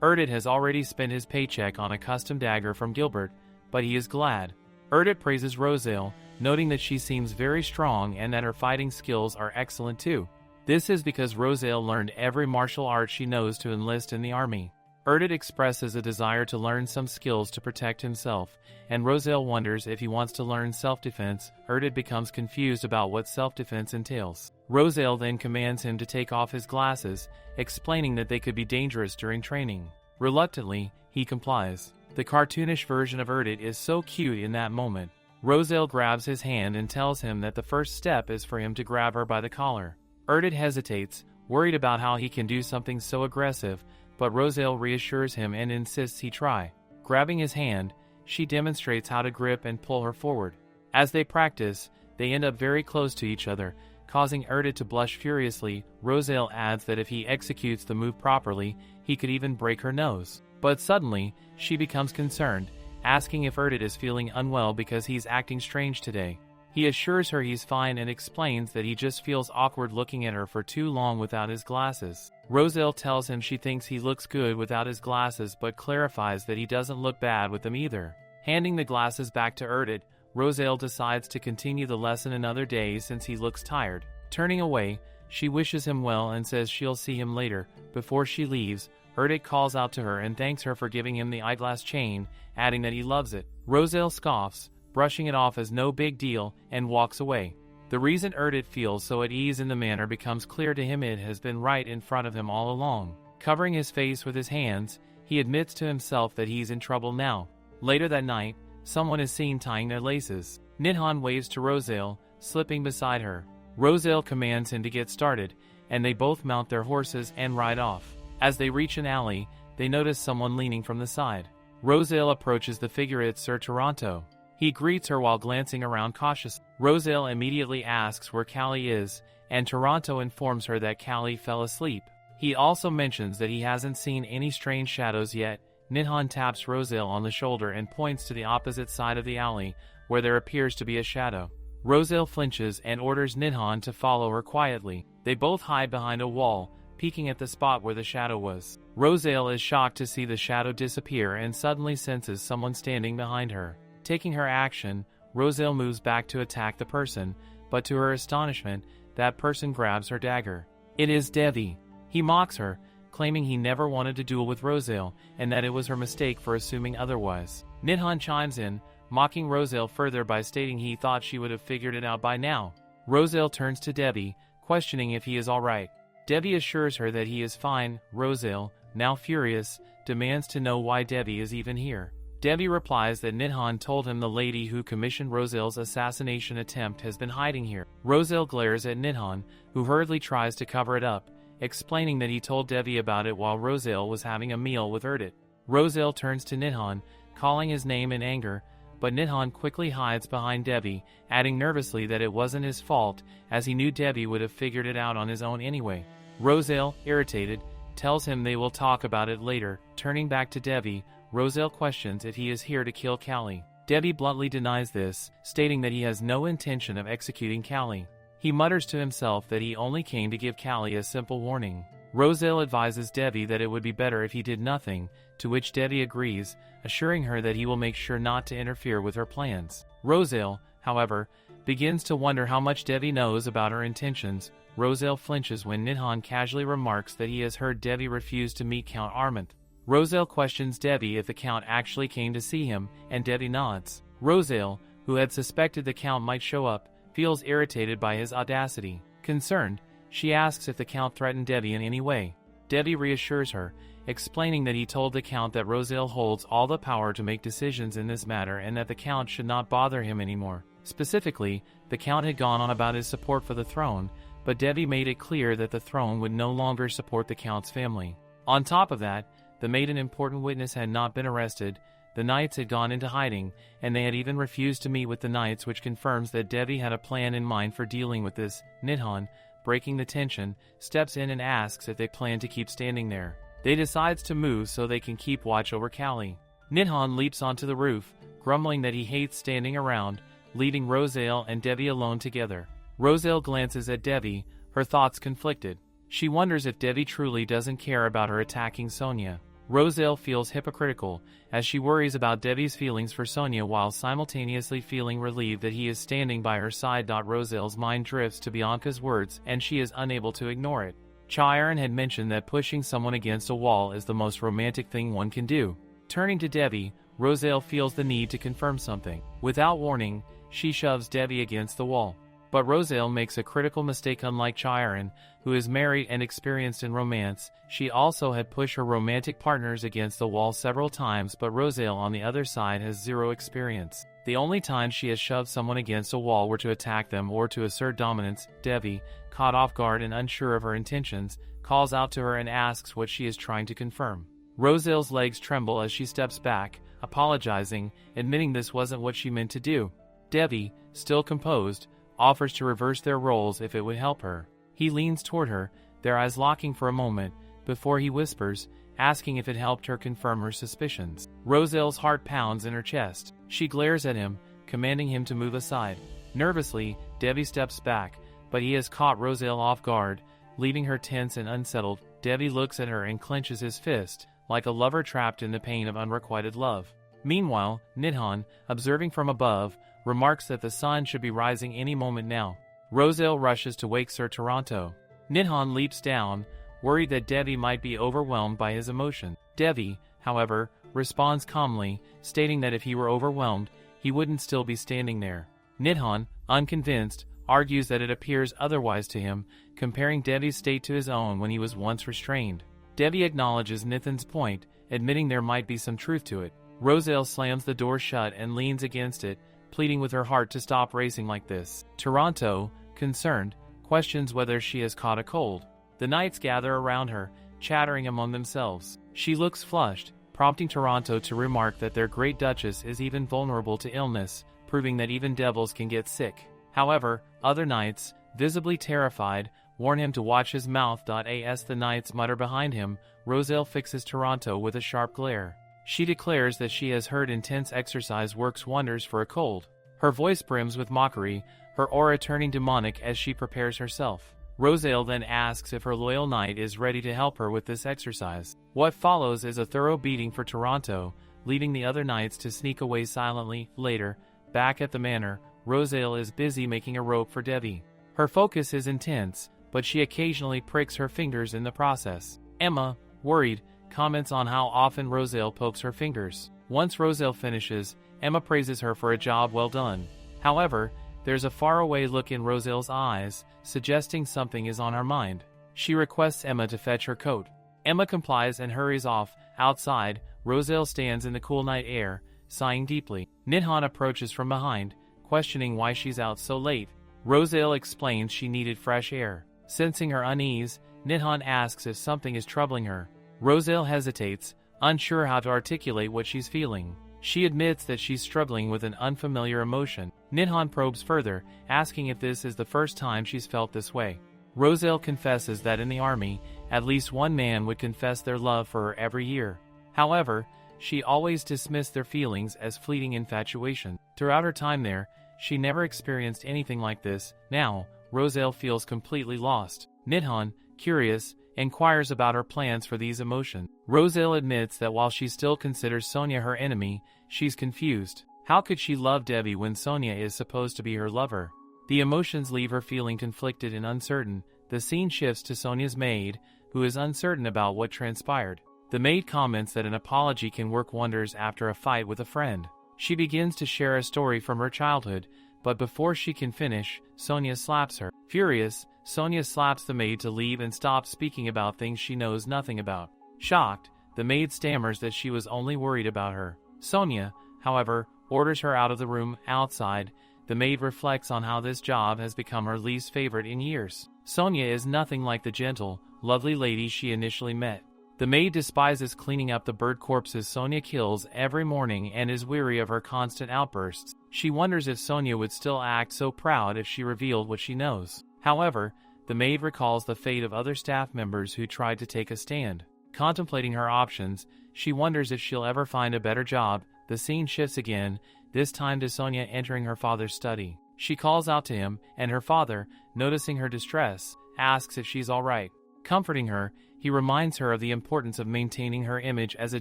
Erdit has already spent his paycheck on a custom dagger from Gilbert, but he is glad. Erdit praises Rosalie, noting that she seems very strong and that her fighting skills are excellent too. This is because Rosalie learned every martial art she knows to enlist in the army. Erdit expresses a desire to learn some skills to protect himself, and Rosalie wonders if he wants to learn self-defense. Erdit becomes confused about what self-defense entails. Rosalie then commands him to take off his glasses, explaining that they could be dangerous during training. Reluctantly, he complies. The cartoonish version of Erdit is so cute in that moment. Rosalie grabs his hand and tells him that the first step is for him to grab her by the collar. Erdit hesitates, worried about how he can do something so aggressive, but Rosalie reassures him and insists he try. Grabbing his hand, she demonstrates how to grip and pull her forward. As they practice, they end up very close to each other, causing Erdit to blush furiously. Rosalie adds that if he executes the move properly, he could even break her nose. But suddenly, she becomes concerned, asking if Erdit is feeling unwell because he's acting strange today. He assures her he's fine and explains that he just feels awkward looking at her for too long without his glasses. Rosalie tells him she thinks he looks good without his glasses but clarifies that he doesn't look bad with them either. Handing the glasses back to Erdit, Rosalie decides to continue the lesson another day since he looks tired. Turning away, she wishes him well and says she'll see him later. Before she leaves, Erdit calls out to her and thanks her for giving him the eyeglass chain, adding that he loves it. Rosalie scoffs, brushing it off as no big deal, and walks away. The reason Erdit feels so at ease in the manner becomes clear to him. It has been right in front of him all along. Covering his face with his hands, he admits to himself that he's in trouble now. Later that night, someone is seen tying their laces. Nidhan waves to Rosale, slipping beside her. Rosale commands him to get started, and they both mount their horses and ride off. As they reach an alley, they notice someone leaning from the side. Rosale approaches the figure. It's Sir Toronto. He greets her while glancing around cautiously. Rosale immediately asks where Callie is, and Toronto informs her that Callie fell asleep. He also mentions that he hasn't seen any strange shadows yet. Nidhan taps Rosale on the shoulder and points to the opposite side of the alley, where there appears to be a shadow. Rosale flinches and orders Nidhan to follow her quietly. They both hide behind a wall, peeking at the spot where the shadow was. Rosale is shocked to see the shadow disappear and suddenly senses someone standing behind her. Taking her action, Rosale moves back to attack the person, but to her astonishment, that person grabs her dagger. It is Devi. He mocks her, claiming he never wanted to duel with Rosale, and that it was her mistake for assuming otherwise. Nidhan chimes in, mocking Rosale further by stating he thought she would have figured it out by now. Rosale turns to Devi, questioning if he is alright. Devi assures her that he is fine. Rosale, now furious, demands to know why Devi is even here. Devi replies that Nidhan told him the lady who commissioned Rosale's assassination attempt has been hiding here. Rosale glares at Nidhan, who hurriedly tries to cover it up, explaining that he told Devi about it while Rosale was having a meal with Erdit. Rosale turns to Nidhan, calling his name in anger, but Nidhan quickly hides behind Devi, adding nervously that it wasn't his fault, as he knew Devi would have figured it out on his own anyway. Rosale, irritated, tells him they will talk about it later. Turning back to Devi, Rosale questions if he is here to kill Callie. Devi bluntly denies this, stating that he has no intention of executing Callie. He mutters to himself that he only came to give Callie a simple warning. Rosale advises Devi that it would be better if he did nothing, to which Devi agrees, assuring her that he will make sure not to interfere with her plans. Rosale, however, begins to wonder how much Devi knows about her intentions. Rosale flinches when Nidhan casually remarks that he has heard Devi refuse to meet Count Armand. Rosale questions Devi if the Count actually came to see him, and Devi nods. Rosale, who had suspected the Count might show up, feels irritated by his audacity. Concerned, she asks if the Count threatened Devi in any way. Devi reassures her, explaining that he told the Count that Rosale holds all the power to make decisions in this matter and that the Count should not bother him anymore. Specifically, the Count had gone on about his support for the throne, but Devi made it clear that the throne would no longer support the Count's family. On top of that, the maiden important witness had not been arrested, the knights had gone into hiding, and they had even refused to meet with the knights, which confirms that Devi had a plan in mind for dealing with this. Nidhan, breaking the tension, steps in and asks if they plan to keep standing there. They decides to move so they can keep watch over Callie. Nidhan leaps onto the roof, grumbling that he hates standing around, leaving Rosale and Devi alone together. Rosale glances at Devi, her thoughts conflicted. She wonders if Devi truly doesn't care about her attacking Sonia. Rosale feels hypocritical, as she worries about Devi's feelings for Sonia while simultaneously feeling relieved that he is standing by her side. Rosale's mind drifts to Bianca's words, and she is unable to ignore it. Chiron had mentioned that pushing someone against a wall is the most romantic thing one can do. Turning to Devi, Rosale feels the need to confirm something. Without warning, she shoves Devi against the wall. But Rosale makes a critical mistake. Unlike Chiron, who is married and experienced in romance, she also had pushed her romantic partners against the wall several times, but Rosale on the other side has zero experience. The only time she has shoved someone against a wall were to attack them or to assert dominance. Devi, caught off guard and unsure of her intentions, calls out to her and asks what she is trying to confirm. Rosale's legs tremble as she steps back, apologizing, admitting this wasn't what she meant to do. Devi, still composed, offers to reverse their roles if it would help her. He leans toward her, their eyes locking for a moment, before he whispers, asking if it helped her confirm her suspicions. Rosale's heart pounds in her chest. She glares at him, commanding him to move aside. Nervously, Devi steps back, but he has caught Rosale off guard, leaving her tense and unsettled. Devi looks at her and clenches his fist, like a lover trapped in the pain of unrequited love. Meanwhile, Nidhan, observing from above, remarks that the sun should be rising any moment now. Rosale rushes to wake Sir Toronto. Nidhan leaps down, worried that Devi might be overwhelmed by his emotion. Devi, however, responds calmly, stating that if he were overwhelmed, he wouldn't still be standing there. Nidhan, unconvinced, argues that it appears otherwise to him, comparing Devi's state to his own when he was once restrained. Devi acknowledges Nithan's point, admitting there might be some truth to it. Roselle slams the door shut and leans against it, pleading with her heart to stop racing like this. Toronto, concerned, questions whether she has caught a cold. The knights gather around her, chattering among themselves. She looks flushed, prompting Toronto to remark that their great duchess is even vulnerable to illness, proving that even devils can get sick. However, other knights, visibly terrified, warn him to watch his mouth. As the knights mutter behind him, Roselle fixes Toronto with a sharp glare. She declares that she has heard intense exercise works wonders for a cold. Her voice brims with mockery, her aura turning demonic as she prepares herself. Roselle then asks if her loyal knight is ready to help her with this exercise. What follows is a thorough beating for Toronto, leaving the other knights to sneak away silently. Later, back at the manor, Roselle is busy making a rope for Devi. Her focus is intense, but she occasionally pricks her fingers in the process. Emma, worried, comments on how often Roselle pokes her fingers. Once Roselle finishes, Emma praises her for a job well done. However, there's a faraway look in Roselle's eyes, suggesting something is on her mind. She requests Emma to fetch her coat. Emma complies and hurries off. Outside, Roselle stands in the cool night air, sighing deeply. Nidhan approaches from behind, questioning why she's out so late. Roselle explains she needed fresh air. Sensing her unease, Nidhan asks if something is troubling her. Roselle hesitates, unsure how to articulate what she's feeling. She admits that she's struggling with an unfamiliar emotion. Nidhan probes further, asking if this is the first time she's felt this way. Roselle confesses that in the army, at least one man would confess their love for her every year. However, she always dismissed their feelings as fleeting infatuation. Throughout her time there, she never experienced anything like this. Now, Roselle feels completely lost. Nidhan, curious, inquires about her plans for these emotions. Roselle admits that while she still considers Sonia her enemy, she's confused. How could she love Devi when Sonia is supposed to be her lover? The emotions leave her feeling conflicted and uncertain. The scene shifts to Sonia's maid, who is uncertain about what transpired. The maid comments that an apology can work wonders after a fight with a friend. She begins to share a story from her childhood, but before she can finish, Sonia slaps her. Furious, Sonia slaps the maid to leave and stops speaking about things she knows nothing about. Shocked, the maid stammers that she was only worried about her. Sonia, however, orders her out of the room. Outside, the maid reflects on how this job has become her least favorite in years. Sonia is nothing like the gentle, lovely lady she initially met. The maid despises cleaning up the bird corpses Sonia kills every morning and is weary of her constant outbursts. She wonders if Sonia would still act so proud if she revealed what she knows. However, the maid recalls the fate of other staff members who tried to take a stand. Contemplating her options, she wonders if she'll ever find a better job. The scene shifts again, this time to Sonia entering her father's study. She calls out to him, and her father, noticing her distress, asks if she's all right. Comforting her, he reminds her of the importance of maintaining her image as a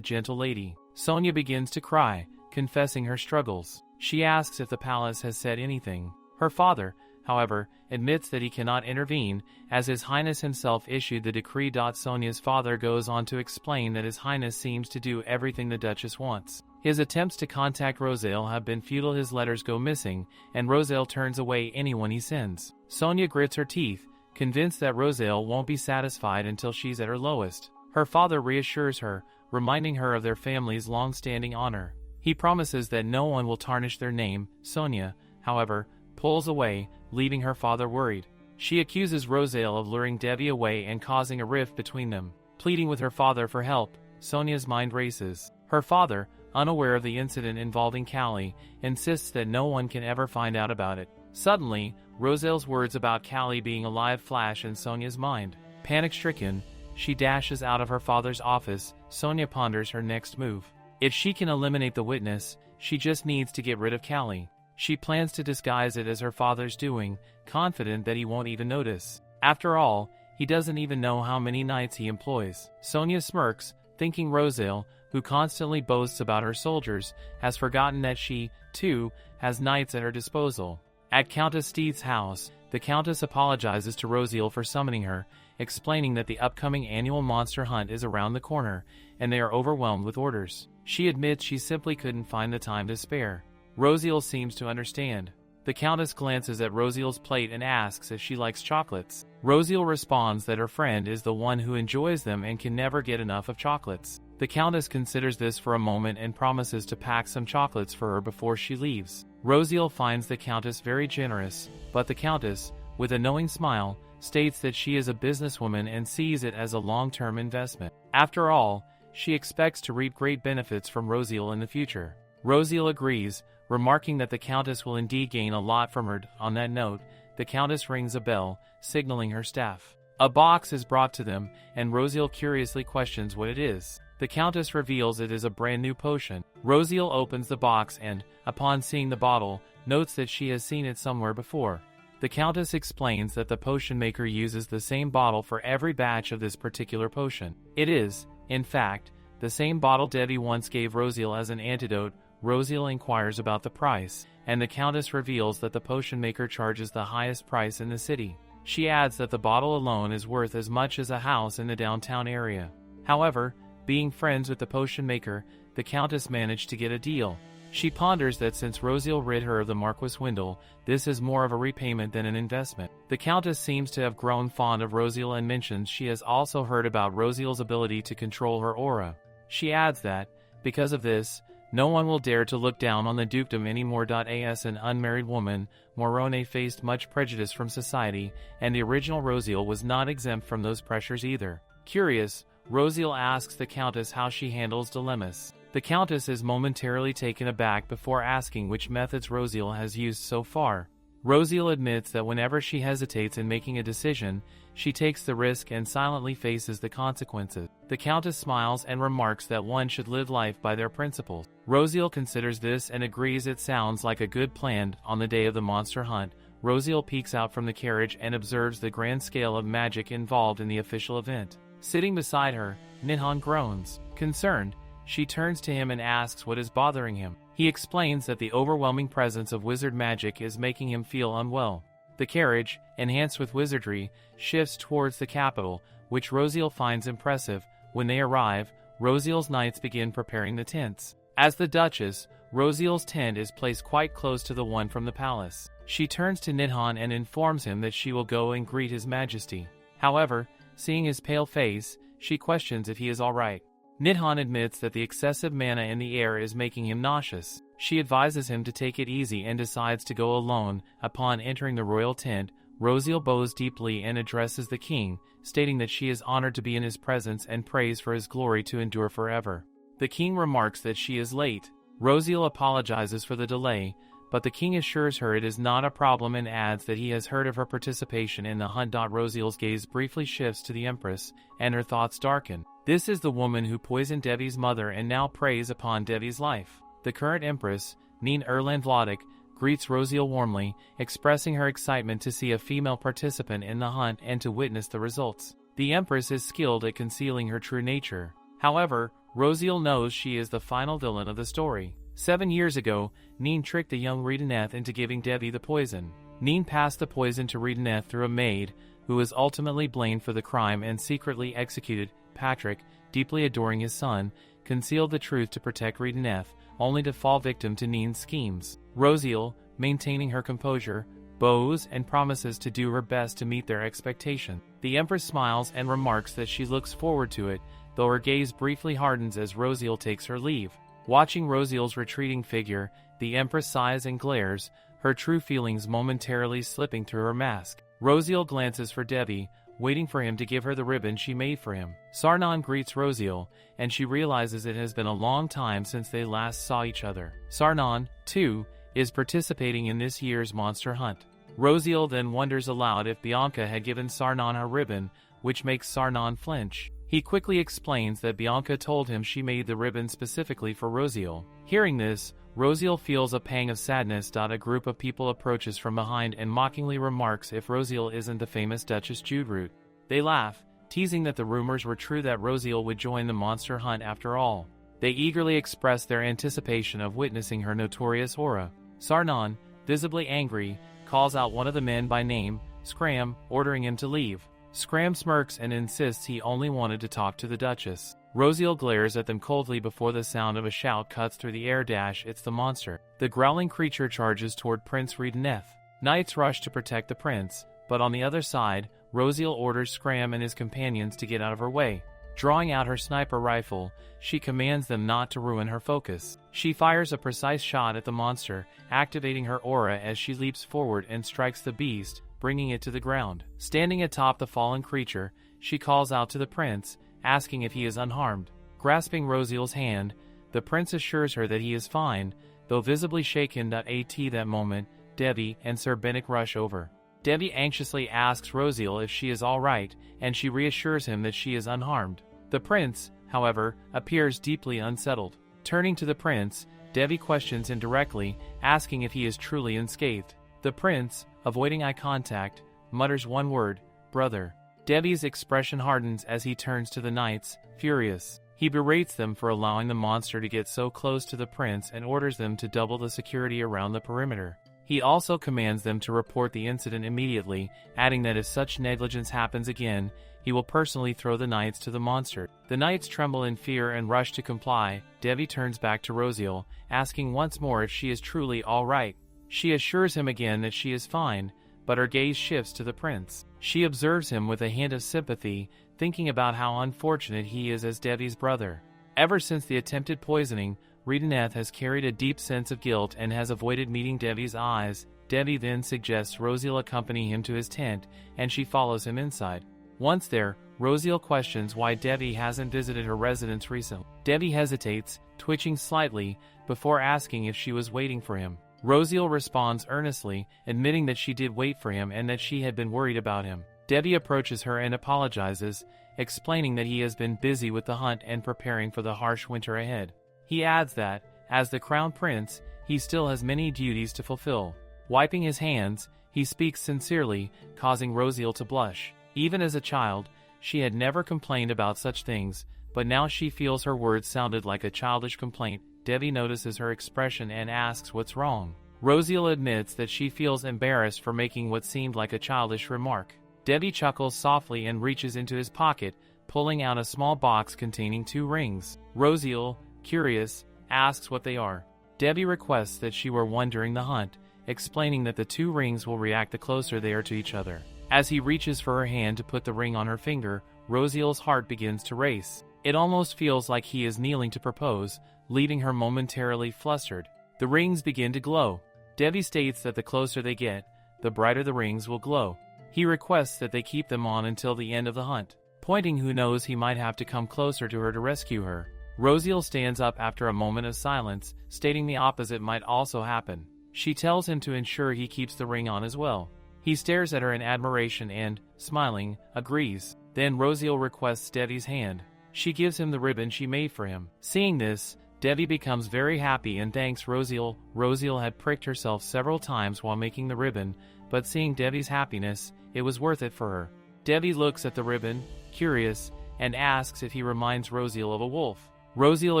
gentle lady. Sonia begins to cry, confessing her struggles. She asks if the palace has said anything. Her father, however, admits that he cannot intervene, as His Highness himself issued the decree. Sonia's father goes on to explain that His Highness seems to do everything the Duchess wants. His attempts to contact Roselle have been futile. His letters go missing, and Roselle turns away anyone he sends. Sonia grits her teeth, convinced that Roselle won't be satisfied until she's at her lowest. Her father reassures her, reminding her of their family's long-standing honor. He promises that no one will tarnish their name. Sonia, however, pulls away, leaving her father worried. She accuses Roselle of luring Devi away and causing a rift between them. Pleading with her father for help, Sonia's mind races. Her father, unaware of the incident involving Callie, insists that no one can ever find out about it. Suddenly, Roselle's words about Callie being alive flash in Sonia's mind. Panic-stricken, she dashes out of her father's office. Sonia ponders her next move. If she can eliminate the witness, she just needs to get rid of Callie. She plans to disguise it as her father's doing, confident that he won't even notice. After all, he doesn't even know how many knights he employs. Sonia smirks, thinking Roselle, who constantly boasts about her soldiers, has forgotten that she, too, has knights at her disposal. At Countess Steed's house, the Countess apologizes to Roselle for summoning her, explaining that the upcoming annual monster hunt is around the corner, and they are overwhelmed with orders. She admits she simply couldn't find the time to spare. Rosiel seems to understand. The Countess glances at Rosiel's plate and asks if she likes chocolates. Rosiel responds that her friend is the one who enjoys them and can never get enough of chocolates. The Countess considers this for a moment and promises to pack some chocolates for her before she leaves. Rosiel finds the Countess very generous, but the Countess, with a knowing smile, states that she is a businesswoman and sees it as a long-term investment. After all, she expects to reap great benefits from Rosiel in the future. Rosiel agrees, remarking that the Countess will indeed gain a lot from her. On that note, the Countess rings a bell, signaling her staff. A box is brought to them, and Rosiel curiously questions what it is. The Countess reveals it is a brand new potion. Rosiel opens the box and, upon seeing the bottle, notes that she has seen it somewhere before. The Countess explains that the potion maker uses the same bottle for every batch of this particular potion. It is, in fact, the same bottle Debbie once gave Rosiel as an antidote. Rosiel inquires about the price, and the Countess reveals that the potion maker charges the highest price in the city. She adds that the bottle alone is worth as much as a house in the downtown area. However, being friends with the potion maker, the Countess managed to get a deal. She ponders that since Rosiel rid her of the Marquis Wendell, this is more of a repayment than an investment. The Countess seems to have grown fond of Rosiel and mentions she has also heard about Rosiel's ability to control her aura. She adds that, because of this, no one will dare to look down on the dukedom anymore. As an unmarried woman, Morone faced much prejudice from society, and the original Rosiel was not exempt from those pressures either. Curious, Rosiel asks the Countess how she handles dilemmas. The Countess is momentarily taken aback before asking which methods Rosiel has used so far. Rosiel admits that whenever she hesitates in making a decision, she takes the risk and silently faces the consequences. The Countess smiles and remarks that one should live life by their principles. Rosiel considers this and agrees it sounds like a good plan. On the day of the monster hunt, Rosiel peeks out from the carriage and observes the grand scale of magic involved in the official event. Sitting beside her, Ninhan groans. Concerned, she turns to him and asks what is bothering him. He explains that the overwhelming presence of wizard magic is making him feel unwell. The carriage, enhanced with wizardry, shifts towards the capital, which Rosiel finds impressive. When they arrive, Rosiel's knights begin preparing the tents. As the Duchess, Rosiel's tent is placed quite close to the one from the palace. She turns to Ninhan and informs him that she will go and greet His Majesty. However, seeing his pale face, she questions if he is all right. Ninhan admits that the excessive mana in the air is making him nauseous. She advises him to take it easy and decides to go alone. Upon entering the royal tent, Rosiel bows deeply and addresses the king, stating that she is honored to be in his presence and prays for his glory to endure forever. The king remarks that she is late. Rosiel apologizes for the delay, but the king assures her it is not a problem and adds that he has heard of her participation in the hunt. Rosiel's gaze briefly shifts to the Empress, and her thoughts darken. This is the woman who poisoned Devi's mother and now preys upon Devi's life. The current Empress, Neen Erland Vladik, greets Rosiel warmly, expressing her excitement to see a female participant in the hunt and to witness the results. The Empress is skilled at concealing her true nature. However, Rosiel knows she is the final villain of the story. 7 years ago, Neen tricked the young Redeneth into giving Devi the poison. Neen passed the poison to Redeneth through a maid, who was ultimately blamed for the crime and secretly executed. Patrick, deeply adoring his son, concealed the truth to protect Redeneth, only to fall victim to Neen's schemes. Rosiel, maintaining her composure, bows and promises to do her best to meet their expectation. The Empress smiles and remarks that she looks forward to it, though her gaze briefly hardens as Rosiel takes her leave. Watching Rosiel's retreating figure, the Empress sighs and glares, her true feelings momentarily slipping through her mask. Rosiel glances for Devi, waiting for him to give her the ribbon she made for him. Sarnan greets Rosiel, and she realizes it has been a long time since they last saw each other. Sarnan, too, is participating in this year's monster hunt. Rosiel then wonders aloud if Bianca had given Sarnan her ribbon, which makes Sarnan flinch. He quickly explains that Bianca told him she made the ribbon specifically for Rosiel. Hearing this, Rosiel feels a pang of sadness. A group of people approaches from behind and mockingly remarks if Rosiel isn't the famous Duchess Judroot. They laugh, teasing that the rumors were true that Rosiel would join the monster hunt after all. They eagerly express their anticipation of witnessing her notorious aura. Sarnan, visibly angry, calls out one of the men by name, Scram, ordering him to leave. Scram smirks and insists he only wanted to talk to the Duchess. Rosiel glares at them coldly before the sound of a shout cuts through the air. It's the monster. The growling creature charges toward Prince Reincarnates. Knights rush to protect the prince, but on the other side, Rosiel orders Scram and his companions to get out of her way. Drawing out her sniper rifle, she commands them not to ruin her focus. She fires a precise shot at the monster, activating her aura as she leaps forward and strikes the beast, bringing it to the ground. Standing atop the fallen creature, she calls out to the prince, asking if he is unharmed. Grasping Rosiel's hand, the prince assures her that he is fine, though visibly shaken. At that moment, Debbie and Sir Bennick rush over. Debbie anxiously asks Rosiel if she is alright, and she reassures him that she is unharmed. The prince, however, appears deeply unsettled. Turning to the prince, Debbie questions him directly, asking if he is truly unscathed. The prince, avoiding eye contact, mutters one word, "Brother." Debbie's expression hardens as he turns to the knights, furious. He berates them for allowing the monster to get so close to the prince and orders them to double the security around the perimeter. He also commands them to report the incident immediately, adding that if such negligence happens again, he will personally throw the knights to the monster. The knights tremble in fear and rush to comply. Debbie turns back to Rosiel, asking once more if she is truly all right. She assures him again that she is fine, but her gaze shifts to the prince. She observes him with a hint of sympathy, thinking about how unfortunate he is as Debbie's brother. Ever since the attempted poisoning, Reincarnates has carried a deep sense of guilt and has avoided meeting Debbie's eyes. Debbie then suggests Rosiel accompany him to his tent, and she follows him inside. Once there, Rosiel questions why Debbie hasn't visited her residence recently. Debbie hesitates, twitching slightly, before asking if she was waiting for him. Rosiel responds earnestly, admitting that she did wait for him and that she had been worried about him. Debbie approaches her and apologizes, explaining that he has been busy with the hunt and preparing for the harsh winter ahead. He adds that, as the crown prince, he still has many duties to fulfill. Wiping his hands, he speaks sincerely, causing Rosiel to blush. Even as a child, she had never complained about such things, but now she feels her words sounded like a childish complaint. Debbie notices her expression and asks what's wrong. Rosiel admits that she feels embarrassed for making what seemed like a childish remark. Debbie chuckles softly and reaches into his pocket, pulling out a small box containing 2 rings. Rosiel, curious, asks what they are. Debbie requests that she wear one during the hunt, explaining that the 2 rings will react the closer they are to each other. As he reaches for her hand to put the ring on her finger, Rosiel's heart begins to race. It almost feels like he is kneeling to propose, leaving her momentarily flustered. The rings begin to glow. Debbie states that the closer they get, the brighter the rings will glow. He requests that they keep them on until the end of the hunt, pointing who knows he might have to come closer to her to rescue her. Rosiel stands up after a moment of silence, stating the opposite might also happen. She tells him to ensure he keeps the ring on as well. He stares at her in admiration and, smiling, agrees. Then Rosiel requests Debbie's hand. She gives him the ribbon she made for him. Seeing this, Debbie becomes very happy and thanks Rosiel. Rosiel had pricked herself several times while making the ribbon, but seeing Debbie's happiness, it was worth it for her. Debbie looks at the ribbon, curious, and asks if he reminds Rosiel of a wolf. Rosiel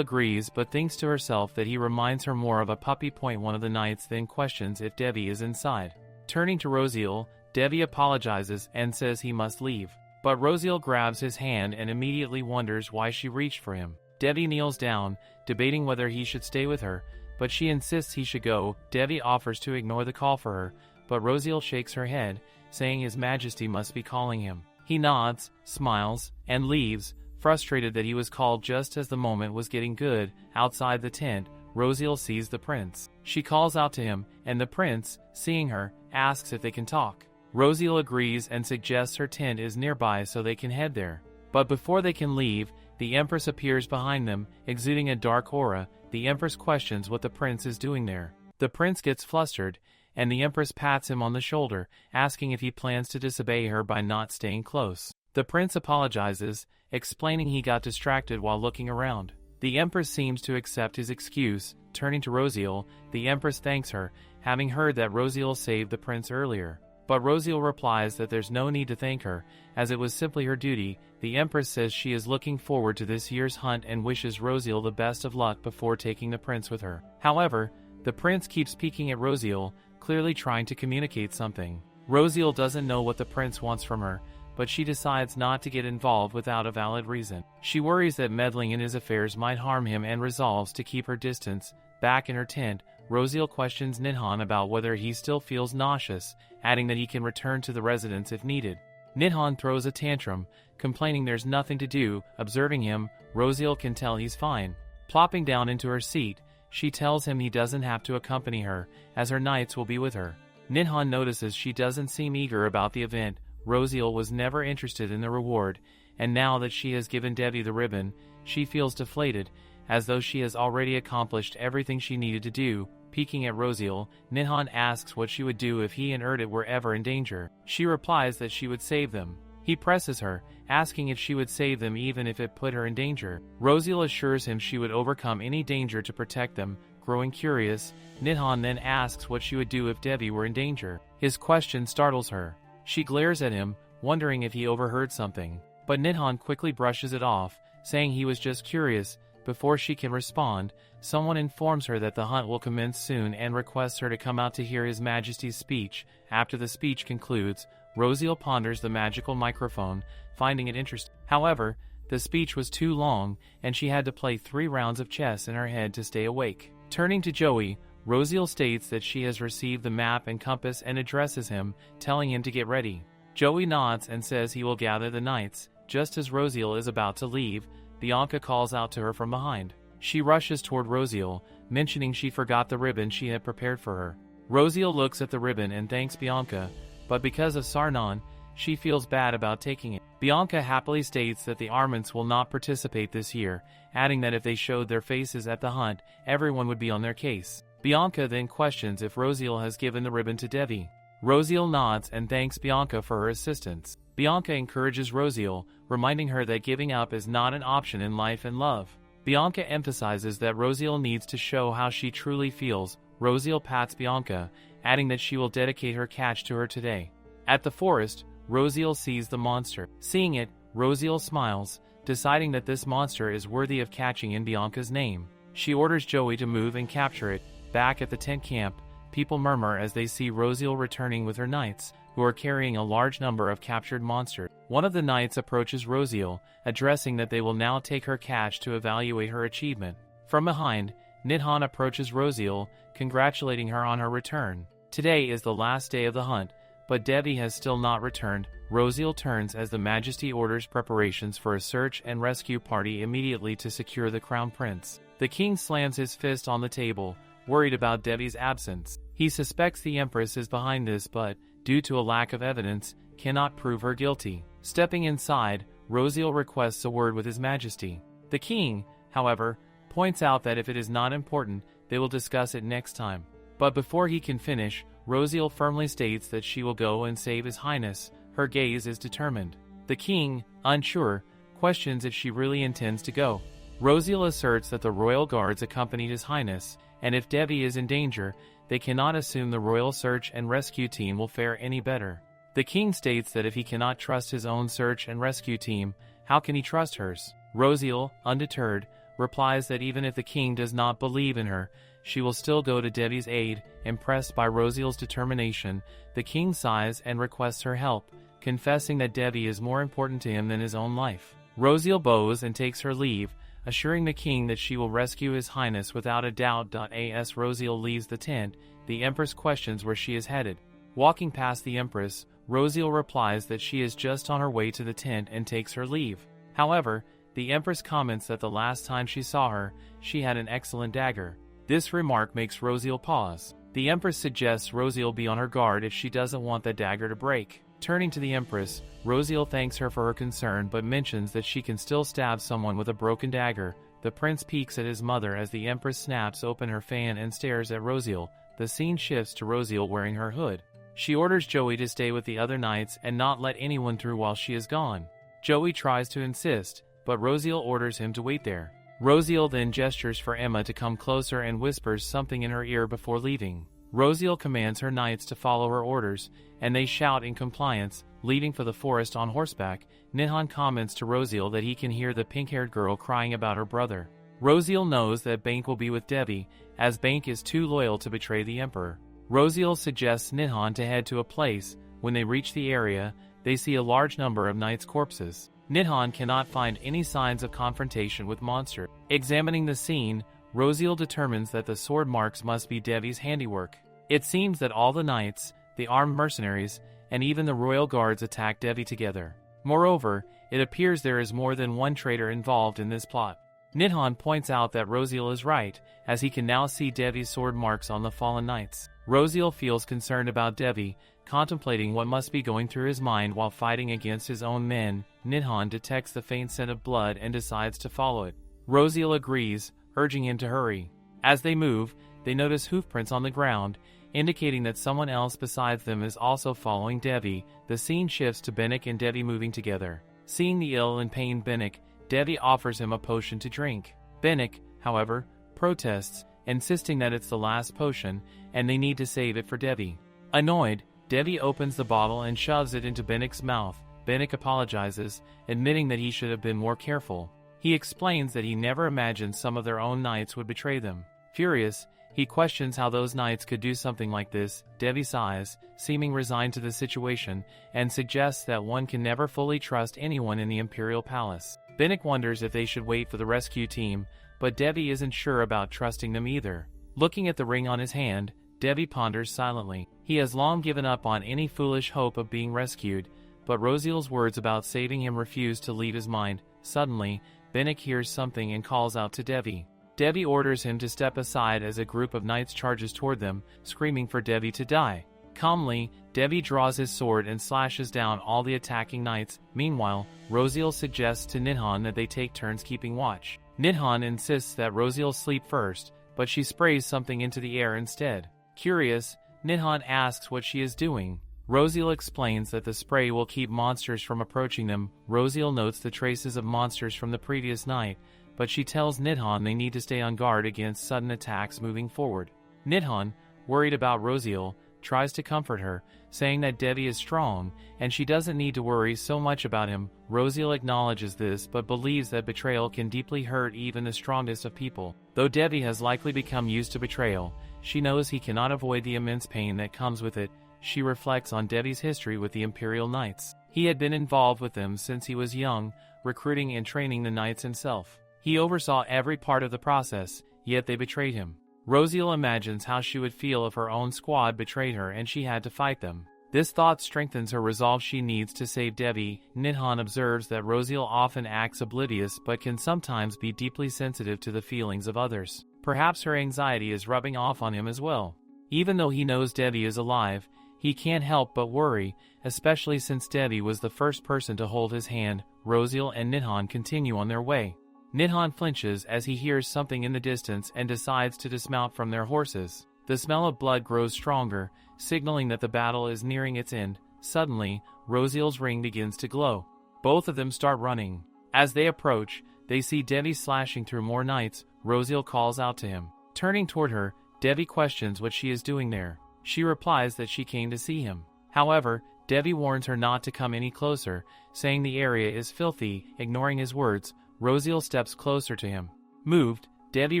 agrees but thinks to herself that he reminds her more of a puppy. One of the knights then questions if Debbie is inside. Turning to Rosiel, Debbie apologizes and says he must leave. But Rosiel grabs his hand and immediately wonders why she reached for him. Debbie kneels down, debating whether he should stay with her, but she insists he should go. Debbie offers to ignore the call for her, but Rosiel shakes her head, saying His Majesty must be calling him. He nods, smiles, and leaves, frustrated that he was called just as the moment was getting good. Outside the tent, Rosiel sees the prince. She calls out to him, and the prince, seeing her, asks if they can talk. Rosiel agrees and suggests her tent is nearby so they can head there. But before they can leave, the Empress appears behind them, exuding a dark aura. The Empress questions what the prince is doing there. The prince gets flustered, and the Empress pats him on the shoulder, asking if he plans to disobey her by not staying close. The prince apologizes, explaining he got distracted while looking around. The Empress seems to accept his excuse. Turning to Rosiel, the Empress thanks her, having heard that Rosiel saved the prince earlier. But Rosiel replies that there's no need to thank her, as it was simply her duty. The Empress says she is looking forward to this year's hunt and wishes Rosiel the best of luck before taking the prince with her. However, the prince keeps peeking at Rosiel, clearly trying to communicate something. Rosiel doesn't know what the prince wants from her, but she decides not to get involved without a valid reason. She worries that meddling in his affairs might harm him and resolves to keep her distance. Back in her tent, Rosiel questions Nidhan about whether he still feels nauseous, adding that he can return to the residence if needed. Nidhan throws a tantrum, complaining there's nothing to do. Observing him, Rosiel can tell he's fine. Plopping down into her seat, she tells him he doesn't have to accompany her, as her knights will be with her. Nidhan notices she doesn't seem eager about the event. Rosiel was never interested in the reward, and now that she has given Devi the ribbon, she feels deflated, as though she has already accomplished everything she needed to do. Peeking at Rosiel, Nidhan asks what she would do if he and Erdit were ever in danger. She replies that she would save them. He presses her, asking if she would save them even if it put her in danger. Rosiel assures him she would overcome any danger to protect them. Growing curious, Nidhan then asks what she would do if Devi were in danger. His question startles her. She glares at him, wondering if he overheard something. But Nidhan quickly brushes it off, saying he was just curious. Before she can respond, someone informs her that the hunt will commence soon and requests her to come out to hear His Majesty's speech. After the speech concludes, Rosiel ponders the magical microphone, finding it interesting. However, the speech was too long, and she had to play 3 rounds of chess in her head to stay awake. Turning to Joey, Rosiel states that she has received the map and compass and addresses him, telling him to get ready. Joey nods and says he will gather the knights. Just as Rosiel is about to leave, Bianca calls out to her from behind. She rushes toward Rosiel, mentioning she forgot the ribbon she had prepared for her. Rosiel looks at the ribbon and thanks Bianca, but because of Sarnon, she feels bad about taking it. Bianca happily states that the Arments will not participate this year, adding that if they showed their faces at the hunt, everyone would be on their case. Bianca then questions if Rosiel has given the ribbon to Devi. Rosiel nods and thanks Bianca for her assistance. Bianca encourages Rosiel, reminding her that giving up is not an option in life and love. Bianca emphasizes that Rosiel needs to show how she truly feels. Rosiel pats Bianca, adding that she will dedicate her catch to her today. At the forest, Rosiel sees the monster. Seeing it, Rosiel smiles, deciding that this monster is worthy of catching in Bianca's name. She orders Joey to move and capture it. Back at the tent camp, people murmur as they see Rosiel returning with her knights, who are carrying a large number of captured monsters. One of the knights approaches Rosiel, addressing that they will now take her catch to evaluate her achievement. From behind, Nidhan approaches Rosiel, congratulating her on her return. Today is the last day of the hunt, but Devi has still not returned. Rosiel turns as the Majesty orders preparations for a search and rescue party immediately to secure the Crown Prince. The king slams his fist on the table, worried about Devi's absence. He suspects the Empress is behind this but, due to a lack of evidence, cannot prove her guilty. Stepping inside, Rosiel requests a word with His Majesty. The king, however, points out that if it is not important, they will discuss it next time. But before he can finish, Rosiel firmly states that she will go and save His Highness. Her gaze is determined. The king, unsure, questions if she really intends to go. Rosiel asserts that the royal guards accompanied His Highness, and if Devi is in danger, they cannot assume the royal search and rescue team will fare any better. The king states that if he cannot trust his own search and rescue team, how can he trust hers? Rosiel, undeterred, replies that even if the king does not believe in her, she will still go to Devi's aid. Impressed by Rosiel's determination, the king sighs and requests her help, confessing that Devi is more important to him than his own life. Rosiel bows and takes her leave, assuring the king that she will rescue His Highness without a doubt. As Rosiel leaves the tent, the Empress questions where she is headed. Walking past the Empress, Rosiel replies that she is just on her way to the tent and takes her leave. However, the Empress comments that the last time she saw her, she had an excellent dagger. This remark makes Rosiel pause. The Empress suggests Rosiel be on her guard if she doesn't want the dagger to break. Turning to the Empress, Rosiel thanks her for her concern but mentions that she can still stab someone with a broken dagger. The prince peeks at his mother as the Empress snaps open her fan and stares at Rosiel. The scene shifts to Rosiel wearing her hood. She orders Joey to stay with the other knights and not let anyone through while she is gone. Joey tries to insist, but Rosiel orders him to wait there. Rosiel then gestures for Emma to come closer and whispers something in her ear before leaving. Rosiel commands her knights to follow her orders, and they shout in compliance, leaving for the forest on horseback. Nidhan comments to Rosiel that he can hear the pink-haired girl crying about her brother. Rosiel knows that Bank will be with Devi, as Bank is too loyal to betray the Emperor. Rosiel suggests Nidhan to head to a place. When they reach the area, they see a large number of knights' corpses. Nidhan cannot find any signs of confrontation with monster. Examining the scene, Rosiel determines that the sword marks must be Devi's handiwork. It seems that all the knights, the armed mercenaries, and even the royal guards attack Devi together. Moreover, it appears there is more than one traitor involved in this plot. Nidhan points out that Rosiel is right, as he can now see Devi's sword marks on the fallen knights. Rosiel feels concerned about Devi, contemplating what must be going through his mind while fighting against his own men. Nidhan detects the faint scent of blood and decides to follow it. Rosiel agrees, urging him to hurry. As they move, they notice hoofprints on the ground, indicating that someone else besides them is also following Devi. The scene shifts to Benik and Devi moving together. Seeing the ill and pained Benik, Devi offers him a potion to drink. Benik, however, protests, insisting that it's the last potion, and they need to save it for Devi. Annoyed, Devi opens the bottle and shoves it into Benik's mouth. Benik apologizes, admitting that he should have been more careful. He explains that he never imagined some of their own knights would betray them. Furious, he questions how those knights could do something like this. Devi sighs, seeming resigned to the situation, and suggests that one can never fully trust anyone in the Imperial Palace. Benik wonders if they should wait for the rescue team, but Devi isn't sure about trusting them either. Looking at the ring on his hand, Devi ponders silently. He has long given up on any foolish hope of being rescued, but Rosiel's words about saving him refuse to leave his mind. Suddenly, Benik hears something and calls out to Devi. Devi orders him to step aside as a group of knights charges toward them, screaming for Devi to die. Calmly, Devi draws his sword and slashes down all the attacking knights. Meanwhile, Rosiel suggests to Nidhan that they take turns keeping watch. Nidhan insists that Rosiel sleep first, but she sprays something into the air instead. Curious, Nidhan asks what she is doing. Rosiel explains that the spray will keep monsters from approaching them. Rosiel notes the traces of monsters from the previous night, but she tells Nidhan they need to stay on guard against sudden attacks moving forward. Nidhan, worried about Rosiel, tries to comfort her, saying that Devi is strong, and she doesn't need to worry so much about him. Rosiel acknowledges this but believes that betrayal can deeply hurt even the strongest of people. Though Devi has likely become used to betrayal, she knows he cannot avoid the immense pain that comes with it. She reflects on Devi's history with the Imperial Knights. He had been involved with them since he was young, recruiting and training the knights himself. He oversaw every part of the process, yet they betrayed him. Rosiel imagines how she would feel if her own squad betrayed her and she had to fight them. This thought strengthens her resolve she needs to save Devi. Nidhan observes that Rosiel often acts oblivious but can sometimes be deeply sensitive to the feelings of others. Perhaps her anxiety is rubbing off on him as well. Even though he knows Devi is alive, he can't help but worry, especially since Devi was the first person to hold his hand. Rosiel and Nidhan continue on their way. Nidhan flinches as he hears something in the distance and decides to dismount from their horses. The smell of blood grows stronger, signaling that the battle is nearing its end. Suddenly, Rosiel's ring begins to glow. Both of them start running. As they approach, they see Devi slashing through more knights. Rosiel calls out to him. Turning toward her, Devi questions what she is doing there. She replies that she came to see him. However, Devi warns her not to come any closer, saying the area is filthy. Ignoring his words, Rosiel steps closer to him. Moved, Devi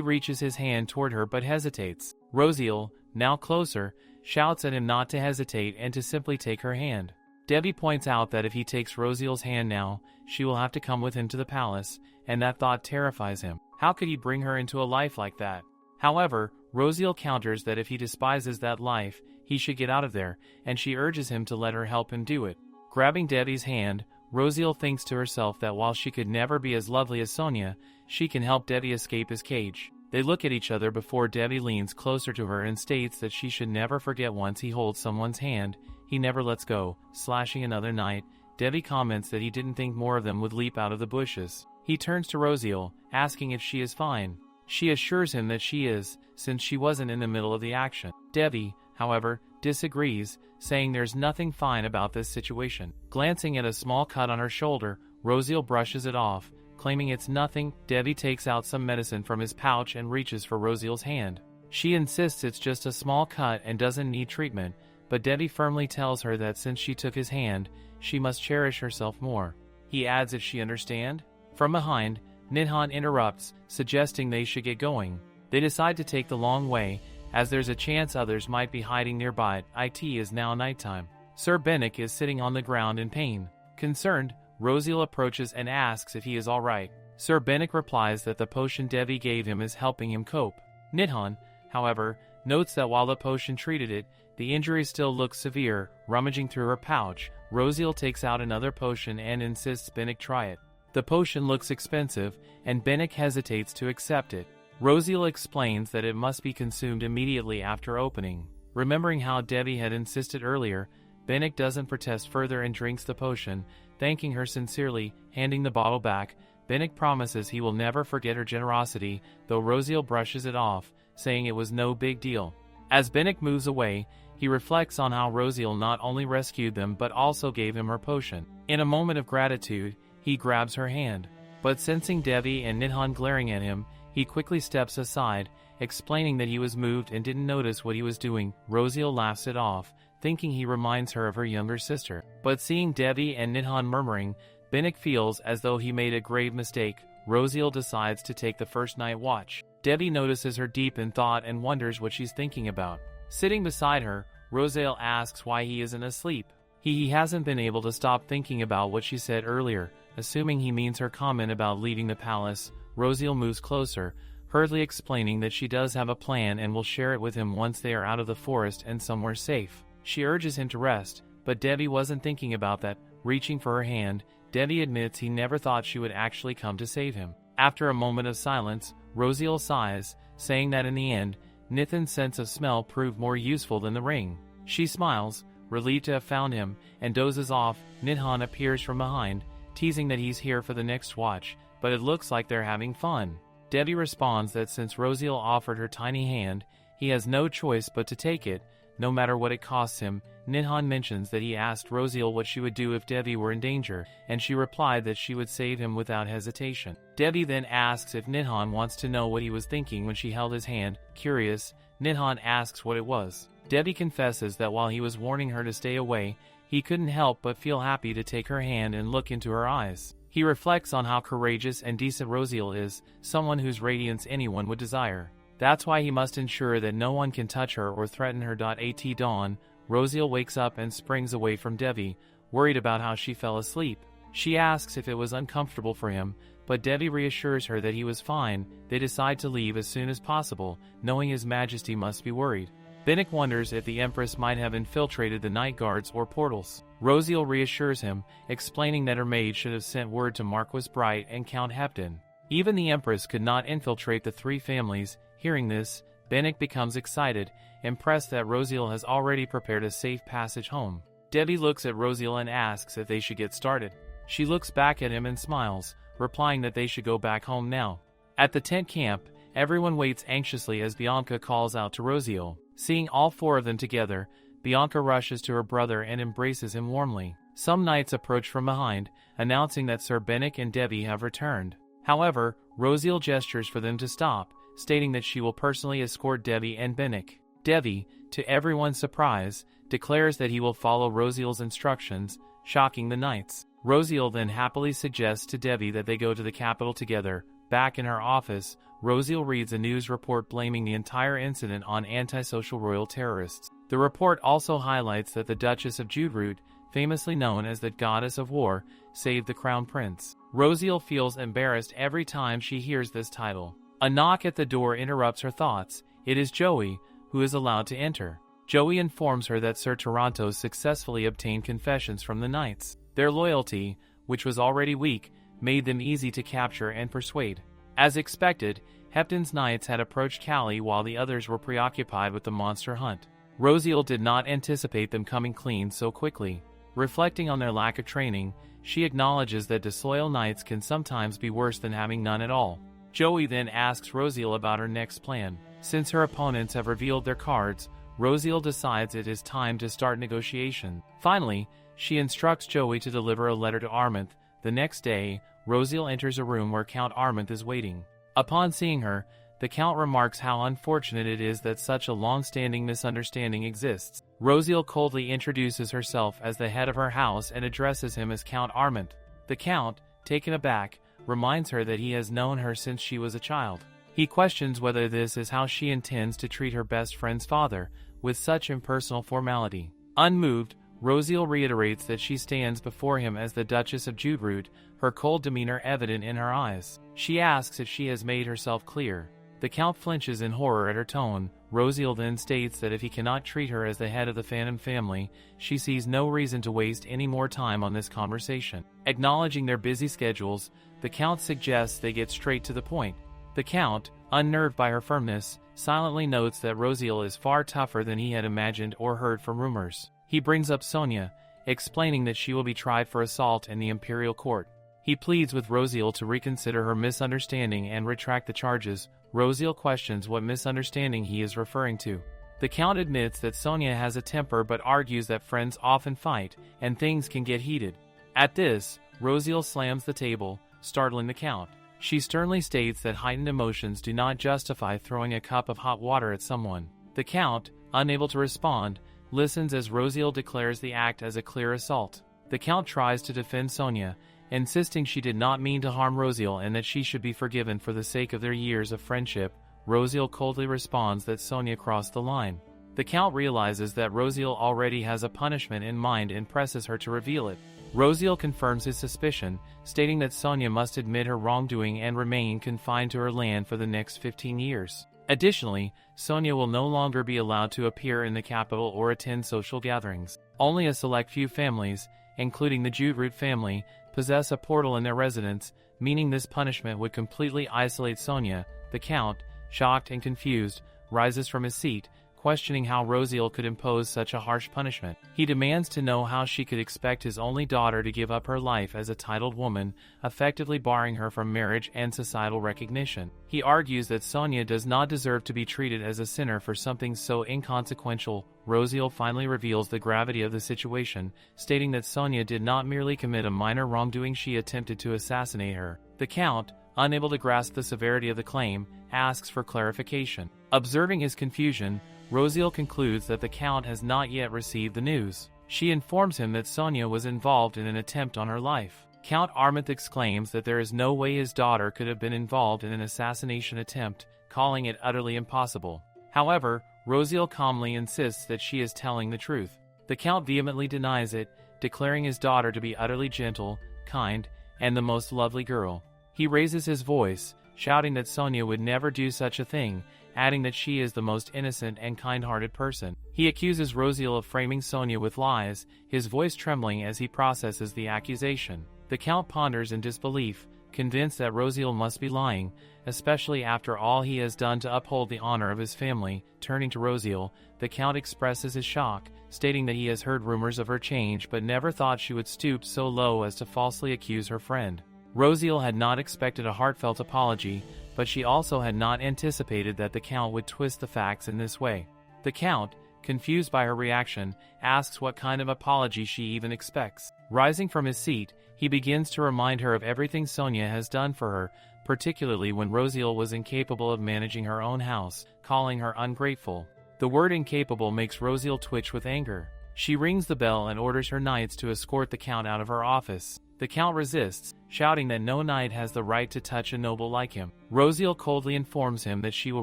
reaches his hand toward her but hesitates. Rosiel, now closer, shouts at him not to hesitate and to simply take her hand. Devi points out that if he takes Rosiel's hand now, she will have to come with him to the palace, and that thought terrifies him. How could he bring her into a life like that? However, Rosiel counters that if he despises that life, he should get out of there, and she urges him to let her help him do it. Grabbing Devi's hand, Rosiel thinks to herself that while she could never be as lovely as Sonia, she can help Devi escape his cage. They look at each other before Devi leans closer to her and states that she should never forget once he holds someone's hand, he never lets go. Slashing another knight, Devi comments that he didn't think more of them would leap out of the bushes. He turns to Rosiel, asking if she is fine. She assures him that she is, since she wasn't in the middle of the action. Devi, however, disagrees, saying there's nothing fine about this situation. Glancing at a small cut on her shoulder, Rosiel brushes it off, claiming it's nothing. Devi takes out some medicine from his pouch and reaches for Rosiel's hand. She insists it's just a small cut and doesn't need treatment, but Devi firmly tells her that since she took his hand, she must cherish herself more. He adds if she understand. From behind, Nidhan interrupts, suggesting they should get going. They decide to take the long way, as there's a chance others might be hiding nearby. It is now nighttime. Sir Bennick is sitting on the ground in pain. Concerned, Rosiel approaches and asks if he is alright. Sir Bennick replies that the potion Devi gave him is helping him cope. Nidhan, however, notes that while the potion treated it, the injury still looks severe. Rummaging through her pouch, Rosiel takes out another potion and insists Bennick try it. The potion looks expensive, and Bennick hesitates to accept it. Rosiel explains that it must be consumed immediately after opening. Remembering how Devi had insisted earlier, Bennick doesn't protest further and drinks the potion, thanking her sincerely. Handing the bottle back, Bennick promises he will never forget her generosity, though Rosiel brushes it off, saying it was no big deal. As Bennick moves away, he reflects on how Rosiel not only rescued them but also gave him her potion. In a moment of gratitude, he grabs her hand. But sensing Devi and Nidhan glaring at him, he quickly steps aside, explaining that he was moved and didn't notice what he was doing. Rosiel laughs it off, thinking he reminds her of her younger sister. But seeing Devi and Nidhan murmuring, Bennick feels as though he made a grave mistake. Rosiel decides to take the first night watch. Devi notices her deep in thought and wonders what she's thinking about. Sitting beside her, Rosiel asks why he isn't asleep. He hasn't been able to stop thinking about what she said earlier. Assuming he means her comment about leaving the palace, Rosiel moves closer, hurriedly explaining that she does have a plan and will share it with him once they are out of the forest and somewhere safe. She urges him to rest, but Devi wasn't thinking about that. Reaching for her hand, Devi admits he never thought she would actually come to save him. After a moment of silence, Rosiel sighs, saying that in the end, Nithan's sense of smell proved more useful than the ring. She smiles, relieved to have found him, and dozes off. Nidhan appears from behind, teasing that he's here for the next watch, but it looks like they're having fun. Devi responds that since Rosiel offered her tiny hand, he has no choice but to take it, no matter what it costs him. Nidhan mentions that he asked Rosiel what she would do if Devi were in danger, and she replied that she would save him without hesitation. Devi then asks if Nidhan wants to know what he was thinking when she held his hand. Curious, Nidhan asks what it was. Devi confesses that while he was warning her to stay away, he couldn't help but feel happy to take her hand and look into her eyes. He reflects on how courageous and decent Rosiel is, someone whose radiance anyone would desire. That's why he must ensure that no one can touch her or threaten her. At dawn, Rosiel wakes up and springs away from Devi, worried about how she fell asleep. She asks if it was uncomfortable for him, but Devi reassures her that he was fine. They decide to leave as soon as possible, knowing His Majesty must be worried. Bennick wonders if the Empress might have infiltrated the night guards or portals. Rosiel reassures him, explaining that her maid should have sent word to Marquis Bright and Count Hepton. Even the Empress could not infiltrate the three families. Hearing this, Bennick becomes excited, impressed that Rosiel has already prepared a safe passage home. Devi looks at Rosiel and asks if they should get started. She looks back at him and smiles, replying that they should go back home now. At the tent camp, everyone waits anxiously as Bianca calls out to Rosiel. Seeing all four of them together, Bianca rushes to her brother and embraces him warmly. Some knights approach from behind, announcing that Sir Bennick and Devi have returned. However, Rosiel gestures for them to stop, stating that she will personally escort Devi and Bennick. Devi, to everyone's surprise, declares that he will follow Rosiel's instructions, shocking the knights. Rosiel then happily suggests to Devi that they go to the capital together. Back in her office, Rosiel reads a news report blaming the entire incident on antisocial royal terrorists. The report also highlights that the Duchess of Judroot, famously known as the Goddess of War, saved the Crown Prince. Rosiel feels embarrassed every time she hears this title. A knock at the door interrupts her thoughts. It is Joey, who is allowed to enter. Joey informs her that Sir Toronto successfully obtained confessions from the knights. Their loyalty, which was already weak, made them easy to capture and persuade. As expected, Hepton's knights had approached Callie while the others were preoccupied with the monster hunt. Rosiel did not anticipate them coming clean so quickly. Reflecting on their lack of training, she acknowledges that disloyal knights can sometimes be worse than having none at all. Joey then asks Rosiel about her next plan. Since her opponents have revealed their cards, Rosiel decides it is time to start negotiation. Finally, she instructs Joey to deliver a letter to Arminth. The next day, Rosiel enters a room where Count Arminth is waiting. Upon seeing her, the Count remarks how unfortunate it is that such a long-standing misunderstanding exists. Rosiel coldly introduces herself as the head of her house and addresses him as Count Arminth. The Count, taken aback, reminds her that he has known her since she was a child. He questions whether this is how she intends to treat her best friend's father, with such impersonal formality. Unmoved, Rosiel reiterates that she stands before him as the Duchess of Judroot, her cold demeanor evident in her eyes. She asks if she has made herself clear. The Count flinches in horror at her tone. Rosiel then states that if he cannot treat her as the head of the Phantom family, she sees no reason to waste any more time on this conversation. Acknowledging their busy schedules, the Count suggests they get straight to the point. The Count, unnerved by her firmness, silently notes that Rosiel is far tougher than he had imagined or heard from rumors. He brings up Sonia, explaining that she will be tried for assault in the imperial court. He pleads with Rosiel to reconsider her misunderstanding and retract the charges. Rosiel questions what misunderstanding he is referring to. The Count admits that Sonia has a temper but argues that friends often fight, and things can get heated. At this, Rosiel slams the table, startling the Count. She sternly states that heightened emotions do not justify throwing a cup of hot water at someone. The Count, unable to respond, listens as Rosiel declares the act as a clear assault. The Count tries to defend Sonia, insisting she did not mean to harm Rosiel and that she should be forgiven for the sake of their years of friendship. Rosiel coldly responds that Sonia crossed the line. The Count realizes that Rosiel already has a punishment in mind and presses her to reveal it. Rosiel confirms his suspicion, stating that Sonia must admit her wrongdoing and remain confined to her land for the next 15 years. Additionally, Sonia will no longer be allowed to appear in the capital or attend social gatherings. Only a select few families, including the Judroot family, possess a portal in their residence, meaning this punishment would completely isolate Sonia. The Count, shocked and confused, rises from his seat, questioning how Rosiel could impose such a harsh punishment. He demands to know how she could expect his only daughter to give up her life as a titled woman, effectively barring her from marriage and societal recognition. He argues that Sonia does not deserve to be treated as a sinner for something so inconsequential. Rosiel finally reveals the gravity of the situation, stating that Sonia did not merely commit a minor wrongdoing, she attempted to assassinate her. The Count, unable to grasp the severity of the claim, asks for clarification. Observing his confusion, Rosiel concludes that the Count has not yet received the news. She informs him that Sonia was involved in an attempt on her life. Count Armand exclaims that there is no way his daughter could have been involved in an assassination attempt, calling it utterly impossible. However, Rosiel calmly insists that she is telling the truth. The Count vehemently denies it, declaring his daughter to be utterly gentle, kind, and the most lovely girl. He raises his voice, shouting that Sonia would never do such a thing, adding that she is the most innocent and kind-hearted person. He accuses Rosiel of framing Sonia with lies, his voice trembling as he processes the accusation. The Count ponders in disbelief, convinced that Rosiel must be lying, especially after all he has done to uphold the honor of his family. Turning to Rosiel, the Count expresses his shock, stating that he has heard rumors of her change but never thought she would stoop so low as to falsely accuse her friend. Rosiel had not expected a heartfelt apology, but she also had not anticipated that the Count would twist the facts in this way. The Count, confused by her reaction, asks what kind of apology she even expects. Rising from his seat, he begins to remind her of everything Sonia has done for her, particularly when Rosiel was incapable of managing her own house, calling her ungrateful. The word incapable makes Rosiel twitch with anger. She rings the bell and orders her knights to escort the Count out of her office. The Count resists, shouting that no knight has the right to touch a noble like him. Rosiel coldly informs him that she will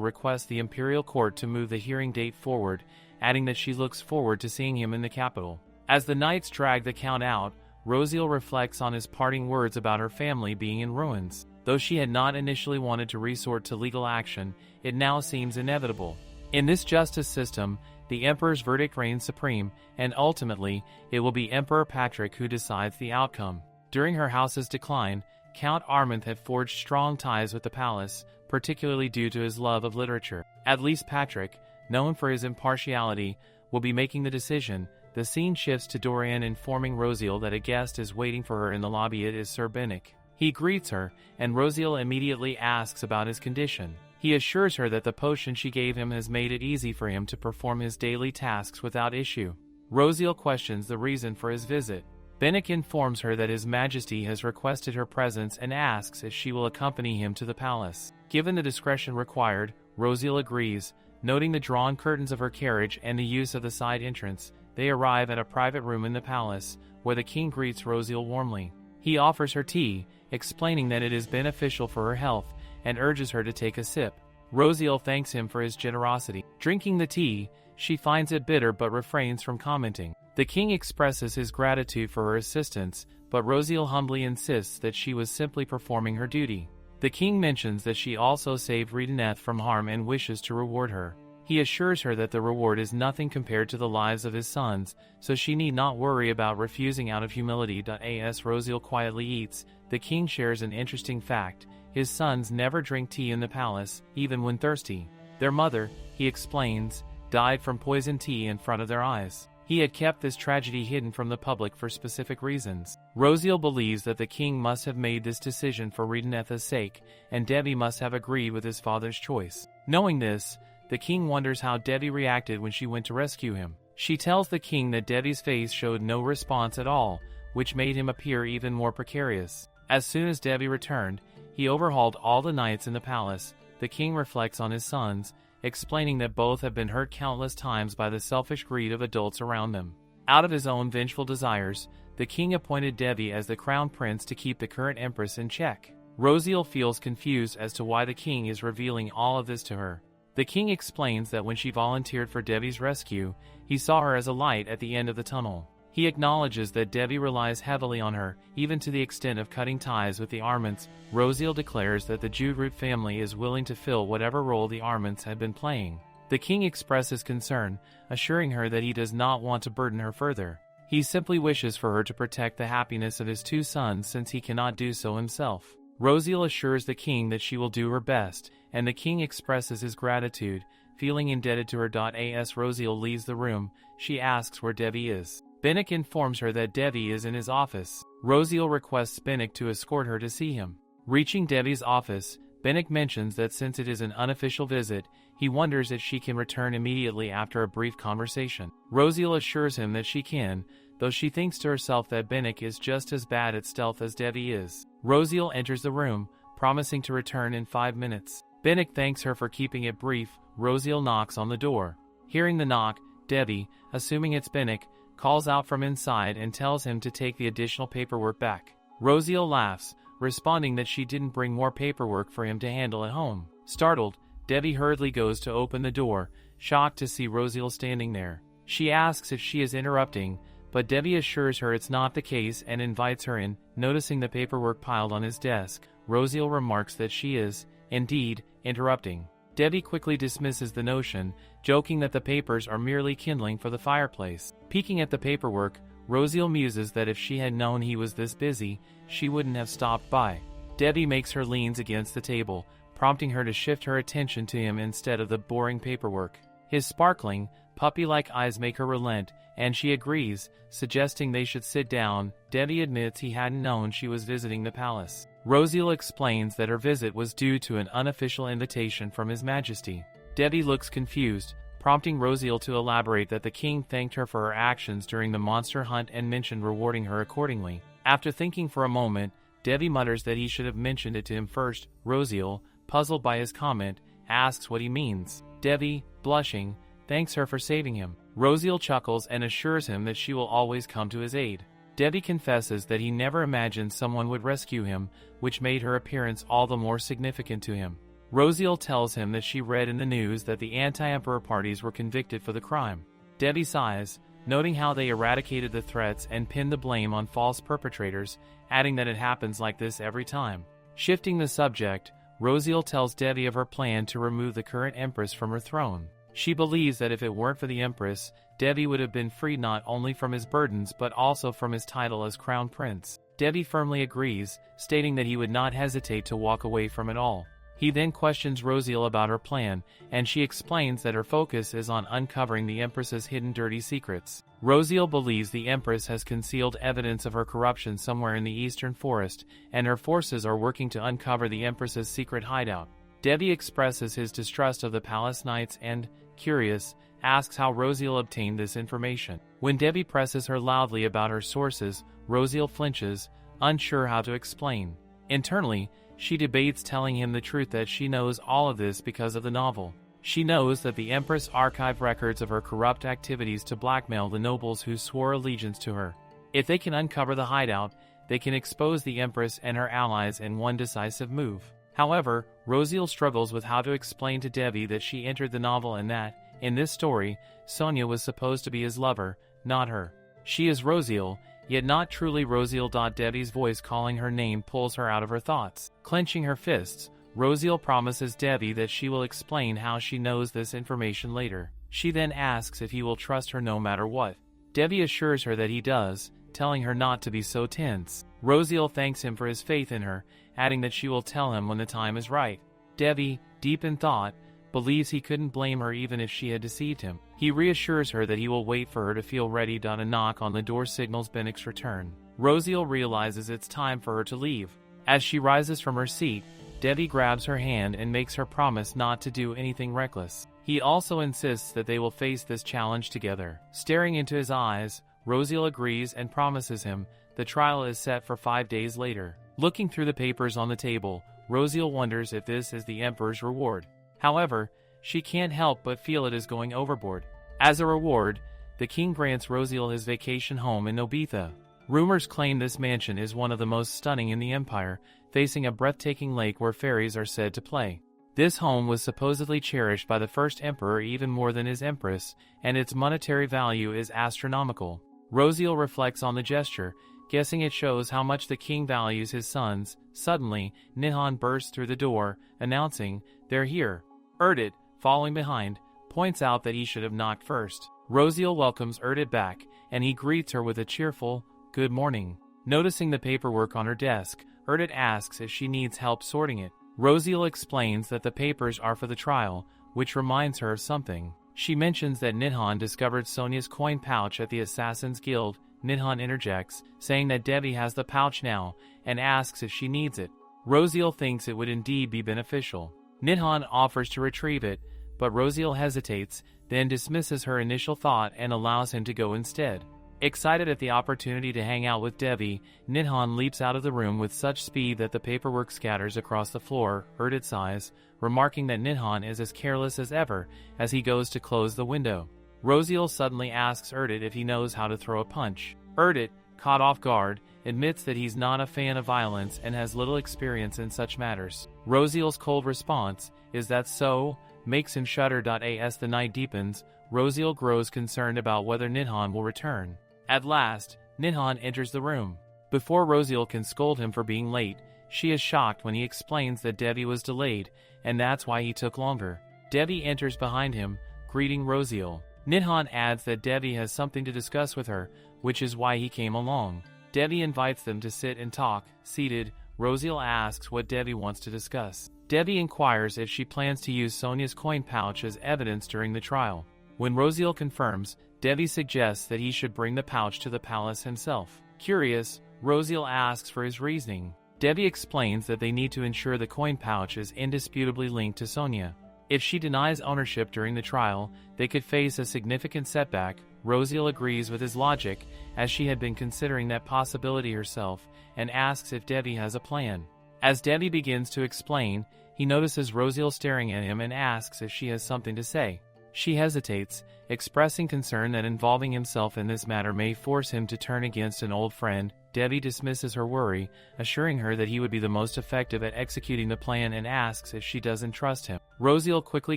request the imperial court to move the hearing date forward, adding that she looks forward to seeing him in the capital. As the knights drag the Count out, Rosiel reflects on his parting words about her family being in ruins. Though she had not initially wanted to resort to legal action, it now seems inevitable. In this justice system, the Emperor's verdict reigns supreme, and ultimately, it will be Emperor Patrick who decides the outcome. During her house's decline, Count Armand had forged strong ties with the palace, particularly due to his love of literature. At least Patrick, known for his impartiality, will be making the decision. The scene shifts to Dorian informing Rosiel that a guest is waiting for her in the lobby. It is Sir Bennick. He greets her, and Rosiel immediately asks about his condition. He assures her that the potion she gave him has made it easy for him to perform his daily tasks without issue. Rosiel questions the reason for his visit. Bennick informs her that His Majesty has requested her presence and asks if she will accompany him to the palace. Given the discretion required, Rosiel agrees. Noting the drawn curtains of her carriage and the use of the side entrance, they arrive at a private room in the palace, where the king greets Rosiel warmly. He offers her tea, explaining that it is beneficial for her health, and urges her to take a sip. Rosiel thanks him for his generosity. Drinking the tea, She finds it bitter but refrains from commenting. The king expresses his gratitude for her assistance, but Rosiel humbly insists that she was simply performing her duty. The king mentions that she also saved Reincarnates from harm and wishes to reward her. He assures her that the reward is nothing compared to the lives of his sons, so she need not worry about refusing out of humility. As Rosiel quietly eats, the king shares an interesting fact. His sons never drink tea in the palace, even when thirsty. Their mother, he explains, died from poisoned tea in front of their eyes. He had kept this tragedy hidden from the public for specific reasons. Rosiel believes that the king must have made this decision for Reincarnates' sake, and Devi must have agreed with his father's choice. Knowing this, the king wonders how Devi reacted when she went to rescue him. She tells the king that Devi's face showed no response at all, which made him appear even more precarious. As soon as Devi returned, he overhauled all the knights in the palace. The king reflects on his sons, explaining that both have been hurt countless times by the selfish greed of adults around them. Out of his own vengeful desires, the king appointed Devi as the crown prince to keep the current empress in check. Rosiel feels confused as to why the king is revealing all of this to her. The king explains that when she volunteered for Devi's rescue, he saw her as a light at the end of the tunnel. He acknowledges that Devi relies heavily on her, even to the extent of cutting ties with the Arments. Rosiel declares that the Judroot family is willing to fill whatever role the Arments had been playing. The king expresses concern, assuring her that he does not want to burden her further. He simply wishes for her to protect the happiness of his two sons since he cannot do so himself. Rosiel assures the king that she will do her best, and the king expresses his gratitude, feeling indebted to her. As Rosiel leaves the room, she asks where Devi is. Binnock informs her that Devi is in his office. Rosiel requests Binnock to escort her to see him. Reaching Devi's office, Binnock mentions that since it is an unofficial visit, he wonders if she can return immediately after a brief conversation. Rosiel assures him that she can, though she thinks to herself that Binnock is just as bad at stealth as Devi is. Rosiel enters the room, promising to return in 5 minutes. Binnock thanks her for keeping it brief. Rosiel knocks on the door. Hearing the knock, Devi, assuming it's Binnock, calls out from inside and tells him to take the additional paperwork back. Rosiel laughs, responding that she didn't bring more paperwork for him to handle at home. Startled, Devi hurriedly goes to open the door, shocked to see Rosiel standing there. She asks if she is interrupting, but Devi assures her it's not the case and invites her in. Noticing the paperwork piled on his desk, Rosiel remarks that she is, indeed, interrupting. Devi quickly dismisses the notion, joking that the papers are merely kindling for the fireplace. Peeking at the paperwork, Rosiel muses that if she had known he was this busy, she wouldn't have stopped by. Devi makes her leans against the table, prompting her to shift her attention to him instead of the boring paperwork. His sparkling, puppy-like eyes make her relent, and she agrees, suggesting they should sit down. Devi admits he hadn't known she was visiting the palace. Rosiel explains that her visit was due to an unofficial invitation from His Majesty. Devi looks confused, prompting Rosiel to elaborate that the king thanked her for her actions during the monster hunt and mentioned rewarding her accordingly. After thinking for a moment, Devi mutters that he should have mentioned it to him first. Rosiel, puzzled by his comment, asks what he means. Devi, blushing, thanks her for saving him. Rosiel chuckles and assures him that she will always come to his aid. Devi confesses that he never imagined someone would rescue him, which made her appearance all the more significant to him. Rosiel tells him that she read in the news that the anti-emperor parties were convicted for the crime. Devi sighs, noting how they eradicated the threats and pinned the blame on false perpetrators, adding that it happens like this every time. Shifting the subject, Rosiel tells Devi of her plan to remove the current empress from her throne. She believes that if it weren't for the empress, Devi would have been freed not only from his burdens but also from his title as crown prince. Devi firmly agrees, stating that he would not hesitate to walk away from it all. He then questions Rosiel about her plan, and she explains that her focus is on uncovering the Empress's hidden dirty secrets. Rosiel believes the Empress has concealed evidence of her corruption somewhere in the eastern forest, and her forces are working to uncover the Empress's secret hideout. Devi expresses his distrust of the palace knights and, curious, asks how Rosiel obtained this information. When Devi presses her loudly about her sources, Rosiel flinches, unsure how to explain. Internally, she debates telling him the truth that she knows all of this because of the novel. She knows that the Empress archived records of her corrupt activities to blackmail the nobles who swore allegiance to her. If they can uncover the hideout, they can expose the Empress and her allies in one decisive move. However, Rosiel struggles with how to explain to Devi that she entered the novel and that, In this story, Sonia was supposed to be his lover, not her. She is Rosiel, yet not truly Rosiel. Debbie's voice calling her name pulls her out of her thoughts. Clenching her fists, Rosiel promises Debbie that she will explain how she knows this information later. She then asks if he will trust her no matter what. Debbie assures her that he does, telling her not to be so tense. Rosiel thanks him for his faith in her, adding that she will tell him when the time is right. Debbie, deep in thought, believes he couldn't blame her even if she had deceived him. He reassures her that he will wait for her to feel ready. A knock on the door signals Bennick's return. Rosiel realizes it's time for her to leave. As she rises from her seat, Debbie grabs her hand and makes her promise not to do anything reckless. He also insists that they will face this challenge together. Staring into his eyes, Rosiel agrees and promises him the trial is set for 5 days later. Looking through the papers on the table, Rosiel wonders if this is the Emperor's reward. However, she can't help but feel it is going overboard. As a reward, the king grants Rosiel his vacation home in Nobitha. Rumors claim this mansion is one of the most stunning in the empire, facing a breathtaking lake where fairies are said to play. This home was supposedly cherished by the first emperor even more than his empress, and its monetary value is astronomical. Rosiel reflects on the gesture, guessing it shows how much the king values his sons. Suddenly, Nihon bursts through the door, announcing, "They're here." Erdit, following behind, points out that he should have knocked first. Rosiel welcomes Erdit back, and he greets her with a cheerful, "Good morning." Noticing the paperwork on her desk, Erdit asks if she needs help sorting it. Rosiel explains that the papers are for the trial, which reminds her of something. She mentions that Nihon discovered Sonia's coin pouch at the Assassin's Guild. Nihon interjects, saying that Debbie has the pouch now, and asks if she needs it. Rosiel thinks it would indeed be beneficial. Nihon offers to retrieve it, but Rosiel hesitates, then dismisses her initial thought and allows him to go instead. Excited at the opportunity to hang out with Debbie, Nihon leaps out of the room with such speed that the paperwork scatters across the floor. Erdit sighs, remarking that Nihon is as careless as ever as he goes to close the window. Rosiel suddenly asks Erdit if he knows how to throw a punch. Erdit, caught off guard, admits that he's not a fan of violence and has little experience in such matters. Rosiel's cold response, "Is that so?" makes him shudder. As the night deepens, Rosiel grows concerned about whether Nihon will return. At last, Nihon enters the room. Before Rosiel can scold him for being late, she is shocked when he explains that Debbie was delayed, and that's why he took longer. Debbie enters behind him, greeting Rosiel. Nihon adds that Debbie has something to discuss with her, which is why he came along. Debbie invites them to sit and talk. Seated, Rosiel asks what Debbie wants to discuss. Debbie inquires if she plans to use Sonia's coin pouch as evidence during the trial. When Rosiel confirms, Debbie suggests that he should bring the pouch to the palace himself. Curious, Rosiel asks for his reasoning. Debbie explains that they need to ensure the coin pouch is indisputably linked to Sonia. If she denies ownership during the trial, they could face a significant setback. Rosiel agrees with his logic, as she had been considering that possibility herself, and asks if Debbie has a plan. As Debbie begins to explain, he notices Rosiel staring at him and asks if she has something to say. She hesitates, expressing concern that involving himself in this matter may force him to turn against an old friend. Debbie dismisses her worry, assuring her that he would be the most effective at executing the plan, and asks if she doesn't trust him. Rosiel quickly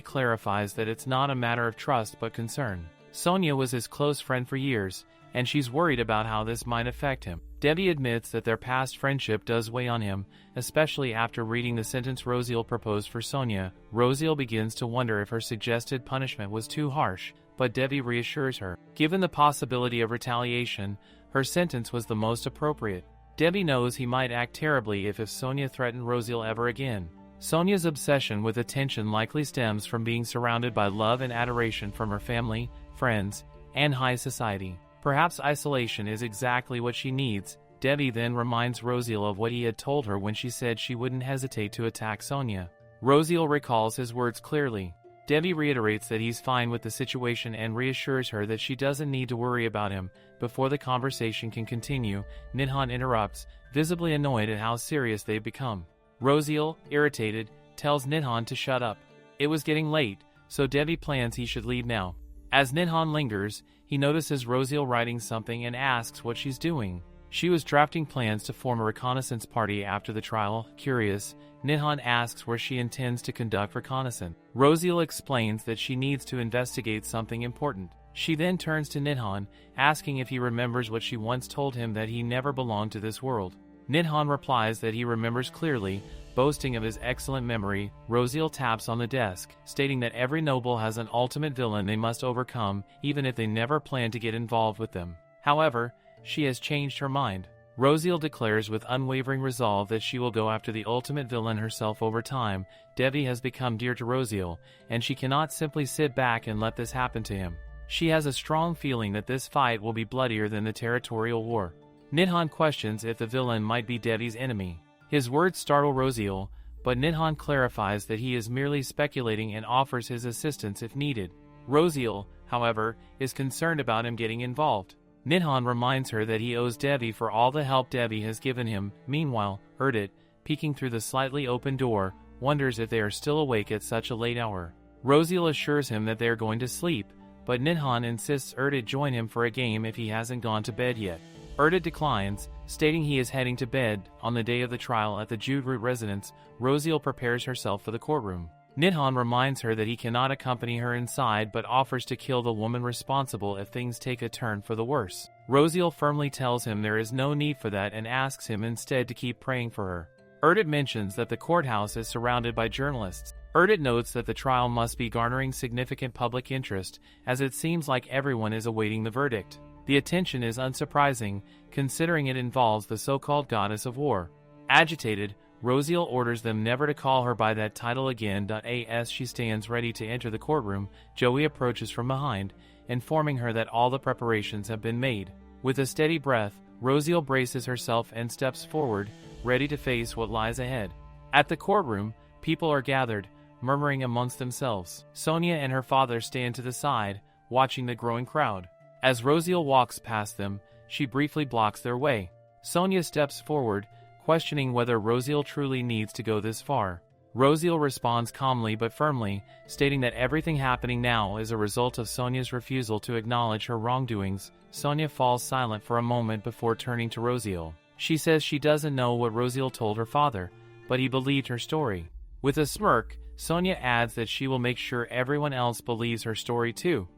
clarifies that it's not a matter of trust but concern. Sonia was his close friend for years, and she's worried about how this might affect him. Debbie admits that their past friendship does weigh on him, especially after reading the sentence Rosiel proposed for Sonia. Rosiel begins to wonder if her suggested punishment was too harsh, but Debbie reassures her. Given the possibility of retaliation, her sentence was the most appropriate. Debbie knows he might act terribly if Sonia threatened Rosiel ever again. Sonia's obsession with attention likely stems from being surrounded by love and adoration from her family, friends, and high society. Perhaps isolation is exactly what she needs. Debbie then reminds Rosiel of what he had told her when she said she wouldn't hesitate to attack Sonia. Rosiel recalls his words clearly. Debbie reiterates that he's fine with the situation and reassures her that she doesn't need to worry about him. Before the conversation can continue, Nihon interrupts, visibly annoyed at how serious they've become. Rosiel, irritated, tells Nihon to shut up. It was getting late, so Debbie plans he should leave now. As Nihon lingers, he notices Rosiel writing something and asks what she's doing. She was drafting plans to form a reconnaissance party after the trial. Curious, Ninhan asks where she intends to conduct reconnaissance. Rosiel explains that she needs to investigate something important. She then turns to Ninhan, asking if he remembers what she once told him, that he never belonged to this world. Ninhan replies that he remembers clearly, boasting of his excellent memory. Rosiel taps on the desk, stating that every noble has an ultimate villain they must overcome, even if they never plan to get involved with them. However, she has changed her mind. Rosiel declares with unwavering resolve that she will go after the ultimate villain herself. Over time, Devi has become dear to Rosiel, and she cannot simply sit back and let this happen to him. She has a strong feeling that this fight will be bloodier than the territorial war. Ninhan questions if the villain might be Devi's enemy. His words startle Rosiel, but Ninhan clarifies that he is merely speculating and offers his assistance if needed. Rosiel, however, is concerned about him getting involved. Ninhan reminds her that he owes Devi for all the help Devi has given him. Meanwhile, Erdit, peeking through the slightly open door, wonders if they are still awake at such a late hour. Rosiel assures him that they are going to sleep, but Ninhan insists Erdit join him for a game if he hasn't gone to bed yet. Erdit declines, stating he is heading to bed. On the day of the trial at the Judroot residence, Rosiel prepares herself for the courtroom. Ninhan reminds her that he cannot accompany her inside, but offers to kill the woman responsible if things take a turn for the worse. Rosiel firmly tells him there is no need for that and asks him instead to keep praying for her. Erdit mentions that the courthouse is surrounded by journalists. Erdit notes that the trial must be garnering significant public interest, as it seems like everyone is awaiting the verdict. The attention is unsurprising, considering it involves the so-called goddess of war. Agitated, Rosiel orders them never to call her by that title again. As she stands ready to enter the courtroom, Joey approaches from behind, informing her that all the preparations have been made. With a steady breath, Rosiel braces herself and steps forward, ready to face what lies ahead. At the courtroom, people are gathered, murmuring amongst themselves. Sonia and her father stand to the side, watching the growing crowd. As Rosiel walks past them, she briefly blocks their way. Sonia steps forward, questioning whether Rosiel truly needs to go this far. Rosiel responds calmly but firmly, stating that everything happening now is a result of Sonia's refusal to acknowledge her wrongdoings. Sonia falls silent for a moment before turning to Rosiel. She says she doesn't know what Rosiel told her father, but he believed her story. With a smirk, Sonia adds that she will make sure everyone else believes her story too.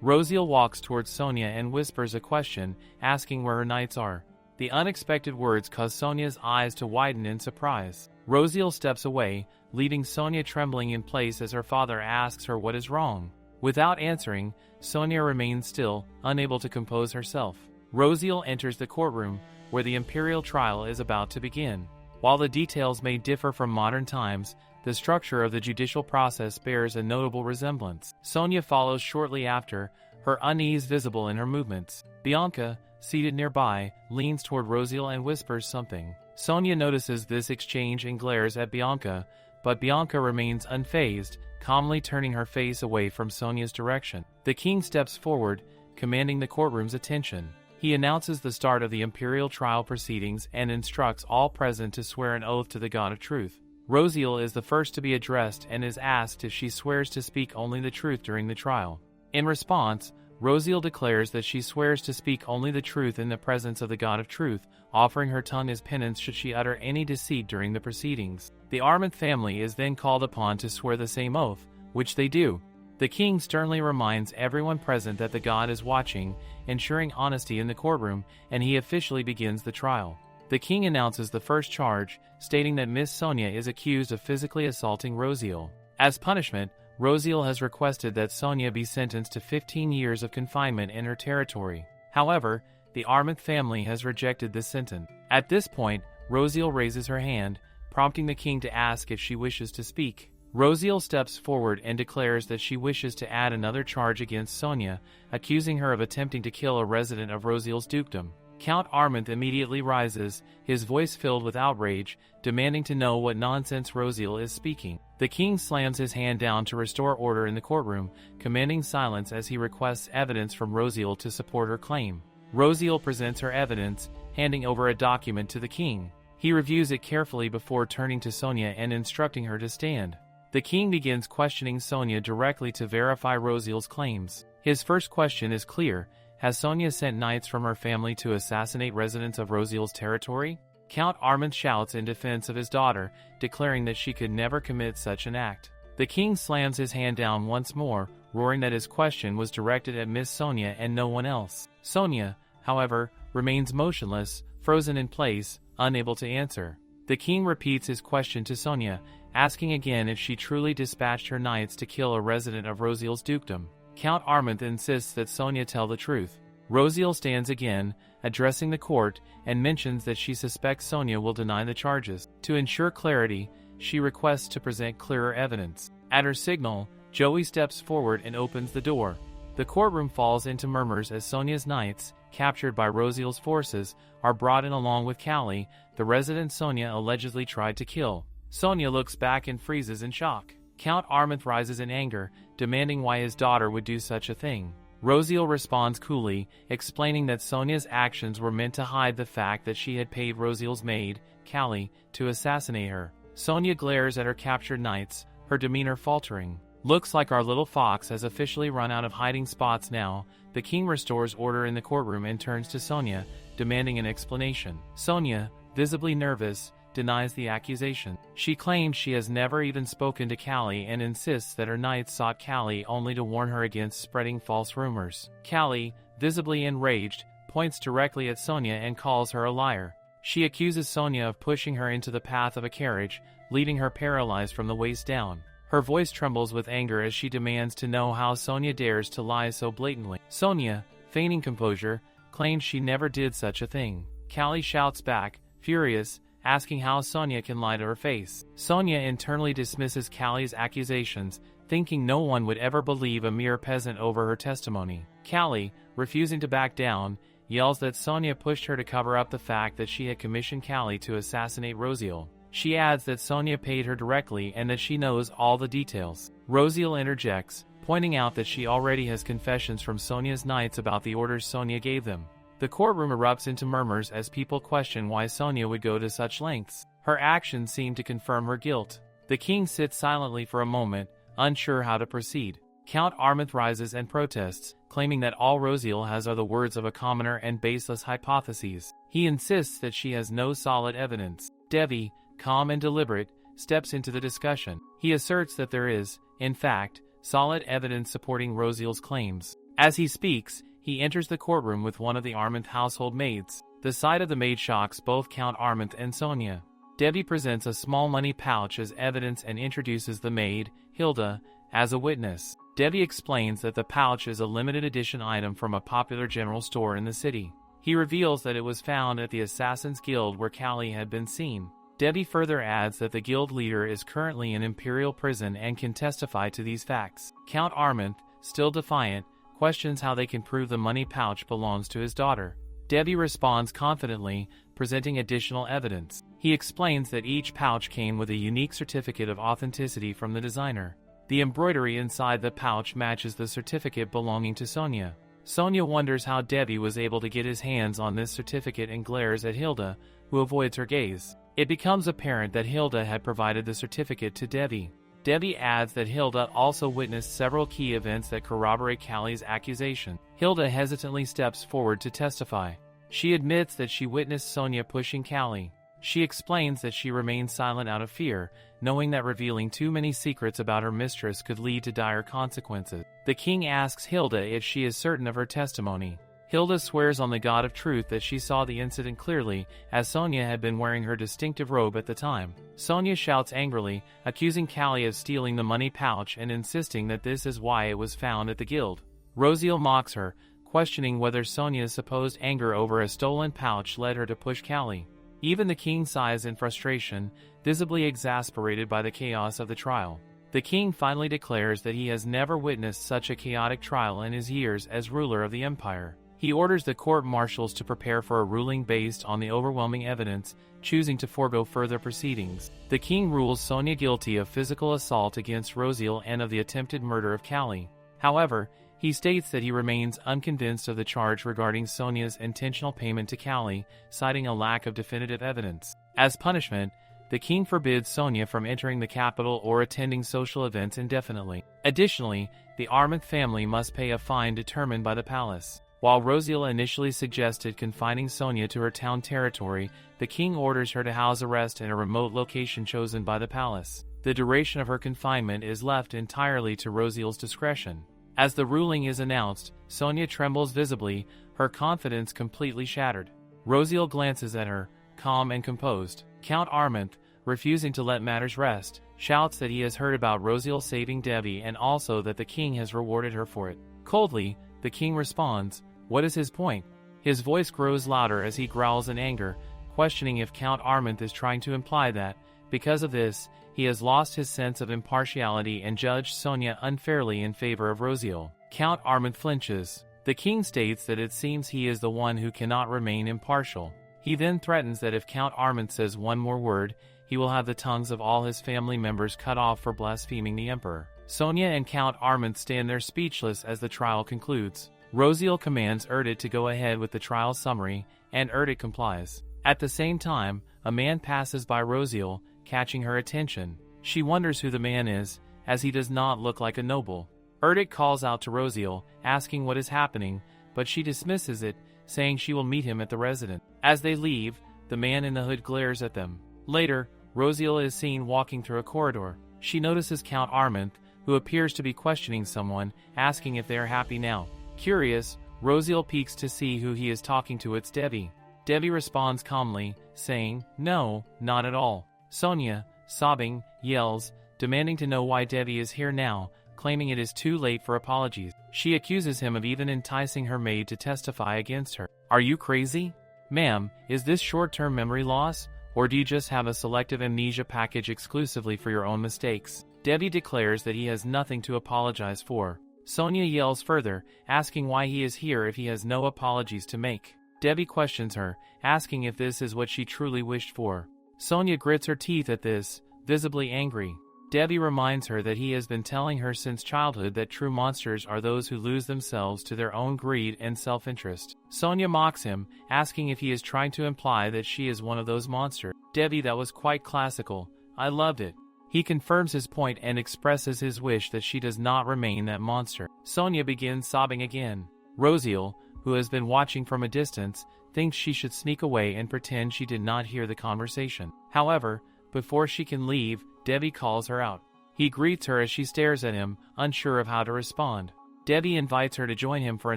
Rosiel walks towards Sonia and whispers a question, asking where her knights are. The unexpected words cause Sonia's eyes to widen in surprise. Rosiel steps away, leaving Sonia trembling in place as her father asks her what is wrong. Without answering, Sonia remains still, unable to compose herself. Rosiel enters the courtroom, where the imperial trial is about to begin. While the details may differ from modern times, the structure of the judicial process bears a notable resemblance. Sonia follows shortly after, her unease visible in her movements. Bianca, seated nearby, leans toward Rosiel and whispers something. Sonia notices this exchange and glares at Bianca, but Bianca remains unfazed, calmly turning her face away from Sonia's direction. The king steps forward, commanding the courtroom's attention. He announces the start of the imperial trial proceedings and instructs all present to swear an oath to the God of Truth. Rosiel is the first to be addressed and is asked if she swears to speak only the truth during the trial. In response, Rosiel declares that she swears to speak only the truth in the presence of the God of Truth, offering her tongue as penance should she utter any deceit during the proceedings. The Armand family is then called upon to swear the same oath, which they do. The king sternly reminds everyone present that the God is watching, ensuring honesty in the courtroom, and he officially begins the trial. The king announces the first charge, stating that Miss Sonia is accused of physically assaulting Rosiel. As punishment, Rosiel has requested that Sonia be sentenced to 15 years of confinement in her territory. However, the Armand family has rejected this sentence. At this point, Rosiel raises her hand, prompting the king to ask if she wishes to speak. Rosiel steps forward and declares that she wishes to add another charge against Sonia, accusing her of attempting to kill a resident of Rosiel's dukedom. Count Armand immediately rises, his voice filled with outrage, demanding to know what nonsense Rosiel is speaking. The king slams his hand down to restore order in the courtroom, commanding silence as he requests evidence from Rosiel to support her claim. Rosiel presents her evidence, handing over a document to the king. He reviews it carefully before turning to Sonia and instructing her to stand. The king begins questioning Sonia directly to verify Rosiel's claims. His first question is clear, Has Sonia sent knights from her family to assassinate residents of Rosiel's territory? Count Armand shouts in defense of his daughter, declaring that she could never commit such an act. The king slams his hand down once more, roaring that his question was directed at Miss Sonia and no one else. Sonia, however, remains motionless, frozen in place, unable to answer. The king repeats his question to Sonia, asking again if she truly dispatched her knights to kill a resident of Rosiel's dukedom. Count Armand insists that Sonia tell the truth. Rosiel stands again, addressing the court, and mentions that she suspects Sonia will deny the charges. To ensure clarity, she requests to present clearer evidence. At her signal, Joey steps forward and opens the door. The courtroom falls into murmurs as Sonia's knights, captured by Rosiel's forces, are brought in along with Callie, the resident Sonia allegedly tried to kill. Sonia looks back and freezes in shock. Count Armand rises in anger, demanding why his daughter would do such a thing. Rosiel responds coolly, explaining that Sonia's actions were meant to hide the fact that she had paid Rosiel's maid, Callie, to assassinate her. Sonia glares at her captured knights, her demeanor faltering. Looks like our little fox has officially run out of hiding spots now. The king restores order in the courtroom and turns to Sonia, demanding an explanation. Sonia, visibly nervous, denies the accusation. She claims she has never even spoken to Callie and insists that her knights sought Callie only to warn her against spreading false rumors. Callie, visibly enraged, points directly at Sonia and calls her a liar. She accuses Sonia of pushing her into the path of a carriage, leaving her paralyzed from the waist down. Her voice trembles with anger as she demands to know how Sonia dares to lie so blatantly. Sonia, feigning composure, claims she never did such a thing. Callie shouts back, furious, asking how Sonia can lie to her face. Sonia internally dismisses Callie's accusations, thinking no one would ever believe a mere peasant over her testimony. Callie, refusing to back down, yells that Sonia pushed her to cover up the fact that she had commissioned Callie to assassinate Rosiel. She adds that Sonia paid her directly and that she knows all the details. Rosiel interjects, pointing out that she already has confessions from Sonia's knights about the orders Sonia gave them. The courtroom erupts into murmurs as people question why Sonia would go to such lengths. Her actions seem to confirm her guilt. The king sits silently for a moment, unsure how to proceed. Count Armand rises and protests, claiming that all Rosiel has are the words of a commoner and baseless hypotheses. He insists that she has no solid evidence. Devi, calm and deliberate, steps into the discussion. He asserts that there is, in fact, solid evidence supporting Rosiel's claims. As he speaks, he enters the courtroom with one of the Armand household maids. The sight of the maid shocks both Count Armand and Sonia. Debbie presents a small money pouch as evidence and introduces the maid, Hilda, as a witness. Debbie explains that the pouch is a limited edition item from a popular general store in the city. He reveals that it was found at the Assassin's Guild where Callie had been seen. Debbie further adds that the guild leader is currently in imperial prison and can testify to these facts. Count Armand, still defiant, questions how they can prove the money pouch belongs to his daughter. Debbie responds confidently, presenting additional evidence. He explains that each pouch came with a unique certificate of authenticity from the designer. The embroidery inside the pouch matches the certificate belonging to Sonia. Sonia wonders how Debbie was able to get his hands on this certificate and glares at Hilda, who avoids her gaze. It becomes apparent that Hilda had provided the certificate to Debbie. Debbie adds that Hilda also witnessed several key events that corroborate Callie's accusation. Hilda hesitantly steps forward to testify. She admits that she witnessed Sonia pushing Callie. She explains that she remained silent out of fear, knowing that revealing too many secrets about her mistress could lead to dire consequences. The king asks Hilda if she is certain of her testimony. Hilda swears on the God of Truth that she saw the incident clearly, as Sonia had been wearing her distinctive robe at the time. Sonia shouts angrily, accusing Callie of stealing the money pouch and insisting that this is why it was found at the guild. Rosiel mocks her, questioning whether Sonia's supposed anger over a stolen pouch led her to push Callie. Even the king sighs in frustration, visibly exasperated by the chaos of the trial. The king finally declares that he has never witnessed such a chaotic trial in his years as ruler of the empire. He orders the court-martials to prepare for a ruling based on the overwhelming evidence, choosing to forego further proceedings. The king rules Sonia guilty of physical assault against Rosiel and of the attempted murder of Callie. However, he states that he remains unconvinced of the charge regarding Sonia's intentional payment to Callie, citing a lack of definitive evidence. As punishment, the king forbids Sonia from entering the capital or attending social events indefinitely. Additionally, the Armand family must pay a fine determined by the palace. While Rosiel initially suggested confining Sonia to her town territory, the king orders her to house arrest in a remote location chosen by the palace. The duration of her confinement is left entirely to Rosiel's discretion. As the ruling is announced, Sonia trembles visibly, her confidence completely shattered. Rosiel glances at her, calm and composed. Count Armand, refusing to let matters rest, shouts that he has heard about Rosiel saving Debbie and also that the king has rewarded her for it. Coldly, the king responds, "What is his point?" His voice grows louder as he growls in anger, questioning if Count Armand is trying to imply that, because of this, he has lost his sense of impartiality and judged Sonia unfairly in favor of Rosiel. Count Armand flinches. The king states that it seems he is the one who cannot remain impartial. He then threatens that if Count Armand says one more word, he will have the tongues of all his family members cut off for blaspheming the emperor. Sonia and Count Armand stand there speechless as the trial concludes. Rosiel commands Erdit to go ahead with the trial summary, and Erdit complies. At the same time, a man passes by Rosiel, catching her attention. She wonders who the man is, as he does not look like a noble. Erdit calls out to Rosiel, asking what is happening, but she dismisses it, saying she will meet him at the residence. As they leave, the man in the hood glares at them. Later, Rosiel is seen walking through a corridor. She notices Count Armand, who appears to be questioning someone, asking if they are happy now. Curious, Rosiel peeks to see who he is talking to. It's Debbie. Debbie responds calmly, saying, "No, not at all." Sonia, sobbing, yells, demanding to know why Debbie is here now, claiming it is too late for apologies. She accuses him of even enticing her maid to testify against her. "Are you crazy? Ma'am, is this short-term memory loss, or do you just have a selective amnesia package exclusively for your own mistakes?" Debbie declares that he has nothing to apologize for. Sonia yells further, asking why he is here if he has no apologies to make. Debbie questions her, asking if this is what she truly wished for. Sonia grits her teeth at this, visibly angry. Debbie reminds her that he has been telling her since childhood that true monsters are those who lose themselves to their own greed and self-interest. Sonia mocks him, asking if he is trying to imply that she is one of those monsters. "Debbie, that was quite classical. I loved it." He confirms his point and expresses his wish that she does not remain that monster. Sonia begins sobbing again. Rosiel, who has been watching from a distance, thinks she should sneak away and pretend she did not hear the conversation. However, before she can leave, Debbie calls her out. He greets her as she stares at him, unsure of how to respond. Debbie invites her to join him for a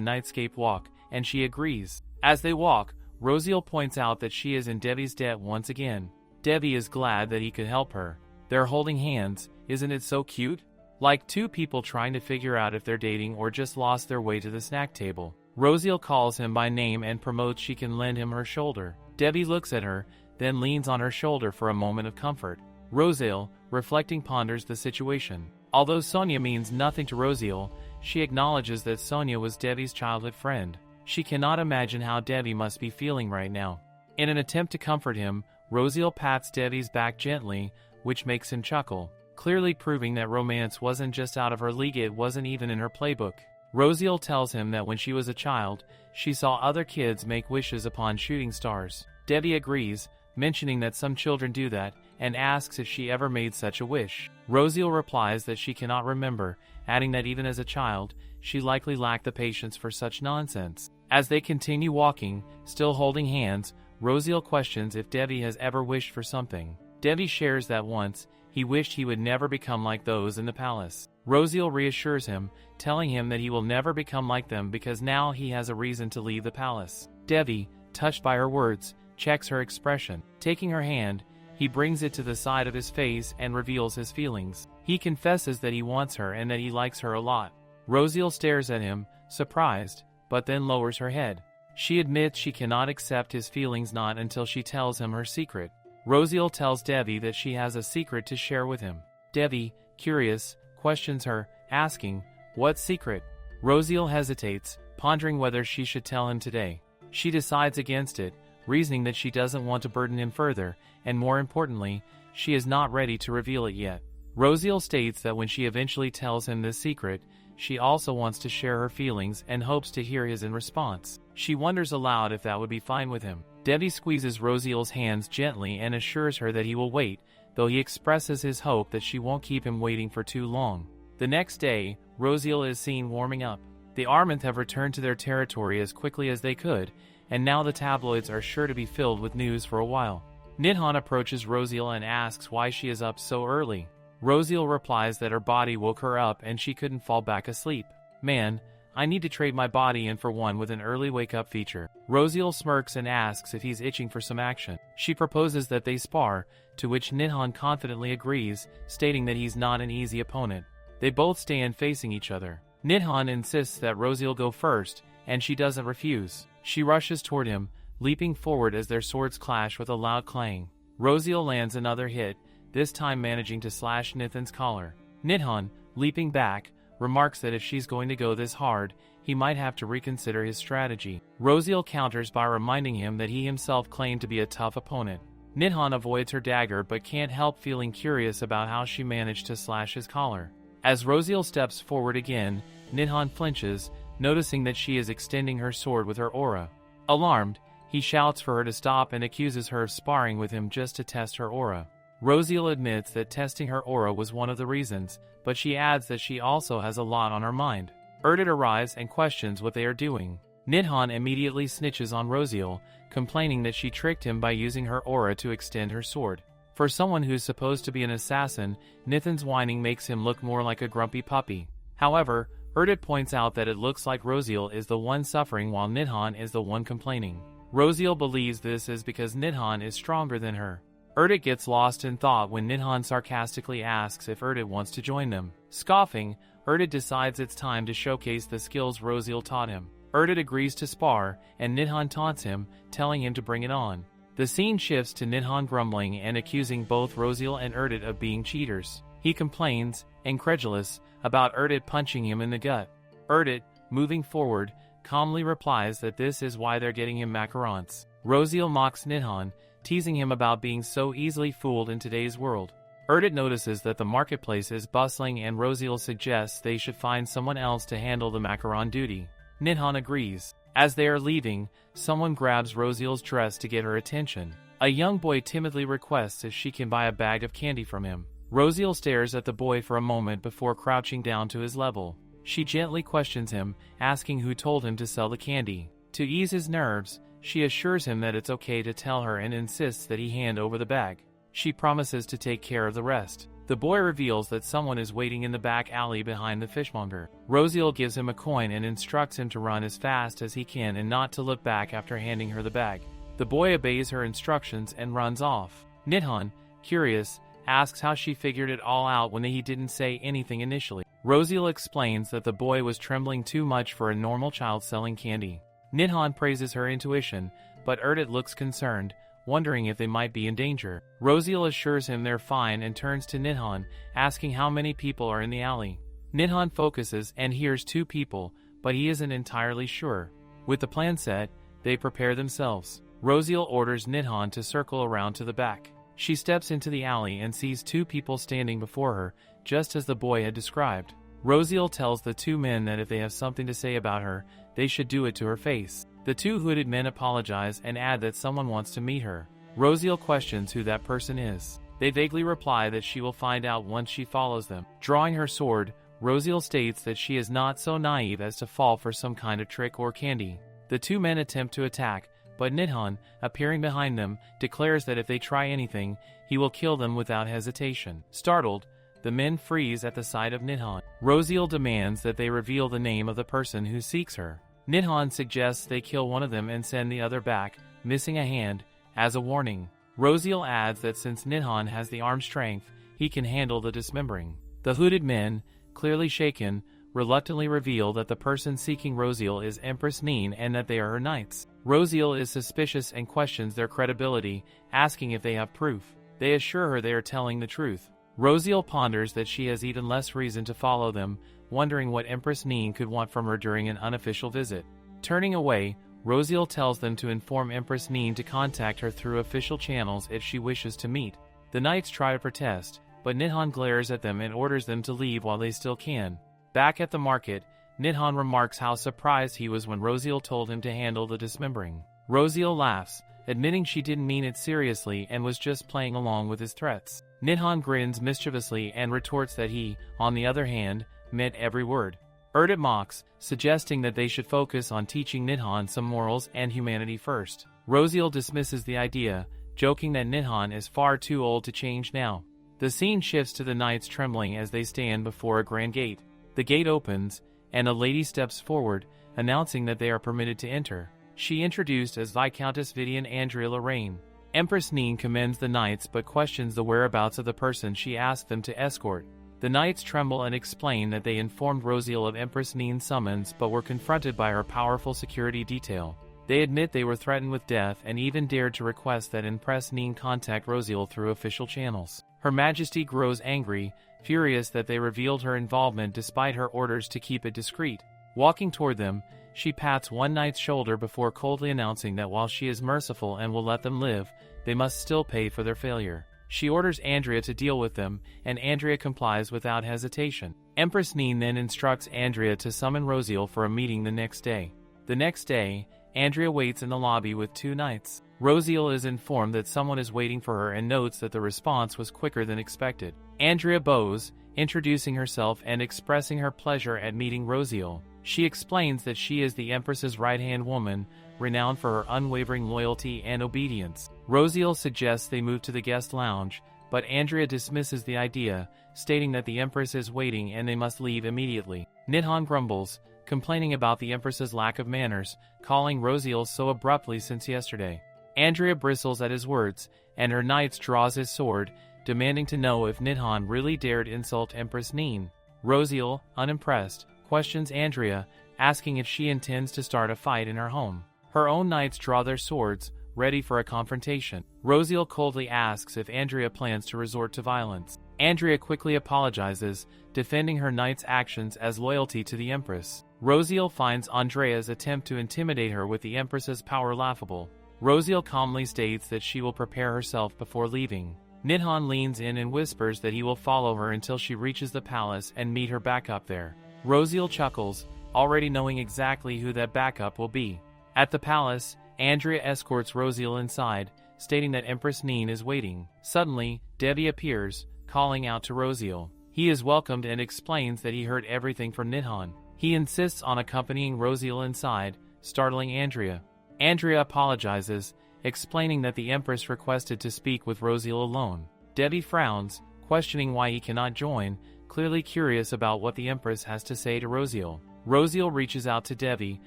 nightscape walk, and she agrees. As they walk, Rosiel points out that she is in Debbie's debt once again. Debbie is glad that he could help her. They're holding hands, isn't it so cute? Like two people trying to figure out if they're dating or just lost their way to the snack table. Rosiel calls him by name and promotes she can lend him her shoulder. Debbie looks at her, then leans on her shoulder for a moment of comfort. Rosiel, reflecting, ponders the situation. Although Sonia means nothing to Rosiel, she acknowledges that Sonia was Debbie's childhood friend. She cannot imagine how Debbie must be feeling right now. In an attempt to comfort him, Rosiel pats Debbie's back gently, which makes him chuckle, clearly proving that romance wasn't just out of her league, it wasn't even in her playbook. Rosiel tells him that when she was a child, she saw other kids make wishes upon shooting stars. Debbie agrees, mentioning that some children do that, and asks if she ever made such a wish. Rosiel replies that she cannot remember, adding that even as a child, she likely lacked the patience for such nonsense. As they continue walking, still holding hands, Rosiel questions if Debbie has ever wished for something. Debbie shares that once, he wished he would never become like those in the palace. Rosiel reassures him, telling him that he will never become like them because now he has a reason to leave the palace. Debbie, touched by her words, checks her expression. Taking her hand, he brings it to the side of his face and reveals his feelings. He confesses that he wants her and that he likes her a lot. Rosiel stares at him, surprised, but then lowers her head. She admits she cannot accept his feelings, not until she tells him her secret. Rosiel tells Debbie that she has a secret to share with him. Debbie, curious, questions her, asking, "What secret?" Rosiel hesitates, pondering whether she should tell him today. She decides against it, reasoning that she doesn't want to burden him further, and more importantly, she is not ready to reveal it yet. Rosiel states that when she eventually tells him this secret, she also wants to share her feelings and hopes to hear his in response. She wonders aloud if that would be fine with him. Debbie squeezes Rosiel's hands gently and assures her that he will wait, though he expresses his hope that she won't keep him waiting for too long. The next day, Rosiel is seen warming up. The Armenth have returned to their territory as quickly as they could, and now the tabloids are sure to be filled with news for a while. Nidhan approaches Rosiel and asks why she is up so early. Rosiel replies that her body woke her up and she couldn't fall back asleep. Man, I need to trade my body in for one with an early wake-up feature. Rosiel smirks and asks if he's itching for some action. She proposes that they spar, to which Nidhan confidently agrees, stating that he's not an easy opponent. They both stand facing each other. Nidhan insists that Rosiel go first, and she doesn't refuse. She rushes toward him, leaping forward as their swords clash with a loud clang. Rosiel lands another hit, this time managing to slash Nithan's collar. Nidhan, leaping back, remarks that if she's going to go this hard, he might have to reconsider his strategy. Rosiel counters by reminding him that he himself claimed to be a tough opponent. Nidhan avoids her dagger but can't help feeling curious about how she managed to slash his collar. As Rosiel steps forward again, Nidhan flinches, noticing that she is extending her sword with her aura. Alarmed, he shouts for her to stop and accuses her of sparring with him just to test her aura. Rosiel admits that testing her aura was one of the reasons, but she adds that she also has a lot on her mind. Erdit arrives and questions what they are doing. Nidhan immediately snitches on Rosiel, complaining that she tricked him by using her aura to extend her sword. For someone who's supposed to be an assassin, Nithan's whining makes him look more like a grumpy puppy. However, Erdit points out that it looks like Rosiel is the one suffering while Nidhan is the one complaining. Rosiel believes this is because Nidhan is stronger than her. Erdit gets lost in thought when Nidhan sarcastically asks if Erdit wants to join them. Scoffing, Erdit decides it's time to showcase the skills Rosiel taught him. Erdit agrees to spar, and Nidhan taunts him, telling him to bring it on. The scene shifts to Nidhan grumbling and accusing both Rosiel and Erdit of being cheaters. He complains, incredulous, about Erdit punching him in the gut. Erdit, moving forward, calmly replies that this is why they're getting him macarons. Rosiel mocks Nidhan, teasing him about being so easily fooled in today's world. Erdit notices that the marketplace is bustling and Rosiel suggests they should find someone else to handle the macaron duty. Nidhan agrees. As they are leaving, someone grabs Rosiel's dress to get her attention. A young boy timidly requests if she can buy a bag of candy from him. Rosiel stares at the boy for a moment before crouching down to his level. She gently questions him, asking who told him to sell the candy. To ease his nerves, she assures him that it's okay to tell her and insists that he hand over the bag. She promises to take care of the rest. The boy reveals that someone is waiting in the back alley behind the fishmonger. Rosiel gives him a coin and instructs him to run as fast as he can and not to look back after handing her the bag. The boy obeys her instructions and runs off. Nidhan, curious, asks how she figured it all out when he didn't say anything initially. Rosiel explains that the boy was trembling too much for a normal child selling candy. Nidhan praises her intuition, but Erdit looks concerned, wondering if they might be in danger. Rosiel assures him they're fine and turns to Nidhan, asking how many people are in the alley. Nidhan focuses and hears 2 people, but he isn't entirely sure. With the plan set, they prepare themselves. Rosiel orders Nidhan to circle around to the back. She steps into the alley and sees 2 people standing before her, just as the boy had described. Rosiel tells the 2 men that if they have something to say about her, they should do it to her face. The 2 hooded men apologize and add that someone wants to meet her. Rosiel questions who that person is. They vaguely reply that she will find out once she follows them. Drawing her sword, Rosiel states that she is not so naive as to fall for some kind of trick or candy. The 2 men attempt to attack, but Nidhan, appearing behind them, declares that if they try anything, he will kill them without hesitation. Startled, the men freeze at the sight of Nidhan. Rosiel demands that they reveal the name of the person who seeks her. Nidhan suggests they kill one of them and send the other back, missing a hand, as a warning. Rosiel adds that since Nidhan has the arm strength, he can handle the dismembering. The hooded men, clearly shaken, reluctantly reveal that the person seeking Rosiel is Empress Neen and that they are her knights. Rosiel is suspicious and questions their credibility, asking if they have proof. They assure her they are telling the truth. Rosiel ponders that she has even less reason to follow them, wondering what Empress Neen could want from her during an unofficial visit. Turning away, Rosiel tells them to inform Empress Neen to contact her through official channels if she wishes to meet. The knights try to protest, but Nidhan glares at them and orders them to leave while they still can. Back at the market, Nidhan remarks how surprised he was when Rosiel told him to handle the dismembering. Rosiel laughs, admitting she didn't mean it seriously and was just playing along with his threats. Nidhan grins mischievously and retorts that he, on the other hand, meant every word. Erdit mocks, suggesting that they should focus on teaching Nidhan some morals and humanity first. Rosiel dismisses the idea, joking that Nidhan is far too old to change now. The scene shifts to the knights trembling as they stand before a grand gate. The gate opens, and a lady steps forward, announcing that they are permitted to enter. She introduced as Viscountess Vivian Andrea Lorraine. Empress Neen commends the knights but questions the whereabouts of the person she asked them to escort. The knights tremble and explain that they informed Rosiel of Empress Neen's summons but were confronted by her powerful security detail. They admit they were threatened with death and even dared to request that Empress Neen contact Rosiel through official channels. Her Majesty grows angry, furious that they revealed her involvement despite her orders to keep it discreet. Walking toward them, she pats one knight's shoulder before coldly announcing that while she is merciful and will let them live, they must still pay for their failure. She orders Andrea to deal with them, and Andrea complies without hesitation. Empress Neen then instructs Andrea to summon Rosiel for a meeting the next day. The next day, Andrea waits in the lobby with two knights. Rosiel is informed that someone is waiting for her and notes that the response was quicker than expected. Andrea bows, introducing herself and expressing her pleasure at meeting Rosiel. She explains that she is the Empress's right-hand woman, renowned for her unwavering loyalty and obedience. Rosiel suggests they move to the guest lounge, but Andrea dismisses the idea, stating that the Empress is waiting and they must leave immediately. Nidhan grumbles, complaining about the Empress's lack of manners, calling Rosiel so abruptly since yesterday. Andrea bristles at his words, and her knights draws his sword, demanding to know if Nidhan really dared insult Empress Neen. Rosiel, unimpressed, questions Andrea, asking if she intends to start a fight in her home. Her own knights draw their swords, ready for a confrontation. Rosiel coldly asks if Andrea plans to resort to violence. Andrea quickly apologizes, defending her knight's actions as loyalty to the Empress. Rosiel finds Andrea's attempt to intimidate her with the Empress's power laughable. Rosiel calmly states that she will prepare herself before leaving. Nidhan leans in and whispers that he will follow her until she reaches the palace and meet her backup there. Rosiel chuckles, already knowing exactly who that backup will be. At the palace, Andrea escorts Rosiel inside, stating that Empress Neen is waiting. Suddenly, Devi appears, calling out to Rosiel. He is welcomed and explains that he heard everything from Nidhan. He insists on accompanying Rosiel inside, startling Andrea. Andrea apologizes, explaining that the Empress requested to speak with Rosiel alone. Devi frowns, questioning why he cannot join, clearly curious about what the Empress has to say to Rosiel. Rosiel reaches out to Devi,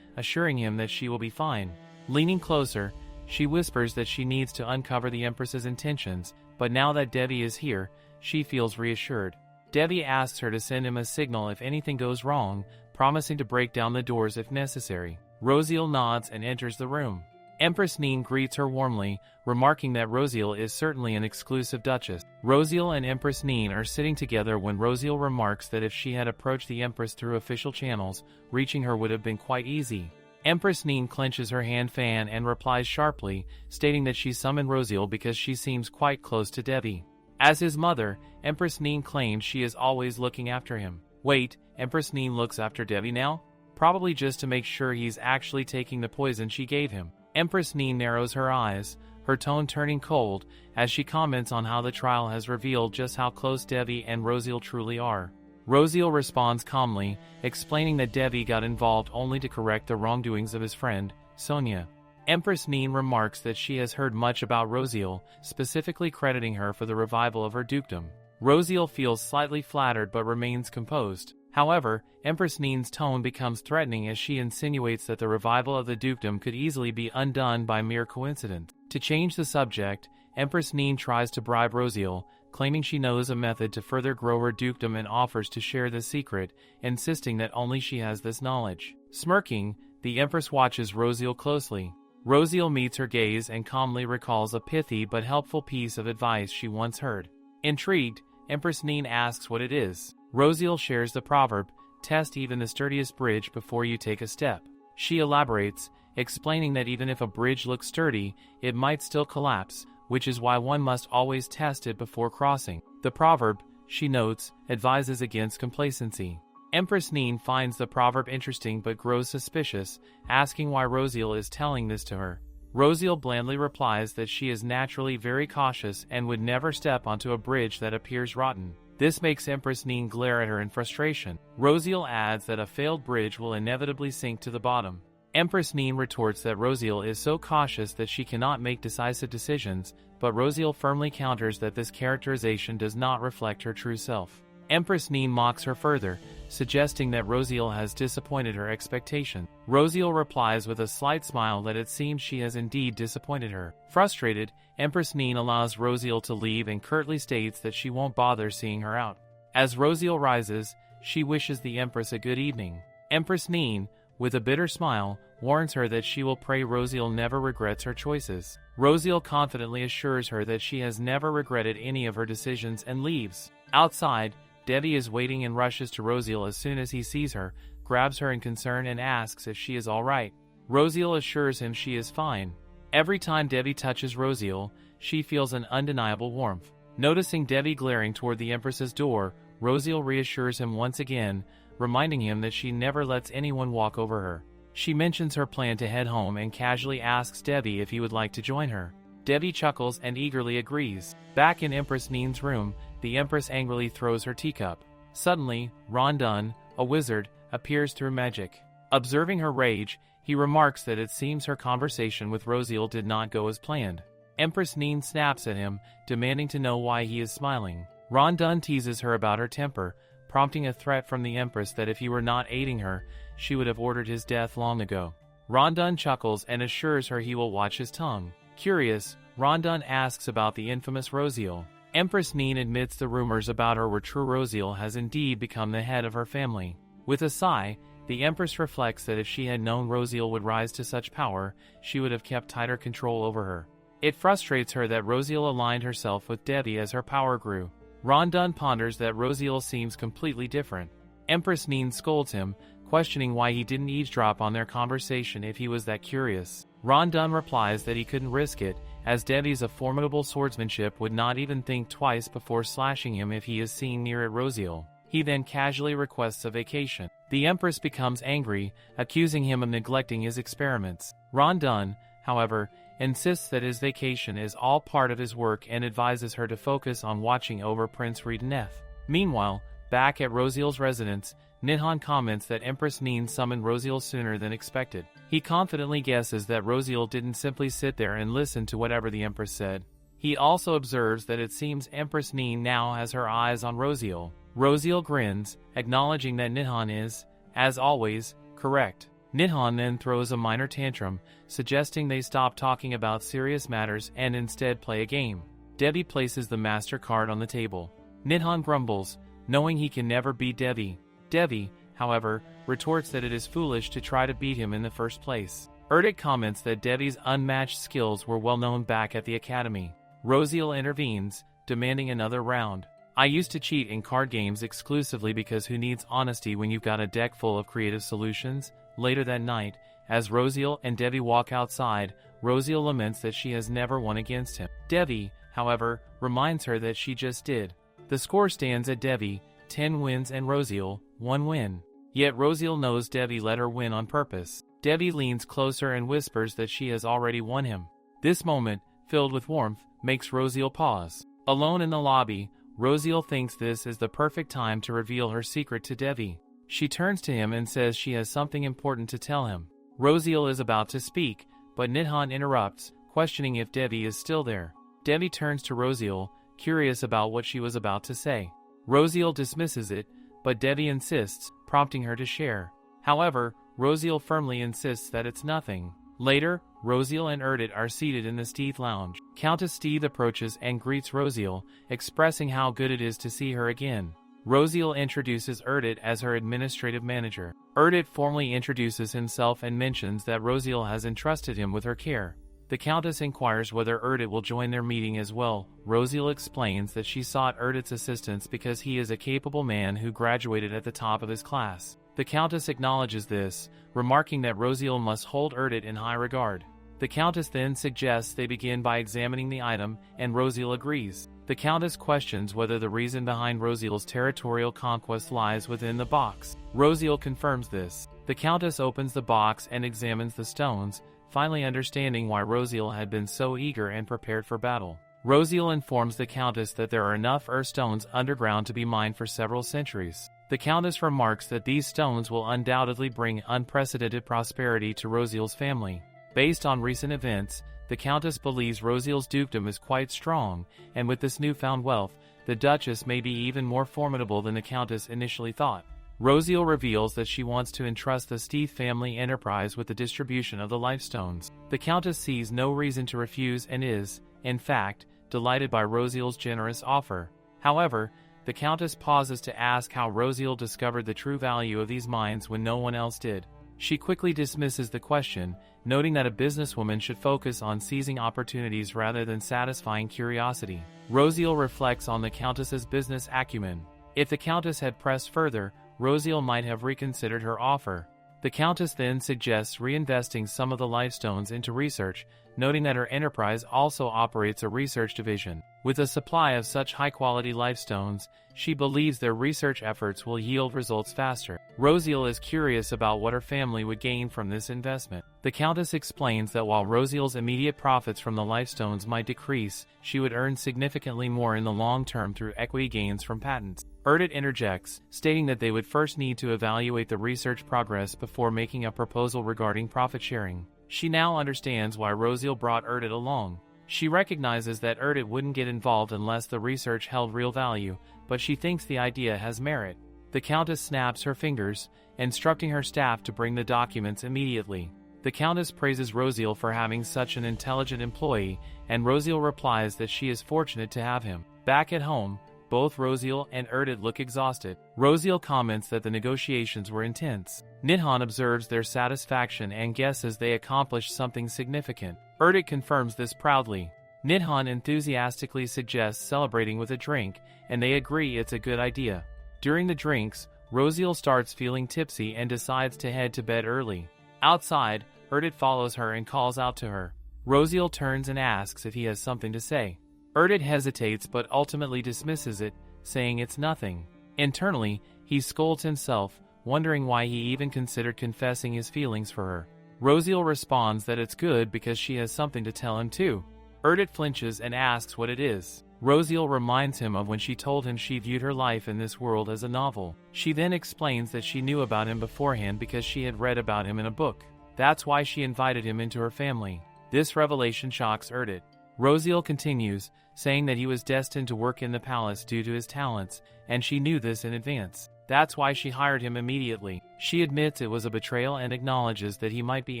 assuring him that she will be fine. Leaning closer, she whispers that she needs to uncover the Empress's intentions, but now that Devi is here, she feels reassured. Devi asks her to send him a signal if anything goes wrong, promising to break down the doors if necessary. Rosiel nods and enters the room. Empress Neen greets her warmly, remarking that Rosiel is certainly an exclusive duchess. Rosiel and Empress Neen are sitting together when Rosiel remarks that if she had approached the Empress through official channels, reaching her would have been quite easy. Empress Neen clenches her hand fan and replies sharply, stating that she summoned Rosiel because she seems quite close to Devi. As his mother, Empress Neen claims she is always looking after him. Wait, Empress Neen looks after Devi now? Probably just to make sure he's actually taking the poison she gave him. Empress Neen narrows her eyes, her tone turning cold, as she comments on how the trial has revealed just how close Devi and Rosiel truly are. Rosiel responds calmly, explaining that Devi got involved only to correct the wrongdoings of his friend, Sonia. Empress Neen remarks that she has heard much about Rosiel, specifically crediting her for the revival of her dukedom. Rosiel feels slightly flattered but remains composed. However, Empress Neen's tone becomes threatening as she insinuates that the revival of the dukedom could easily be undone by mere coincidence. To change the subject, Empress Neen tries to bribe Rosiel, claiming she knows a method to further grow her dukedom and offers to share the secret, insisting that only she has this knowledge. Smirking, the Empress watches Rosiel closely. Rosiel meets her gaze and calmly recalls a pithy but helpful piece of advice she once heard. Intrigued, Empress Neen asks what it is. Rosiel shares the proverb, "Test even the sturdiest bridge before you take a step." She elaborates, explaining that even if a bridge looks sturdy, it might still collapse, which is why one must always test it before crossing. The proverb, she notes, advises against complacency. Empress Neen finds the proverb interesting but grows suspicious, asking why Rosiel is telling this to her. Rosiel blandly replies that she is naturally very cautious and would never step onto a bridge that appears rotten. This makes Empress Nin glare at her in frustration. Rosiel adds that a failed bridge will inevitably sink to the bottom. Empress Nin retorts that Rosiel is so cautious that she cannot make decisive decisions, but Rosiel firmly counters that this characterization does not reflect her true self. Empress Nin mocks her further, suggesting that Rosiel has disappointed her expectation. Rosiel replies with a slight smile that it seems she has indeed disappointed her. Frustrated, Empress Nin allows Rosiel to leave and curtly states that she won't bother seeing her out. As Rosiel rises, she wishes the Empress a good evening. Empress Nin, with a bitter smile, warns her that she will pray Rosiel never regrets her choices. Rosiel confidently assures her that she has never regretted any of her decisions and leaves. Outside, Devi is waiting and rushes to Rosiel as soon as he sees her, grabs her in concern and asks if she is alright. Rosiel assures him she is fine. Every time Devi touches Rosiel, she feels an undeniable warmth. Noticing Devi glaring toward the Empress's door, Rosiel reassures him once again, reminding him that she never lets anyone walk over her. She mentions her plan to head home and casually asks Devi if he would like to join her. Devi chuckles and eagerly agrees. Back in Empress Nin's room, the Empress angrily throws her teacup. Suddenly, Rondun, a wizard, appears through magic. Observing her rage, he remarks that it seems her conversation with Rosiel did not go as planned. Empress Nin snaps at him, demanding to know why he is smiling. Rondun teases her about her temper, prompting a threat from the Empress that if he were not aiding her, she would have ordered his death long ago. Rondun chuckles and assures her he will watch his tongue. Curious, Rondun asks about the infamous Rosiel. Empress Nin admits the rumors about her were true. Rosiel has indeed become the head of her family. With a sigh, the Empress reflects that if she had known Rosiel would rise to such power, she would have kept tighter control over her. It frustrates her that Rosiel aligned herself with Devi as her power grew. Rondun ponders that Rosiel seems completely different. Empress Nin scolds him, questioning why he didn't eavesdrop on their conversation if he was that curious. Rondun replies that he couldn't risk it, as Devi's a formidable swordsmanship would not even think twice before slashing him if he is seen near at Rosiel. He then casually requests a vacation. The Empress becomes angry, accusing him of neglecting his experiments. Rondun, however, insists that his vacation is all part of his work and advises her to focus on watching over Prince Redeneth. Meanwhile, back at Rosiel's residence, Nidhan comments that Empress Nin summoned Rosiel sooner than expected. He confidently guesses that Rosiel didn't simply sit there and listen to whatever the Empress said. He also observes that it seems Empress Nin now has her eyes on Rosiel. Rosiel grins, acknowledging that Nidhan is, as always, correct. Nidhan then throws a minor tantrum, suggesting they stop talking about serious matters and instead play a game. Devi places the master card on the table. Nidhan grumbles, knowing he can never beat Devi. Devi, however, retorts that it is foolish to try to beat him in the first place. Erdit comments that Devi's unmatched skills were well known back at the academy. Rosiel intervenes, demanding another round. I used to cheat in card games exclusively because who needs honesty when you've got a deck full of creative solutions? Later that night, as Rosiel and Devi walk outside, Rosiel laments that she has never won against him. Devi, however, reminds her that she just did. The score stands at Devi, 10 wins and Rosiel, 1 win. Yet Rosiel knows Devi let her win on purpose. Devi leans closer and whispers that she has already won him. This moment, filled with warmth, makes Rosiel pause. Alone in the lobby, Rosiel thinks this is the perfect time to reveal her secret to Devi. She turns to him and says she has something important to tell him. Rosiel is about to speak, but Nidhan interrupts, questioning if Devi is still there. Devi turns to Rosiel, curious about what she was about to say. Rosiel dismisses it, but Devi insists, prompting her to share. However, Rosiel firmly insists that it's nothing. Later, Rosiel and Erdit are seated in the Steeth lounge. Countess Steeth approaches and greets Rosiel, expressing how good it is to see her again. Rosiel introduces Erdit as her administrative manager. Erdit formally introduces himself and mentions that Rosiel has entrusted him with her care. The Countess inquires whether Erdit will join their meeting as well. Rosiel explains that she sought Erdit's assistance because he is a capable man who graduated at the top of his class. The Countess acknowledges this, remarking that Rosiel must hold Erdit in high regard. The Countess then suggests they begin by examining the item, and Rosiel agrees. The Countess questions whether the reason behind Rosiel's territorial conquest lies within the box. Rosiel confirms this. The Countess opens the box and examines the stones, finally understanding why Rosiel had been so eager and prepared for battle. Rosiel informs the Countess that there are enough Earthstones underground to be mined for several centuries. The Countess remarks that these stones will undoubtedly bring unprecedented prosperity to Rosiel's family. Based on recent events, the Countess believes Rosiel's dukedom is quite strong, and with this newfound wealth, the Duchess may be even more formidable than the Countess initially thought. Rosiel reveals that she wants to entrust the Steeth family enterprise with the distribution of the Lifestones. The Countess sees no reason to refuse and is, in fact, delighted by Rosiel's generous offer. However, the Countess pauses to ask how Rosiel discovered the true value of these mines when no one else did. She quickly dismisses the question, noting that a businesswoman should focus on seizing opportunities rather than satisfying curiosity. Rosiel reflects on the Countess's business acumen. If the Countess had pressed further, Rosiel might have reconsidered her offer. The Countess then suggests reinvesting some of the Lifestones into research, noting that her enterprise also operates a research division. With a supply of such high-quality Lifestones, she believes their research efforts will yield results faster. Rosiel is curious about what her family would gain from this investment. The Countess explains that while Rosiel's immediate profits from the Lifestones might decrease, she would earn significantly more in the long term through equity gains from patents. Erdit interjects, stating that they would first need to evaluate the research progress before making a proposal regarding profit sharing. She now understands why Rosiel brought Erdit along. She recognizes that Erdit wouldn't get involved unless the research held real value, but she thinks the idea has merit. The Countess snaps her fingers, instructing her staff to bring the documents immediately. The Countess praises Rosiel for having such an intelligent employee, and Rosiel replies that she is fortunate to have him. Back at home, both Rosiel and Erdit look exhausted. Rosiel comments that the negotiations were intense. Nidhan observes their satisfaction and guesses they accomplished something significant. Erdit confirms this proudly. Nidhan enthusiastically suggests celebrating with a drink, and they agree it's a good idea. During the drinks, Rosiel starts feeling tipsy and decides to head to bed early. Outside, Erdit follows her and calls out to her. Rosiel turns and asks if he has something to say. Erdit hesitates but ultimately dismisses it, saying it's nothing. Internally, he scolds himself, wondering why he even considered confessing his feelings for her. Rosiel responds that it's good because she has something to tell him too. Erdit flinches and asks what it is. Rosiel reminds him of when she told him she viewed her life in this world as a novel. She then explains that she knew about him beforehand because she had read about him in a book. That's why she invited him into her family. This revelation shocks Erdit. Rosiel continues, saying that he was destined to work in the palace due to his talents, and she knew this in advance. That's why she hired him immediately. She admits it was a betrayal and acknowledges that he might be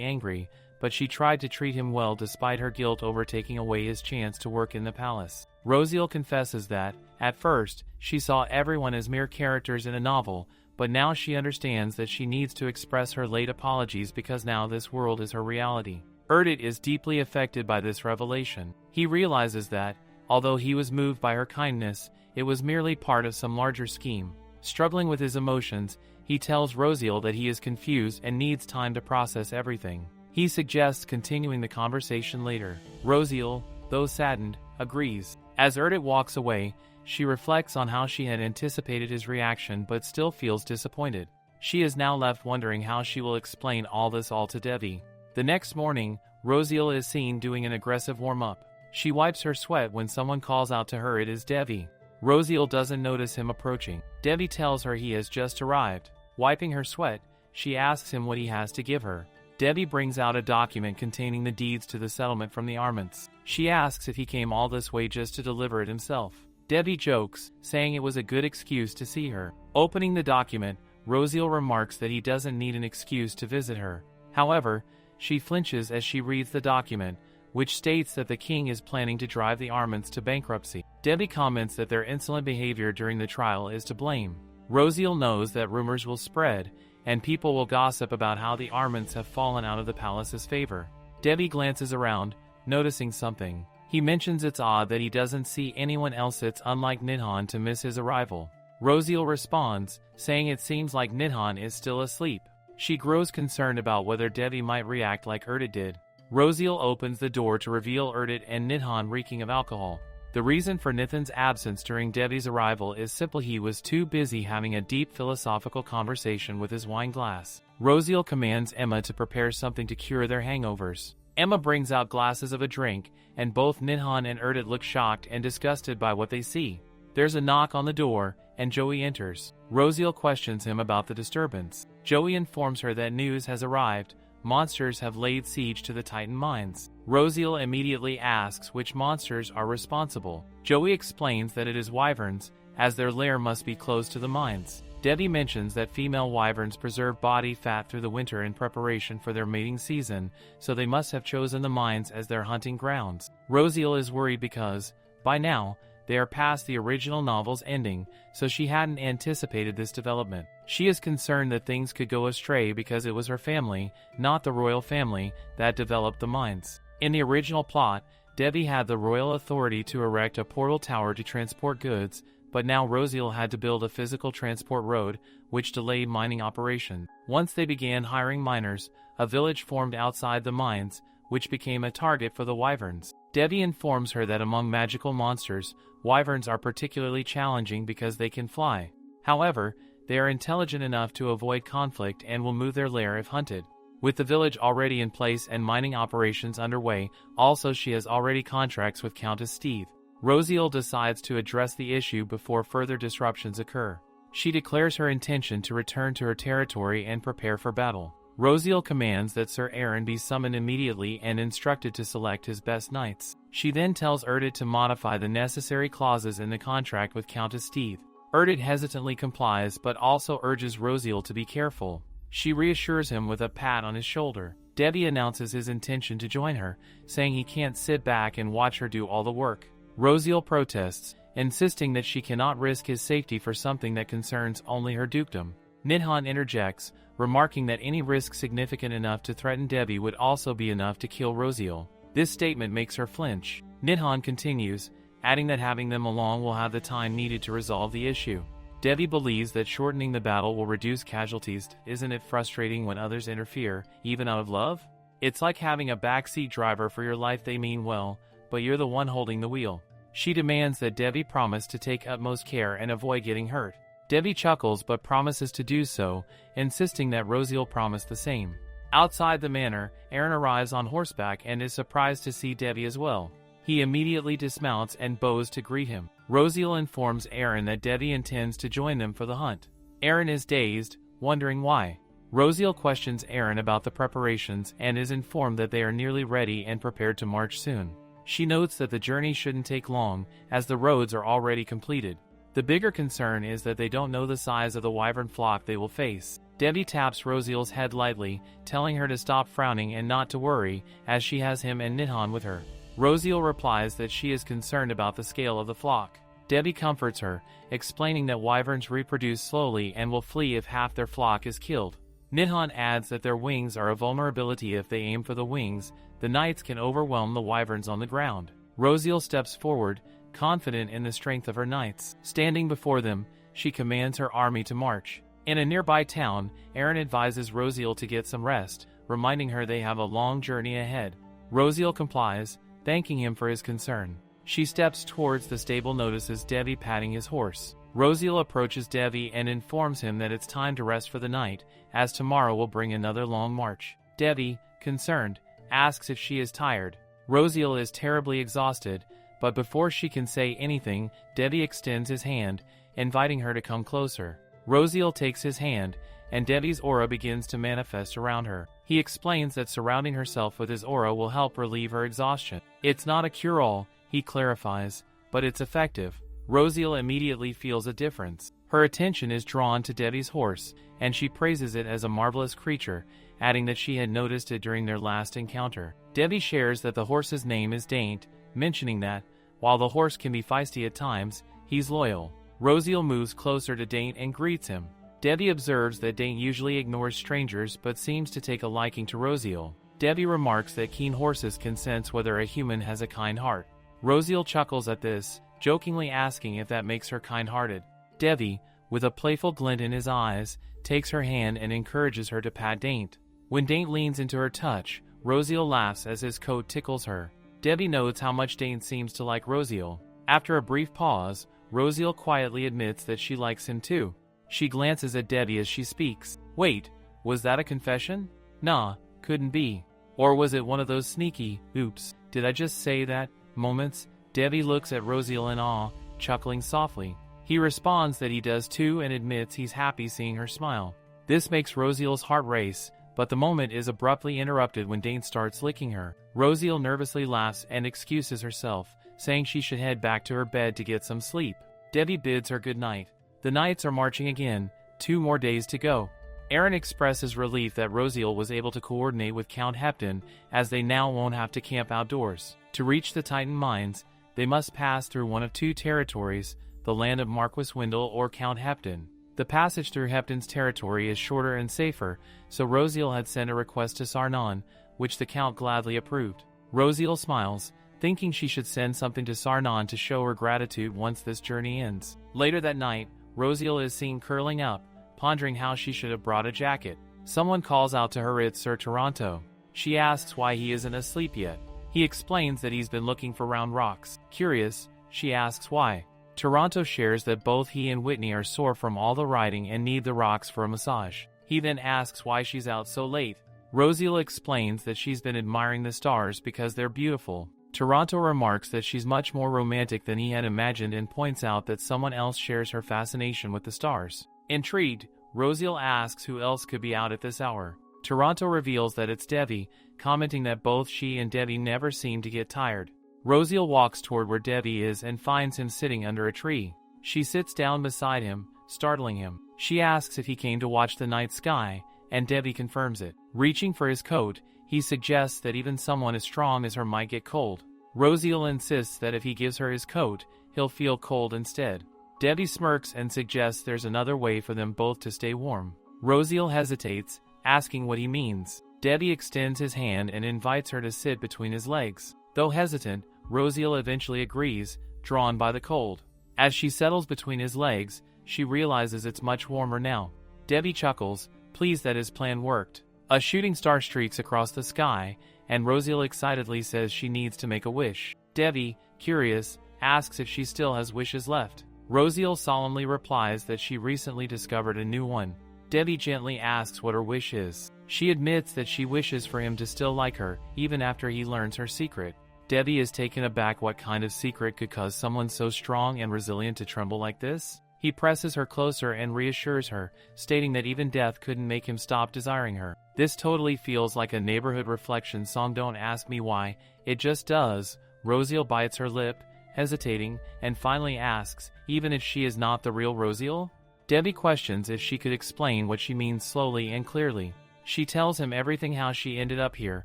angry, but she tried to treat him well despite her guilt over taking away his chance to work in the palace. Rosiel confesses that, at first, she saw everyone as mere characters in a novel, but now she understands that she needs to express her late apologies because now this world is her reality. Erdit is deeply affected by this revelation. He realizes that, although he was moved by her kindness, it was merely part of some larger scheme. Struggling with his emotions, he tells Rosiel that he is confused and needs time to process everything. He suggests continuing the conversation later. Rosiel, though saddened, agrees. As Erdit walks away, she reflects on how she had anticipated his reaction but still feels disappointed. She is now left wondering how she will explain all to Devi. The next morning, Rosiel is seen doing an aggressive warm-up. She wipes her sweat when someone calls out to her it is Devi. Rosiel doesn't notice him approaching. Devi tells her he has just arrived. Wiping her sweat, she asks him what he has to give her. Devi brings out a document containing the deeds to the settlement from the Arments. She asks if he came all this way just to deliver it himself. Devi jokes, saying it was a good excuse to see her. Opening the document, Rosiel remarks that he doesn't need an excuse to visit her. However, she flinches as she reads the document, which states that the king is planning to drive the Arments to bankruptcy. Devi comments that their insolent behavior during the trial is to blame. Rosiel knows that rumors will spread, and people will gossip about how the Arments have fallen out of the palace's favor. Devi glances around, noticing something. He mentions it's odd that he doesn't see anyone else. It's unlike Nidhan to miss his arrival. Rosiel responds, saying it seems like Nidhan is still asleep. She grows concerned about whether Devi might react like Erdit did. Rosiel opens the door to reveal Erdit and Nidhan reeking of alcohol. The reason for Nithan's absence during Devi's arrival is simply he was too busy having a deep philosophical conversation with his wine glass. Rosiel commands Emma to prepare something to cure their hangovers. Emma brings out glasses of a drink, and both Ninhan and Erdit look shocked and disgusted by what they see. There's a knock on the door, and Joey enters. Rosiel questions him about the disturbance. Joey informs her that news has arrived. Monsters have laid siege to the Titan mines. Rosiel immediately asks which monsters are responsible. Joey explains that it is wyverns, as their lair must be close to the mines. Debbie mentions that female wyverns preserve body fat through the winter in preparation for their mating season, so they must have chosen the mines as their hunting grounds. Rosiel is worried because, by now, they are past the original novel's ending, so she hadn't anticipated this development. She is concerned that things could go astray because it was her family, not the royal family, that developed the mines. In the original plot, Debbie had the royal authority to erect a portal tower to transport goods, but now Rosiel had to build a physical transport road, which delayed mining operations. Once they began hiring miners, a village formed outside the mines, which became a target for the wyverns. Debbie informs her that among magical monsters, wyverns are particularly challenging because they can fly. However, they are intelligent enough to avoid conflict and will move their lair if hunted. With the village already in place and mining operations underway, also she has already contracts with Countess Steve. Rosiel decides to address the issue before further disruptions occur. She declares her intention to return to her territory and prepare for battle. Rosiel commands that Sir Aaron be summoned immediately and instructed to select his best knights. She then tells Erdit to modify the necessary clauses in the contract with Countess Steve. Erdit hesitantly complies but also urges Rosiel to be careful. She reassures him with a pat on his shoulder. Debbie announces his intention to join her, saying he can't sit back and watch her do all the work. Rosiel protests, insisting that she cannot risk his safety for something that concerns only her dukedom. Ninhan interjects, remarking that any risk significant enough to threaten Debbie would also be enough to kill Rosiel. This statement makes her flinch. Ninhan continues, adding that having them along will have the time needed to resolve the issue. Debbie believes that shortening the battle will reduce casualties. Isn't it frustrating when others interfere, even out of love? It's like having a backseat driver for your life. They mean well, but you're the one holding the wheel. She demands that Debbie promise to take utmost care and avoid getting hurt. Debbie chuckles but promises to do so, insisting that Rosiel promise the same. Outside the manor, Aaron arrives on horseback and is surprised to see Debbie as well. He immediately dismounts and bows to greet him. Rosiel informs Aaron that Debbie intends to join them for the hunt. Aaron is dazed, wondering why. Rosiel questions Aaron about the preparations and is informed that they are nearly ready and prepared to march soon. She notes that the journey shouldn't take long, as the roads are already completed. The bigger concern is that they don't know the size of the wyvern flock they will face. Debbie taps Rosiel's head lightly, telling her to stop frowning and not to worry, as she has him and Ninhan with her. Rosiel replies that she is concerned about the scale of the flock. Debbie comforts her, explaining that wyverns reproduce slowly and will flee if half their flock is killed. Ninhan adds that their wings are a vulnerability. If they aim for the wings, the knights can overwhelm the wyverns on the ground. Rosiel steps forward, confident in the strength of her knights. Standing before them, she commands her army to march. In a nearby town, Aaron advises Rosiel to get some rest, reminding her they have a long journey ahead. Rosiel complies, thanking him for his concern. She steps towards the stable, notices Debbie patting his horse. Rosiel approaches Debbie and informs him that it's time to rest for the night, as tomorrow will bring another long march. Debbie, concerned, asks if she is tired. Rosiel is terribly exhausted, but before she can say anything, Debbie extends his hand, inviting her to come closer. Rosiel takes his hand, and Debbie's aura begins to manifest around her. He explains that surrounding herself with his aura will help relieve her exhaustion. It's not a cure-all, he clarifies, but it's effective. Rosiel immediately feels a difference. Her attention is drawn to Debbie's horse, and she praises it as a marvelous creature, adding that she had noticed it during their last encounter. Debbie shares that the horse's name is Daint, mentioning that, while the horse can be feisty at times, he's loyal. Rosiel moves closer to Daint and greets him. Debbie observes that Daint usually ignores strangers but seems to take a liking to Rosiel. Debbie remarks that keen horses can sense whether a human has a kind heart. Rosiel chuckles at this, jokingly asking if that makes her kind-hearted. Debbie, with a playful glint in his eyes, takes her hand and encourages her to pat Daint. When Daint leans into her touch, Rosiel laughs as his coat tickles her. Debbie notes how much Daint seems to like Rosiel. After a brief pause, Rosiel quietly admits that she likes him too. She glances at Debbie as she speaks. Wait, was that a confession? Nah, couldn't be. Or was it one of those sneaky, oops, did I just say that, moments? Debbie looks at Rosiel in awe, chuckling softly. He responds that he does too and admits he's happy seeing her smile. This makes Rosiel's heart race, but the moment is abruptly interrupted when Dane starts licking her. Rosiel nervously laughs and excuses herself, saying she should head back to her bed to get some sleep. Debbie bids her good night. The nights are marching again, 2 more days to go. Aaron expresses relief that Rosiel was able to coordinate with Count Hepton, as they now won't have to camp outdoors. To reach the Titan mines, they must pass through one of 2 territories, the land of Marquis Wendell or Count Hepton. The passage through Hepton's territory is shorter and safer, so Rosiel had sent a request to Sarnon, which the Count gladly approved. Rosiel smiles, thinking she should send something to Sarnon to show her gratitude once this journey ends. Later that night, Rosiel is seen curling up, pondering how she should have brought a jacket. Someone calls out to her it's Sir Toronto. She asks why he isn't asleep yet. He explains that he's been looking for round rocks. Curious, she asks why. Toronto shares that both he and Whitney are sore from all the riding and need the rocks for a massage. He then asks why she's out so late. Rosiel explains that she's been admiring the stars because they're beautiful. Toronto remarks that she's much more romantic than he had imagined and points out that someone else shares her fascination with the stars. Intrigued, Rosiel asks who else could be out at this hour. Toronto reveals that it's Debbie, commenting that both she and Debbie never seem to get tired. Rosiel walks toward where Debbie is and finds him sitting under a tree. She sits down beside him, startling him. She asks if he came to watch the night sky, and Debbie confirms it. Reaching for his coat, he suggests that even someone as strong as her might get cold. Rosiel insists that if he gives her his coat, he'll feel cold instead. Debbie smirks and suggests there's another way for them both to stay warm. Rosiel hesitates, asking what he means. Debbie extends his hand and invites her to sit between his legs. Though hesitant, Rosiel eventually agrees, drawn by the cold. As she settles between his legs, she realizes it's much warmer now. Debbie chuckles, pleased that his plan worked. A shooting star streaks across the sky, and Rosiel excitedly says she needs to make a wish. Debbie, curious, asks if she still has wishes left. Rosiel solemnly replies that she recently discovered a new one. Debbie gently asks what her wish is. She admits that she wishes for him to still like her, even after he learns her secret. Debbie is taken aback what kind of secret could cause someone so strong and resilient to tremble like this. He presses her closer and reassures her, stating that even death couldn't make him stop desiring her. This totally feels like a neighborhood reflection song. Don't ask me why, it just does. Rosiel bites her lip, hesitating, and finally asks, even if she is not the real Rosiel? Debbie questions if she could explain what she means slowly and clearly. She tells him everything, how she ended up here,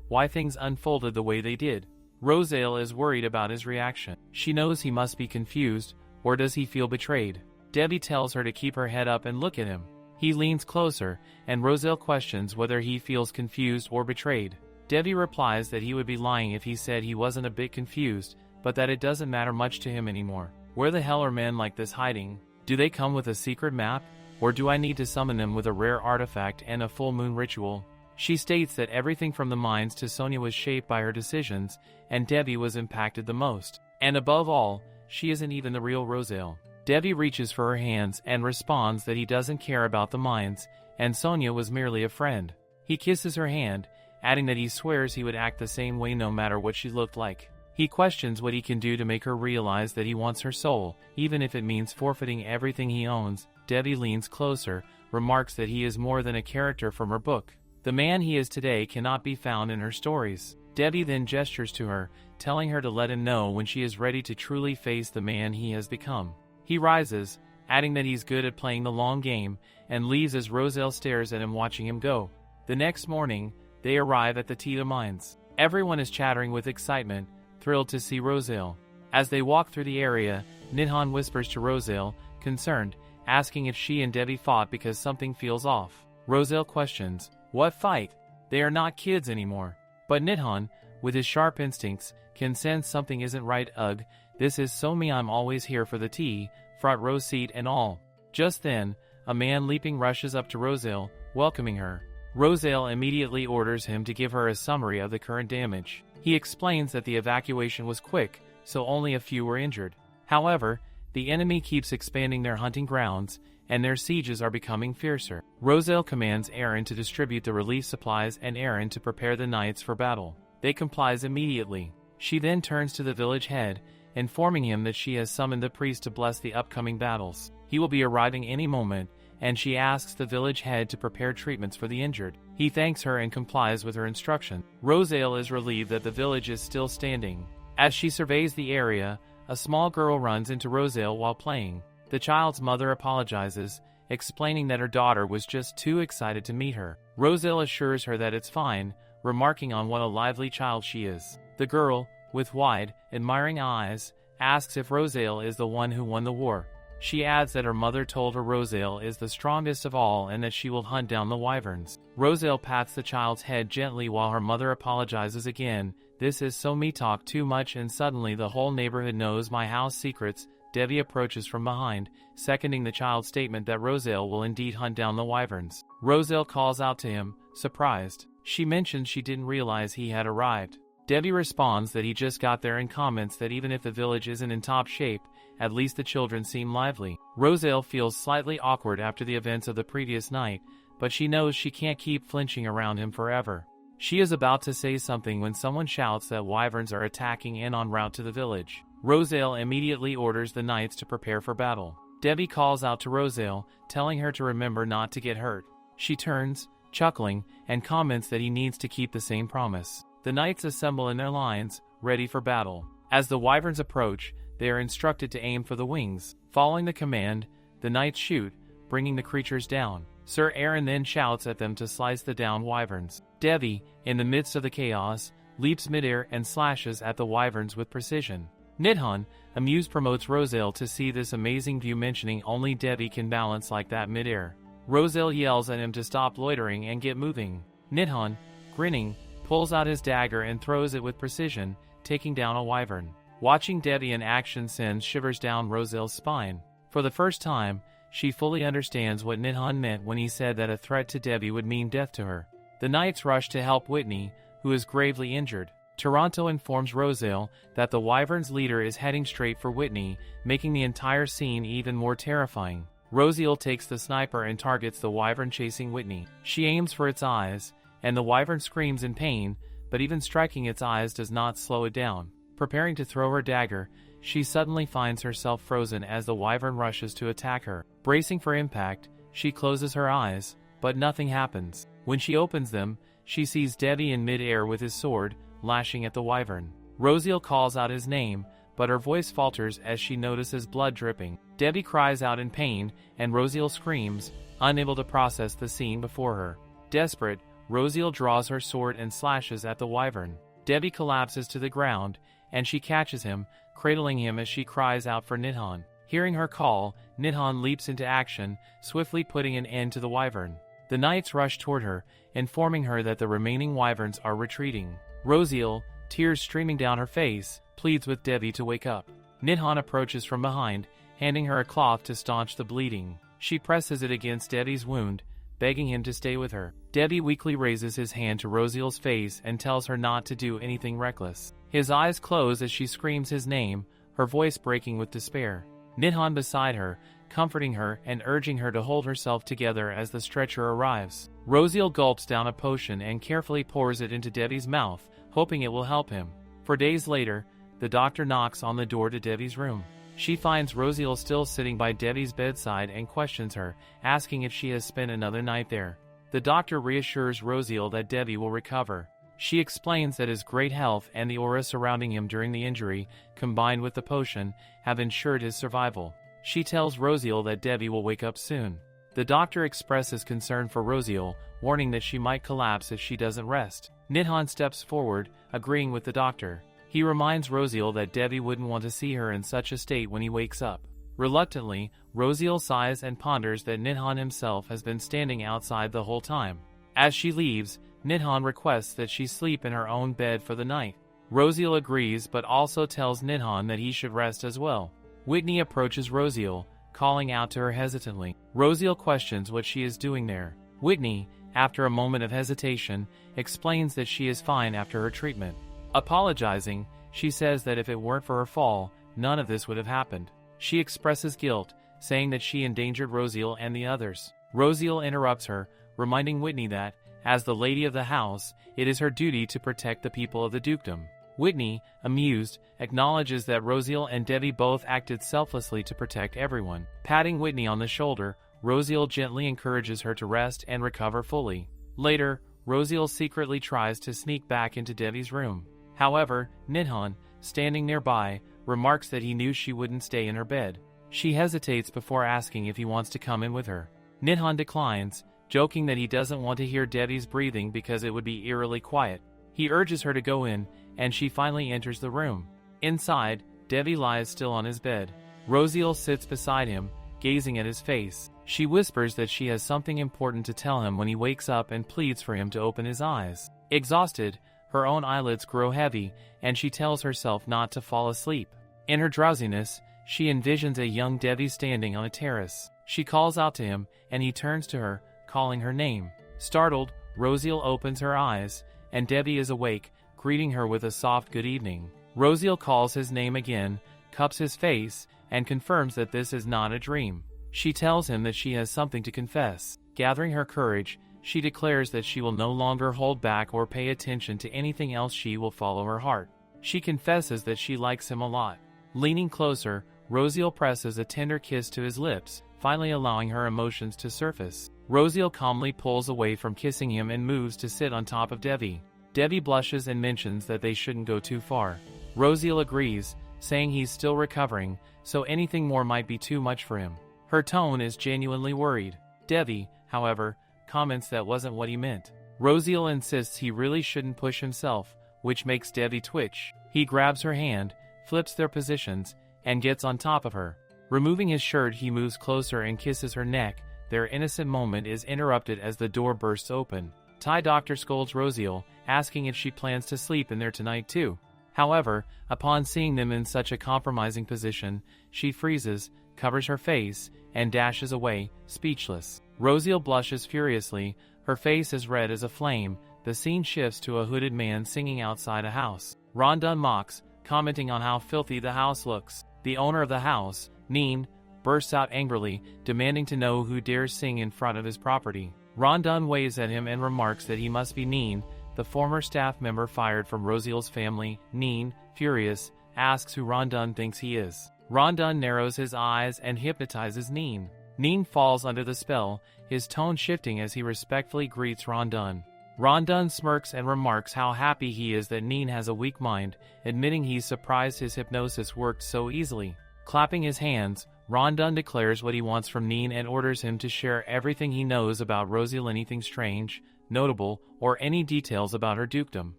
why things unfolded the way they did. Rosiel is worried about his reaction. She knows he must be confused, or does he feel betrayed? Debbie tells her to keep her head up and look at him. He leans closer, and Rosiel questions whether he feels confused or betrayed. Debbie replies that he would be lying if he said he wasn't a bit confused, but that it doesn't matter much to him anymore. Where the hell are men like this hiding? Do they come with a secret map? Or do I need to summon them with a rare artifact and a full moon ritual? She states that everything from the mines to Sonia was shaped by her decisions, and Debbie was impacted the most. And above all, she isn't even the real Rosiel. Debbie reaches for her hands and responds that he doesn't care about the mines, and Sonia was merely a friend. He kisses her hand, adding that he swears he would act the same way no matter what she looked like. He questions what he can do to make her realize that he wants her soul, even if it means forfeiting everything he owns. Debbie leans closer, remarks that he is more than a character from her book. The man he is today cannot be found in her stories. Debbie then gestures to her, telling her to let him know when she is ready to truly face the man he has become. He rises, adding that he's good at playing the long game, and leaves as Rosiel stares at him, watching him go. The next morning, they arrive at the Tita mines. Everyone is chattering with excitement, thrilled to see Rosiel. As they walk through the area, Nidhan whispers to Rosiel, concerned, asking if she and Debbie fought because something feels off. Rosiel questions, what fight? They are not kids anymore. But Nidhan, with his sharp instincts, can sense something isn't right. Ugh, this is so me, I'm always here for the tea, front row seat and all. Just then, a man leaping rushes up to Rosiel, welcoming her. Rosiel immediately orders him to give her a summary of the current damage. He explains that the evacuation was quick, so only a few were injured. However, the enemy keeps expanding their hunting grounds, and their sieges are becoming fiercer. Roselle commands Aaron to distribute the relief supplies and Aaron to prepare the knights for battle. They complies immediately. She then turns to the village head, informing him that she has summoned the priest to bless the upcoming battles. He will be arriving any moment, and she asks the village head to prepare treatments for the injured. He thanks her and complies with her instruction. Roselle is relieved that the village is still standing. As she surveys the area, a small girl runs into Roselle while playing. The child's mother apologizes, explaining that her daughter was just too excited to meet her. Roselle assures her that it's fine, remarking on what a lively child she is. The girl, with wide, admiring eyes, asks if Roselle is the one who won the war. She adds that her mother told her Roselle is the strongest of all and that she will hunt down the wyverns. Roselle pats the child's head gently while her mother apologizes again. This is so me talk too much and suddenly the whole neighborhood knows my house secrets. Debbie approaches from behind, seconding the child's statement that Roselle will indeed hunt down the wyverns. Roselle calls out to him, surprised. She mentions she didn't realize he had arrived. Debbie responds that he just got there and comments that even if the village isn't in top shape, at least the children seem lively. Roselle feels slightly awkward after the events of the previous night, but she knows she can't keep flinching around him forever. She is about to say something when someone shouts that wyverns are attacking and en route to the village. Roselle immediately orders the knights to prepare for battle. Debbie calls out to Roselle, telling her to remember not to get hurt. She turns, chuckling, and comments that he needs to keep the same promise. The knights assemble in their lines, ready for battle. As the wyverns approach, they are instructed to aim for the wings. Following the command, the knights shoot, bringing the creatures down. Sir Aaron then shouts at them to slice the downed wyverns. Devi, in the midst of the chaos, leaps midair and slashes at the wyverns with precision. Nidhan, amused, promotes Roselle to see this amazing view, mentioning only Devi can balance like that midair. Roselle yells at him to stop loitering and get moving. Nidhan, grinning, pulls out his dagger and throws it with precision, taking down a wyvern. Watching Debbie in action sends shivers down Roselle's spine. For the first time, she fully understands what Nidhan meant when he said that a threat to Debbie would mean death to her. The knights rush to help Whitney, who is gravely injured. Toronto informs Roselle that the wyvern's leader is heading straight for Whitney, making the entire scene even more terrifying. Roselle takes the sniper and targets the wyvern chasing Whitney. She aims for its eyes, and the wyvern screams in pain, but even striking its eyes does not slow it down. Preparing to throw her dagger, she suddenly finds herself frozen as the wyvern rushes to attack her. Bracing for impact, she closes her eyes, but nothing happens. When she opens them, she sees Debbie in mid-air with his sword, lashing at the wyvern. Roselle calls out his name, but her voice falters as she notices blood dripping. Debbie cries out in pain, and Roselle screams, unable to process the scene before her. Desperate, Roselle draws her sword and slashes at the wyvern. Debbie collapses to the ground, and she catches him, cradling him as she cries out for Nidhan. Hearing her call, Nidhan leaps into action, swiftly putting an end to the wyvern. The knights rush toward her, informing her that the remaining wyverns are retreating. Roselle, tears streaming down her face, pleads with Debbie to wake up. Nidhan approaches from behind, handing her a cloth to staunch the bleeding. She presses it against Debbie's wound, begging him to stay with her. Debbie weakly raises his hand to Roselle's face and tells her not to do anything reckless. His eyes close as she screams his name, her voice breaking with despair. Nidhan beside her, comforting her and urging her to hold herself together as the stretcher arrives. Roselle gulps down a potion and carefully pours it into Debbie's mouth, hoping it will help him. 4 days later, the doctor knocks on the door to Debbie's room. She finds Roselle still sitting by Debbie's bedside and questions her, asking if she has spent another night there. The doctor reassures Roselle that Debbie will recover. She explains that his great health and the aura surrounding him during the injury, combined with the potion, have ensured his survival. She tells Roselle that Debbie will wake up soon. The doctor expresses concern for Roselle, warning that she might collapse if she doesn't rest. Nidhan steps forward, agreeing with the doctor. He reminds Roselle that Debbie wouldn't want to see her in such a state when he wakes up. Reluctantly, Roselle sighs and ponders that Nidhan himself has been standing outside the whole time. As she leaves, Nidhan requests that she sleep in her own bed for the night. Roselle agrees but also tells Nidhan that he should rest as well. Whitney approaches Roselle, calling out to her hesitantly. Roselle questions what she is doing there. Whitney, after a moment of hesitation, explains that she is fine after her treatment. Apologizing, she says that if it weren't for her fall, none of this would have happened. She expresses guilt, saying that she endangered Rosiel and the others. Rosiel interrupts her, reminding Whitney that, as the lady of the house, it is her duty to protect the people of the dukedom. Whitney, amused, acknowledges that Rosiel and Debbie both acted selflessly to protect everyone. Patting Whitney on the shoulder, Rosiel gently encourages her to rest and recover fully. Later, Rosiel secretly tries to sneak back into Debbie's room. However, Ninhan, standing nearby, remarks that he knew she wouldn't stay in her bed. She hesitates before asking if he wants to come in with her. Ninhan declines, joking that he doesn't want to hear Debbie's breathing because it would be eerily quiet. He urges her to go in, and she finally enters the room. Inside, Debbie lies still on his bed. Rosiel sits beside him, gazing at his face. She whispers that she has something important to tell him when he wakes up and pleads for him to open his eyes. Exhausted, her own eyelids grow heavy, and she tells herself not to fall asleep. In her drowsiness, she envisions a young Debbie standing on a terrace. She calls out to him, and he turns to her, calling her name. Startled, Rosiel opens her eyes, and Debbie is awake, greeting her with a soft good evening. Rosiel calls his name again, cups his face, and confirms that this is not a dream. She tells him that she has something to confess. Gathering her courage, she declares that she will no longer hold back or pay attention to anything else. She will follow her heart. She confesses that she likes him a lot. Leaning closer, Rosiel presses a tender kiss to his lips, finally allowing her emotions to surface. Rosiel calmly pulls away from kissing him and moves to sit on top of Debbie. Debbie blushes and mentions that they shouldn't go too far. Rosiel agrees, saying he's still recovering, so anything more might be too much for him. Her tone is genuinely worried. Debbie, however, comments that wasn't what he meant. Rosiel insists he really shouldn't push himself, which makes Debbie twitch. He grabs her hand, flips their positions, and gets on top of her. Removing his shirt, he moves closer and kisses her neck. Their innocent moment is interrupted as the door bursts open. Thai doctor scolds Rosiel, asking if she plans to sleep in there tonight too. However, upon seeing them in such a compromising position, she freezes, covers her face, and dashes away, speechless. Rosiel blushes furiously, her face as red as a flame. The scene shifts to a hooded man singing outside a house. Rondon mocks, commenting on how filthy the house looks. The owner of the house, Neen, bursts out angrily, demanding to know who dares sing in front of his property. Rondon waves at him and remarks that he must be Neen, the former staff member fired from Rosiel's family. Neen, furious, asks who Rondon thinks he is. Rondon narrows his eyes and hypnotizes Neen. Neen falls under the spell, his tone shifting as he respectfully greets Rondon. Rondon smirks and remarks how happy he is that Neen has a weak mind, admitting he's surprised his hypnosis worked so easily. Clapping his hands, Rondon declares what he wants from Neen and orders him to share everything he knows about Rosiel, anything strange, notable, or any details about her dukedom.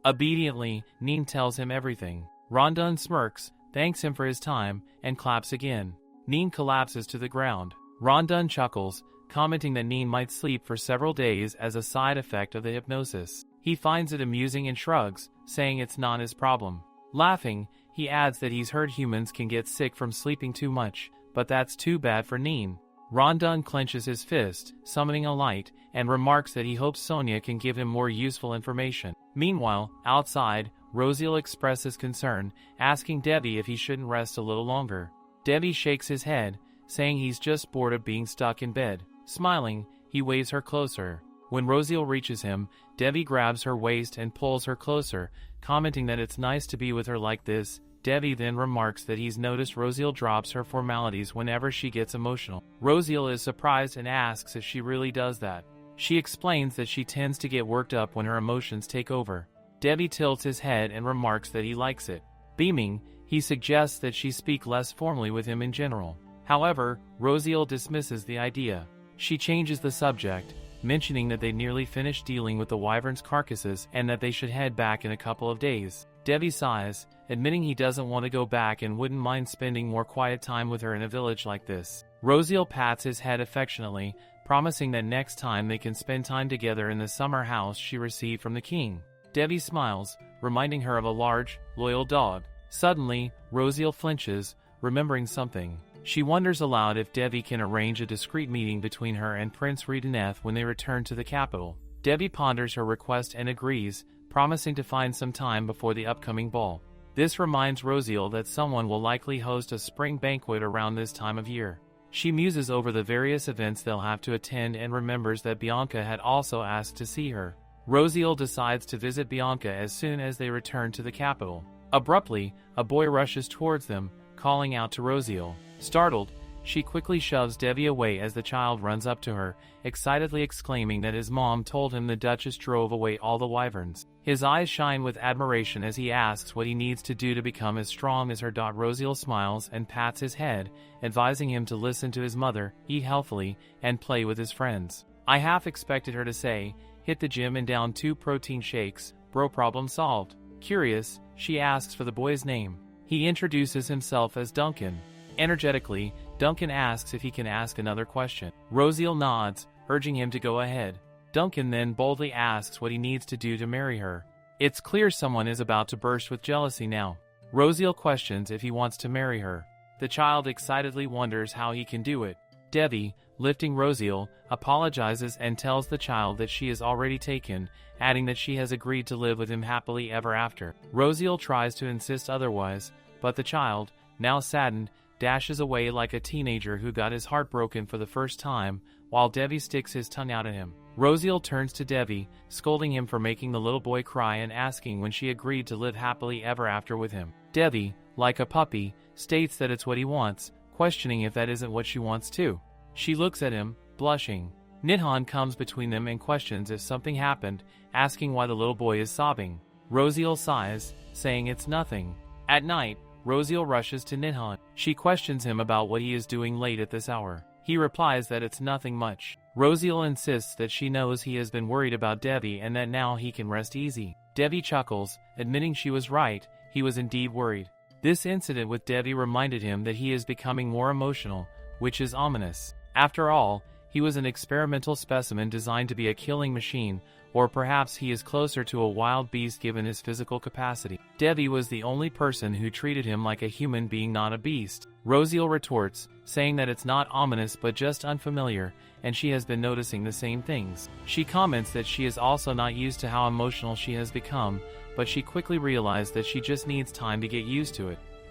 Obediently, Neen tells him everything. Rondon smirks, thanks him for his time, and claps again. Neen collapses to the ground. Rondon chuckles, commenting that Neen might sleep for several days as a side effect of the hypnosis. He finds it amusing and shrugs, saying it's not his problem. Laughing, he adds that he's heard humans can get sick from sleeping too much, but that's too bad for Neen. Rondon clenches his fist, summoning a light, and remarks that he hopes Sonia can give him more useful information. Meanwhile, outside, Rosiel expresses concern, asking Debbie if he shouldn't rest a little longer. Debbie shakes his head, saying he's just bored of being stuck in bed. Smiling, he waves her closer. When Rosiel reaches him, Debbie grabs her waist and pulls her closer, commenting that it's nice to be with her like this. Debbie then remarks that he's noticed Rosiel drops her formalities whenever she gets emotional. Rosiel is surprised and asks if she really does that. She explains that she tends to get worked up when her emotions take over. Debbie tilts his head and remarks that he likes it. Beaming, he suggests that she speak less formally with him in general. However, Rosiel dismisses the idea. She changes the subject, mentioning that they nearly finished dealing with the wyvern's carcasses and that they should head back in a couple of days. Debbie sighs, admitting he doesn't want to go back and wouldn't mind spending more quiet time with her in a village like this. Rosiel pats his head affectionately, promising that next time they can spend time together in the summer house she received from the king. Debbie smiles, reminding her of a large, loyal dog. Suddenly, Rosiel flinches, remembering something. She wonders aloud if Debbie can arrange a discreet meeting between her and Prince Redeneth when they return to the capital. Debbie ponders her request and agrees, promising to find some time before the upcoming ball. This reminds Rosiel that someone will likely host a spring banquet around this time of year. She muses over the various events they'll have to attend and remembers that Bianca had also asked to see her. Rosiel decides to visit Bianca as soon as they return to the capital. Abruptly, a boy rushes towards them, calling out to Rosiel. Startled, she quickly shoves Devi away as the child runs up to her, excitedly exclaiming that his mom told him the Duchess drove away all the wyverns. His eyes shine with admiration as he asks what he needs to do to become as strong as her. Rosiel smiles and pats his head, advising him to listen to his mother, eat healthily, and play with his friends. I half expected her to say, hit the gym and down 2 protein shakes, bro, problem solved. Curious, she asks for the boy's name. He introduces himself as Duncan. Energetically, Duncan asks if he can ask another question. Rosiel nods, urging him to go ahead. Duncan then boldly asks what he needs to do to marry her. It's clear someone is about to burst with jealousy now. Rosiel questions if he wants to marry her. The child excitedly wonders how he can do it. Devi, lifting Rosiel, apologizes and tells the child that she is already taken, adding that she has agreed to live with him happily ever after. Rosiel tries to insist otherwise, but the child, now saddened, dashes away like a teenager who got his heart broken for the first time, while Devi sticks his tongue out at him. Rosiel turns to Devi, scolding him for making the little boy cry and asking when she agreed to live happily ever after with him. Devi, like a puppy, states that it's what he wants, questioning if that isn't what she wants too. She looks at him, blushing. Nidhan comes between them and questions if something happened, asking why the little boy is sobbing. Rosiel sighs, saying it's nothing. At night, Rosiel rushes to Nidhan. She questions him about what he is doing late at this hour. He replies that it's nothing much. Rosiel insists that she knows he has been worried about Devi and that now he can rest easy. Devi chuckles, admitting she was right, he was indeed worried. This incident with Devi reminded him that he is becoming more emotional, which is ominous. After all, he was an experimental specimen designed to be a killing machine, or perhaps he is closer to a wild beast given his physical capacity. Devi was the only person who treated him like a human being, not a beast. Rosiel retorts, saying that it's not ominous but just unfamiliar, and she has been noticing the same things. She comments that she is also not used to how emotional she has become, but she quickly realized that she just needs time to get used to it.